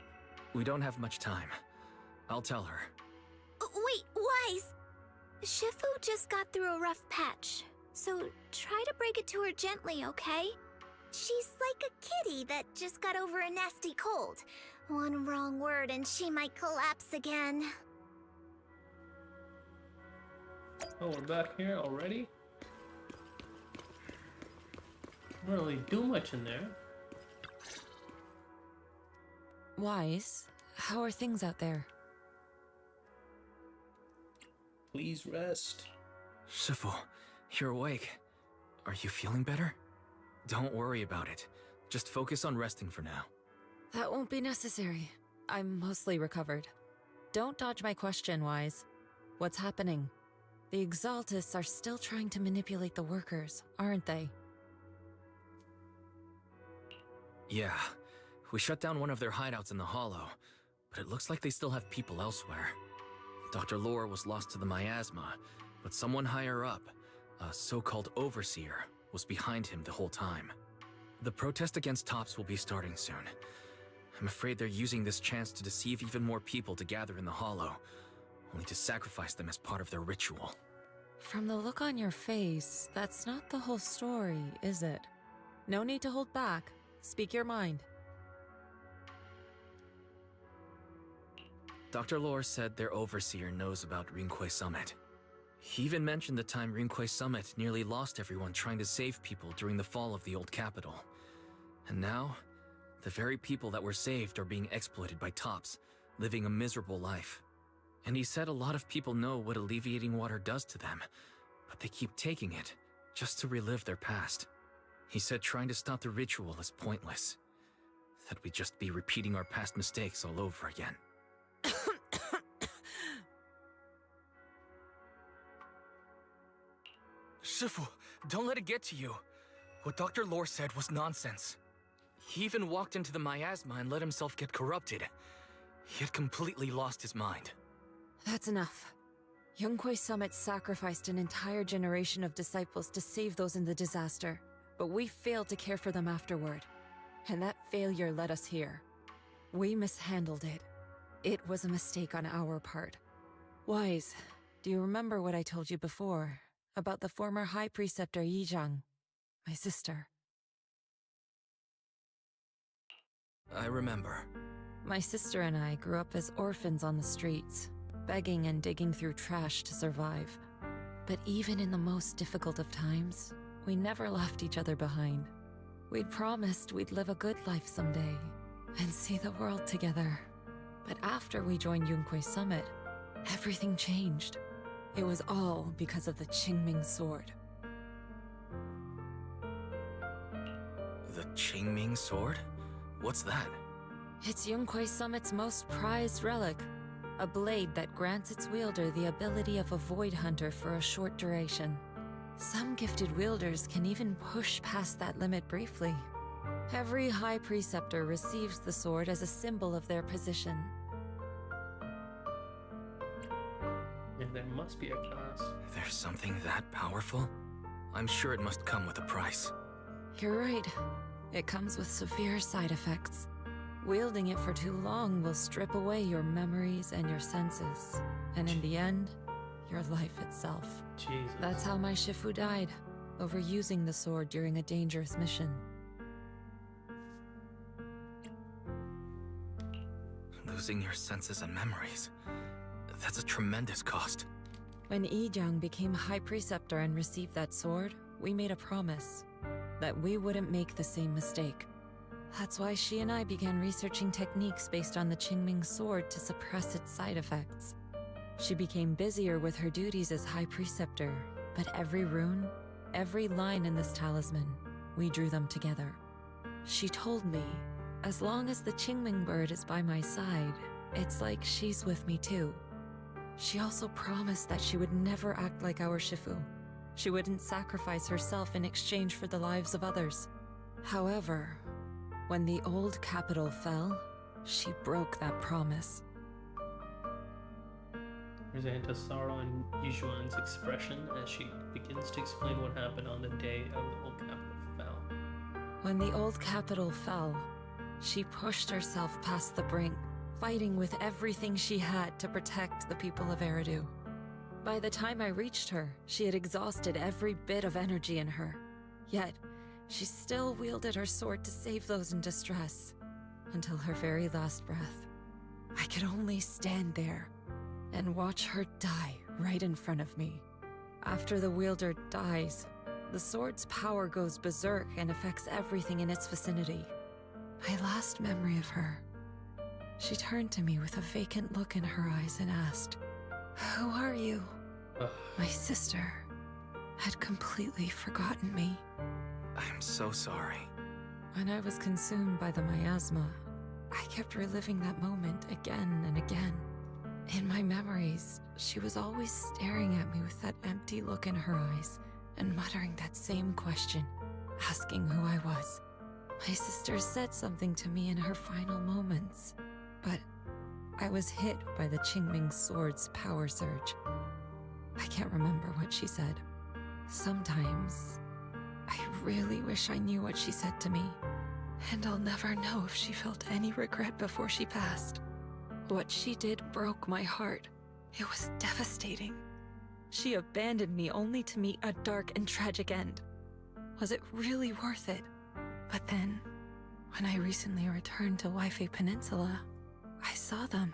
We don't have much time. I'll tell her. Wait, Wise! Shifu just got through a rough patch, so try to break it to her gently, okay? She's like a kitty that just got over a nasty cold. One wrong word and she might collapse again. Oh, we're back here already? Don't really do much in there. Wise, how are things out there? Please rest. Shifu, you're awake. Are you feeling better? Don't worry about it. Just focus on resting for now. That won't be necessary. I'm mostly recovered. Don't dodge my question, Wise. What's happening? The Exaltists are still trying to manipulate the workers, aren't they? Yeah. We shut down one of their hideouts in the Hollow, but it looks like they still have people elsewhere. Dr. Lore was lost to the miasma, but someone higher up, a so-called overseer, was behind him the whole time. The protest against Tops will be starting soon. I'm afraid they're using this chance to deceive even more people to gather in the Hollow, only to sacrifice them as part of their ritual. From the look on your face, that's not the whole story, is it? No need to hold back. Speak your mind. Dr. Lore said their overseer knows about Rinquay Summit. He even mentioned the time Rinquay Summit nearly lost everyone trying to save people during the fall of the old capital. And now, the very people that were saved are being exploited by Tops, living a miserable life. And he said a lot of people know what alleviating water does to them, but they keep taking it just to relive their past. He said trying to stop the ritual is pointless, that we'd just be repeating our past mistakes all over again. Shifu, don't let it get to you. What Dr. Lore said was nonsense. He even walked into the miasma and let himself get corrupted. He had completely lost his mind. That's enough. Yunquay Summit sacrificed an entire generation of disciples to save those in the disaster, but we failed to care for them afterward. And that failure led us here. We mishandled it. It was a mistake on our part. Wise, do you remember what I told you before about the former High Preceptor Yizhang, my sister? I remember. My sister and I grew up as orphans on the streets, begging and digging through trash to survive. But even in the most difficult of times, we never left each other behind. We'd promised we'd live a good life someday and see the world together. But after we joined Yunquay Summit, everything changed. It was all because of the Qingming sword. The Qingming sword? What's that? It's Yunquay Summit's most prized relic. A blade that grants its wielder the ability of a void hunter for a short duration. Some gifted wielders can even push past that limit briefly. Every High Preceptor receives the sword as a symbol of their position. Yeah, there must be a class. There's something that powerful? I'm sure it must come with a price. You're right. It comes with severe side effects. Wielding it for too long will strip away your memories and your senses. And in the end, your life itself. Jesus. That's how my Shifu died, overusing the sword during a dangerous mission. Losing your senses and memories. That's a tremendous cost. When Yizhang became High Preceptor and received that sword, we made a promise that we wouldn't make the same mistake. That's why she and I began researching techniques based on the Qingming sword to suppress its side effects. She became busier with her duties as High Preceptor, but every rune, every line in this talisman, we drew them together. She told me, as long as the Qingming bird is by my side, it's like she's with me too. She also promised that she would never act like our Shifu. She wouldn't sacrifice herself in exchange for the lives of others. However, when the old capital fell, she broke that promise. There's a hint of sorrow in Yizhuan's expression as she begins to explain what happened on the day of the old capital fell. When the old capital fell, she pushed herself past the brink, fighting with everything she had to protect the people of Eridu. By the time I reached her, she had exhausted every bit of energy in her. Yet, she still wielded her sword to save those in distress, until her very last breath. I could only stand there and watch her die right in front of me. After the wielder dies, The sword's power goes berserk and affects everything in its vicinity. My last memory of her, she turned to me with a vacant look in her eyes and asked, "Who are you?" My sister had completely forgotten me. I'm so sorry. When I was consumed by the miasma, I kept reliving that moment again and again. In my memories, she was always staring at me with that empty look in her eyes and muttering that same question, asking who I was. My sister said something to me in her final moments, but I was hit by the Qingming sword's power surge. I can't remember what she said. Sometimes, I really wish I knew what she said to me, and I'll never know if she felt any regret before she passed. What she did broke my heart. It was devastating. She abandoned me only to meet a dark and tragic end. Was it really worth it? But then, when I recently returned to Waifei Peninsula, I saw them.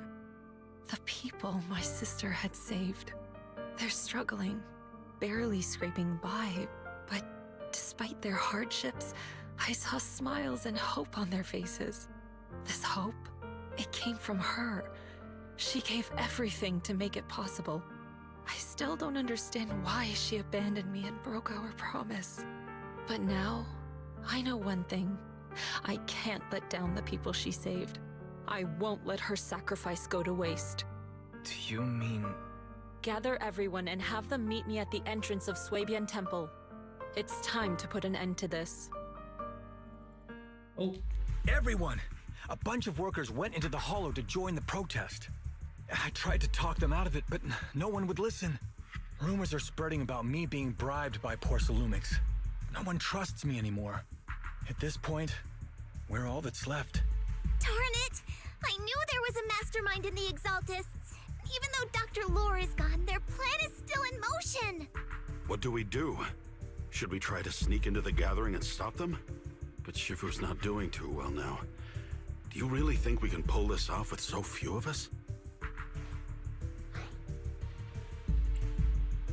The people my sister had saved. They're struggling, barely scraping by, but despite their hardships, I saw smiles and hope on their faces. This hope, it came from her. She gave everything to make it possible. I still don't understand why she abandoned me and broke our promise. But now, I know one thing. I can't let down the people she saved. I won't let her sacrifice go to waste. Do you mean... Gather everyone and have them meet me at the entrance of Suibian Temple. It's time to put an end to this. Oh. Everyone! A bunch of workers went into the hollow to join the protest. I tried to talk them out of it, but no one would listen. Rumors are spreading about me being bribed by Porcelumix. No one trusts me anymore. At this point, we're all that's left. Darn it! I knew there was a mastermind in the Exaltists. Even though Dr. Lore is gone, their plan is still in motion. What do we do? Should we try to sneak into the gathering and stop them? But Shifu's not doing too well now. Do you really think we can pull this off with so few of us?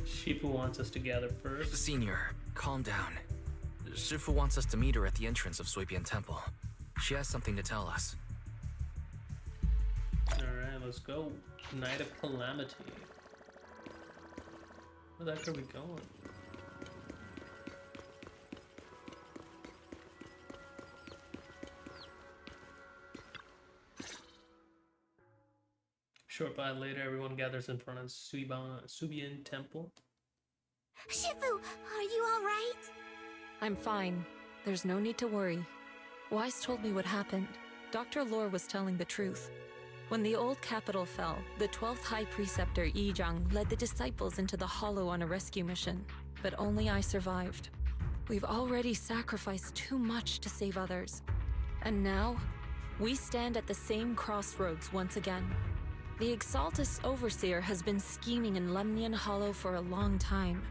Shifu wants us to gather first. Senior, calm down. Shifu wants us to meet her at the entrance of Suibian Temple. She has something to tell us. Alright, let's go. Night of Calamity. Where the heck are we going? Short while later, everyone gathers in front of Suibian Temple. Shifu, are you alright? I'm fine. There's no need to worry. Wise told me what happened. Dr. Lore was telling the truth. When the old capital fell, the 12th High Preceptor Yi Zhang led the disciples into the Hollow on a rescue mission, but only I survived. We've already sacrificed too much to save others. And now, we stand at the same crossroads once again. The Exaltus Overseer has been scheming in Lemnian Hollow for a long time.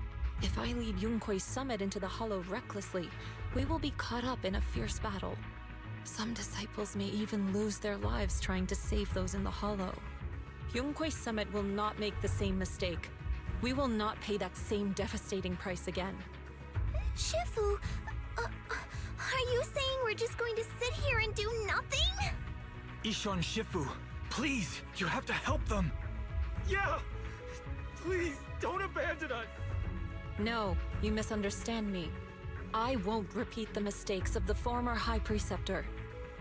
If I lead Yunkui's summit into the Hollow recklessly, we will be caught up in a fierce battle. Some disciples may even lose their lives trying to save those in the Hollow. Yunkui's summit will not make the same mistake. We will not pay that same devastating price again. Shifu, are you saying we're just going to sit here and do nothing? Ishan Shifu, please, you have to help them. Yeah! Please, don't abandon us! No, you misunderstand me. I won't repeat the mistakes of the former High Preceptor.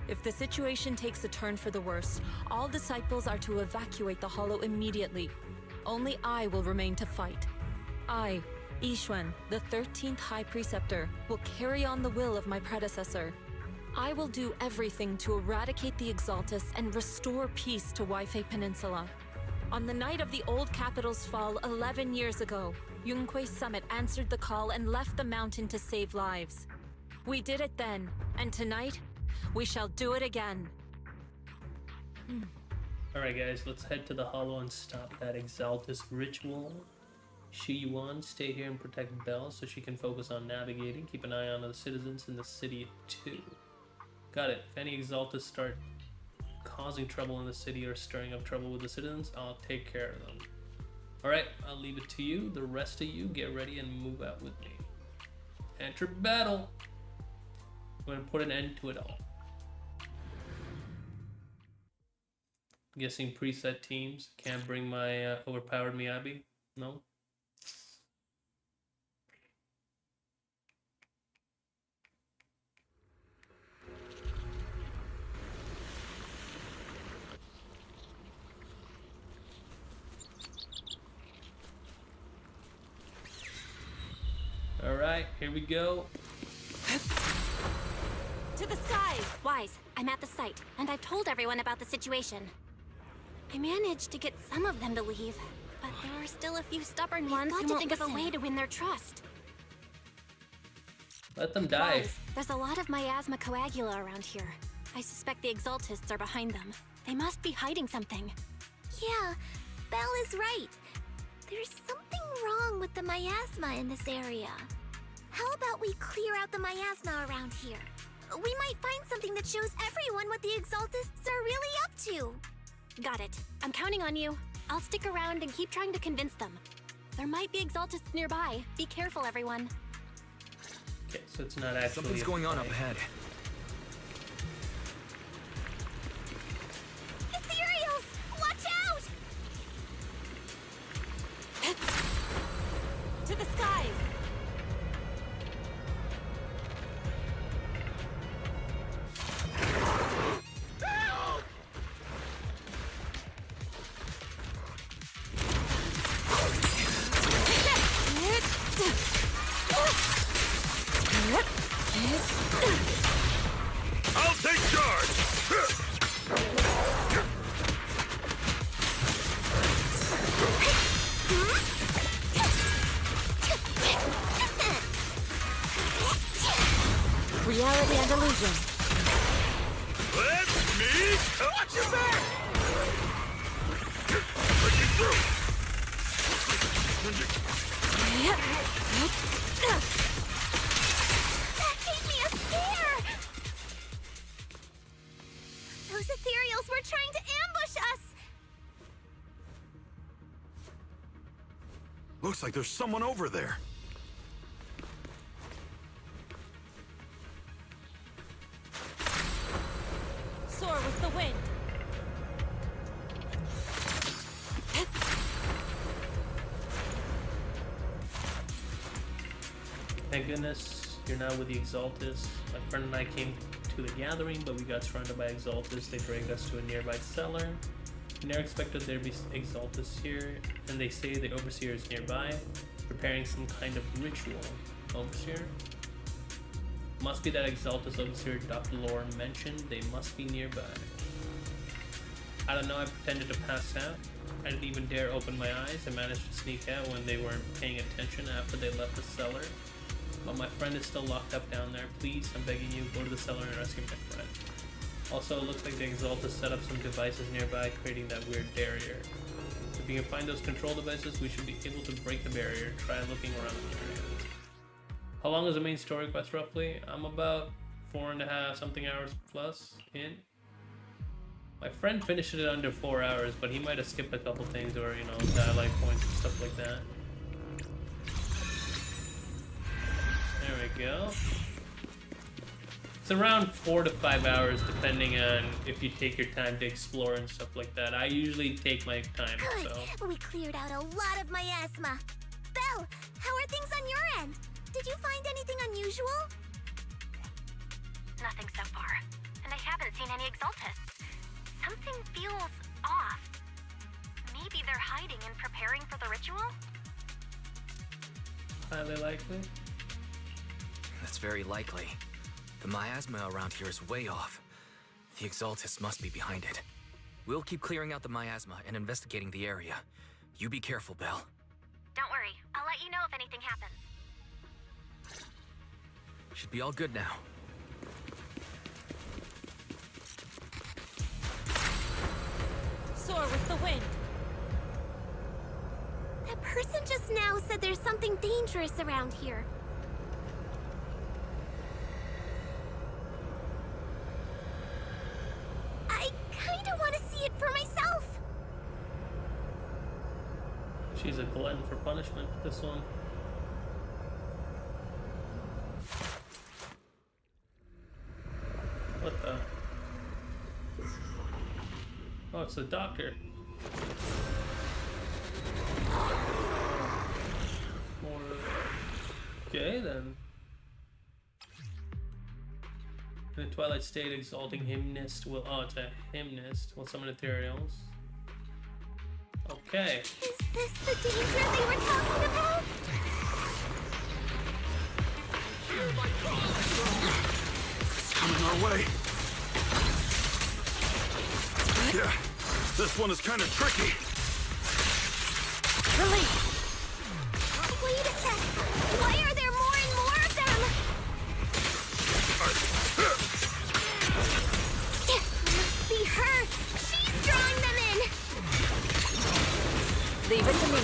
If the situation takes a turn for the worse, all disciples are to evacuate the Hollow immediately. Only I will remain to fight. I, Yixuan, the 13th High Preceptor, will carry on the will of my predecessor. I will do everything to eradicate the Exaltus and restore peace to Waifei Peninsula. On the night of the old capital's fall 11 years ago, Yunkui's summit answered the call and left the mountain to save lives. We did it then, and tonight, we shall do it again. Alright guys, let's head to the Hollow and stop that Exaltus ritual. Shi Yuan, stay here and protect Belle so she can focus on navigating. Keep an eye on the citizens in the city too. Got it. If any Exaltus start causing trouble in the city or stirring up trouble with the citizens, I'll take care of them. Alright, I'll leave it to you. The rest of you, get ready and move out with me. Enter battle. I'm gonna put an end to it all. I'm guessing preset teams. Can't bring my overpowered Miyabi. No. Alright, here we go. To the skies! Wise, I'm at the site, and I've told everyone about the situation. I managed to get some of them to leave, but there are still a few stubborn ones who won't think of a way to win their trust. Let them die. Wise, there's a lot of miasma coagula around here. I suspect the Exaltists are behind them. They must be hiding something. Yeah, Belle is right. There's something wrong with the miasma in this area. How about we clear out the miasma around here? We might find something that shows everyone what the Exaltists are really up to. Got it. I'm counting on you. I'll stick around and keep trying to convince them. There might be Exaltists nearby. Be careful, everyone. Okay, so it's not actually Something's going on up ahead. Ethereals! Watch out! To the skies! I'll take charge! Reality and illusion. Let me watch your back! Push it through! That gave me a scare! Those ethereals were trying to ambush us! Looks like there's someone over there. Soar with the wind. Thank goodness you're not with the Exaltists. My friend and I came to the gathering, but we got surrounded by Exaltists. They dragged us to a nearby cellar. We never expected there'd be Exaltists here, and they say the Overseer is nearby, preparing some kind of ritual. Overseer? Must be that Exaltus Overseer Dr. Lore mentioned. They must be nearby. I don't know, I pretended to pass out. I didn't even dare open my eyes. I managed to sneak out when they weren't paying attention after they left the cellar. But my friend is still locked up down there. Please, I'm begging you, go to the cellar and rescue my friend. Also, it looks like the Exaltus set up some devices nearby, creating that weird barrier. If you can find those control devices, we should be able to break the barrier. Try looking around the area. How long is the main story quest roughly? I'm about 4.5 something hours plus in. My friend finished it under 4 hours, but he might have skipped a couple things or, you know, dialogue points and stuff like that. There we go. It's around 4 to 5 hours depending on if you take your time to explore and stuff like that. I usually take my time, Good. so. We cleared out a lot of miasma. Belle, how are things on your end? Did you find anything unusual? Nothing so far. And I haven't seen any Exaltists. Something feels off. Maybe they're hiding and preparing for the ritual? Highly likely. That's very likely. The miasma around here is way off. The Exaltists must be behind it. We'll keep clearing out the miasma and investigating the area. You be careful, Belle. Don't worry. I'll let you know if anything happens. Should be all good now. Soar with the wind. That person just now said there's something dangerous around here. I kinda want to see it for myself. She's a glutton for punishment, this one. What the? Oh, it's the doctor. Okay, then. In the twilight state, exalting hymnist will... Oh, it's a hymnist. Will summon ethereals. Okay. Is this the danger they were talking about? It's coming our way. Yeah, this one is kind of tricky. Release! Wait a sec! Why are there more and more of them? Must be her! She's drawing them in! Leave it to me.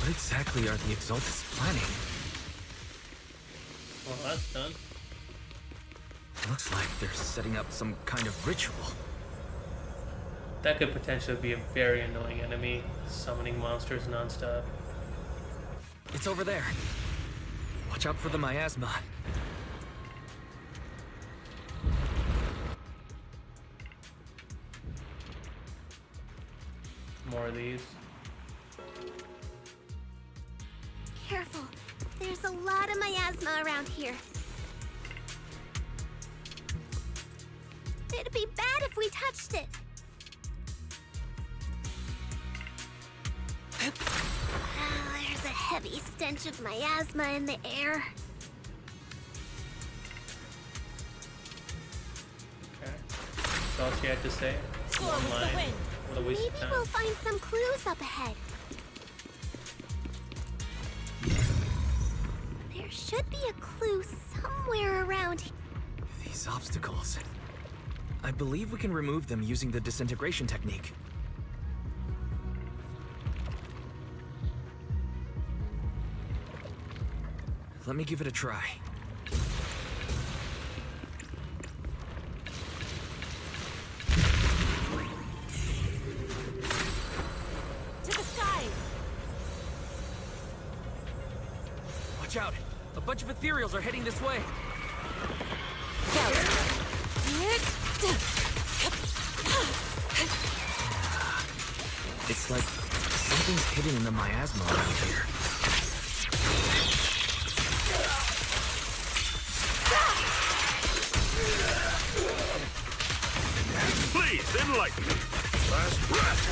What exactly are the Exaltus planning? Well, that's done. Looks like they're setting up some kind of ritual. That could potentially be a very annoying enemy, summoning monsters nonstop. It's over there. Watch out for the miasma. More of these. Careful. There's a lot of miasma around here. It'd be bad if we touched it. There's a heavy stench of miasma in the air. Okay. That's all she had to say. One line. What a waste of Maybe time. we'll find some clues up ahead. There should be a clue somewhere around here. These obstacles. I believe we can remove them using the disintegration technique. Let me give it a try. To the sky! Watch out! A bunch of ethereals are heading this way. It's like something's hidden in the miasma around here. Please, enlighten me. Last breath.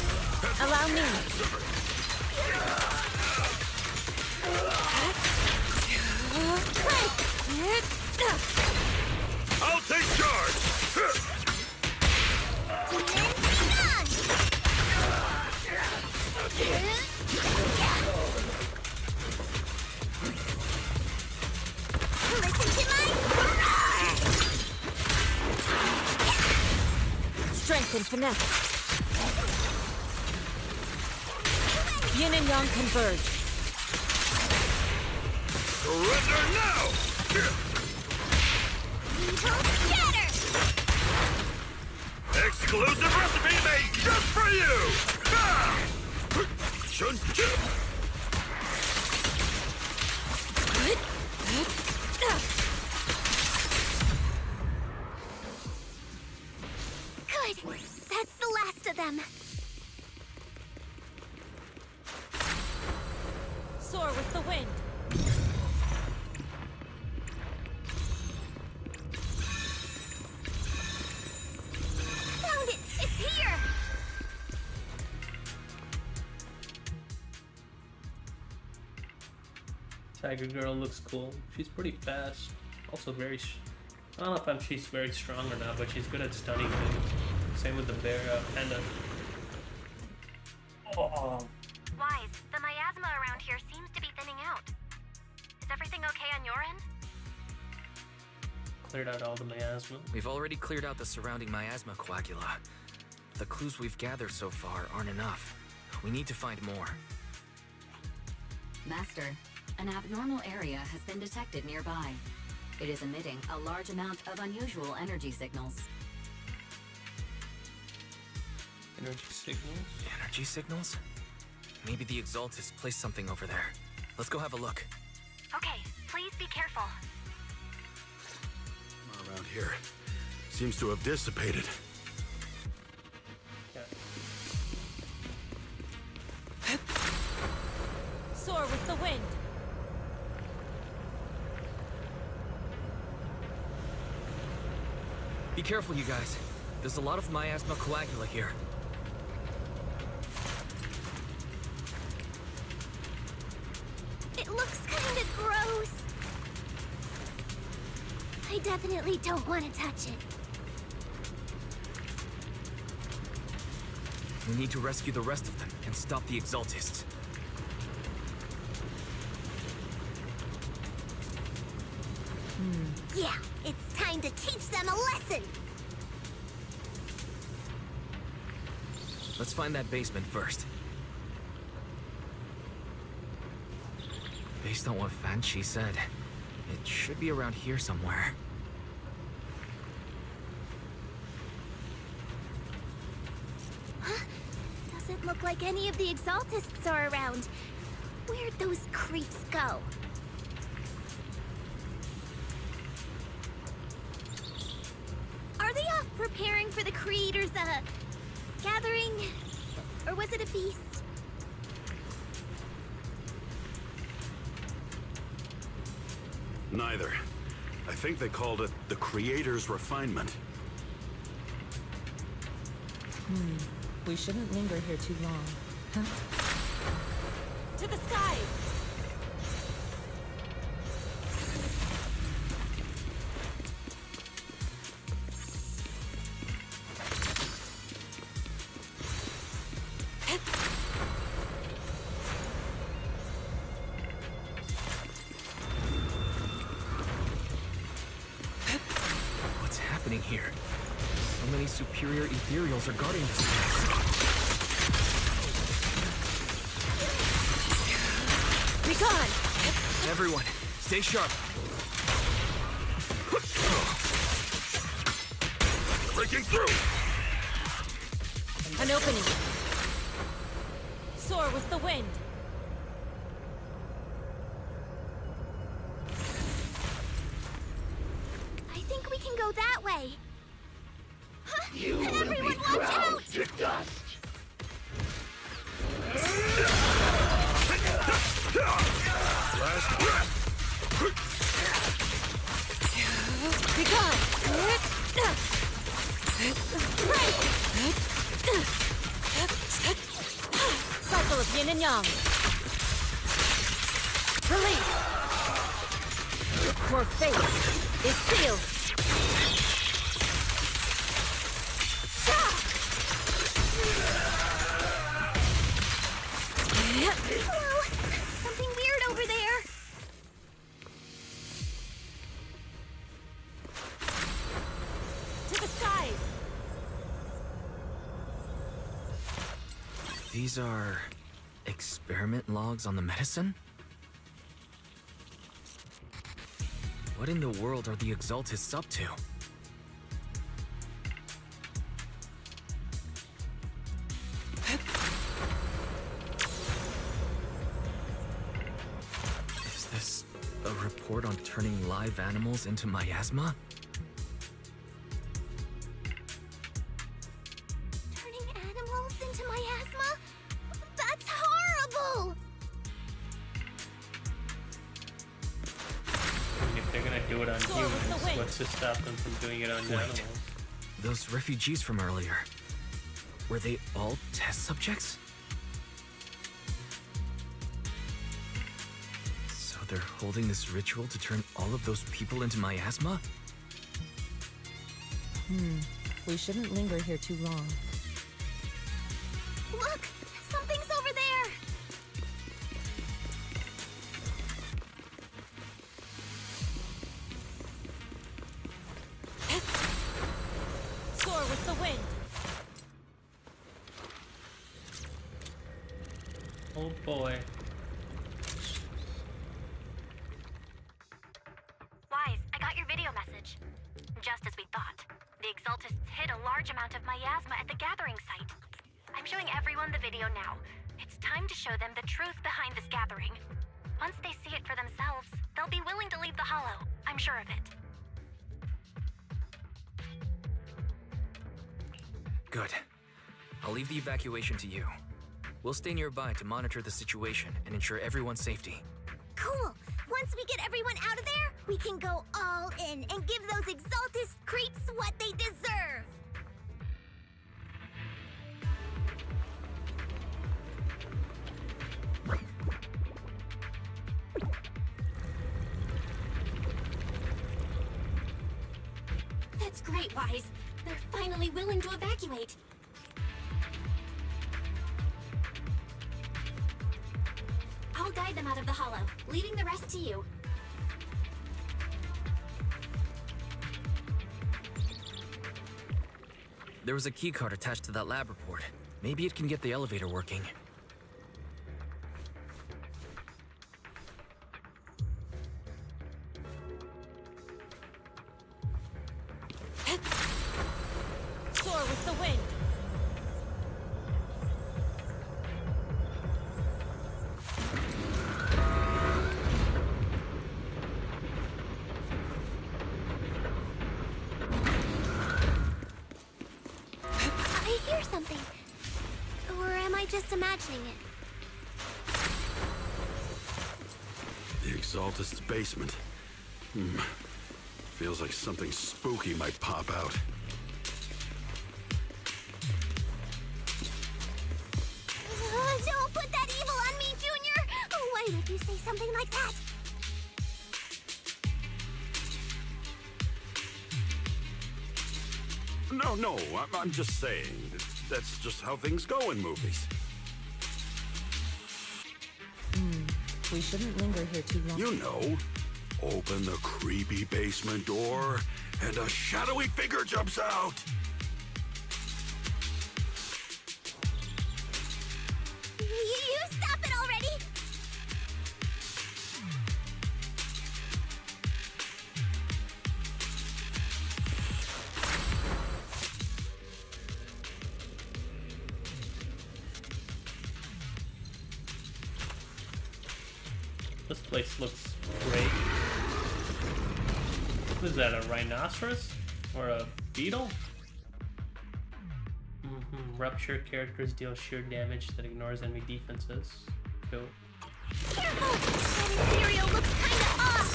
Allow me. I'll take charge. Strength and finesse. Yin and yang converge. Surrender now! Exclusive recipe made just for you! Ah! Chun-chun! Good. That's the last of them. Soar with the wind. Found it! It's here! Tiger Girl looks cool. She's pretty fast. Also very... I don't know if she's very strong or not, but she's good at stunning things. Same with the bear panda. Oh. Wise, the miasma around here seems to be thinning out. Is everything okay on your end? Cleared out all the miasma. We've already cleared out the surrounding miasma coagula. The clues we've gathered so far aren't enough. We need to find more. Master, an abnormal area has been detected nearby. It is emitting a large amount of unusual energy signals. Energy signals? Energy signals? Maybe the Exaltus placed something over there. Let's go have a look. Okay, please be careful. Around here. seems to have dissipated. Soar with the wind. Be careful, you guys. There's a lot of miasma coagula here. It looks kinda gross. I definitely don't want to touch it. We need to rescue the rest of them and stop the Exaltists. Yeah, it's time to teach them a lesson. Let's find that basement first. Based on what Fan Chi said, it should be around here somewhere. Huh? Doesn't look like any of the Exaltists are around. Where'd those creeps go? Are they off preparing for the Creator's, gathering? Or was it a feast? Neither. I think they called it the Creator's Refinement. We shouldn't linger here too long. Huh? To the skies! What's happening here? So many superior ethereals are guarding this place. Be gone! Everyone, stay sharp. Breaking through! An opening. Soar with the wind. I think we can go that way. Huh? You will Everyone be watch ground out! to dust. Be gone! Cycle of yin and yang. Release. Your fate is sealed. Hello? Something weird over there. To the skies. These are experiment logs on the medicine? What in the world are the Exaltists up to? Is this a report on turning live animals into miasma? Turning animals into miasma? That's horrible! I mean, if they're gonna do it on humans, what's to stop them from doing it on animals? Those refugees from earlier, were they all test subjects? So they're holding this ritual to turn all of those people into miasma? We shouldn't linger here too long. Look! Something's over there! Soar with the wind. Oh boy. Wise, I got your video message. Just as we thought. The Exaltists hid a large amount of miasma at the gathering site. I'm showing everyone the video now. It's time to show them the truth behind this gathering. Once they see it for themselves, they'll be willing to leave the Hollow. I'm sure of it. Good. I'll leave the evacuation to you. We'll stay nearby to monitor the situation and ensure everyone's safety. Cool! Once we get everyone out of there, we can go all in and give those Exaltist creeps what they deserve! That's great, Wise. They're finally willing to evacuate. I'll guide them out of the hollow, leaving the rest to you. There was a keycard attached to that lab report. Maybe it can get the elevator working. Soar with the wind. I hear something. Or am I just imagining it? The Exaltist's basement. Feels like something spooky might pop out. Don't put that evil on me, Junior! Why would you say something like that? No, I'm just saying. That's just how things go in movies. We shouldn't linger here too long. You know, open the creepy basement door, and a shadowy figure jumps out. You stop it already! This place looks great. What is that, a rhinoceros? Or a beetle? Rupture characters deal sheer damage that ignores enemy defenses. Cool. Careful! That Ethereal looks kinda off!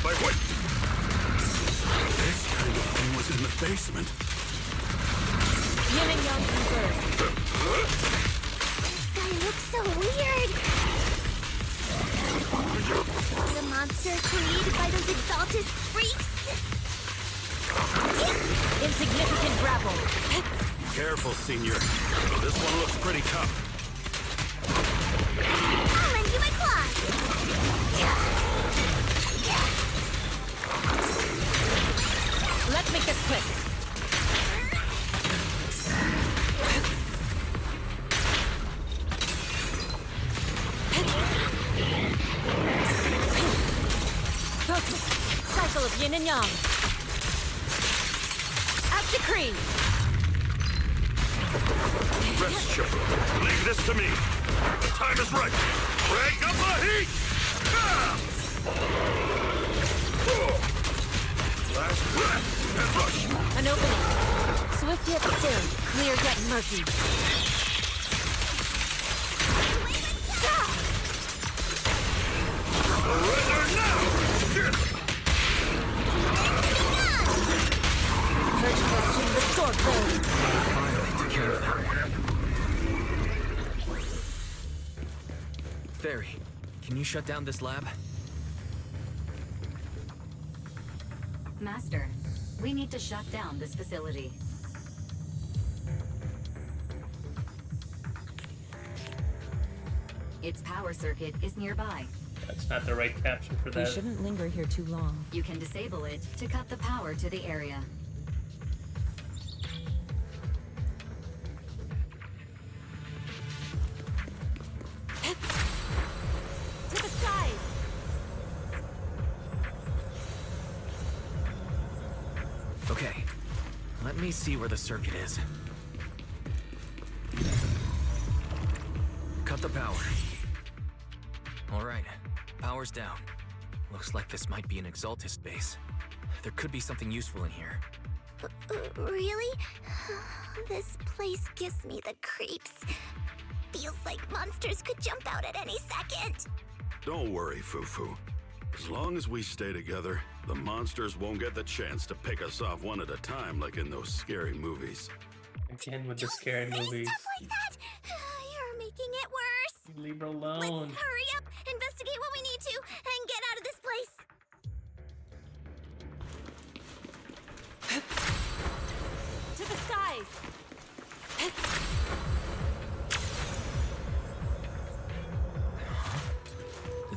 Like what? This kind of thing was in the basement. Yin and Yang converge. This guy looks so weird! The monster created by those Exaltist freaks? Insignificant grapple. Careful, Senior. This one looks pretty tough. I'll lend you my claws! Let's make this quick. Focus. Cycle of yin and yang. As decreed. Rest, Shipper. Leave this to me. The time is right. Break up the heat! Last breath and rush. An opening. Swift yet still. Clear yet murky. Surrender now! Purge question, restore code. Finally took care of that one. Fairy, can you shut down this lab? Master, we need to shut down this facility. Its power circuit is nearby. That's not the right caption for We that. shouldn't linger here too long. You can disable it to cut the power to the area. To the side! Okay, let me see where the circuit is. Cut the power. All right, power's down. Looks like this might be an Exaltist base. There could be something useful in here. Really? This place gives me the creeps. Feels like monsters could jump out at any second. Don't worry, Fufu. As long as we stay together, the monsters won't get the chance to pick us off one at a time like in those scary movies. Again with the scary movies. Stuff like that! You're making it worse. Leave her alone. Let's hurry up, investigate what we need to, and get out of this place. To the skies!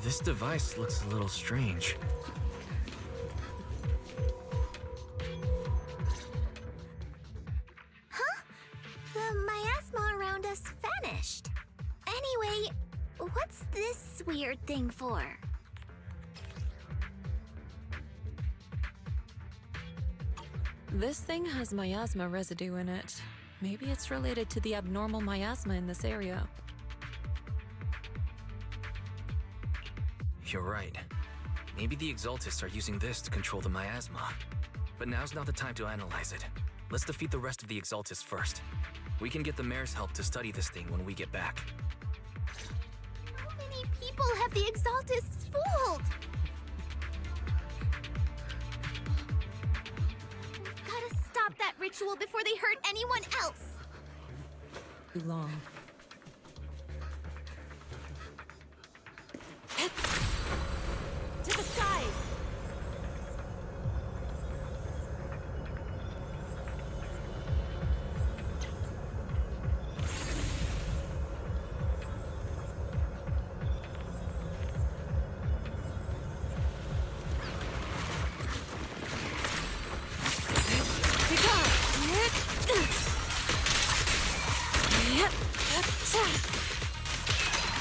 This device looks a little strange. Huh? The miasma around us vanished. Anyway, what's this weird thing for? This thing has miasma residue in it. Maybe it's related to the abnormal miasma in this area. You're right. Maybe the Exaltists are using this to control the miasma. But now's not the time to analyze it. Let's defeat the rest of the Exaltists first. We can get the mayor's help to study this thing when we get back. How many people have the Exaltists fooled? We've gotta stop that ritual before they hurt anyone else. Too long. To the skies!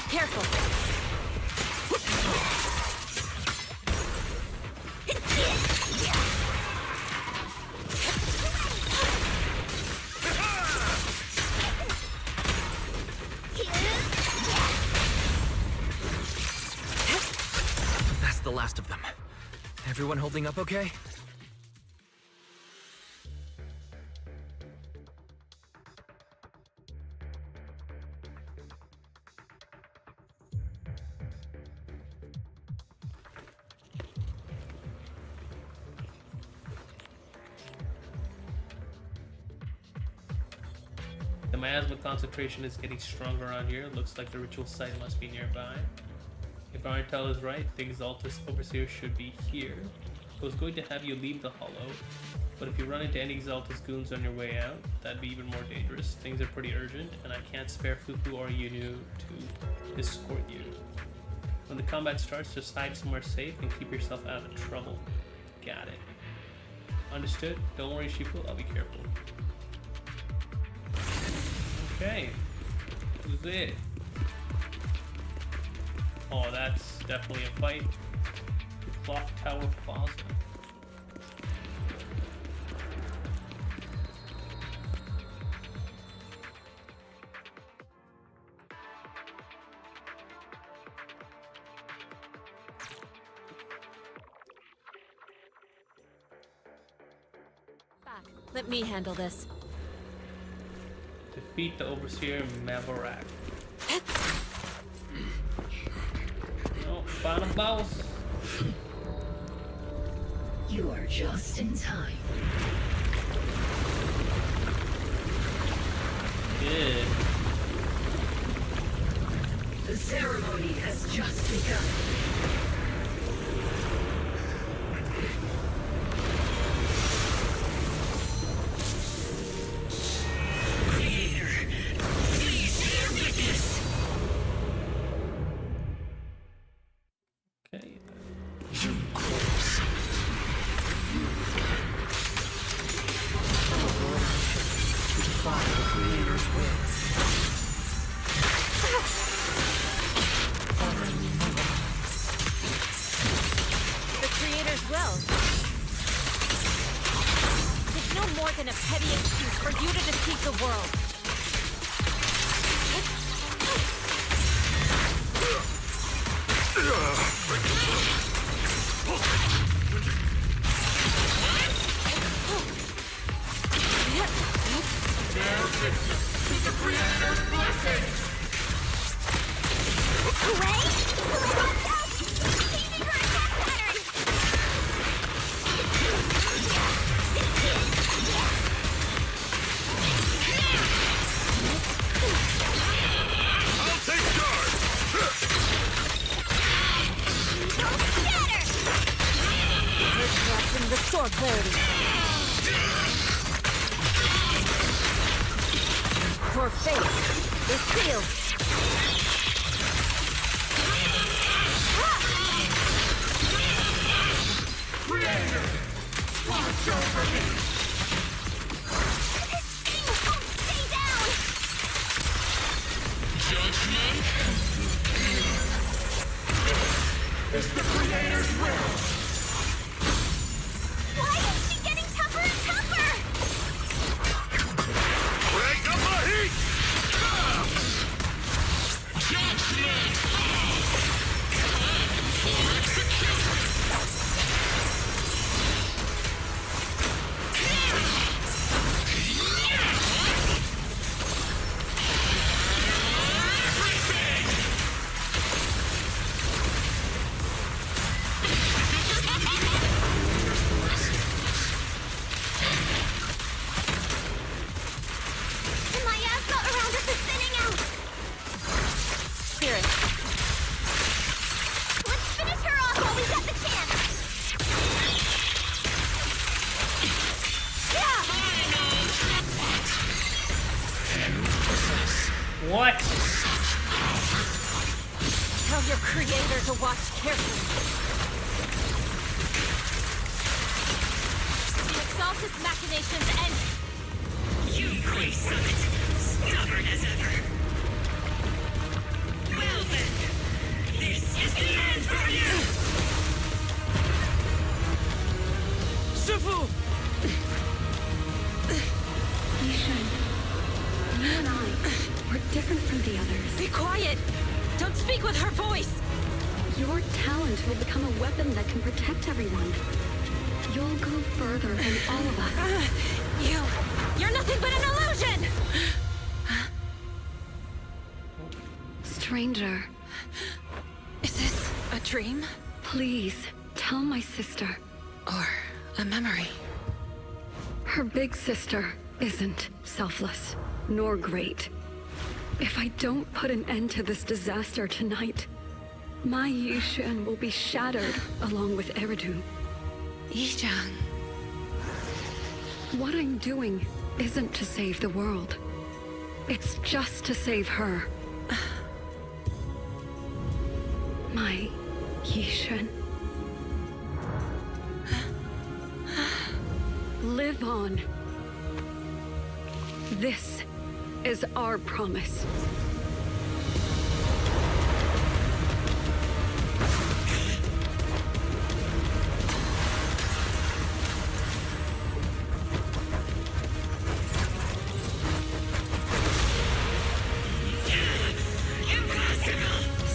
Careful. That's the last of them. Everyone holding up okay? The miasma concentration is getting stronger around here. Looks like the ritual site must be nearby. If our intel is right, the Exaltus Overseer should be here. I was going to have you leave the hollow, but if you run into any Exaltus goons on your way out, that'd be even more dangerous. Things are pretty urgent, and I can't spare Fufu or Yunu to escort you. When the combat starts, just hide somewhere safe and keep yourself out of trouble. Got it. Understood? Don't worry, Shifu, I'll be careful. Okay, this is it. Oh, that's definitely a fight. The Clock Tower Plaza. Back. Let me handle this. Defeat the Overseer Mavarak. Oh, final boss. You are just in time. Good. The ceremony has just begun. Restore clarity. Your fate is sealed. Creator, watch over me. This thing won't stay down. Judgment. It's the Creator's will. Why is she getting tougher and tougher? Break up the heat! Judgment! For execution! The miasma around us is thinning out. Spirit. Let's finish her off while we've got the chance. What? Tell your creator to watch carefully. The Exaltus machinations end. You Quay Summit, stubborn as ever. Well then, this is the end for you! Shifu! Yishan, you and I, we're different from the others. Be quiet! Don't speak with her voice! Your talent will become a weapon that can protect everyone. You'll go further than all of us. You're nothing but an illusion! Stranger. Is this a dream? Please, tell my sister. Or a memory? Her big sister isn't selfless, nor great. If I don't put an end to this disaster tonight, my Yishan will be shattered along with Eridu. Yijang. What I'm doing isn't to save the world. It's just to save her. My Yishan. Live on. This is our promise.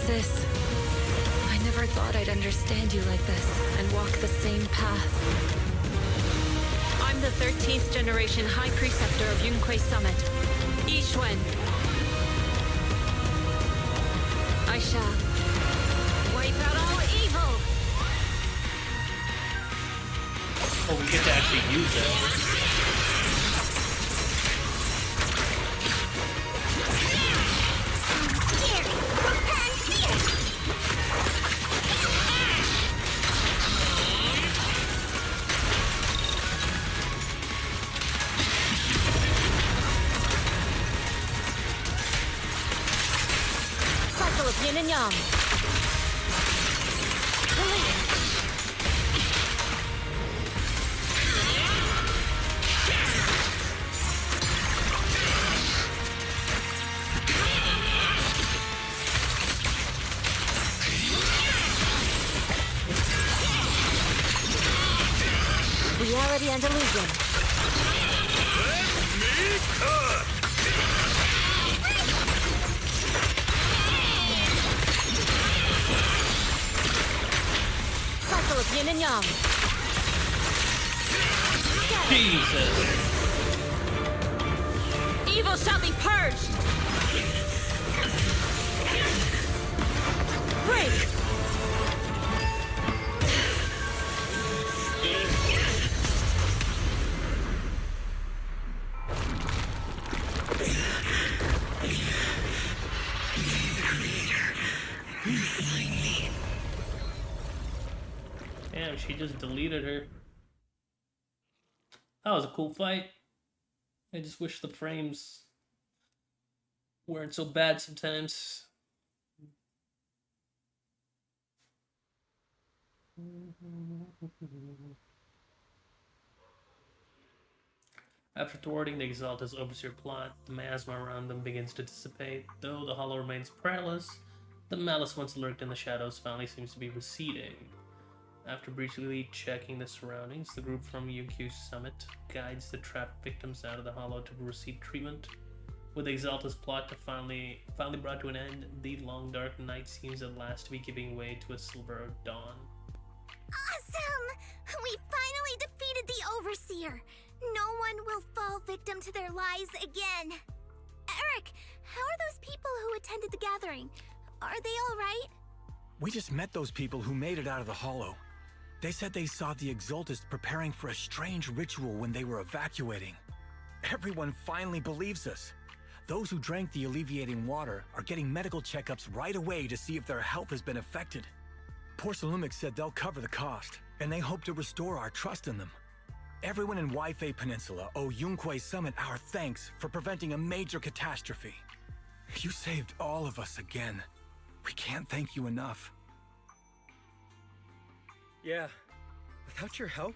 Sis, I never thought I'd understand you like this and walk the same path. I'm the 13th generation High Preceptor of Yunquay Summit, Yixuan. I shall wipe out all evil! Oh, we get to actually use it. Cycle of yin and yang. Reality and illusion. Cycle of yin and yang. Jesus. Evil evil shall be purged! Break! Damn, she just deleted her. That was a cool fight. I just wish the frames weren't so bad sometimes. After thwarting the Exalta's overseer plot, the miasma around them begins to dissipate. Though the Hollow remains perilous, the malice once lurked in the shadows finally seems to be receding. After briefly checking the surroundings, the group from UQ Summit guides the trapped victims out of the Hollow to receive treatment. With the Exalta's plot to finally brought to an end, the long dark night seems at last to be giving way to a silver dawn. Awesome! We finally defeated the Overseer! No one will fall victim to their lies again! Eric, how are those people who attended the gathering? Are they alright? We just met those people who made it out of the Hollow. They said they saw the Exaltists preparing for a strange ritual when they were evacuating. Everyone finally believes us. Those who drank the alleviating water are getting medical checkups right away to see if their health has been affected. Porcelumix said they'll cover the cost, and they hope to restore our trust in them. Everyone in Waifei Peninsula owe Yunquei Summit our thanks for preventing a major catastrophe. You saved all of us again. We can't thank you enough. Yeah, without your help,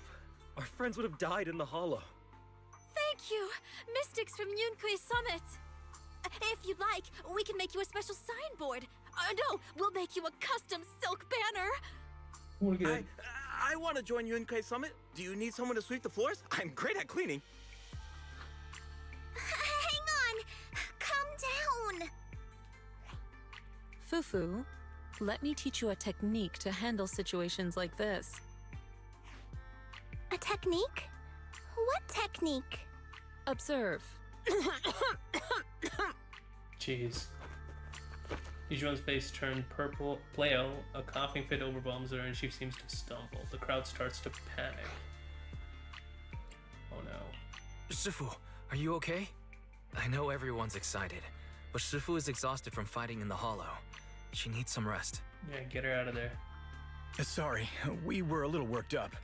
our friends would have died in the Hollow. Thank you, Mystics from Yunquei Summit. If you'd like, we can make you a special signboard. No, we'll make you a custom silk banner. I want to join Yunquei Summit. Do you need someone to sweep the floors? I'm great at cleaning. Hang on! Calm down! Fufu, let me teach you a technique to handle situations like this. A technique? What technique? Observe. Jeez. Yijuan's face turned pale, a coughing fit overwhelms her and she seems to stumble. The crowd starts to panic. Oh no. Shifu, are you okay? I know everyone's excited, but Shifu is exhausted from fighting in the Hollow. She needs some rest. Yeah, get her out of there. Sorry, we were a little worked up.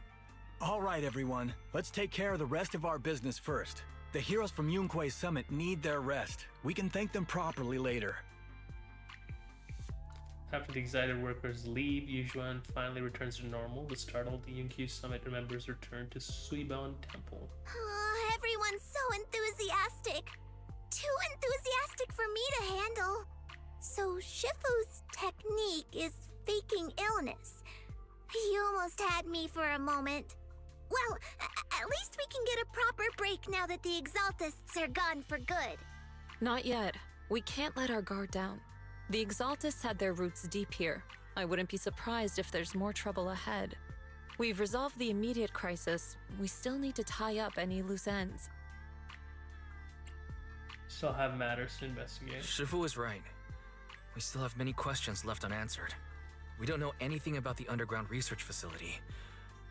All right, everyone, let's take care of the rest of our business first. The heroes from Yunquei Summit need their rest. We can thank them properly later. After the excited workers leave, Yijuan finally returns to normal. The startled Yunquei Summit members return to Suibon Temple. Oh, everyone's so enthusiastic. Too enthusiastic for me to handle. So Shifu's technique is faking illness. You almost had me for a moment. Well, at least we can get a proper break now that the Exaltists are gone for good. Not yet. We can't let our guard down. The Exaltists had their roots deep here. I wouldn't be surprised if there's more trouble ahead. We've resolved the immediate crisis. We still need to tie up any loose ends. Still have matters to investigate. Shifu is right. We still have many questions left unanswered. We don't know anything about the underground research facility,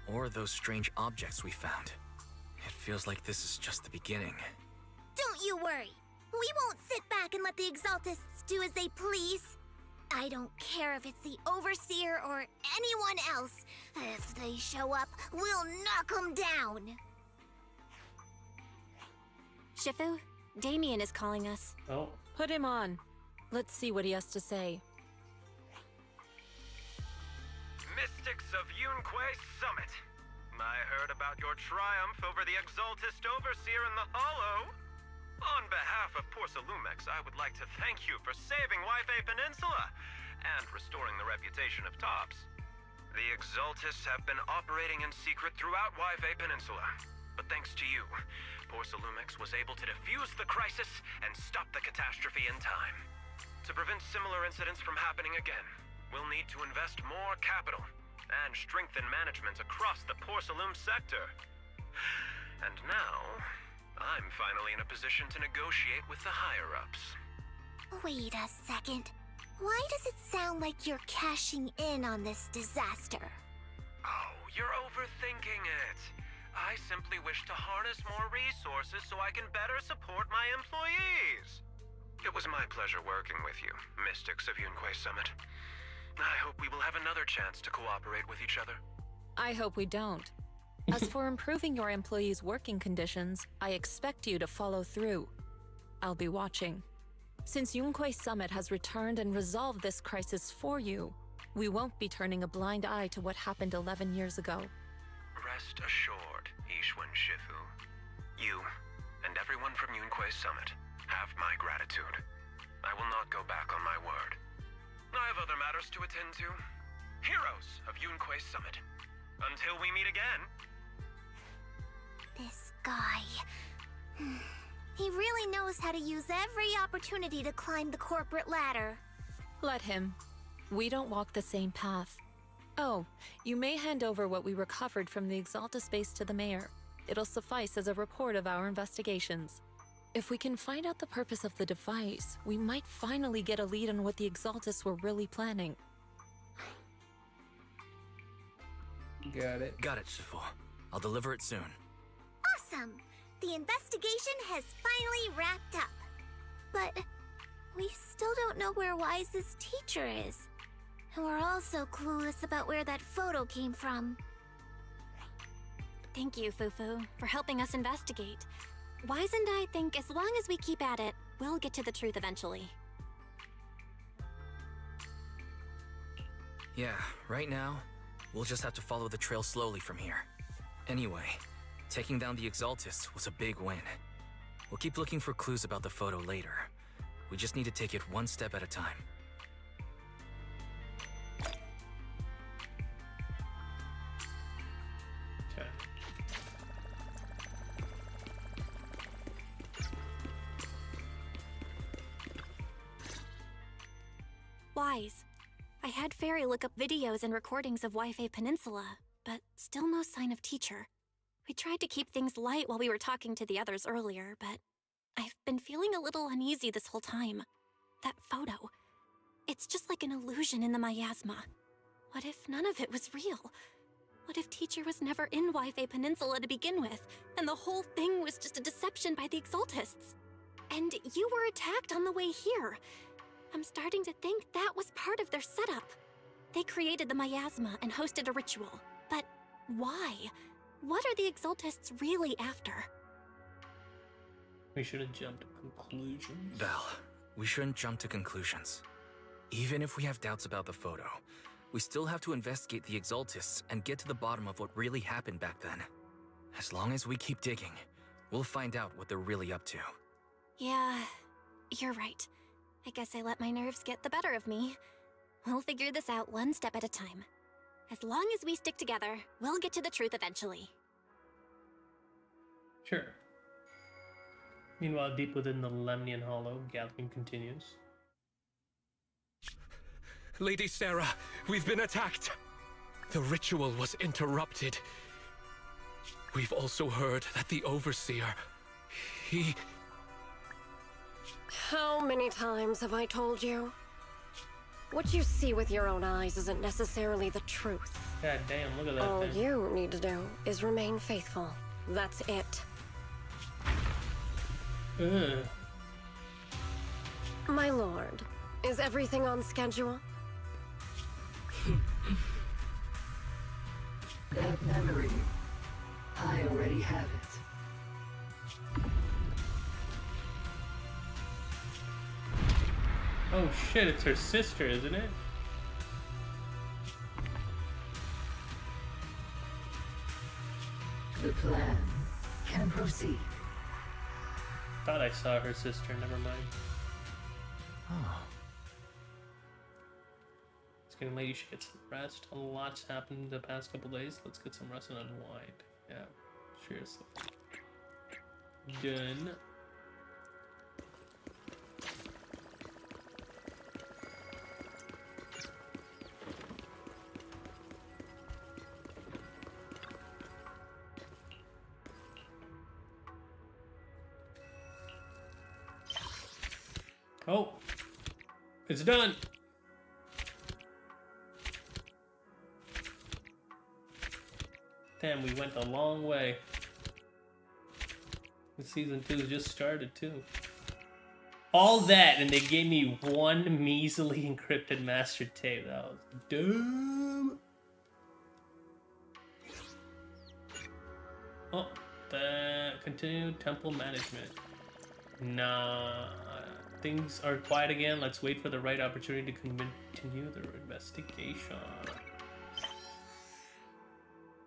or those strange objects we found. It feels like this is just the beginning. Don't you worry. We won't sit back and let the Exaltists do as they please. I don't care if it's the Overseer or anyone else. If they show up, we'll knock them down. Shifu, Damien is calling us. Oh. Put him on. Let's see what he has to say. Mystics of Yunquei Summit. I heard about your triumph over the Exaltist Overseer in the Hollow. On behalf of Porcelumix, I would like to thank you for saving Waifei Peninsula and restoring the reputation of Tops. The Exaltists have been operating in secret throughout Waifei Peninsula, but thanks to you, Porcelumix was able to defuse the crisis and stop the catastrophe in time. To prevent similar incidents from happening again, we'll need to invest more capital and strengthen management across the Porcelum sector. And now, I I'm finally in a position to negotiate with the higher-ups. Wait a second. Why does it sound like you're cashing in on this disaster? Oh, you're overthinking it. I simply wish to harness more resources so I can better support my employees. It was my pleasure working with you, Mystics of Yunquei Summit. I hope we will have another chance to cooperate with each other. I hope we don't. As for improving your employees' working conditions, I expect you to follow through. I'll be watching. Since Yunquei Summit has returned and resolved this crisis for you, we won't be turning a blind eye to what happened 11 years ago. Rest assured, Ishwan Shifu. You, and everyone from Yunquei Summit, have my gratitude. I will not go back on my word. I have other matters to attend to. Heroes of Yunquei Summit. Until we meet again. This guy... He really knows how to use every opportunity to climb the corporate ladder. Let him. We don't walk the same path. Oh, you may hand over what we recovered from the Exalta space to the mayor. It'll suffice as a report of our investigations. If we can find out the purpose of the device, we might finally get a lead on what the Exaltists were really planning. Got it, Shifu. I'll deliver it soon. Awesome! The investigation has finally wrapped up. But we still don't know where Wise's teacher is. And we're also clueless about where that photo came from. Thank you, Fufu, for helping us investigate. Wise and I think as long as we keep at it, we'll get to the truth eventually. Yeah, right now, we'll just have to follow the trail slowly from here. Anyway, taking down the Exaltists was a big win. We'll keep looking for clues about the photo later. We just need to take it one step at a time. Okay. Wise. I had Fairy look up videos and recordings of Wi-Fi Peninsula, but still no sign of teacher. We tried to keep things light while we were talking to the others earlier, but I've been feeling a little uneasy this whole time. That photo. It's just like an illusion in the miasma. What if none of it was real? What if teacher was never in Wi-Fi Peninsula to begin with, and the whole thing was just a deception by the Exaltists? And you were attacked on the way here. I'm starting to think that was part of their setup. They created the miasma and hosted a ritual. But why? What are the Exaltists really after? We shouldn't jump to conclusions. Belle, we shouldn't jump to conclusions. Even if we have doubts about the photo, we still have to investigate the Exaltists and get to the bottom of what really happened back then. As long as we keep digging, we'll find out what they're really up to. Yeah, you're right. I guess I let my nerves get the better of me. We'll figure this out one step at a time. As long as we stick together, we'll get to the truth eventually. Sure. Meanwhile, deep within the Lemnian Hollow, Gallican continues. Lady Sarah, we've been attacked. The ritual was interrupted. We've also heard that the Overseer, he... How many times have I told you? What you see with your own eyes isn't necessarily the truth. God damn, look at that All thing. you need to do is remain faithful. That's it. Ugh. My lord, is everything on schedule? That memory, I already have it. Oh shit, it's her sister, isn't it? The plan can proceed. Thought I saw her sister, never mind. Oh. It's getting late, you should get some rest. A lot's happened the past couple days. Let's get some rest and unwind. Yeah, seriously. Done. Oh, it's done. Damn, we went a long way. The season 2 just started too. All that, and they gave me one measly encrypted master tape. That was dumb. Oh, continue temple management. Nah, things are quiet again. Let's wait for the right opportunity to continue the investigation.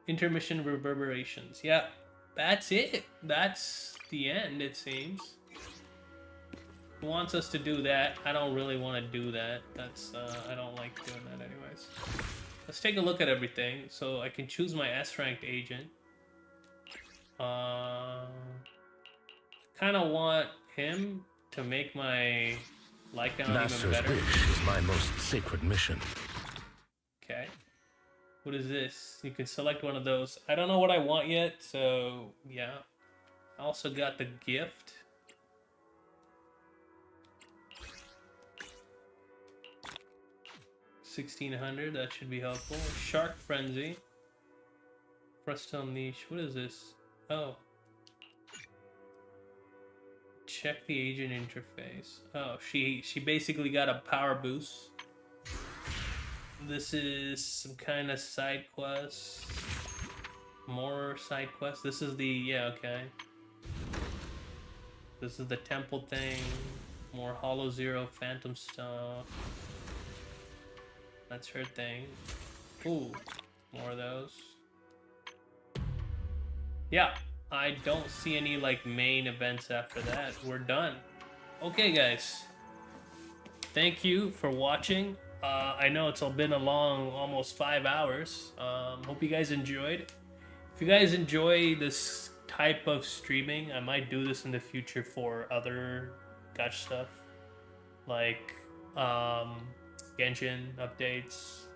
Intermission reverberations. Yeah, that's it. That's the end, it seems. Who wants us to do that? I don't really want to do that. That's, I don't like doing that anyways. Let's take a look at everything. So I can choose my S-ranked agent. Kind of want him to make my Lycaon even better. Wish is my most sacred mission. Okay. What is this? You can select one of those. I don't know what I want yet, so yeah. I also got the gift. $1,600, that should be helpful. Shark Frenzy. Press to unleash. What is this? Oh. Check the agent interface. Oh, she basically got a power boost. This is some kind of side quest. More side quests. This is the, yeah, okay. This is the temple thing. More Hollow Zero Phantom stuff. That's her thing. Ooh, more of those. Yeah, I don't see any like main events after that. We're done. Okay, guys. Thank you for watching. I know it's been a long, almost 5 hours. Hope you guys enjoyed. If you guys enjoy this type of streaming, I might do this in the future for other gacha stuff. Like, Genshin updates,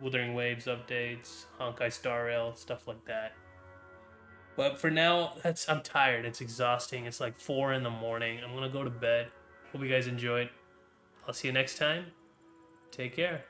Wuthering Waves updates, Honkai Star Rail, stuff like that. But for now, I'm tired. It's exhausting. It's like 4 in the morning. I'm gonna go to bed. Hope you guys enjoyed. I'll see you next time. Take care.